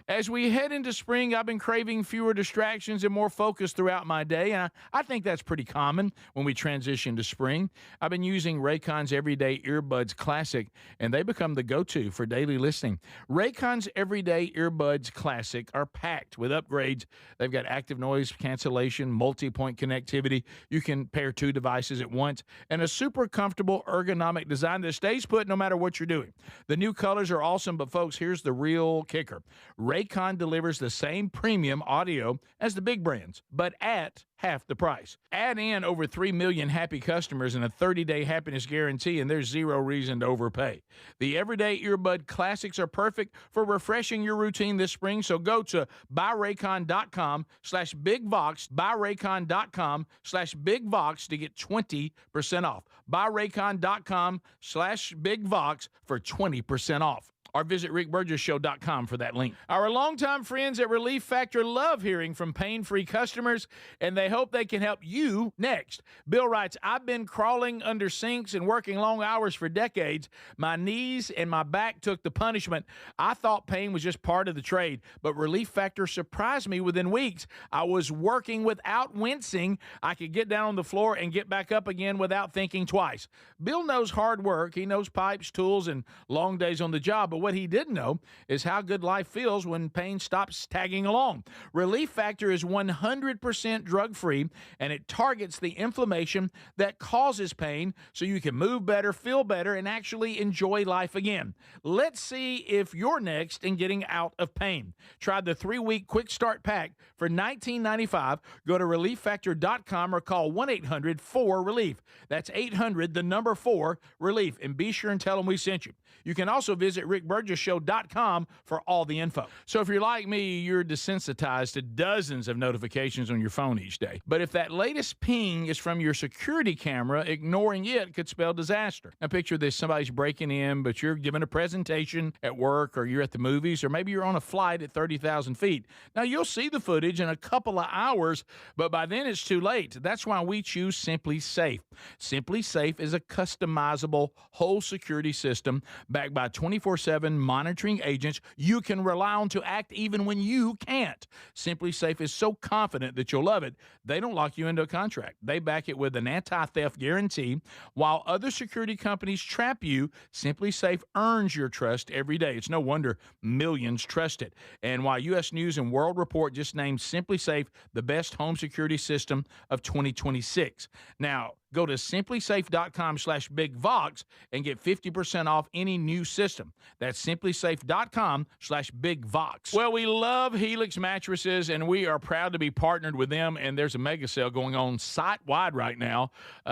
As we head into spring, I've been craving fewer distractions and more focus throughout my day, and I think that's pretty common when we transition to spring. I've been using Raycon's Everyday Earbuds Classic, and they become the go-to for daily listening. Raycon's Everyday Earbuds Classic are packed with upgrades. They've got active noise cancellation, multi-point connectivity. You can pair two devices at once, and a super comfortable ergonomic design that stays put no matter what you're doing. The new colors are awesome, but folks, here's the real kicker. kicker. Raycon delivers the same premium audio as the big brands, but at half the price. Add in over 3 million happy customers and a 30-day happiness guarantee, and there's zero reason to overpay. The Everyday Earbud Classics are perfect for refreshing your routine this spring, so go to buyraycon.com/bigvox, buyraycon.com/bigvox to get 20% off. Buyraycon.com/bigvox for 20% off. Or visit rickburgesshow.com for that link. Our longtime friends at Relief Factor love hearing from pain-free customers, and they hope they can help you next. Bill writes, I've been crawling under sinks and working long hours for decades. My knees and my back took the punishment. I thought pain was just part of the trade, but Relief Factor surprised me within weeks. I was working without wincing. I could get down on the floor and get back up again without thinking twice. Bill knows hard work. He knows pipes, tools, and long days on the job, but what he didn't know is how good life feels when pain stops tagging along. Relief Factor is 100% drug-free, and it targets the inflammation that causes pain so you can move better, feel better, and actually enjoy life again. Let's see if you're next in getting out of pain. Try the 3-week quick start pack for $19.95. Go to relieffactor.com or call 1-800-4RELIEF. That's 800-4RELIEF, and be sure and tell them we sent you. You can also visit rickburgesshow.com for all the info. So if you're like me, you're desensitized to dozens of notifications on your phone each day. But if that latest ping is from your security camera, ignoring it could spell disaster. Now picture this, somebody's breaking in, but you're giving a presentation at work, or you're at the movies, or maybe you're on a flight at 30,000 feet. Now you'll see the footage in a couple of hours, but by then it's too late. That's why we choose Simply Safe. Simply Safe is a customizable whole security system backed by 24/7 monitoring agents you can rely on to act even when you can't. Simply Safe is so confident that you'll love it, they don't lock you into a contract. They back it with an anti-theft guarantee. While other security companies trap you, Simply Safe earns your trust every day. It's no wonder millions trust it. And while U.S. News and World Report just named Simply Safe the best home security system of 2026. Now, go to simplysafe.com/bigvox and get 50% off any new system. That's simplysafe.com/bigvox. Well, we love Helix mattresses, and we are proud to be partnered with them, and there's a mega sale going on site-wide right now.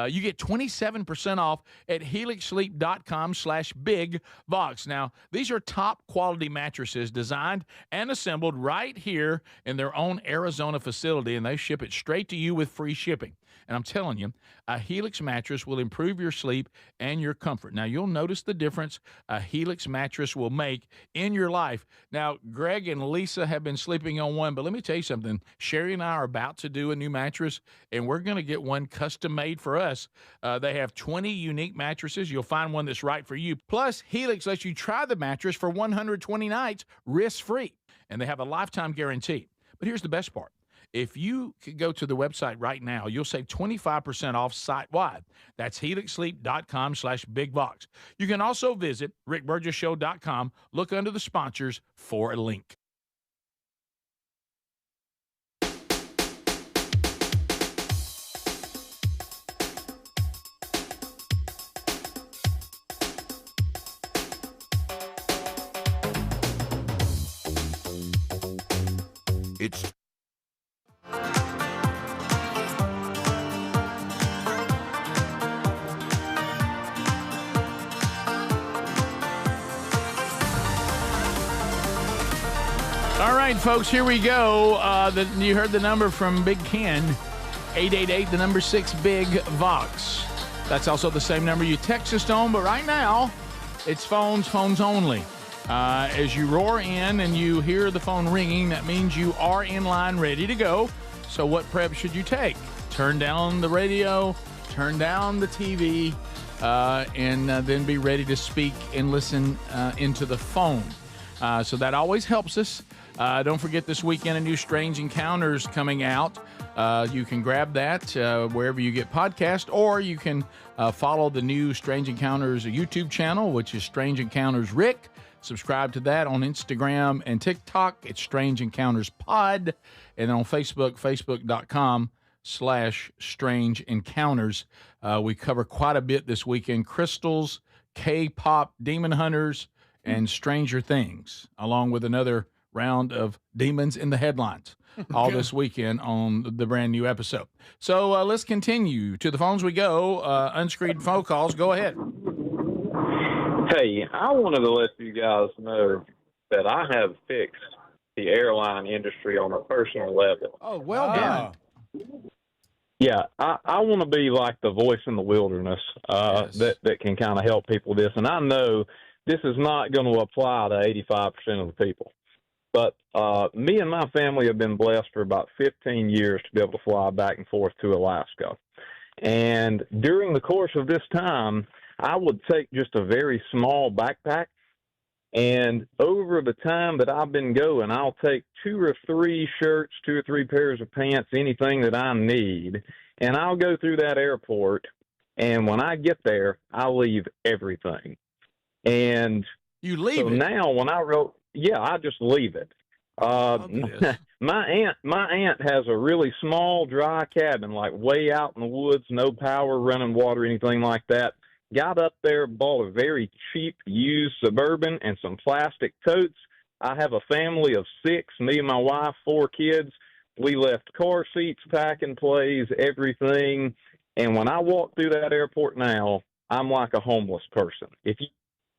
You get 27% off at helixsleep.com/bigvox. Now, these are top-quality mattresses designed and assembled right here in their own Arizona facility, and they ship it straight to you with free shipping. And I'm telling you, a Helix mattress will improve your sleep and your comfort. Now, you'll notice the difference a Helix mattress will make in your life. Now, Greg and Lisa have been sleeping on one, but let me tell you something. Sherry and I are about to do a new mattress, and we're going to get one custom made for us. They have 20 unique mattresses. You'll find one that's right for you. Plus, Helix lets you try the mattress for 120 nights risk-free, and they have a lifetime guarantee. But here's the best part. If you could go to the website right now, you'll save 25% off site-wide. That's helixsleep.com/bigvox. You can also visit rickburgesshow.com. Look under the sponsors for a link. It's All right, folks, here we go. You heard the number from Big Ken, 888, the number 6, Big Vox. That's also the same number you text us on, but right now, it's phones only. As you roar in and you hear the phone ringing, that means you are in line ready to go. So what prep should you take? Turn down the radio, turn down the TV, and then be ready to speak and listen into the phone. So that always helps us. Don't forget this weekend a new Strange Encounters coming out. You can grab that wherever you get podcasts, or you can follow the new Strange Encounters YouTube channel, which is Strange Encounters Rick. Subscribe to that on Instagram and TikTok. It's Strange Encounters Pod. And then on Facebook, facebook.com/Strange Encounters. We cover quite a bit this weekend. Crystals, K-pop, demon hunters, and Stranger Things, along with another round of Demons in the Headlines, all this weekend on the brand new episode. So let's continue. To the phones we go. Unscreened phone calls. Go ahead. Hey, I wanted to let you guys know that I have fixed the airline industry on a personal level. Oh, well done. Yeah, I want to be like the voice in the wilderness that can kind of help people with this. And I know this is not going to apply to 85% of the people. But me and my family have been blessed for about 15 years to be able to fly back and forth to Alaska. And during the course of this time, I would take just a very small backpack. And over the time that I've been going, I'll take 2 or 3 shirts, 2 or 3 pairs of pants, anything that I need, and I'll go through that airport. And when I get there, I leave everything. And you leave so it? Now when I wrote, I just leave it. My aunt has a really small, dry cabin, like way out in the woods, no power, running water, anything like that. Got up there, bought a very cheap used Suburban and some plastic totes. I have a family of 6, me and my wife, 4 kids. We left car seats, packing plays, everything. And when I walk through that airport now, I'm like a homeless person. If you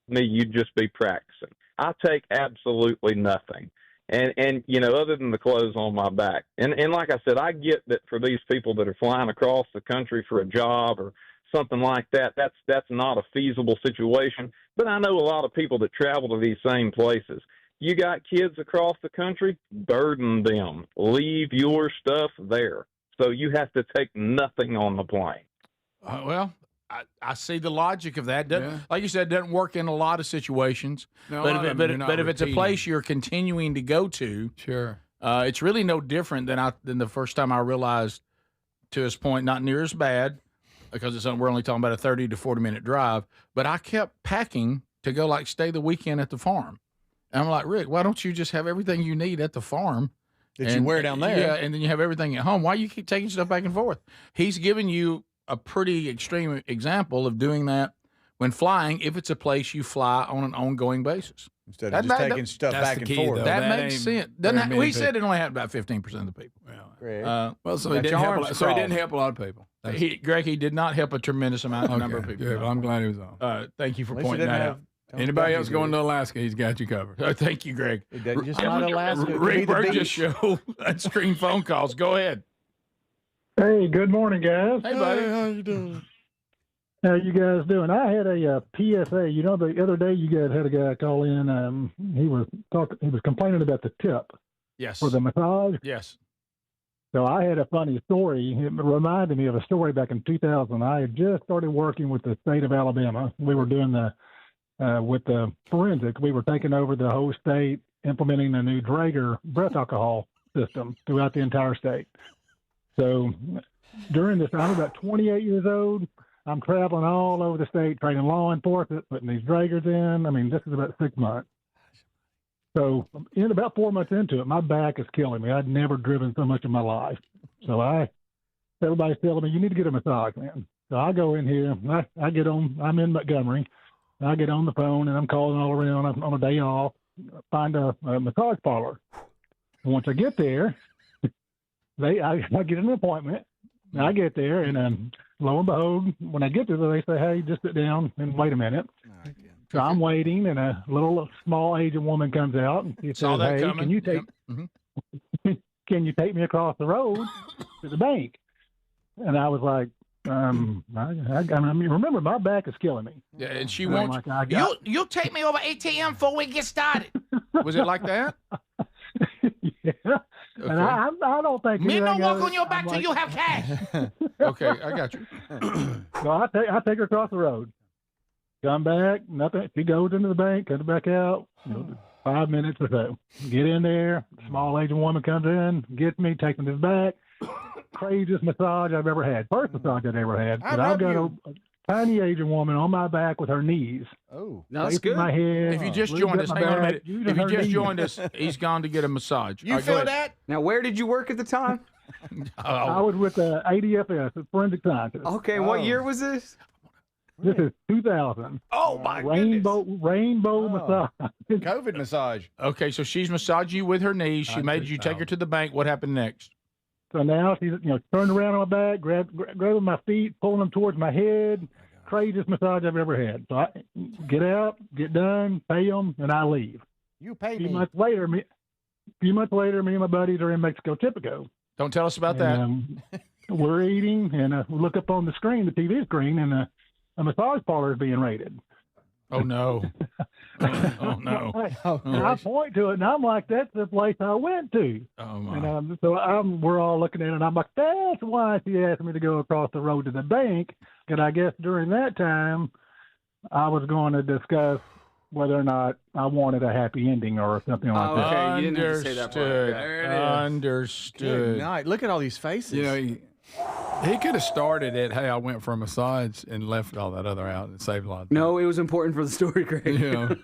me, you'd just be practicing. I take absolutely nothing. And you know, other than the clothes on my back. And like I said, I get that for these people that are flying across the country for a job or something like that, that's not a feasible situation. But I know a lot of people that travel to these same places. You got kids across the country, burden them. Leave your stuff there. So you have to take nothing on the plane. Well, I see the logic of that. Like you said, it doesn't work in a lot of situations. No, but if it's a place you're continuing to go to, sure, it's really no different than the first time I realized, to this point, not near as bad, because we're only talking about a 30 to 40-minute drive. But I kept packing to go stay the weekend at the farm. And I'm like, Rick, why don't you just have everything you need at the farm? That you wear down there. Yeah, and then you have everything at home. Why you keep taking stuff back and forth? He's giving you a pretty extreme example of doing that when flying, if it's a place you fly on an ongoing basis. Instead of just taking stuff back and forth. Though. That makes sense. We said it only happened about 15% of the people. So he didn't help a lot of people. Greg, he did not help a tremendous number of people. Good. Well, I'm glad he was on. Thank you for pointing that out. Anybody else going to Alaska, he's got you covered. Thank you, Greg. It doesn't just not Alaska. Rick Burgess Show. Unscreened phone calls. Go ahead. Hey, good morning, guys. Hey, buddy. How you doing? How you guys doing? I had a PSA. You know, the other day you guys had a guy call in. He was complaining about the tip. Yes. For the massage. Yes. So I had a funny story. It reminded me of a story back in 2000. I had just started working with the state of Alabama. We were doing with the forensic. We were taking over the whole state, implementing a new Draeger breath alcohol system throughout the entire state. So during this, I'm about 28 years old. I'm traveling all over the state, training law enforcement, putting these Draegers in. I mean, this is about 6 months. So in about 4 months into it, my back is killing me. I'd never driven so much in my life. So everybody's telling me, you need to get a massage, man. So I go in here, I get on, I'm in Montgomery. I get on the phone and I'm calling all around on a day off, find a massage parlor. And once I get there, I get an appointment. And I get there and lo and behold, when I get there, they say, hey, just sit down and wait a minute. So I'm waiting, and a little small Asian woman comes out and she says, hey, can you take me across the road to the bank? And I was like, I mean, remember, my back is killing me. Yeah, and she wants you'll take me over ATM before we get started. Was it like that? Yeah. Okay. And I don't think me no walk on your back till you have cash. Okay, I got you. So I take her across the road. Come back, nothing. She goes into the bank, comes back out. 5 minutes or so. Get in there. Small Asian woman comes in, gets me, takes me to the back. Craziest massage I've ever had. First massage I've ever had. But I've got a tiny Asian woman on my back with her knees. Oh, that's good. My head. If you just joined us, hang on a minute. If you just joined us, he's gone to get a massage. You feel that? Now, where did you work at the time? I was with ADFS, Forensic Scientist. Okay, what year was this? This is 2000. Oh my Rainbow massage. COVID massage. Okay, so she's massaging you with her knees. She made you take her to the bank. What happened next? So now she's turned around on my back, grabbing my feet, pulling them towards my head. Craziest massage I've ever had. So I get out, get done, pay them, and I leave. You pay A few me. months later, me and my buddies are in Mexico Typico. Don't tell us about that. We're eating, and we look up on the screen, the TV screen, and a massage parlor is being raided. Oh, no. Oh, no. I point to it, and I'm like, that's the place I went to. Oh, my. And we're all looking at it, and I'm like, that's why she asked me to go across the road to the bank. And I guess during that time, I was going to discuss whether or not I wanted a happy ending or something like that. Okay, you didn't have to say that part. There it is. Understood. Good night. Look at all these faces. You know, he could have started at, hey, I went for a massage and left all that other out and saved a lot of time. No, it was important for the story, Greg. You know,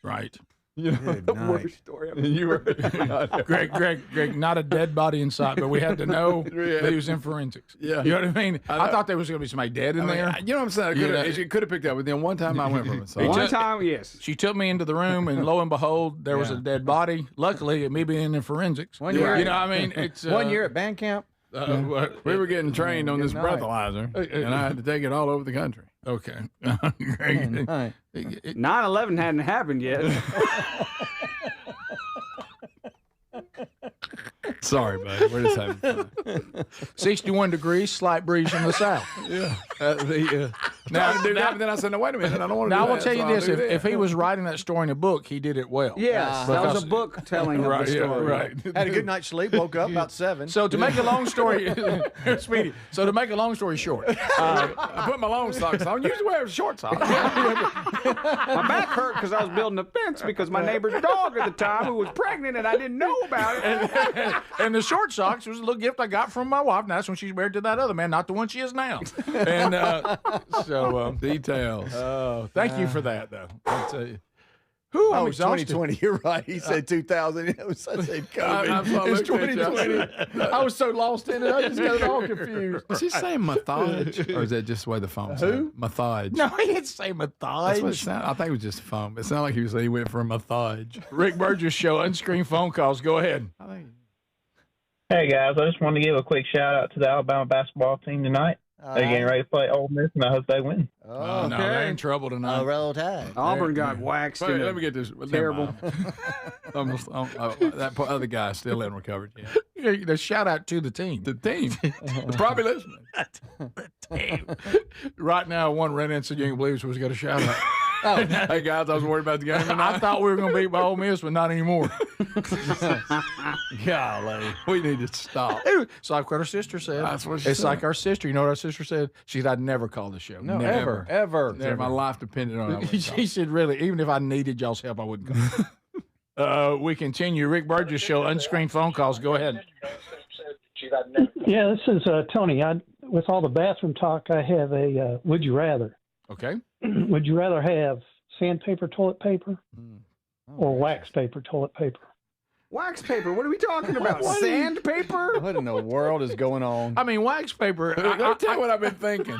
right. You know, the worst story ever. You were Greg, not a dead body in sight, but we had to know that he was in forensics. Yeah. You know what I mean? I thought there was going to be somebody dead in there. You know what I'm saying? It could have picked up. But then one time I went for a massage. One time, yes. She took me into the room, and lo and behold, there was a dead body. Luckily, me being in forensics. 1 year. You know what I mean? It's 1 year at band camp. We were getting trained on this breathalyzer, and I had to take it all over the country. Okay. 9/11 hadn't happened yet. Sorry, buddy. We're just having fun. 61 degrees, slight breeze from the south. Yeah. Now, but then I said, no, wait a minute. I don't want to do Now, I that. will tell you so this. I'll do If he was writing that story in a book, he did it well. Yes, that was a book telling of the story. Right. Had a good night's sleep. Woke up about 7. So to make a long story, Speedy. So to make a long story short, I put my long socks on. Usually wear short socks. My back hurt because I was building a fence because my neighbor's dog at the time who was pregnant and I didn't know about it. and the short socks was a little gift I got from my wife. And that's when she's married to that other man, not the one she is now. And details. Thank you for that, though. I'll tell you. I'm exhausted. 2020. You're right. He said 2000. I said COVID. It's 2020. I was so lost in it. I just got it all confused. Is he saying massage? Or is that just the way the phone said? Massage. No, he didn't say massage. That's what it sounded. I think it was just a phone. It sounded like he was saying he went for a massage. Rick Burgess Show, unscreened phone calls. Go ahead. Hey, guys. I just wanted to give a quick shout-out to the Alabama basketball team tonight. They're getting ready to play Ole Miss, and I hope they win. Oh, no, they're in trouble tonight. Roll Tide. Auburn got waxed. Wait, let me get this. Terrible. That other guy still hasn't recovered yet. The shout out to the team. The team. They're probably listening. The team. Right now, one red instant you ain't believe so was got a shout out. Hey, guys, I was worried about the game tonight. I thought we were going to beat by Ole Miss, but not anymore. Golly. We need to stop. It's like what our sister said. That's what she it's said. like our sister. You know what our sister said? She said, I'd never call the show. No, never. ever. If my life depended on it. She said, really, even if I needed y'all's help, I wouldn't call. We continue. Rick Burgess Show, unscreened phone calls. Go ahead. Yeah, this is Tony. With all the bathroom talk, I have a would you rather. Okay. Would you rather have sandpaper toilet paper or wax paper toilet paper? Wax paper? What are we talking about? Sandpaper? What in the world is going on? I mean, wax paper. Let me tell you what I've been thinking.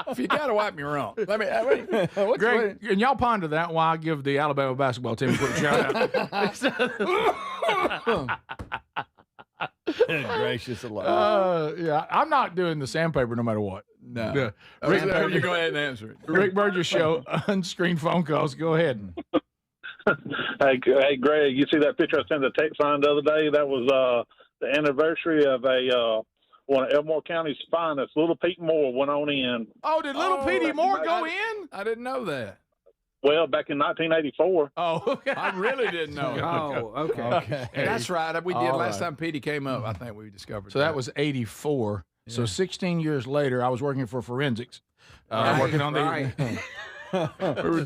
If you got to wipe me wrong. Greg, and y'all ponder that while I give the Alabama basketball team a quick shout out. Good gracious alive. Yeah, I'm not doing the sandpaper no matter what. No. Rick, you go ahead and answer it. Rick Burgess Show, unscreened phone calls. Go ahead. Hey, Greg, you see that picture I sent the text line the other day? That was the anniversary of one of Elmore County's finest. Little Pete Moore went on in. Oh, did Little Petey Moore go in? I didn't know that. Well, back in 1984. Oh, okay. I really didn't know. Oh, okay. That's right. We did All last right. time Petey came up. I think we discovered. So that was 84. Yeah. So 16 years later, I was working for forensics. Working on the. We were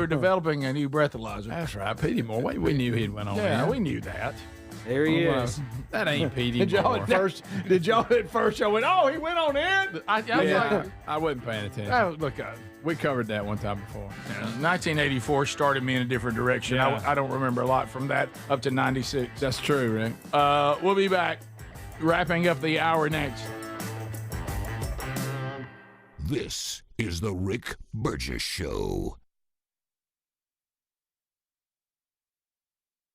developing. A new breathalyzer. That's right, Petey Moore. We knew he'd went on. Yeah, in. we knew that. There he is. That ain't Petey Did y'all Moore. at first? Did y'all at first? Y'all went, oh, he went on in. I wasn't paying attention. Look, we covered that one time before. 1984 started me in a different direction. Yeah. I don't remember a lot from that up to 96. That's true, Rick. We'll be back, wrapping up the hour next. This is the Rick Burgess Show.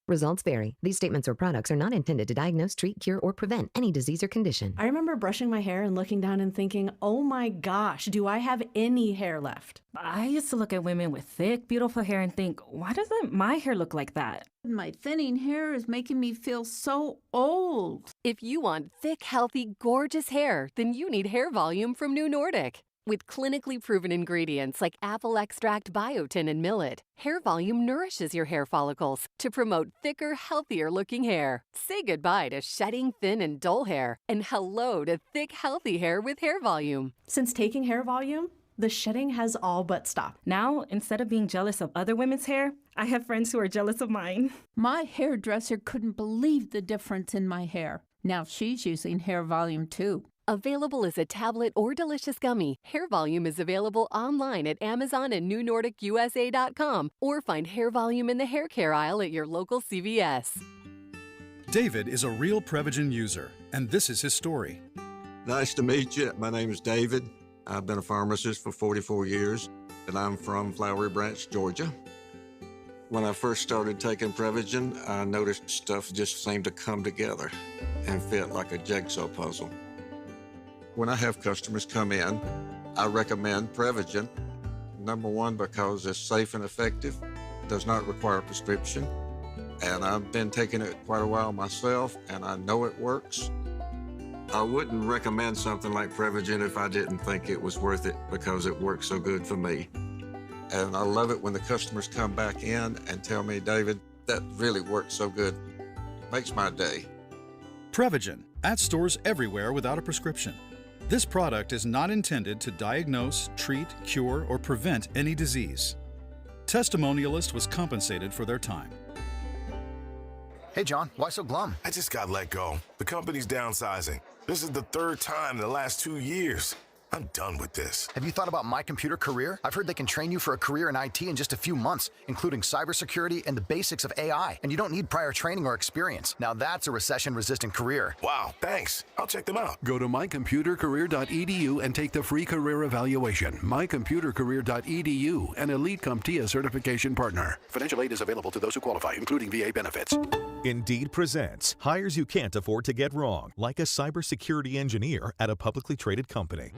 Results vary. These statements or products are not intended to diagnose, treat, cure, or prevent any disease or condition. I remember brushing my hair and looking down and thinking, oh my gosh, do I have any hair left? I used to look at women with thick, beautiful hair and think, why doesn't my hair look like that? My thinning hair is making me feel so old. If you want thick, healthy, gorgeous hair, then you need hair volume from New Nordic. With clinically proven ingredients like apple extract, biotin, and millet, hair volume nourishes your hair follicles to promote thicker, healthier-looking hair. Say goodbye to shedding thin and dull hair, and hello to thick, healthy hair with hair volume. Since taking hair volume, the shedding has all but stopped. Now, instead of being jealous of other women's hair, I have friends who are jealous of mine. My hairdresser couldn't believe the difference in my hair. Now she's using hair volume too. Available as a tablet or delicious gummy, Hair Volume is available online at Amazon and NewNordicUSA.com, or find Hair Volume in the hair care aisle at your local CVS. David is a real Prevagen user, and this is his story. Nice to meet you. My name is David. I've been a pharmacist for 44 years, and I'm from Flowery Branch, Georgia. When I first started taking Prevagen, I noticed stuff just seemed to come together and fit like a jigsaw puzzle. When I have customers come in, I recommend Prevagen. Number one, because it's safe and effective, does not require a prescription, and I've been taking it quite a while myself, and I know it works. I wouldn't recommend something like Prevagen if I didn't think it was worth it, because it works so good for me. And I love it when the customers come back in and tell me, David, that really works so good. Makes my day. Prevagen, at stores everywhere without a prescription. This product is not intended to diagnose, treat, cure, or prevent any disease. Testimonialist was compensated for their time. Hey, John, why so glum? I just got let go. The company's downsizing. This is the third time in the last 2 years. I'm done with this. Have you thought about My Computer Career? I've heard they can train you for a career in IT in just a few months, including cybersecurity and the basics of AI, and you don't need prior training or experience. Now that's a recession-resistant career. Wow, thanks. I'll check them out. Go to mycomputercareer.edu and take the free career evaluation. Mycomputercareer.edu, an Elite CompTIA certification partner. Financial aid is available to those who qualify, including VA benefits. Indeed presents hires you can't afford to get wrong, like a cybersecurity engineer at a publicly traded company.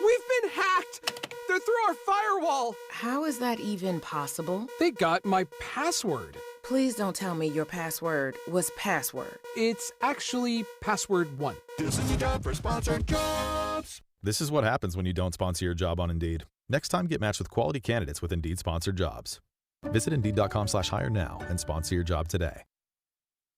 We've been hacked! They're through our firewall! How is that even possible? They got my password. Please don't tell me your password was password. It's actually password 1. This is a job for sponsored jobs. This is what happens when you don't sponsor your job on Indeed. Next time, get matched with quality candidates with Indeed sponsored jobs. Visit Indeed.com/hire now and sponsor your job today.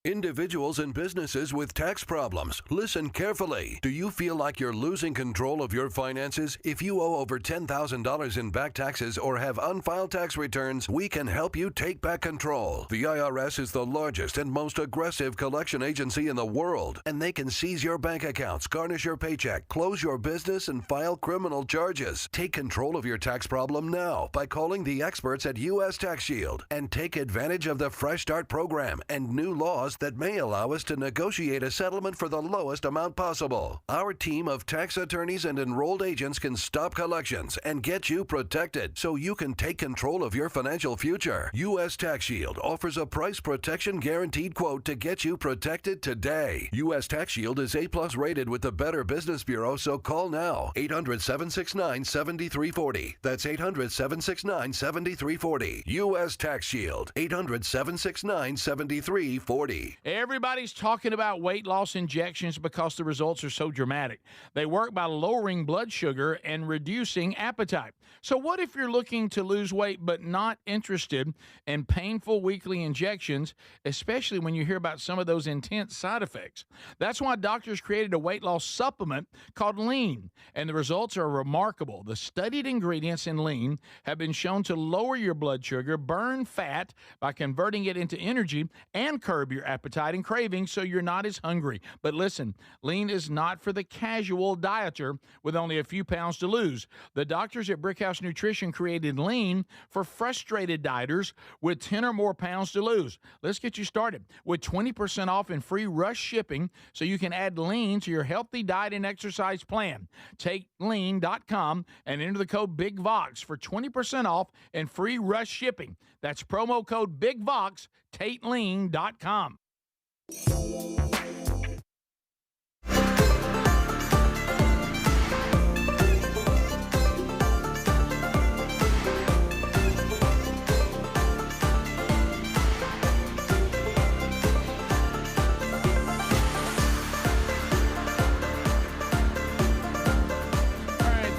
Individuals and businesses with tax problems, listen carefully. Do you feel like you're losing control of your finances? If you owe over $10,000 in back taxes or have unfiled tax returns, we can help you take back control. The IRS is the largest and most aggressive collection agency in the world, and they can seize your bank accounts, garnish your paycheck, close your business, and file criminal charges. Take control of your tax problem now by calling the experts at U.S. Tax Shield and take advantage of the Fresh Start program and new laws that may allow us to negotiate a settlement for the lowest amount possible. Our team of tax attorneys and enrolled agents can stop collections and get you protected so you can take control of your financial future. U.S. Tax Shield offers a price protection guaranteed quote to get you protected today. U.S. Tax Shield is A+ rated with the Better Business Bureau, so call now. 800-769-7340. That's 800-769-7340. U.S. Tax Shield. 800-769-7340. Everybody's talking about weight loss injections because the results are so dramatic. They work by lowering blood sugar and reducing appetite. So what if you're looking to lose weight but not interested in painful weekly injections, especially when you hear about some of those intense side effects? That's why doctors created a weight loss supplement called Lean, and the results are remarkable. The studied ingredients in Lean have been shown to lower your blood sugar, burn fat by converting it into energy, and curb your appetite and cravings so you're not as hungry. But listen, lean is not for the casual dieter with only a few pounds to lose. The doctors at Brickhouse Nutrition created lean for frustrated dieters with 10 or more pounds to lose. Let's get you started with 20% off and free rush shipping so you can add lean to your healthy diet and exercise plan. Take lean.com and enter the code BIGVOX for 20% off and free rush shipping. That's promo code BIGVOX, TateLean.com.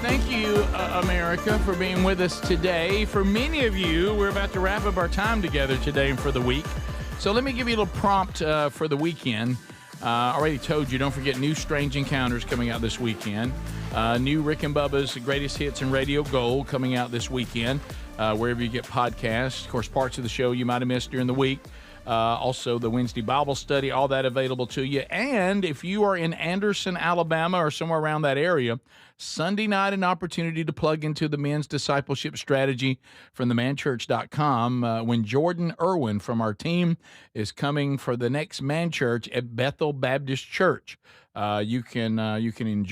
Thank you, America, for being with us today. For many of you, we're about to wrap up our time together today and for the week. So let me give you a little prompt for the weekend. Already told you, don't forget new Strange Encounters coming out this weekend. New Rick and Bubba's Greatest Hits and Radio Gold coming out this weekend, wherever you get podcasts. Of course, parts of the show you might have missed during the week. Also, the Wednesday Bible study, all that available to you. And if you are in Anderson, Alabama, or somewhere around that area, Sunday night, an opportunity to plug into the men's discipleship strategy from themanchurch.com when Jordan Irwin from our team is coming for the next Man Church at Bethel Baptist Church. You can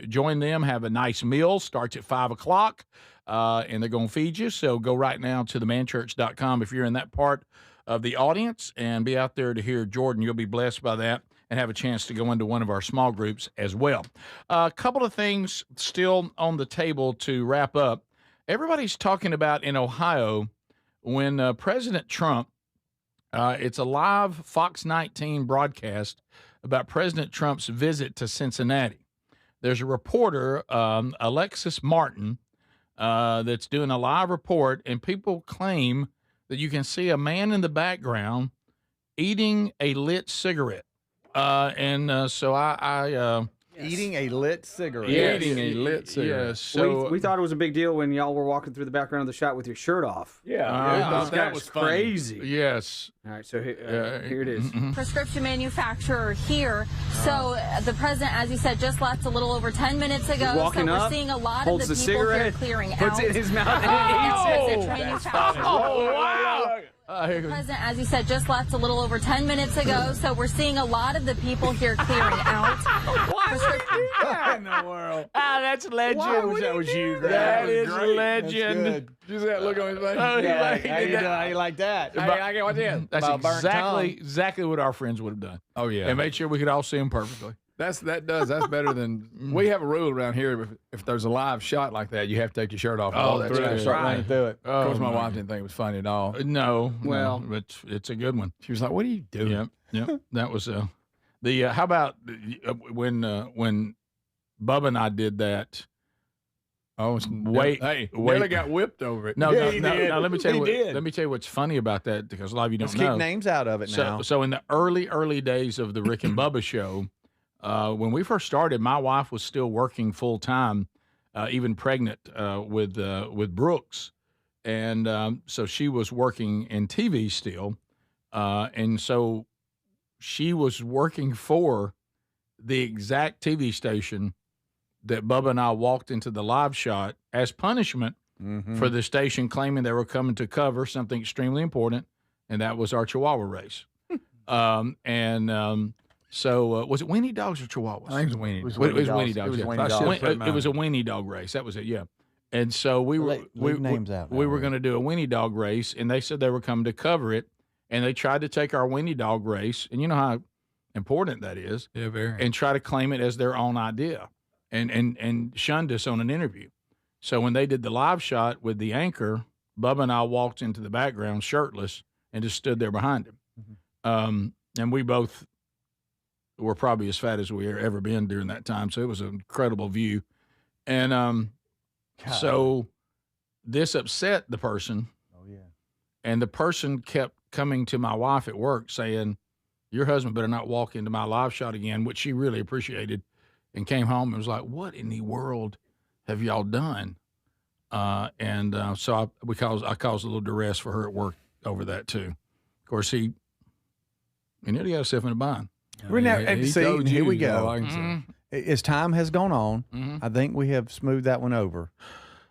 join them, have a nice meal, starts at 5 o'clock, and they're going to feed you. So go right now to themanchurch.com if you're in that part of the audience and be out there to hear Jordan. You'll be blessed by that and have a chance to go into one of our small groups as well. A couple of things still on the table to wrap up. Everybody's talking about in Ohio when President Trump, it's a live Fox 19 broadcast about President Trump's visit to Cincinnati. There's a reporter, Alexis Martin, that's doing a live report, and people claim that you can see a man in the background eating a lit cigarette. So I eating a lit cigarette. Yeah, Eating a lit cigarette. Yes. So we thought it was a big deal when y'all were walking through the background of the shot with your shirt off. that was crazy. Yes. All right, so here it is. Prescription manufacturer here. So the president, as you said, just left a little over 10 minutes ago. He's walking so we're up, seeing a lot holds of the the people cigarette, here clearing puts out. it in his mouth, and It's manufacturer. Oh, wow. The president, as you said, just left a little over 10 minutes ago. So we're seeing a lot of the people here clearing out. Why would he do that in the world? That's legend. I wish that was you, Greg. That is great. legend. That's good. You see that look on his face? Oh, Yeah, he how did you that. doing? How you like that? I get what this. That's About burnt exactly what our friends would have done. Oh, yeah. And made sure we could all see him perfectly. That's better than we have a rule around here. If there's a live shot like that, you have to take your shirt off. Oh, that's good. Start running through it. Of course, my my wife didn't think it was funny at all. No. Well- no, but it's a good one. She was like, "What are you doing?" Yep. That was the how about when Bubba and I did that? Oh, Wait, Nearly got whipped over it. No, Yeah, no, he no, did. no. Let me tell you. He did. Let me tell you what's funny about that because a lot of you don't Let's know. keep names out of it now. So in the early days of the Rick and Bubba show, when we first started, my wife was still working full time, even pregnant with Brooks, and so she was working in TV still, and so she was working for the exact TV station that Bubba and I walked into the live shot as punishment for the station claiming they were coming to cover something extremely important, and that was our Chihuahua race. So was it Weenie Dogs or Chihuahuas? I think it was Weenie. It was Weenie Dogs. It was yeah. Weenie Dogs. It was a Weenie Dog race. That was it. Yeah. And so Leave names out. we were going to do a Weenie Dog race, and they said they were coming to cover it, and they tried to take our Weenie Dog race, and you know how important that is, Yeah, very. and try to claim it as their own idea, and shunned us on an interview. So when they did the live shot with the anchor, Bubba and I walked into the background shirtless and just stood there behind him. And we both were probably as fat as we had ever been during that time. So it was an incredible view. And so this upset the person. Oh, yeah. And the person kept coming to my wife at work saying, your husband better not walk into my live shot again, which she really appreciated, and came home and was like, what in the world have y'all done? So I caused a little duress for her at work over that too. Of course, he and nearly got himself in a bind. We're now, He see, told here you, we go. all I can say. As time has gone on, Mhm. I think we have smoothed that one over,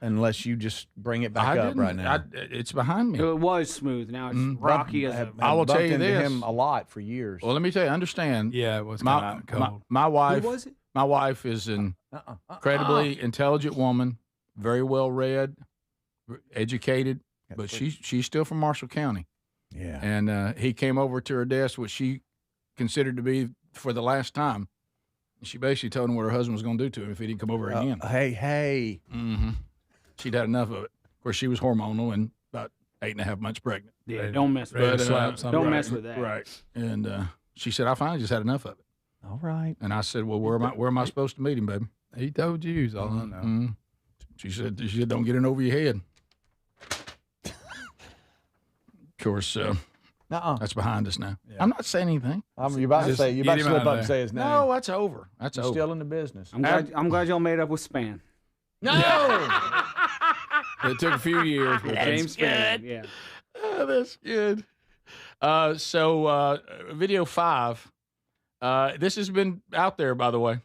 unless you just bring it back up right now. It's behind me. It was smooth. Now it's rocky as a. I will tell you into this. him a lot for years. Well, let me tell you. Understand? Yeah, it was my, kind of my, cold. my wife. Who was it? My wife is an incredibly intelligent woman, very well read, educated, but she's still from Marshall County. Yeah. And he came over to her desk, which she considered to be for the last time. And she basically told him what her husband was going to do to him if he didn't come over again. Hey. Mm-hmm. She'd had enough of it. Of course, she was hormonal and about 8.5 months pregnant. Yeah, don't mess with that. Don't mess with that. Right. And she said, I finally just had enough of it. All right. And I said, well, where am I supposed to meet him, baby? He told you, is all I know. Mm-hmm. She said, don't get in over your head. Of course, that's behind us now. Yeah. I'm not saying anything. You're about to slip up and say his name. No, that's over. That's over. Still in the business. I'm glad y'all made up with Span. No! It took a few years. But James Span, yeah. Oh, that's good. Video 5. This has been out there, by the way.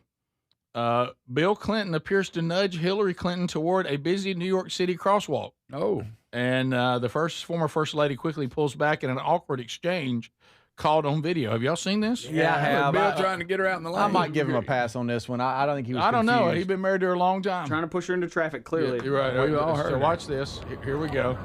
Bill Clinton appears to nudge Hillary Clinton toward a busy New York City crosswalk. Oh. And the former First Lady quickly pulls back in an awkward exchange caught on video. Have y'all seen this? Yeah, I have. Bill trying to get her out in the lane. I might give him a pass on this one. I don't think he was I don't know. confused. He's been married to her a long time. Trying to push her into traffic, clearly. Yeah, you're right. We all heard So it. watch this. Here we go.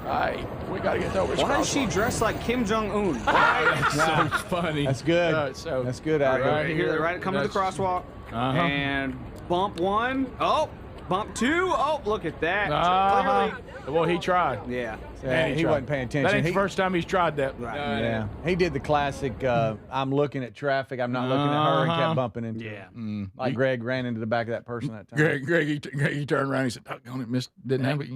All right. We got to get over this Why is she crosswalk. dressed like Kim Jong-un? That's so funny. That's good. That's good, Adler. Right here, right, come to the crosswalk. And bump one. Oh, bump two. Oh, look at that. Clearly. Well, he tried. Yeah. He wasn't paying attention. That ain't the first time he's tried that. Right. Yeah. He did the classic, I'm looking at traffic, I'm not looking at her, and kept bumping into her. Like Greg ran into the back of that person that time. Greg, he turned around and he said, doggone it, missed, didn't have it.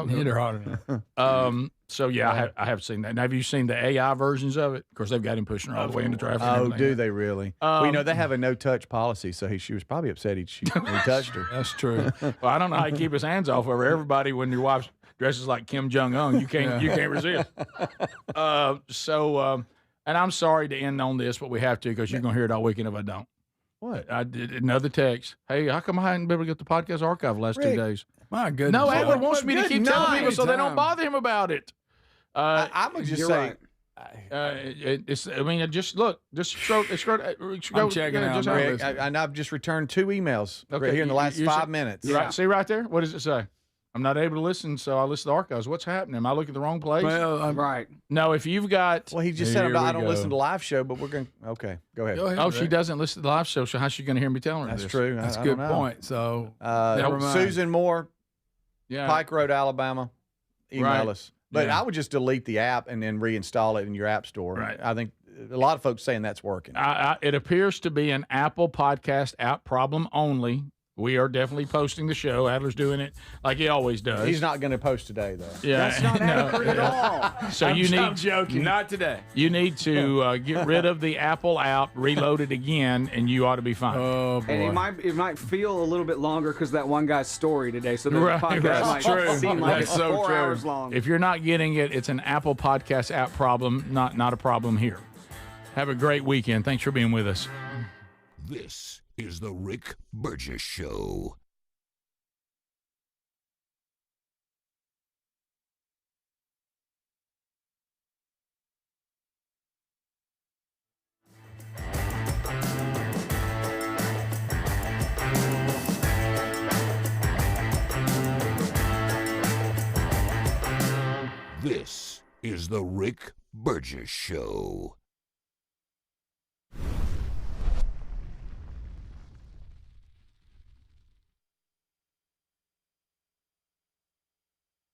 Hit her hard enough. So, yeah, I have seen that. And have you seen the AI versions of it? Of course, they've got him pushing her all the way into traffic. Oh, do they really? Well, they have a no-touch policy, so she was probably upset he touched her. That's true. Well, I don't know how he keep his hands off of her. Everybody, when your wife dresses like Kim Jong-un, you can't resist. And I'm sorry to end on this, but we have to because you're going to hear it all weekend if I don't. What? I did another text. Hey, how come I hadn't been able to get the podcast archive the last 2 days? My goodness. No, Adler wants me to keep telling people so they don't bother him about it. I'm going to just say. Right. Just look. Just scroll. I'm checking out. Greg, and I've just returned 2 emails right here in the last 5 minutes. Right, see right there? What does it say? I'm not able to listen, so I listen to the archives. What's happening? Am I looking at the wrong place? Well, right. No, if you've got... Well, he just said I don't listen to live show, but we're going to... Okay, go ahead. She doesn't listen to the live show, so how's she going to hear me telling her That's this? true. That's a good point. So, never mind. Susan Moore, yeah. Pike Road, Alabama, email us. But I would just delete the app and then reinstall it in your app store. Right. I think a lot of folks saying that's working. It appears to be an Apple Podcast app problem only. We are definitely posting the show. Adler's doing it like he always does. He's not going to post today, though. Yeah, that's not accurate at all. So I'm joking. Not today. You need to get rid of the Apple app, reload it again, and you ought to be fine. Oh boy. And it might feel a little bit longer because that one guy's story today. So the podcast might seem like it's 4 hours long. If you're not getting it, it's an Apple Podcast app problem, not a problem here. Have a great weekend. Thanks for being with us. This is the Rick Burgess Show. This is the Rick Burgess Show.